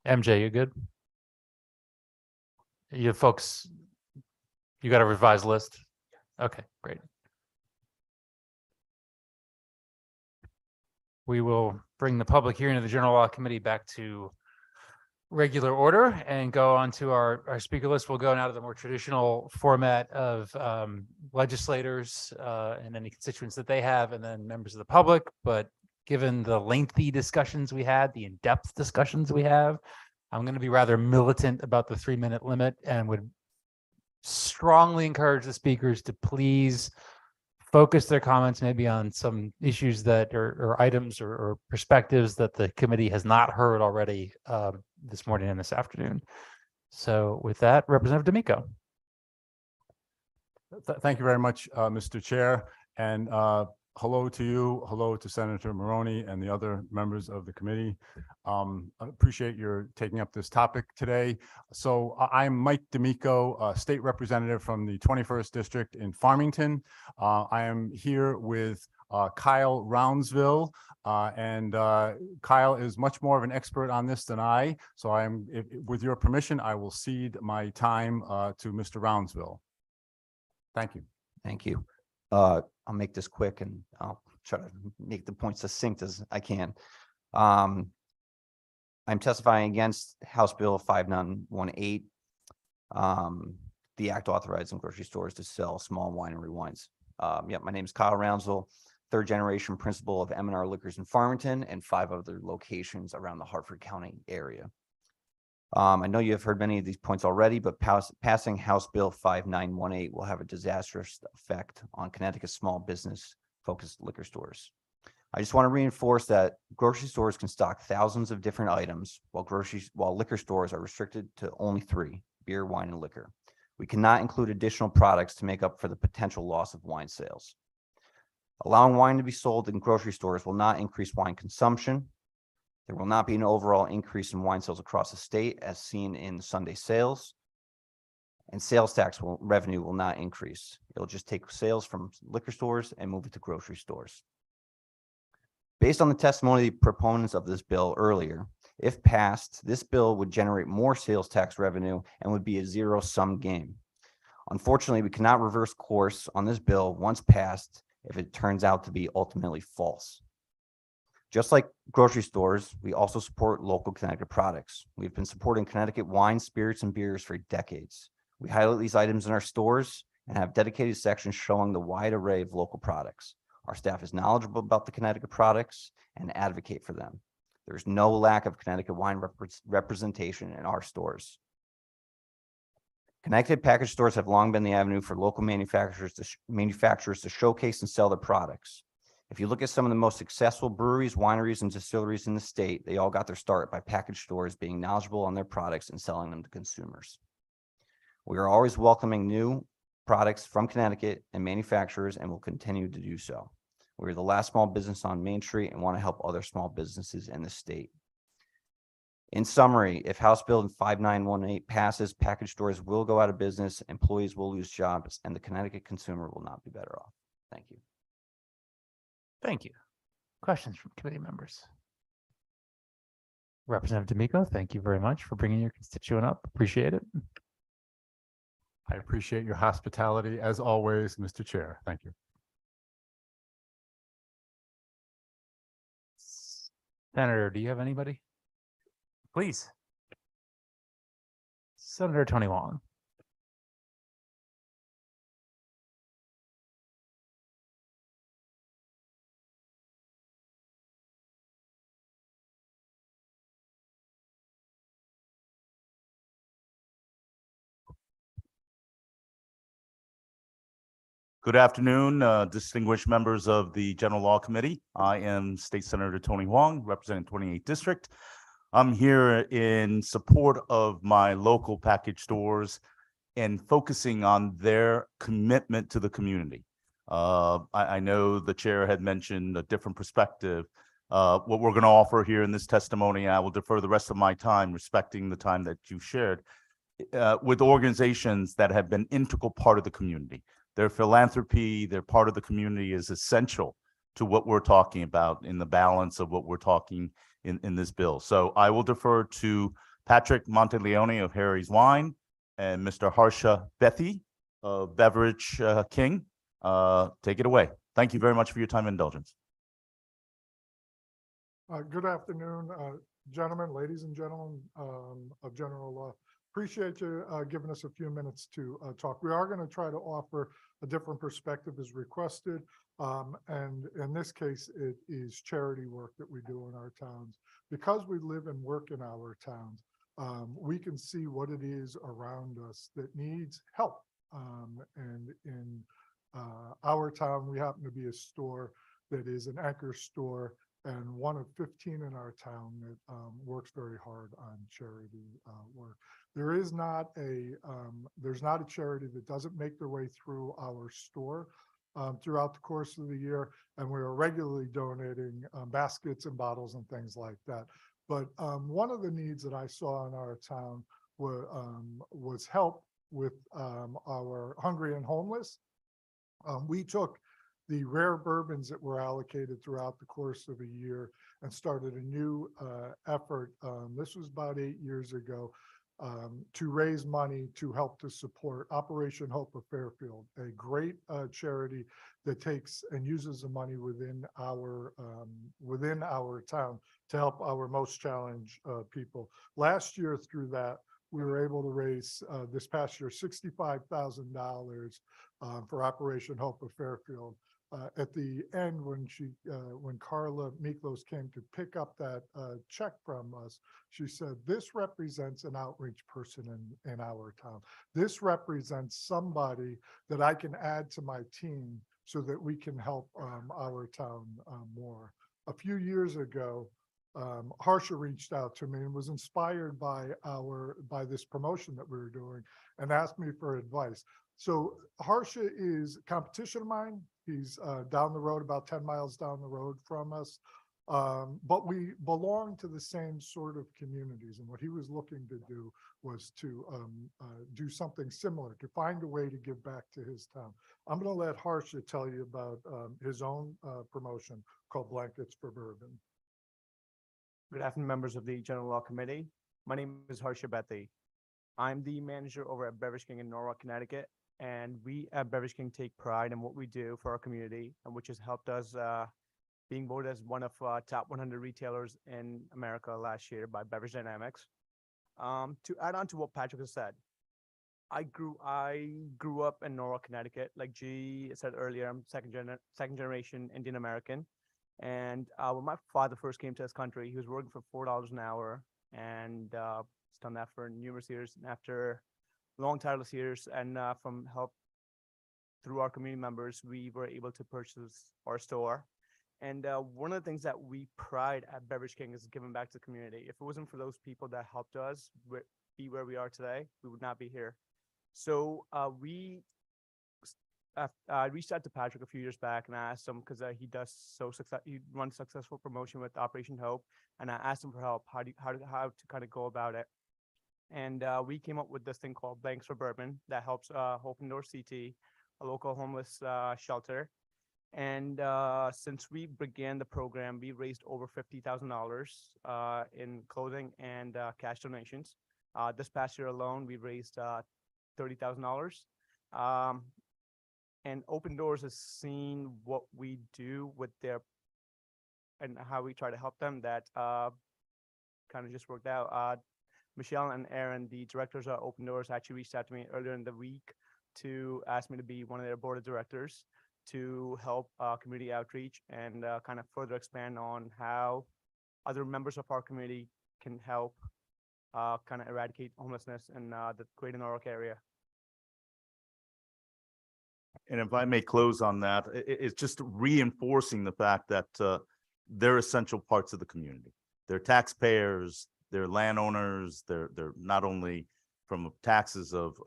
MJ, you good? You folks, you got a revised list? Okay, great. We will bring the public hearing of the General Law Committee back to regular order and go on to our speaker list. We'll go now to the more traditional format of legislators and any constituents that they have, and then members of the public. But given the lengthy discussions we had, the in-depth discussions we have, I'm going to be rather militant about the 3-minute limit and would strongly encourage the speakers to please focus their comments maybe on some issues that or items or perspectives that the committee has not heard already this morning and this afternoon. So with that, Representative D'Amico. Thank you very much, Mr. Chair, and hello to you, hello to Senator Maroney and the other members of the committee. I appreciate your taking up this topic today. So I'm Mike D'Amico, State Representative from the 21st District in Farmington. I am here with Kyle Roundsville, and Kyle is much more of an expert on this than I. So with your permission, I will cede my time to Mr. Roundsville. Thank you. Thank you. I'll make this quick and I'll try to make the points succinct as I can. I'm testifying against House Bill 5918, the act authorizing grocery stores to sell small winery wines. My name is Kyle Roundsville, third generation principal of M&R Liquors in Farmington and 5 other locations around the Hartford County area. I know you have heard many of these points already, but passing House Bill 5918 will have a disastrous effect on Connecticut's small business focused liquor stores. I just want to reinforce that grocery stores can stock thousands of different items while liquor stores are restricted to only 3: beer, wine, and liquor. We cannot include additional products to make up for the potential loss of wine sales. Allowing wine to be sold in grocery stores will not increase wine consumption. There will not be an overall increase in wine sales across the state as seen in Sunday sales, and sales tax revenue will not increase. It'll just take sales from liquor stores and move it to grocery stores. Based on the testimony of the proponents of this bill earlier, if passed, this bill would generate more sales tax revenue and would be a zero-sum game. Unfortunately, we cannot reverse course on this bill once passed if it turns out to be ultimately false. Just like grocery stores, we also support local Connecticut products. We've been supporting Connecticut wine, spirits, and beers for decades. We highlight these items in our stores and have dedicated sections showing the wide array of local products. Our staff is knowledgeable about the Connecticut products and advocate for them. There's no lack of Connecticut wine representation in our stores. Connecticut package stores have long been the avenue for local manufacturers to showcase and sell their products. If you look at some of the most successful breweries, wineries, and distilleries in the state, they all got their start by package stores being knowledgeable on their products and selling them to consumers. We are always welcoming new products from Connecticut and manufacturers and will continue to do so. We're the last small business on Main Street and want to help other small businesses in the state. In summary, if House Bill 5918 passes, package stores will go out of business, employees will lose jobs, and the Connecticut consumer will not be better off. Thank you. Thank you. Questions from committee members? Representative D'Amico, thank you very much for bringing your constituent up. Appreciate it. I appreciate your hospitality as always, Mr. Chair. Thank you. Senator, do you have anybody? Please. Senator Tony Wong. Good afternoon, distinguished members of the General Law Committee. I am State Senator Tony Wong, representing 28th District. I'm here in support of my local package stores and focusing on their commitment to the community. I know the chair had mentioned a different perspective. What we're going to offer here in this testimony, I will defer the rest of my time, respecting the time that you shared, with organizations that have been integral part of the community. Their philanthropy, their part of the community is essential to what we're talking about in the balance of what we're talking in this bill. So I will defer to Patrick Monteleone of Harry's Wine, and Mr. Harsha Bethy of Beverage King. Take it away. Thank you very much for your time and indulgence. Good afternoon, gentlemen, ladies and gentlemen of general law. Appreciate you giving us a few minutes to talk. We are going to try to offer a different perspective as requested. And in this case, it is charity work that we do in our towns. Because we live and work in our towns, we can see what it is around us that needs help. And in our town, we happen to be a store that is an anchor store and one of 15 in our town that works very hard on charity work. There's not a charity that doesn't make their way through our store throughout the course of the year, and we are regularly donating baskets and bottles and things like that. But one of the needs that I saw in our town was help with our hungry and homeless. We took the rare bourbons that were allocated throughout the course of a year and started a new effort. This was about 8 years ago to raise money to help to support Operation Hope of Fairfield, a great charity that takes and uses the money within our town to help our most challenged people. Last year through that, we were able to raise this past year $65,000 for Operation Hope of Fairfield. At the end, when Carla Miklos came to pick up that check from us, she said, "This represents an outreach person in our town. This represents somebody that I can add to my team so that we can help our town more." A few years ago, Harsha reached out to me and was inspired by this promotion that we were doing and asked me for advice. So Harsha is a competition of mine. He's down the road, about 10 miles down the road from us. But we belong to the same sort of communities. And what he was looking to do was to do something similar, to find a way to give back to his town. I'm going to let Harsha tell you about his own promotion called Blankets for Bourbon. Good afternoon, members of the General Law Committee. My name is Harsha Bethy. I'm the manager over at Beverage King in Norwalk, Connecticut. And we at Beverage King take pride in what we do for our community, and which has helped us being voted as one of top 100 retailers in America last year by Beverage Dynamics. To add on to what Patrick has said, I grew up in Norwalk, Connecticut. Like G said earlier, I'm second generation Indian American. And when my father first came to this country, he was working for $4 an hour, and he's done that for numerous years. And after long tireless years and from help through our community members, we were able to purchase our store. And one of the things that we pride at Beverage King is giving back to the community. If it wasn't for those people that helped us be where we are today, we would not be here. So I reached out to Patrick a few years back and I asked him, because he runs successful promotion with Operation Hope, and I asked him for help, how to kind of go about it. And we came up with this thing called Blanks for Bourbon that helps Hope and North CT, a local homeless shelter. And since we began the program, we raised over $50,000 in clothing and cash donations. This past year alone, we raised $30,000. And Open Doors has seen what we do with their and how we try to help them. That kind of just worked out. Michelle and Aaron, the directors of Open Doors, actually reached out to me earlier in the week to ask me to be one of their board of directors to help community outreach and kind of further expand on how other members of our community can help kind of eradicate homelessness in the Greater Norwalk area. And if I may close on that, it's just reinforcing the fact that they're essential parts of the community. They're taxpayers, they're landowners, they're not only from taxes of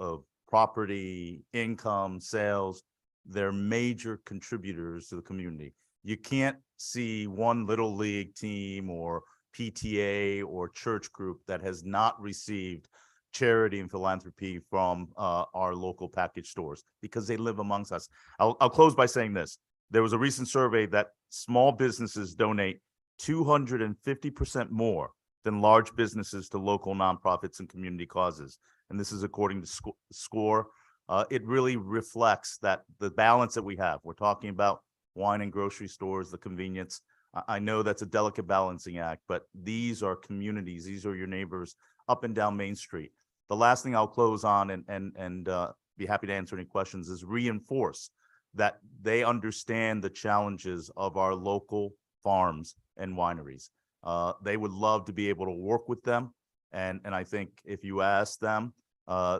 property, income, sales, they're major contributors to the community. You can't see one little league team or PTA or church group that has not received charity and philanthropy from our local package stores, because they live amongst us. I'll close by saying this. There was a recent survey that small businesses donate 250% more than large businesses to local nonprofits and community causes. And this is according to SCORE. It really reflects that the balance that we have. We're talking about wine and grocery stores, the convenience. I know that's a delicate balancing act, but these are communities. These are your neighbors up and down Main Street. The last thing I'll close on and be happy to answer any questions is reinforce that they understand the challenges of our local farms and wineries. They would love to be able to work with them. And I think if you ask them,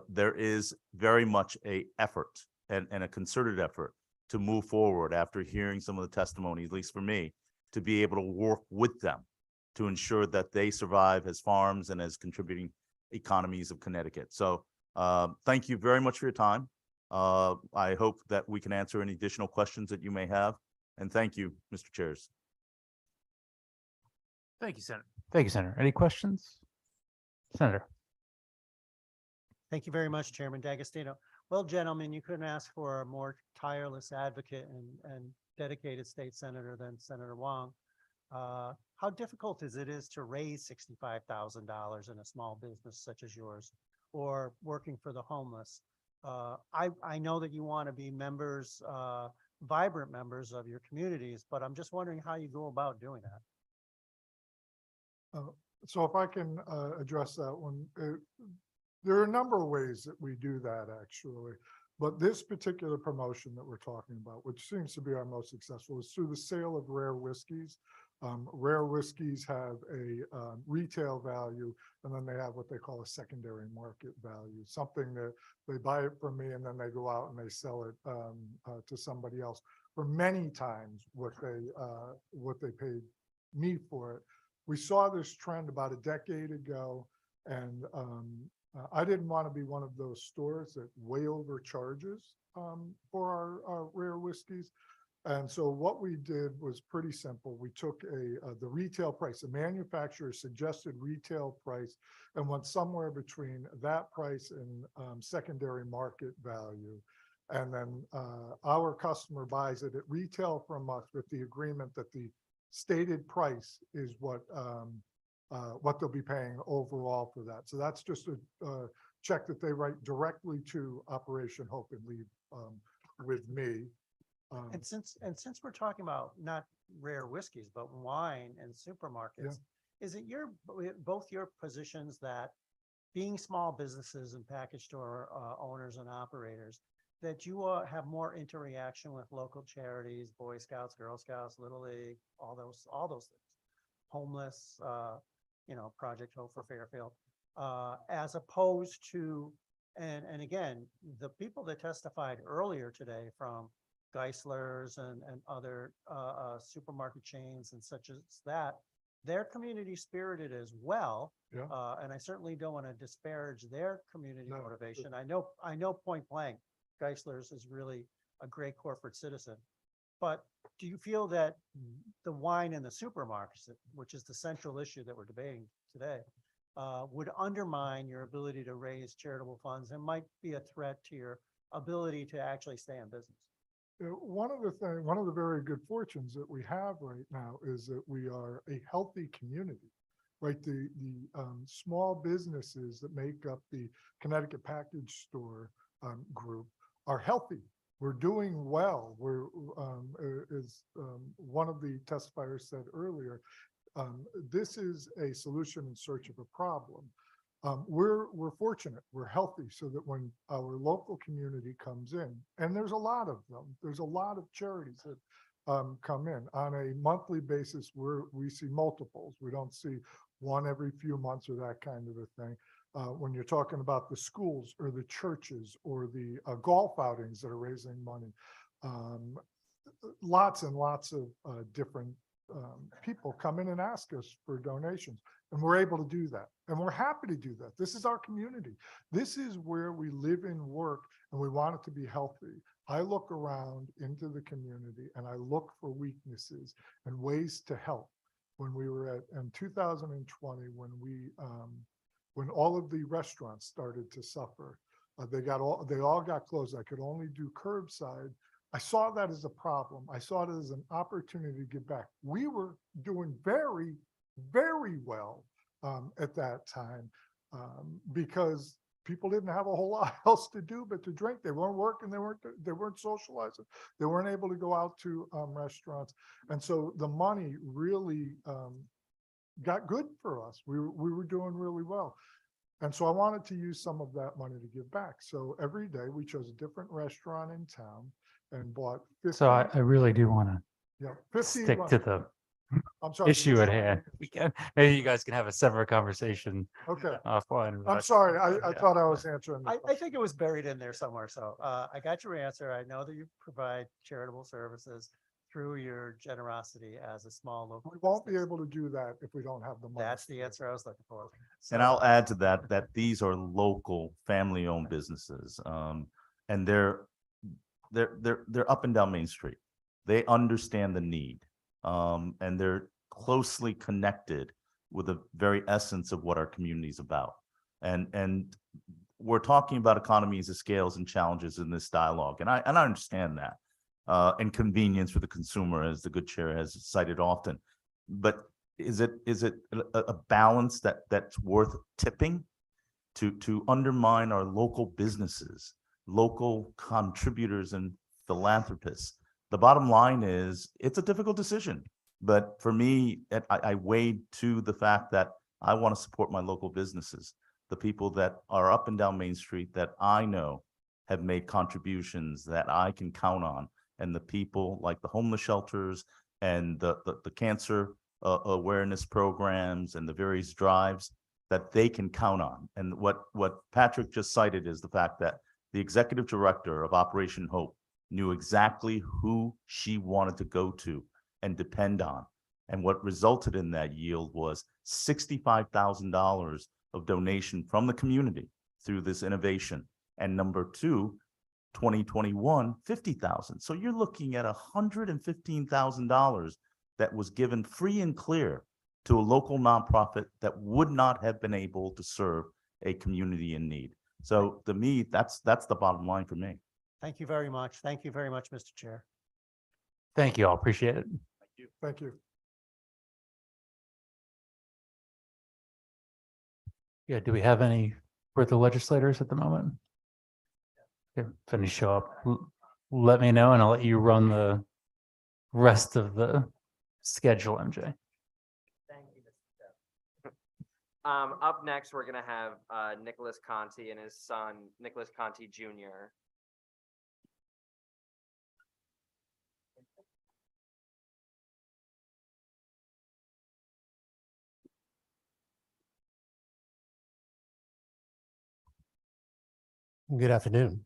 there is very much a effort and a concerted effort to move forward after hearing some of the testimony, at least for me, to be able to work with them to ensure that they survive as farms and as contributing economies of Connecticut. So thank you very much for your time. I hope that we can answer any additional questions that you may have. And thank you, Mr. Chairs. Thank you, Senator. Thank you, Senator. Any questions? Senator. Thank you very much, Chairman D'Agostino. Well, gentlemen, you couldn't ask for a more tireless advocate and dedicated state senator than Senator Wong. How difficult is it to raise $65,000 in a small business such as yours, or working for the homeless? I know that you want to be members, vibrant members of your communities, but I'm just wondering how you go about doing that. So if I can address that one, there are a number of ways that we do that actually, but this particular promotion that we're talking about, which seems to be our most successful, is through the sale of rare whiskeys. Rare whiskeys have a retail value, and then they have what they call a secondary market value, something that they buy it from me and then they go out and they sell it to somebody else for many times what they paid me for it. We saw this trend about a decade ago, and I didn't want to be one of those stores that way overcharges for our rare whiskeys. And so what we did was pretty simple. We took the retail price, the manufacturer's suggested retail price, and went somewhere between that price and secondary market value. And then our customer buys it at retail from us with the agreement that the stated price is what they'll be paying overall for that. So that's just a check that they write directly to Operation Hope and leave with me. And since we're talking about not rare whiskeys, but wine and supermarkets, is it both your positions that being small businesses and package store owners and operators, that you have more interaction with local charities, Boy Scouts, Girl Scouts, Little League, all those things, homeless, Project Hope for Fairfield, as opposed to, and again, the people that testified earlier today from Geisler's and other supermarket chains and such as that, they're community spirited as well. And I certainly don't want to disparage their community motivation. I know point blank, Geisler's is really a great corporate citizen. But do you feel that the wine in the supermarkets, which is the central issue that we're debating today, would undermine your ability to raise charitable funds and might be a threat to your ability to actually stay in business? One of the very good fortunes that we have right now is that we are a healthy community, right? The small businesses that make up the Connecticut Package Store group are healthy. We're doing well. We're, as one of the testifiers said earlier, this is a solution in search of a problem. We're fortunate, we're healthy, so that when our local community comes in, and there's a lot of them, there's a lot of charities that come in on a monthly basis, we see multiples. We don't see one every few months or that kind of a thing. When you're talking about the schools or the churches or the golf outings that are raising money, lots and lots of different people come in and ask us for donations, and we're able to do that, and we're happy to do that. This is our community. This is where we live and work, and we want it to be healthy. I look around into the community and I look for weaknesses and ways to help. When we were in 2020, when all of the restaurants started to suffer, they all got closed. I could only do curbside. I saw that as a problem. I saw it as an opportunity to give back. We were doing very, very well at that time. Because people didn't have a whole lot else to do but to drink. They weren't working, they weren't socializing. They weren't able to go out to restaurants. And so the money really got good for us. We were doing really well. And so I wanted to use some of that money to give back. So every day we chose a different restaurant in town and bought 50. So I really do want to Yeah, 50. stick to the I'm sorry. issue at hand. We can, maybe you guys can have a separate conversation Okay. offline. I'm but- sorry. I yeah. thought I was answering. the I question. think it was buried in there somewhere. So I got your answer. I know that you provide charitable services through your generosity as a small local. We won't be business. able to do that if we don't have the money. That's the answer I was looking for. And I'll add to that, that these are local, family-owned businesses. And they're up and down Main Street. They understand the need. And they're closely connected with the very essence of what our community is about. And we're talking about economies of scales and challenges in this dialogue, and I understand that. And convenience for the consumer, as the good chair has cited often. But is it a balance that's worth tipping to undermine our local businesses, local contributors and philanthropists? The bottom line is, it's a difficult decision. But for me, I weighed to the fact that I want to support my local businesses, the people that are up and down Main Street that I know have made contributions that I can count on, and the people like the homeless shelters and the cancer awareness programs and the various drives that they can count on. And what Patrick just cited is the fact that the executive director of Operation Hope knew exactly who she wanted to go to and depend on. And what resulted in that yield was $65,000 of donation from the community through this innovation. And number two, 2021, 50,000. So you're looking at $115,000 that was given free and clear to a local nonprofit that would not have been able to serve a community in need. So to me, that's the bottom line for me. Thank you very much. Thank you very much, Mr. Chair. Thank you all. Appreciate it. Thank you. Yeah, do we have any further legislators at the moment? If any show up, let me know and I'll let you run the rest of the schedule, MJ. Thank you, Mr. Chair. Up next, we're gonna have Nicholas Conti and his son, Nicholas Conti Jr. Good afternoon.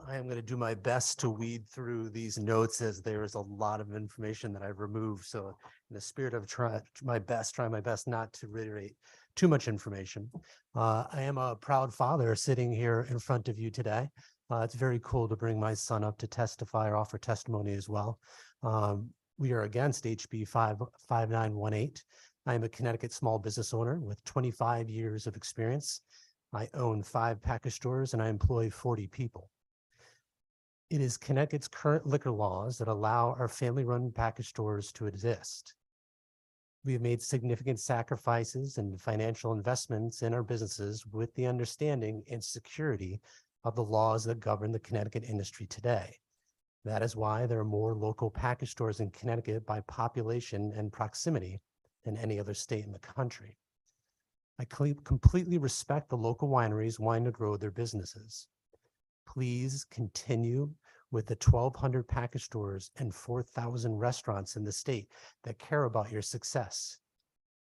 I am going to do my best to weed through these notes, as there is a lot of information that I've removed. So in the spirit of trying my best not to reiterate too much information. I am a proud father sitting here in front of you today. It's very cool to bring my son up to testify or offer testimony as well. We are against HB 5918. I am a Connecticut small business owner with 25 years of experience. I own 5 package stores and I employ 40 people. It is Connecticut's current liquor laws that allow our family-run package stores to exist. We have made significant sacrifices and financial investments in our businesses with the understanding and security of the laws that govern the Connecticut industry today. That is why there are more local package stores in Connecticut by population and proximity than any other state in the country. I completely respect the local wineries wanting to grow their businesses. Please continue with the 1,200 package stores and 4,000 restaurants in the state that care about your success.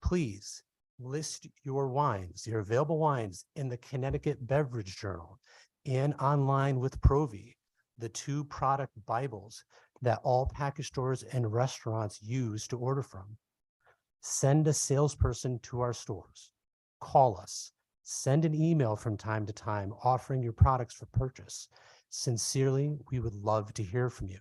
Please list your wines, your available wines, in the Connecticut Beverage Journal and online with Provi, the 2 product Bibles that all package stores and restaurants use to order from. Send a salesperson to our stores. Call us, send an email from time to time offering your products for purchase. Sincerely, we would love to hear from you.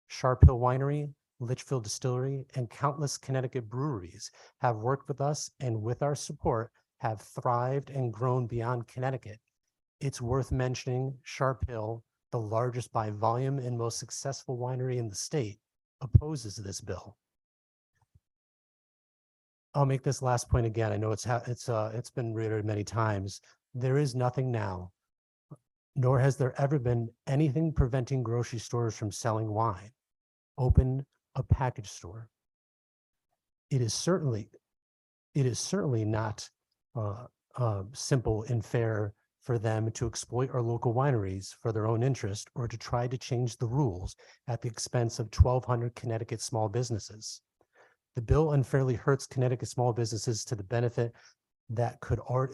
Sharp Hill Winery, Litchfield Distillery, and countless Connecticut breweries have worked with us and with our support have thrived and grown beyond Connecticut. It's worth mentioning Sharp Hill, the largest by volume and most successful winery in the state, opposes this bill. I'll make this last point again. I know it's been reiterated many times. There is nothing now, nor has there ever been anything preventing grocery stores from selling wine. Open a package store. It is certainly not simple and fair for them to exploit our local wineries for their own interest or to try to change the rules at the expense of 1,200 Connecticut small businesses. The bill unfairly hurts Connecticut small businesses to the benefit that could already,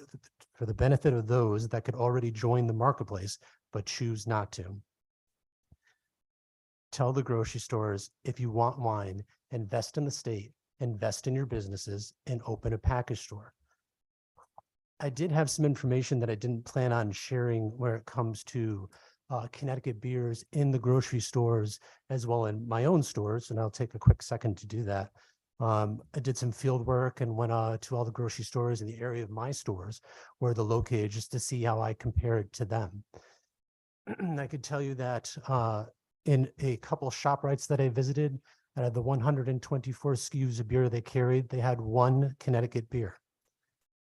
for the benefit of those that could already join the marketplace, but choose not to. Tell the grocery stores, if you want wine, invest in the state, invest in your businesses, and open a package store. I did have some information that I didn't plan on sharing where it comes to Connecticut beers in the grocery stores as well in my own stores, and I'll take a quick second to do that. I did some field work and went to all the grocery stores in the area of my stores where they're located just to see how I compared to them. I could tell you that in a couple ShopRites that I visited, out of the 124 SKUs of beer they carried, they had one Connecticut beer.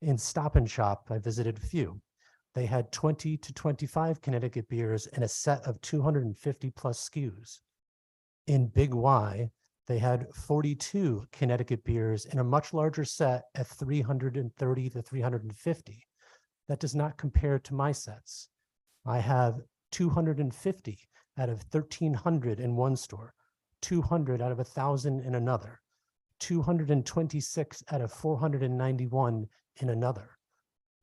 In Stop and Shop, I visited a few. They had 20 to 25 Connecticut beers in a set of 250 plus SKUs. In Big Y, they had 42 Connecticut beers in a much larger set at 330 to 350. That does not compare to my sets. I have 250 out of 1,300 in one store, 200 out of 1,000 in another, 226 out of 491 in another.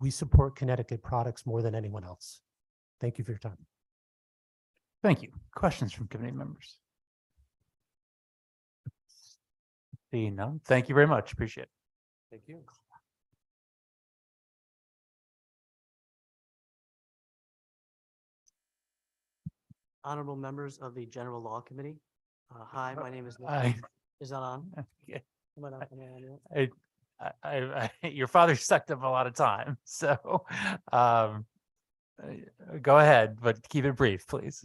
We support Connecticut products more than anyone else. Thank you for your time. Thank you. Questions from committee members? Seeing none, thank you very much. Appreciate it. Thank you. Honorable members of the General Law Committee. Hi, my name is. Hi. Is that on? Okay. Am I not- am I on yet? Your father sucked up a lot of time, so go ahead, but keep it brief, please.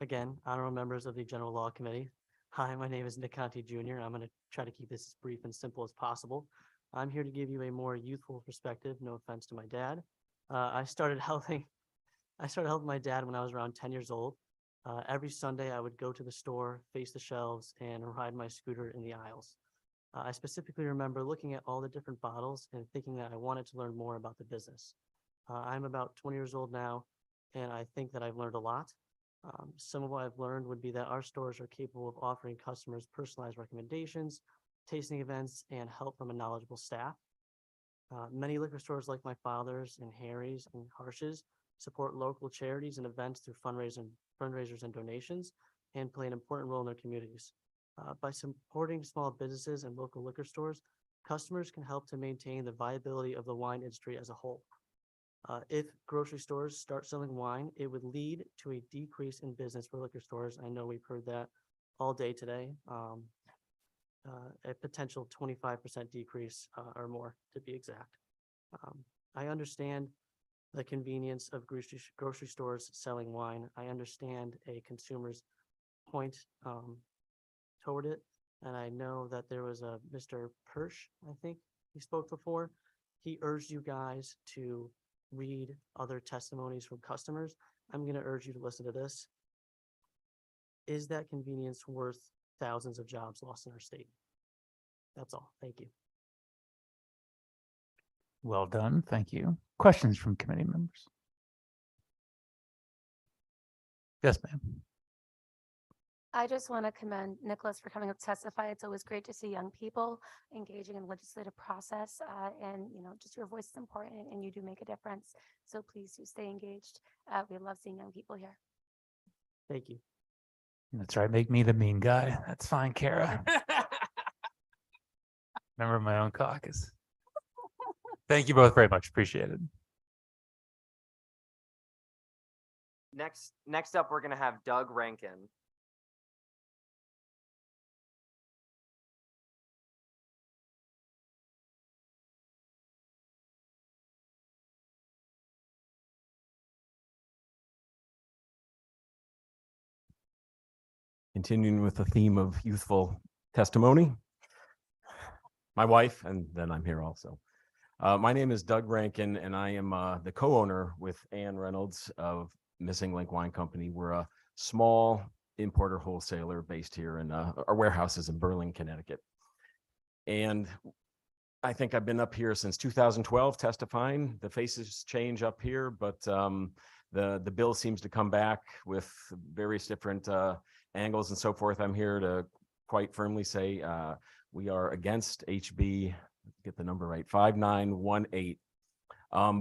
Again, honorable members of the General Law Committee. Hi, my name is Nick Conti Jr. I'm going to try to keep this as brief and simple as possible. I'm here to give you a more youthful perspective. No offense to my dad. I started helping my dad when I was around 10 years old. Every Sunday, I would go to the store, face the shelves, and ride my scooter in the aisles. I specifically remember looking at all the different bottles and thinking that I wanted to learn more about the business. I'm about 20 years old now, and I think that I've learned a lot. Some of what I've learned would be that our stores are capable of offering customers personalized recommendations, tasting events, and help from a knowledgeable staff. Many liquor stores like my father's and Harry's and Harsh's support local charities and events through fundraisers and donations and play an important role in their communities. By supporting small businesses and local liquor stores, customers can help to maintain the viability of the wine industry as a whole. If grocery stores start selling wine, it would lead to a decrease in business for liquor stores. I know we've heard that all day today. A potential 25% decrease or more, to be exact. I understand the convenience of grocery stores selling wine. I understand a consumer's point toward it. And I know that there was a Mr. Persh, I think he spoke before. He urged you guys to read other testimonies from customers. I'm going to urge you to listen to this. Is that convenience worth thousands of jobs lost in our state? That's all. Thank you. Well done. Thank you. Questions from committee members? Yes, ma'am. I just want to commend Nicholas for coming up to testify. It's always great to see young people engaging in the legislative process, and just your voice is important and you do make a difference. So please do stay engaged. We love seeing young people here. Thank you. That's right. Make me the mean guy. That's fine, Kara. Remember my own caucus. Thank you both very much. Appreciate it. Next up, we're going to have Doug Rankin. Continuing with the theme of youthful testimony. my wife, and then I'm here also. My name is Doug Rankin, and I am the co-owner with Ann Reynolds of Missing Link Wine Company. We're a small importer wholesaler based here in our warehouse is in Berlin, Connecticut. And I think I've been up here since 2012 testifying. The faces change up here, but the bill seems to come back with various different angles and so forth. I'm here to quite firmly say we are against HB, get the number right, 5918.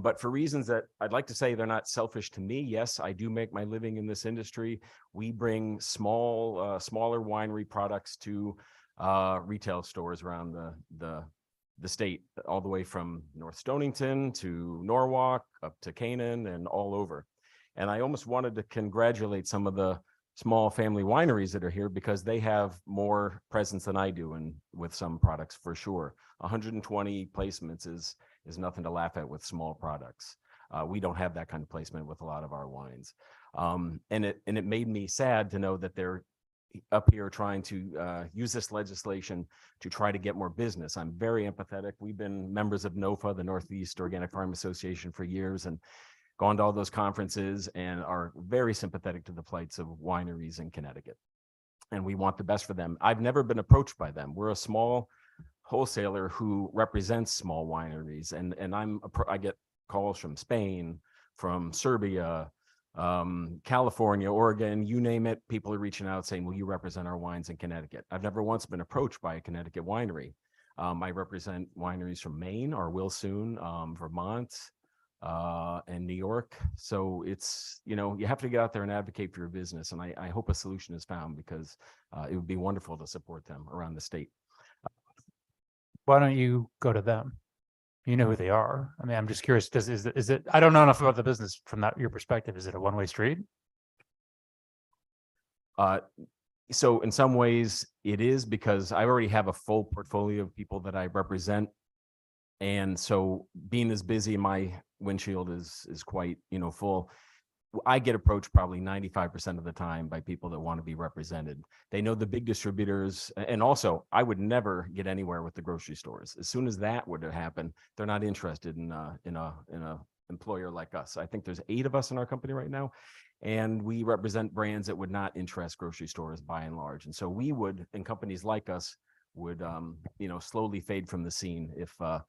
But for reasons that I'd like to say they're not selfish to me. Yes, I do make my living in this industry. We bring smaller winery products to retail stores around the state, all the way from North Stonington to Norwalk up to Canaan and all over. And I almost wanted to congratulate some of the small family wineries that are here because they have more presence than I do and with some products for sure. 120 placements is nothing to laugh at with small products. We don't have that kind of placement with a lot of our wines. And it made me sad to know that they're up here trying to use this legislation to try to get more business. I'm very empathetic. We've been members of NOFA, the Northeast Organic Farm Association, for years and gone to all those conferences and are very sympathetic to the plights of wineries in Connecticut. And we want the best for them. I've never been approached by them. We're a small wholesaler who represents small wineries. And I get calls from Spain, from Serbia, California, Oregon, you name it. People are reaching out saying, will you represent our wines in Connecticut? I've never once been approached by a Connecticut winery. I represent wineries from Maine or will soon, Vermont, and New York. So it's, you have to get out there and advocate for your business. And I hope a solution is found because it would be wonderful to support them around the state. Why don't you go to them? You know who they are. I mean, I'm just curious, is it, I don't know enough about the business from your perspective. Is it a one-way street? So in some ways it is because I already have a full portfolio of people that I represent. And so being as busy, my windshield is quite, full. I get approached probably 95% of the time by people that want to be represented. They know the big distributors. And also I would never get anywhere with the grocery stores. As soon as that would have happened, they're not interested in a employer like us. I think there's 8 of us in our company right now, and we represent brands that would not interest grocery stores by and large. And so we would, and companies like us would, slowly fade from the scene if a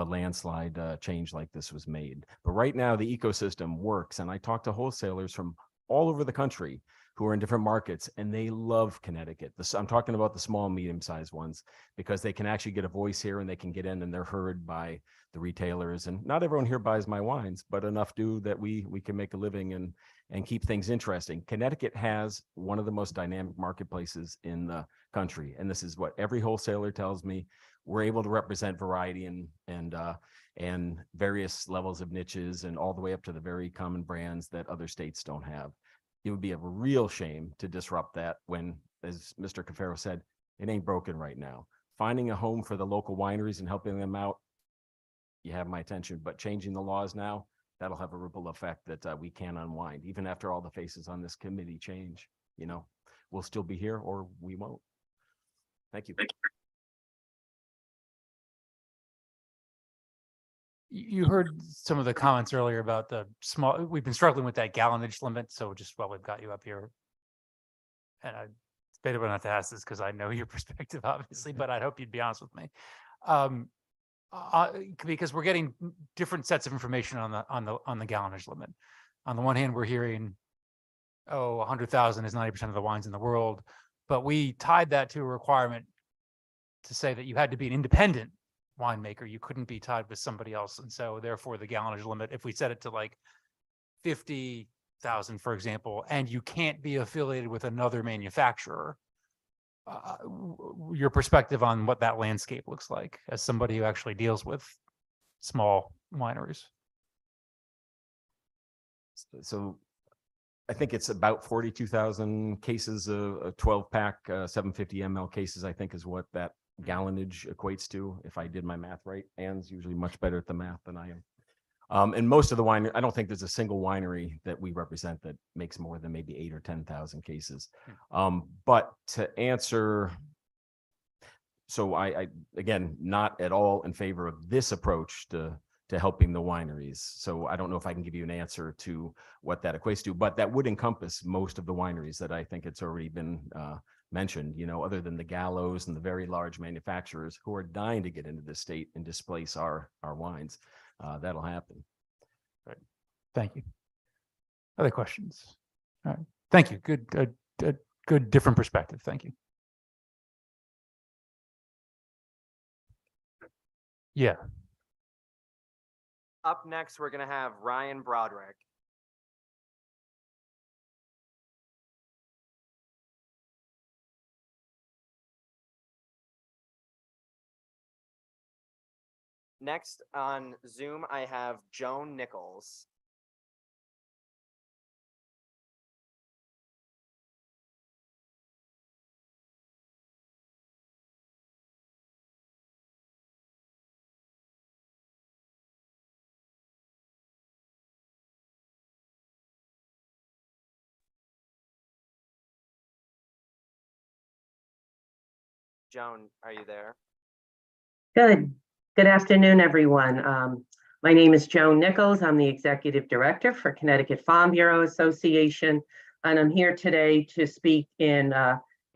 landslide change like this was made. But right now the ecosystem works, and I talk to wholesalers from all over the country who are in different markets, and they love Connecticut. I'm talking about the small, medium-sized ones, because they can actually get a voice here and they can get in and they're heard by the retailers. And not everyone here buys my wines, but enough do that we can make a living and keep things interesting. Connecticut has one of the most dynamic marketplaces in the country. And this is what every wholesaler tells me. We're able to represent variety and various levels of niches and all the way up to the very common brands that other states don't have. It would be a real shame to disrupt that when, as Mr. Cafaro said, it ain't broken right now. Finding a home for the local wineries and helping them out, you have my attention, but changing the laws now, that'll have a ripple effect that we can't unwind. Even after all the faces on this committee change, we'll still be here or we won't. Thank you. You heard some of the comments earlier about the small, we've been struggling with that gallonage limit. So just while we've got you up here, and I debated not to ask this because I know your perspective, obviously, but I'd hope you'd be honest with me. Because we're getting different sets of information on the gallonage limit. On the one hand, we're hearing, 100,000 is 90% of the wines in the world, but we tied that to a requirement to say that you had to be an independent winemaker. You couldn't be tied with somebody else. And so therefore the gallonage limit, if we set it to like 50,000, for example, and you can't be affiliated with another manufacturer, your perspective on what that landscape looks like as somebody who actually deals with small wineries. So I think it's about 42,000 cases of a 12-pack, 750 ml cases, I think is what that gallonage equates to, if I did my math right. Ann's usually much better at the math than I am. And most of the winery, I don't think there's a single winery that we represent that makes more than maybe 8,000 or 10,000 cases. But to answer So again, not at all in favor of this approach to helping the wineries. So I don't know if I can give you an answer to what that equates to, but that would encompass most of the wineries that I think it's already been mentioned, other than the Gallows and the very large manufacturers who are dying to get into the state and displace our wines. That'll happen. Thank you. Other questions? All right. Thank you. Good different perspective. Thank you. Yeah. Up next, we're gonna have Ryan Broderick. Next on Zoom, I have Joan Nichols. Joan, are you there? Good afternoon, everyone. My name is Joan Nichols. I'm the Executive Director for Connecticut Farm Bureau Association, and I'm here today to speak in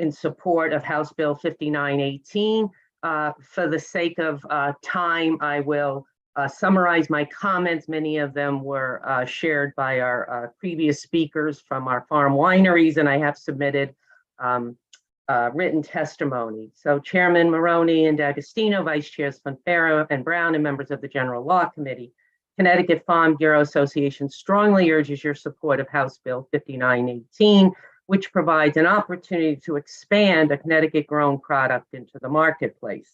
support of House Bill 5918. For the sake of time, I will summarize my comments. Many of them were shared by our previous speakers from our farm wineries, and I have submitted written testimony. So Chairman Maroney and D'Agostino, Vice Chairs Fonfero and Brown, and members of the General Law Committee, Connecticut Farm Bureau Association strongly urges your support of House Bill 5918, which provides an opportunity to expand a Connecticut-grown product into the marketplace.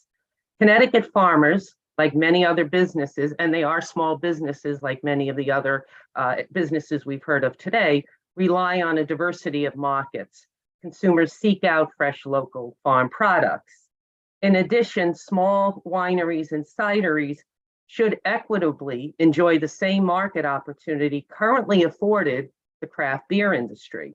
Connecticut farmers, like many other businesses, and they are small businesses like many of the other businesses we've heard of today, rely on a diversity of markets. Consumers seek out fresh local farm products. In addition, small wineries and cideries should equitably enjoy the same market opportunity currently afforded the craft beer industry.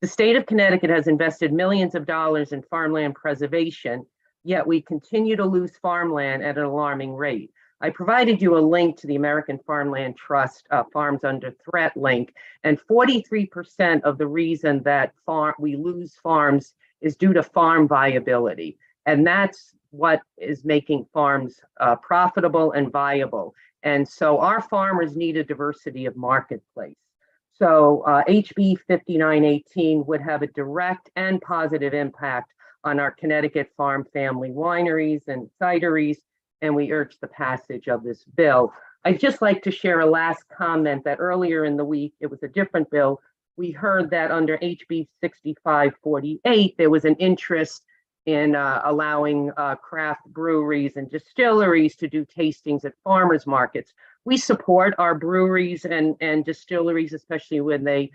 The state of Connecticut has invested millions of dollars in farmland preservation, yet we continue to lose farmland at an alarming rate. I provided you a link to the American Farmland Trust Farms Under Threat link, and 43% of the reason that we lose farms is due to farm viability. And that's what is making farms profitable and viable. And so our farmers need a diversity of marketplace. So HB 5918 would have a direct and positive impact on our Connecticut farm family wineries and cideries, and we urge the passage of this bill. I'd just like to share a last comment that earlier in the week, it was a different bill. We heard that under HB 6548, there was an interest in allowing craft breweries and distilleries to do tastings at farmers markets. We support our breweries and distilleries, especially when they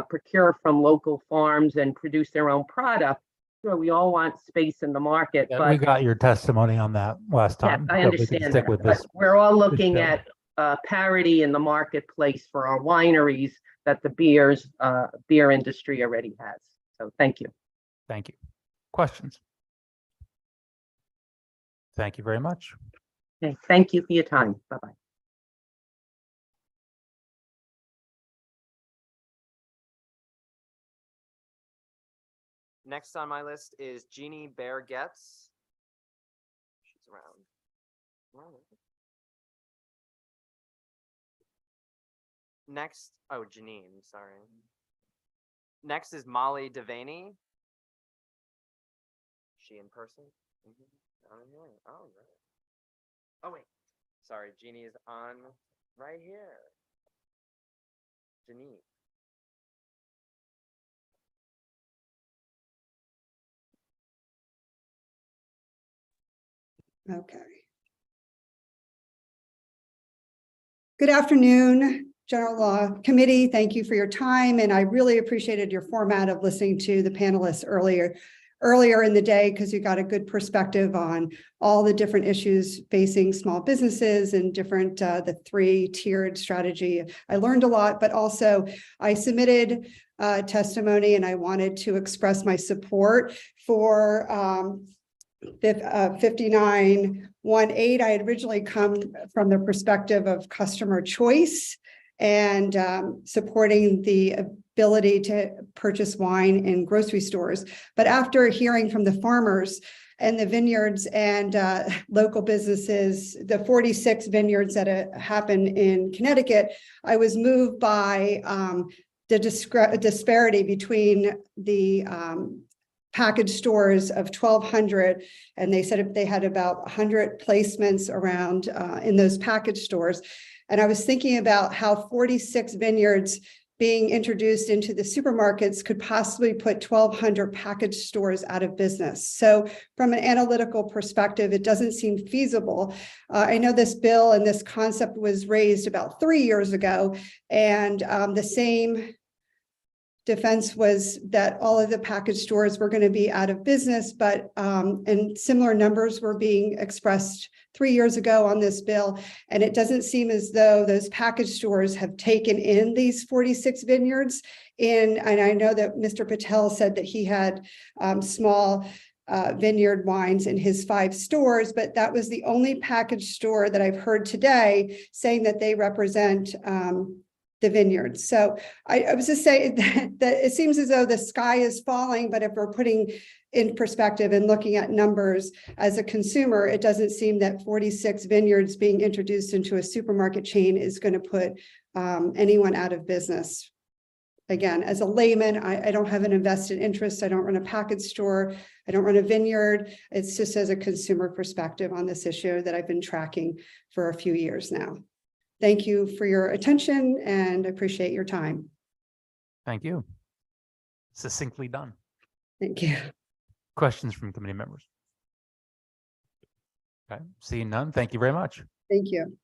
procure from local farms and produce their own product. Sure, we all want space in the market, Yeah, but we got your testimony on that last yeah, time. I so we can understand stick that, with but this. we're all looking bill. at parity in the marketplace for our wineries that the beer industry already has. So thank you. Thank you. Questions? Thank you very much. Okay, thank you for your time. Bye-bye. Next on my list is Jeannie Bear Getz. She's around. Next, oh, Janine, sorry. Next is Molly Devaney. She in person? Down in here. Oh, right. Oh, wait. Sorry, Jeannie is on right here. Janine. Okay. Good afternoon, General Law Committee. Thank you for your time, and I really appreciated your format of listening to the panelists earlier in the day, because you got a good perspective on all the different issues facing small businesses and different the three-tiered strategy. I learned a lot, but also I submitted testimony, and I wanted to express my support for 5918, I had originally come from the perspective of customer choice and supporting the ability to purchase wine in grocery stores. But after hearing from the farmers and the vineyards and local businesses, the 46 vineyards that happen in Connecticut, I was moved by the disparity between the package stores of 1,200, and they said they had about 100 placements around in those package stores. And I was thinking about how 46 vineyards being introduced into the supermarkets could possibly put 1,200 package stores out of business. So from an analytical perspective, it doesn't seem feasible. I know this bill and this concept was raised about 3 years ago, and the same defense was that all of the package stores were going to be out of business, but and similar numbers were being expressed 3 years ago on this bill. And it doesn't seem as though those package stores have taken in these 46 vineyards in, and I know that Mr. Patel said that he had small vineyard wines in his 5 stores, but that was the only package store that I've heard today saying that they represent the vineyards. So I was just saying that it seems as though the sky is falling, but if we're putting in perspective and looking at numbers as a consumer, it doesn't seem that 46 vineyards being introduced into a supermarket chain is going to put anyone out of business. Again, as a layman, I don't have an invested interest. I don't run a package store. I don't run a vineyard. It's just as a consumer perspective on this issue that I've been tracking for a few years now. Thank you for your attention and appreciate your time. Thank you. Succinctly done. Thank you. Questions from committee members? Okay, seeing none, thank you very much. Thank you.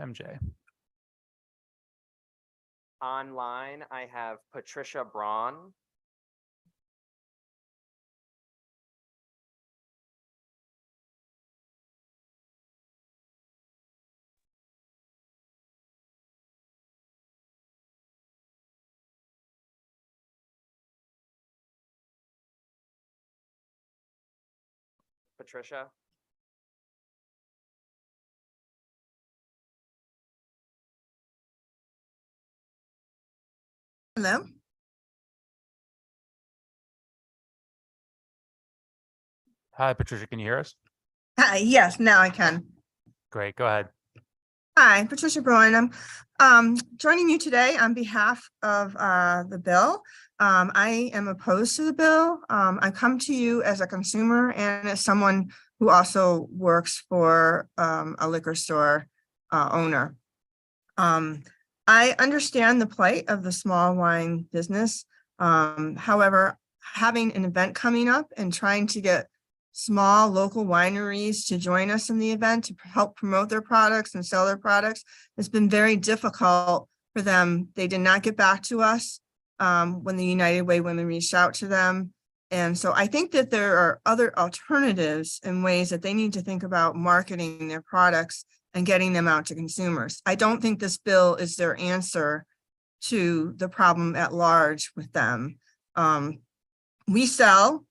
MJ. Online, I have Patricia Braun. Patricia? Hello? Hi, Patricia, can you hear us? Hi, yes, now I can. Great, go ahead. Hi, Patricia Brown. I'm joining you today on behalf of the bill. I am opposed to the bill. I come to you as a consumer and as someone who also works for a liquor store owner. I understand the plight of the small wine business. However, having an event coming up and trying to get small local wineries to join us in the event to help promote their products and sell their products has been very difficult for them. They did not get back to us when the United Way women reached out to them. And so I think that there are other alternatives and ways that they need to think about marketing their products and getting them out to consumers. I don't think this bill is their answer to the problem at large with them. We sell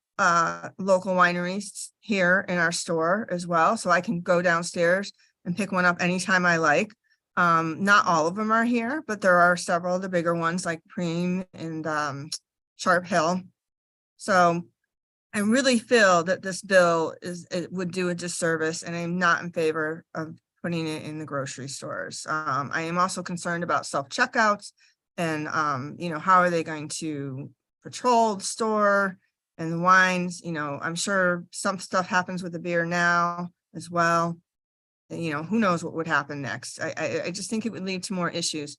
local wineries here in our store as well, so I can go downstairs and pick one up anytime I like. Not all of them are here, but there are several of the bigger ones like Preem and Sharp Hill. So I really feel that this bill it would do a disservice, and I'm not in favor of putting it in the grocery stores. I am also concerned about self-checkouts and how are they going to patrol the store and the wines. I'm sure some stuff happens with the beer now as well. And, who knows what would happen next. I just think it would lead to more issues.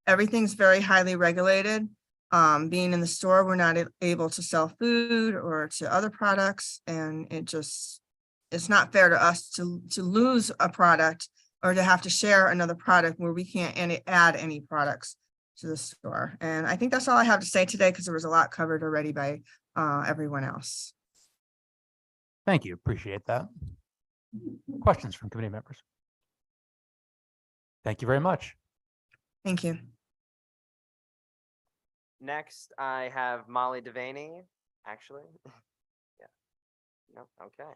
Everything's very highly regulated. Being in the store, we're not able to sell food or to other products, and it's not fair to us to lose a product or to have to share another product where we can't add any products to the store. And I think that's all I have to say today, because there was a lot covered already by everyone else. Thank you, appreciate that. Questions from committee members? Thank you very much. Thank you. Next, I have Molly Devaney. actually. Yeah. No, okay.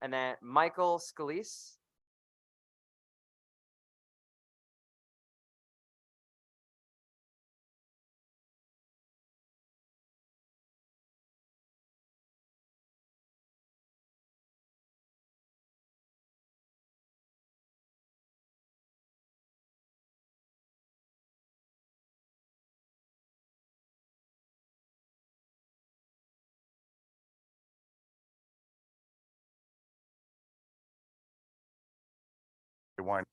And then Michael Scalise. Wine.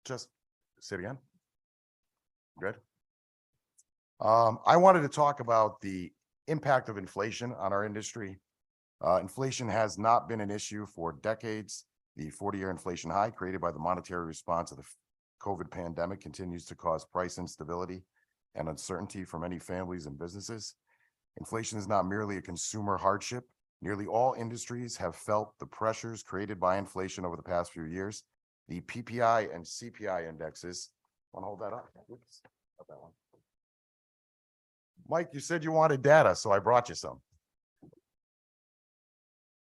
Just say it again. Good. I wanted to talk about the impact of inflation on our industry. Inflation has not been an issue for decades. The 40-year inflation high created by the monetary response to the COVID pandemic continues to cause price instability and uncertainty for many families and businesses. Inflation is not merely a consumer hardship. Nearly all industries have felt the pressures created by inflation over the past few years. The PPI and CPI indexes. Want to hold that up? Oops, got that one. Mike, you said you wanted data, so I brought you some.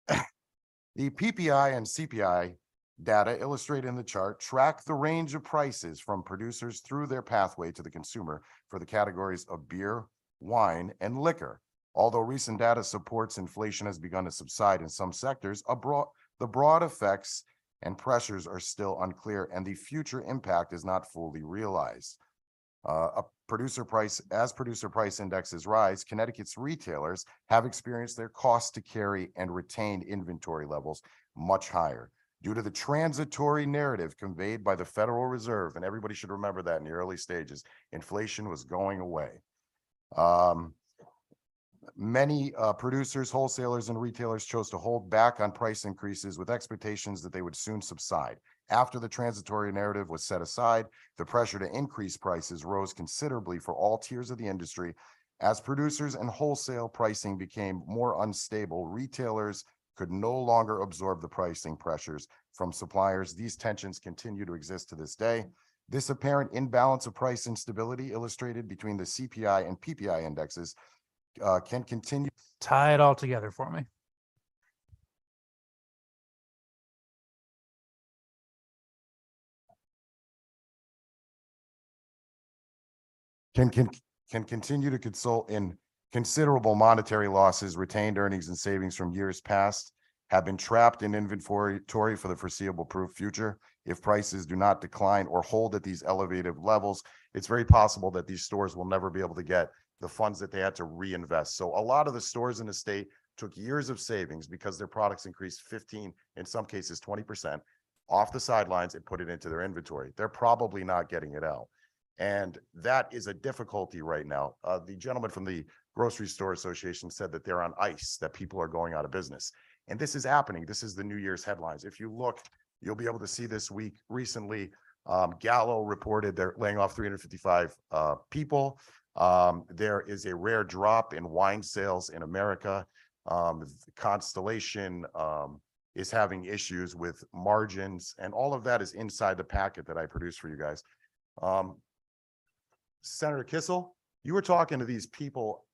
The PPI and CPI data illustrated in the chart track the range of prices from producers through their pathway to the consumer for the categories of beer, wine, and liquor. Although recent data supports inflation has begun to subside in some sectors, the broad effects and pressures are still unclear, and the future impact is not fully realized. As producer price indexes rise, Connecticut's retailers have experienced their cost to carry and retained inventory levels much higher due to the transitory narrative conveyed by the Federal Reserve. And everybody should remember that in the early stages, inflation was going away. Many producers, wholesalers, and retailers chose to hold back on price increases with expectations that they would soon subside. After the transitory narrative was set aside, the pressure to increase prices rose considerably for all tiers of the industry. As producers and wholesale pricing became more unstable, retailers could no longer absorb the pricing pressures from suppliers. These tensions continue to exist to this day. This apparent imbalance of price instability illustrated between the CPI and PPI indexes can continue. Tie it all together for me. Can continue to consult in considerable monetary losses. Retained earnings and savings from years past have been trapped in inventory for the foreseeable future. If prices do not decline or hold at these elevated levels, it's very possible that these stores will never be able to get the funds that they had to reinvest. So a lot of the stores in the state took years of savings because their products increased 15, in some cases 20% off the sidelines and put it into their inventory. They're probably not getting it out. And that is a difficulty right now. The gentleman from the Grocery Store Association said that they're on ice, that people are going out of business. And this is happening. This is the New Year's headlines. If you look, you'll be able to see this week. Recently, Gallo reported they're laying off 355 people. There is a rare drop in wine sales in America. Constellation is having issues with margins, and all of that is inside the packet that I produced for you guys. Senator Kissel, you were talking to these people.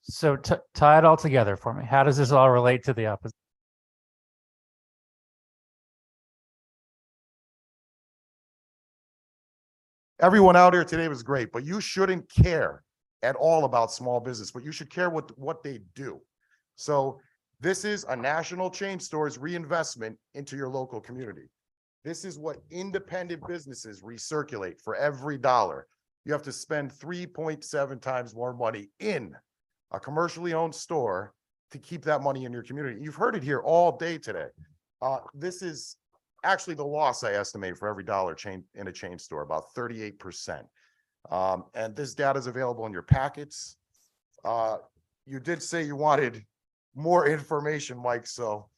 So tie it all together for me. How does this all relate to the opposite? Everyone out here today was great, but you shouldn't care at all about small business, but you should care what they do. So this is a national chain store's reinvestment into your local community. This is what independent businesses recirculate. For every dollar, you have to spend 3.7 times more money in a commercially owned store to keep that money in your community. You've heard it here all day today. This is actually the loss I estimate for every dollar chain in a chain store, about 38%. And this data is available in your packets. You did say you wanted more information, Mike. So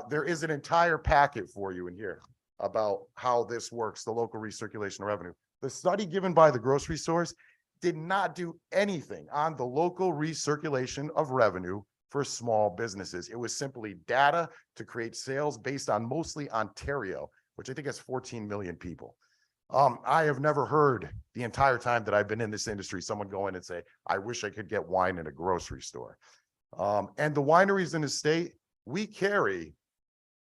there is an entire packet for you in here about how this works, the local recirculation of revenue. The study given by the grocery stores did not do anything on the local recirculation of revenue for small businesses. It was simply data to create sales based on mostly Ontario, which I think has 14 million people. I have never heard the entire time that I've been in this industry, someone go in and say, I wish I could get wine in a grocery store. And the wineries in the state, we carry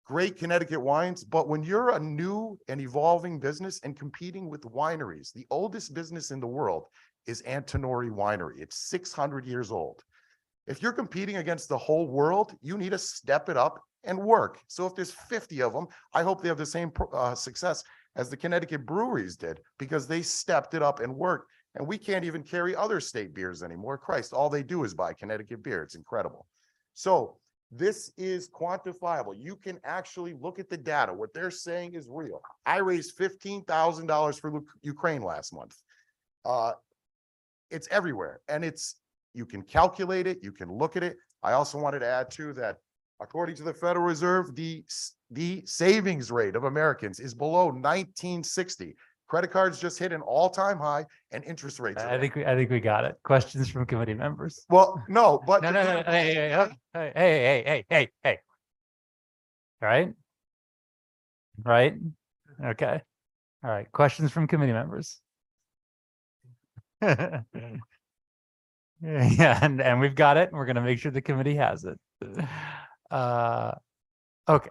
great Connecticut wines, but when you're a new and evolving business and competing with wineries, the oldest business in the world is Antinori Winery. It's 600 years old. If you're competing against the whole world, you need to step it up and work. So if there's 50 of them, I hope they have the same success as the Connecticut breweries did, because they stepped it up and worked. And we can't even carry other state beers anymore. Christ, all they do is buy Connecticut beer. It's incredible. So this is quantifiable. You can actually look at the data. What they're saying is real. I raised $15,000 for Ukraine last month. It's everywhere, and you can calculate it. You can look at it. I also wanted to add too that according to the Federal Reserve, the savings rate of Americans is below 1960. Credit cards just hit an all-time high, and interest rates. I think we got it. Questions from committee members? Well, no, but No. Hey. Right? Right? Okay. All right. Questions from committee members? Yeah, and we've got it. And we're going to make sure the committee has it. Okay.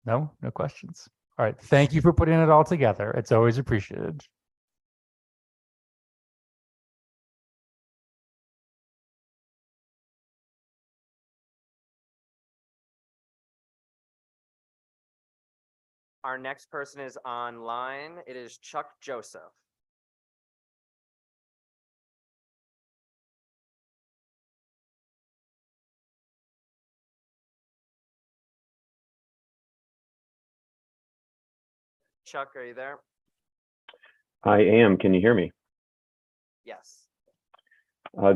No questions. All right. Thank you for putting it all together. It's always appreciated. Our next person is online. It is Chuck Joseph. Chuck, are you there? I am. Can you hear me? Yes.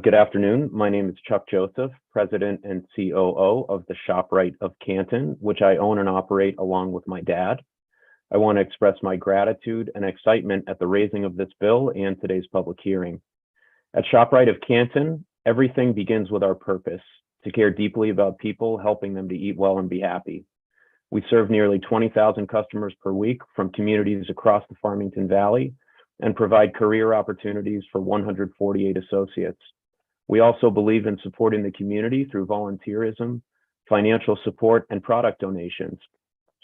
Good afternoon. My name is Chuck Joseph, President and COO of the ShopRite of Canton, which I own and operate along with my dad. I want to express my gratitude and excitement at the raising of this bill and today's public hearing. At ShopRite of Canton, everything begins with our purpose: to care deeply about people, helping them to eat well and be happy. We serve nearly 20,000 customers per week from communities across the Farmington Valley and provide career opportunities for 148 associates. We also believe in supporting the community through volunteerism, financial support, and product donations,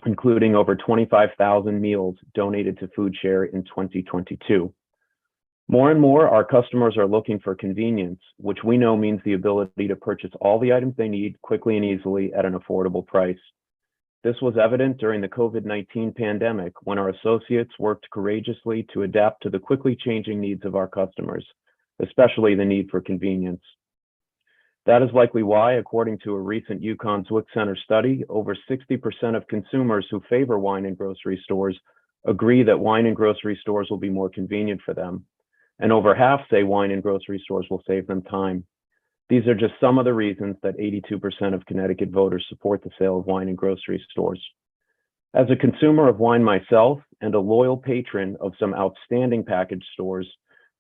including over 25,000 meals donated to FoodShare in 2022. More and more, our customers are looking for convenience, which we know means the ability to purchase all the items they need quickly and easily at an affordable price. This was evident during the COVID-19 pandemic, when our associates worked courageously to adapt to the quickly changing needs of our customers, especially the need for convenience. That is likely why, according to a recent UConn Zwick Center study, over 60% of consumers who favor wine in grocery stores agree that wine in grocery stores will be more convenient for them, and over half say wine in grocery stores will save them time. These are just some of the reasons that 82% of Connecticut voters support the sale of wine in grocery stores. As a consumer of wine myself and a loyal patron of some outstanding package stores,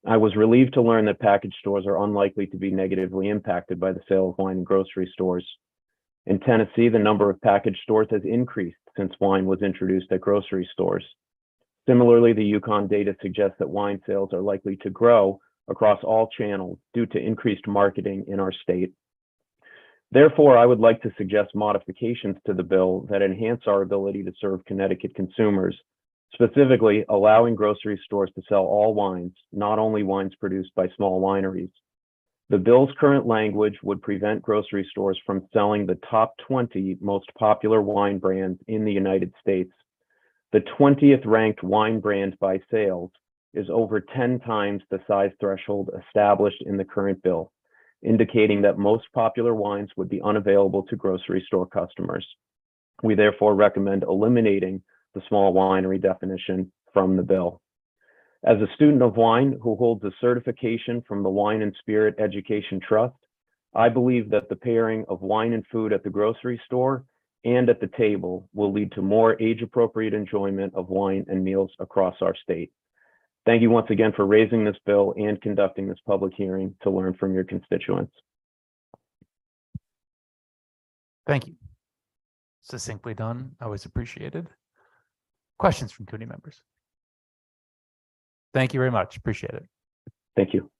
I was relieved to learn that package stores are unlikely to be negatively impacted by the sale of wine in grocery stores. In Tennessee, the number of package stores has increased since wine was introduced at grocery stores. Similarly, the UConn data suggests that wine sales are likely to grow across all channels due to increased marketing in our state. Therefore, I would like to suggest modifications to the bill that enhance our ability to serve Connecticut consumers, specifically allowing grocery stores to sell all wines, not only wines produced by small wineries. The bill's current language would prevent grocery stores from selling the top 20 most popular wine brands in the United States. The 20th ranked wine brand by sales is over 10 times the size threshold established in the current bill, indicating that most popular wines would be unavailable to grocery store customers. We therefore recommend eliminating the small winery definition from the bill. As a student of wine who holds a certification from the Wine and Spirit Education Trust, I believe that the pairing of wine and food at the grocery store and at the table will lead to more age-appropriate enjoyment of wine and meals across our state. Thank you once again for raising this bill and conducting this public hearing to learn from your constituents. Thank you. Succinctly done. Always appreciated. Questions from committee members? Thank you very much. Appreciate it. Thank you.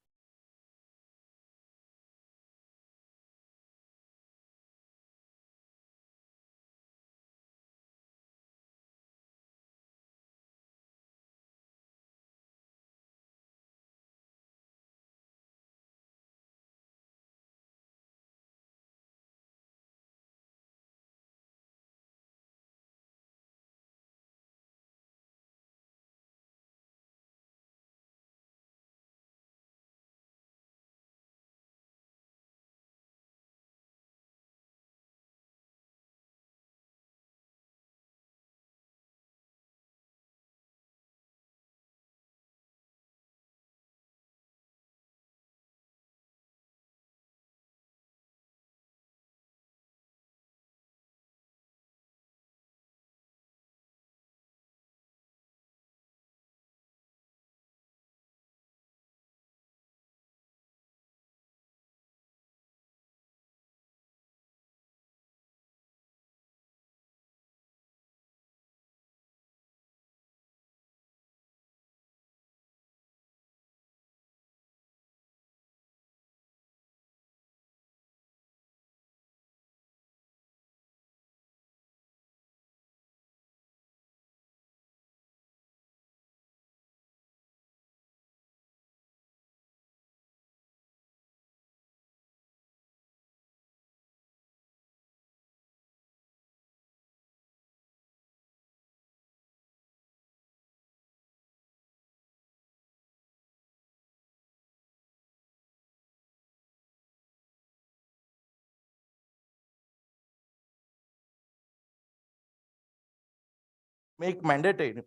make mandatory.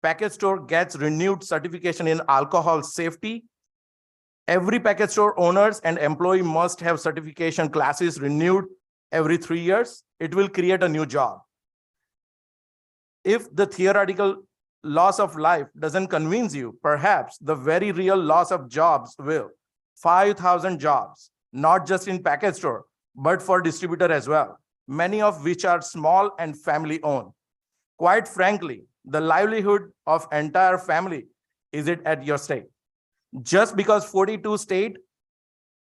Package store gets renewed certification in alcohol safety. Every package store owners and employee must have certification classes renewed every 3 years. It will create a new job. If the theoretical loss of life doesn't convince you, perhaps the very real loss of jobs will. 5,000 jobs, not just in package store, but for distributor as well, many of which are small and family owned. Quite frankly, the livelihood of entire family is it at your stake. Just because 42 states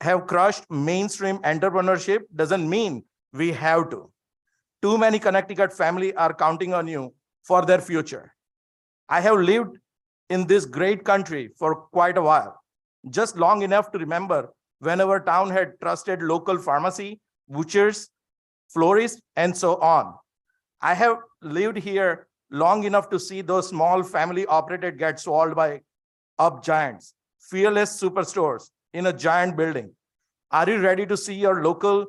have crushed mainstream entrepreneurship doesn't mean we have to. Too many Connecticut families are counting on you for their future. I have lived in this great country for quite a while, just long enough to remember when our town had trusted local pharmacy, butchers, florists, and so on. I have lived here long enough to see those small family operated get swallowed by up giants, fearless superstores in a giant building. Are you ready to see your local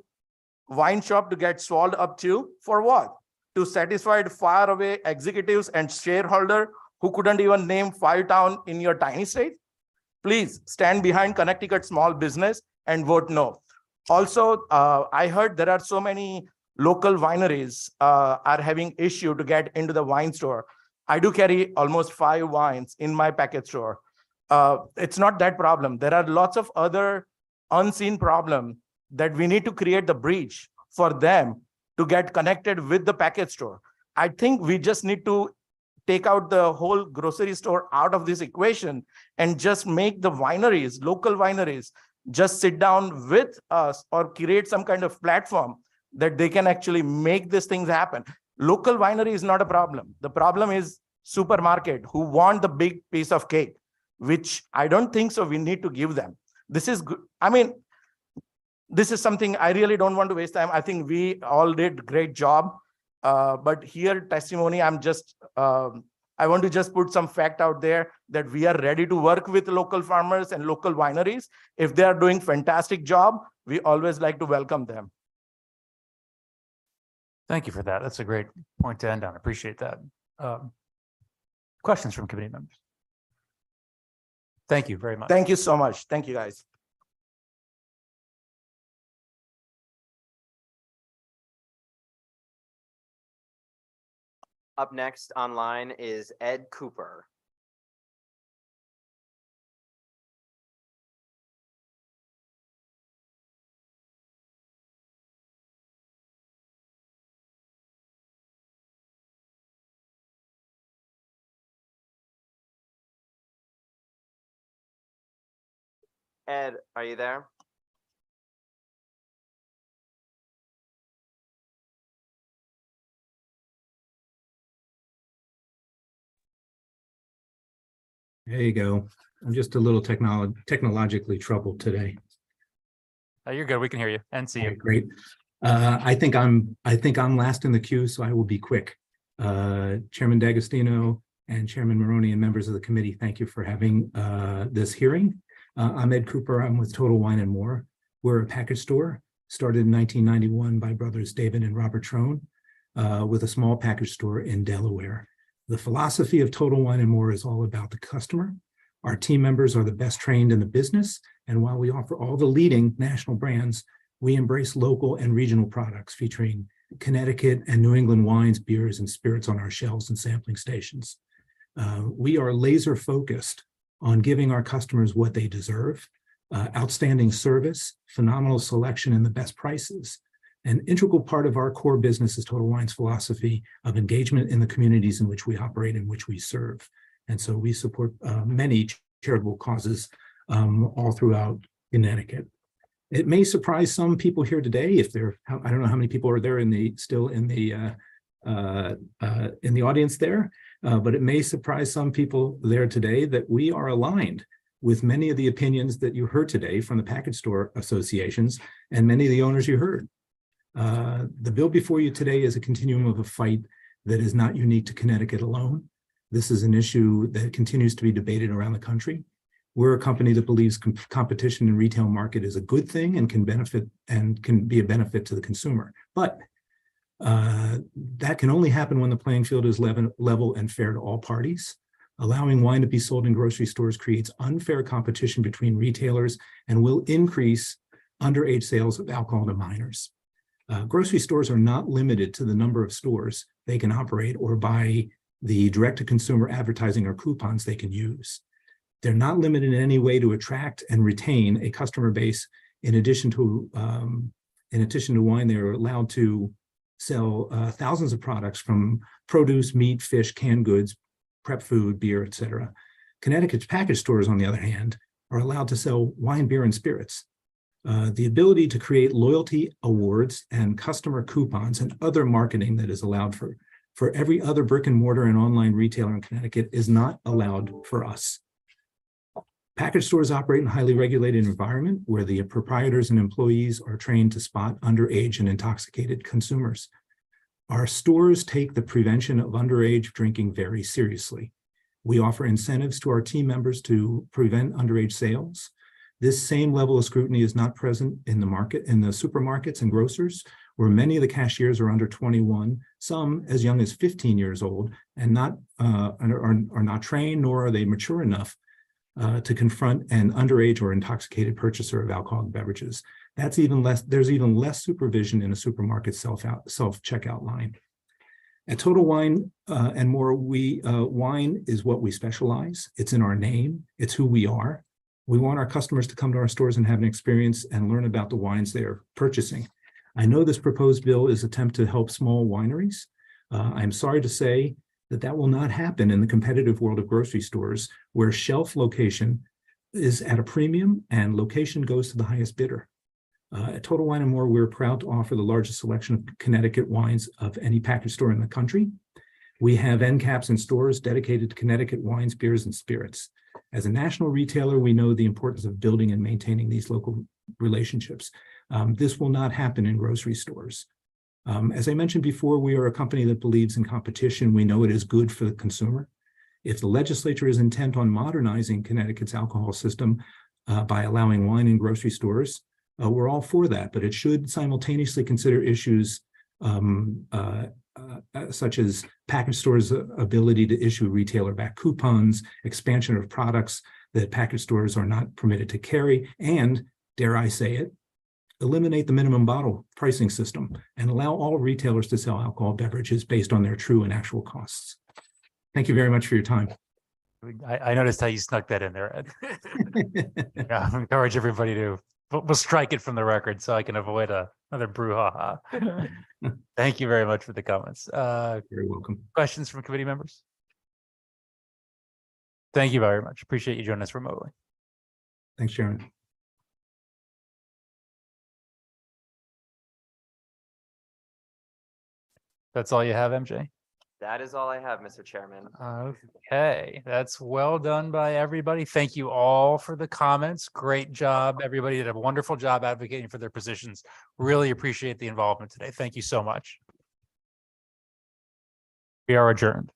wine shop to get swallowed up too? For what? To satisfy faraway executives and shareholders who couldn't even name 5 towns in your tiny state? Please stand behind Connecticut small business and vote no. Also, I heard there are so many local wineries are having issue to get into the wine store. I do carry almost 5 wines in my package store. It's not that problem. There are lots of other unseen problems that we need to create the bridge for them to get connected with the package store. I think we just need to take out the whole grocery store out of this equation and just make the wineries, local wineries, just sit down with us or create some kind of platform that they can actually make these things happen. Local winery is not a problem. The problem is supermarket who want the big piece of cake, which I don't think so we need to give them. This is good. I mean, this is something I really don't want to waste time. I think we all did great job. But here testimony, I want to just put some fact out there that we are ready to work with local farmers and local wineries. If they are doing fantastic job, we always like to welcome them. Thank you for that. That's a great point to end on. I appreciate that. Questions from committee members? Thank you very much. Thank you so much. Thank you, guys. Up next online is Ed Cooper. Ed, are you there? There you go. I'm just a little technologically troubled today. You're good. We can hear you and see you. Great. I think I'm last in the queue, so I will be quick. Chairman D'Agostino and Chairman Maroney and members of the committee, thank you for having this hearing. I'm Ed Cooper. I'm with Total Wine & More. We're a package store started in 1991 by brothers David and Robert Trone with a small package store in Delaware. The philosophy of Total Wine & More is all about the customer. Our team members are the best trained in the business, and while we offer all the leading national brands, we embrace local and regional products featuring Connecticut and New England wines, beers, and spirits on our shelves and sampling stations. We are laser focused on giving our customers what they deserve, outstanding service, phenomenal selection, and the best prices. An integral part of our core business is Total Wine's philosophy of engagement in the communities in which we operate and which we serve. And so we support many charitable causes all throughout Connecticut. It may surprise some people here today if they're, I don't know how many people are there still in the audience there, but it may surprise some people there today that we are aligned with many of the opinions that you heard today from the package store associations and many of the owners you heard. The bill before you today is a continuum of a fight that is not unique to Connecticut alone. This is an issue that continues to be debated around the country. We're a company that believes competition in retail market is a good thing and can be a benefit to the consumer. But That can only happen when the playing field is level and fair to all parties. Allowing wine to be sold in grocery stores creates unfair competition between retailers and will increase underage sales of alcohol to minors. Grocery stores are not limited to the number of stores they can operate or by the direct-to-consumer advertising or coupons they can use. They're not limited in any way to attract and retain a customer base. In addition to wine, they're allowed to sell thousands of products from produce, meat, fish, canned goods, prep food, beer, etc. Connecticut's package stores, on the other hand, are allowed to sell wine, beer, and spirits. The ability to create loyalty awards and customer coupons and other marketing that is allowed for every other brick and mortar and online retailer in Connecticut is not allowed for us. Package stores operate in a highly regulated environment where the proprietors and employees are trained to spot underage and intoxicated consumers. Our stores take the prevention of underage drinking very seriously. We offer incentives to our team members to prevent underage sales. This same level of scrutiny is not present in the supermarkets and grocers, where many of the cashiers are under 21, some as young as 15 years old, and are not trained, nor are they mature enough to confront an underage or intoxicated purchaser of alcoholic beverages. There's even less supervision in a supermarket self-checkout line. At Total Wine and More, wine is what we specialize. It's in our name. It's who we are. We want our customers to come to our stores and have an experience and learn about the wines they're purchasing. I know this proposed bill is an attempt to help small wineries. I'm sorry to say that will not happen in the competitive world of grocery stores, where shelf location is at a premium and location goes to the highest bidder. At Total Wine and More, we're proud to offer the largest selection of Connecticut wines of any package store in the country. We have end caps in stores dedicated to Connecticut wines, beers, and spirits. As a national retailer, we know the importance of building and maintaining these local relationships. This will not happen in grocery stores. As I mentioned before, we are a company that believes in competition. We know it is good for the consumer. If the legislature is intent on modernizing Connecticut's alcohol system by allowing wine in grocery stores, we're all for that, but it should simultaneously consider issues such as package stores' ability to issue retailer-backed coupons, expansion of products that package stores are not permitted to carry, and, dare I say it, eliminate the minimum bottle pricing system and allow all retailers to sell alcohol beverages based on their true and actual costs. Thank you very much for your time. I noticed how you snuck that in there, Ed. Yeah, I encourage everybody to, we'll strike it from the record so I can avoid another brouhaha. Thank you very much for the comments. You're welcome. Questions from committee members? Thank you very much. Appreciate you joining us remotely. Thanks, Sharon. That's all you have, MJ? That is all I have, Mr. Chairman. Okay, that's well done by everybody. Thank you all for the comments. Great job. Everybody did a wonderful job advocating for their positions. Really appreciate the involvement today. Thank you so much. We are adjourned.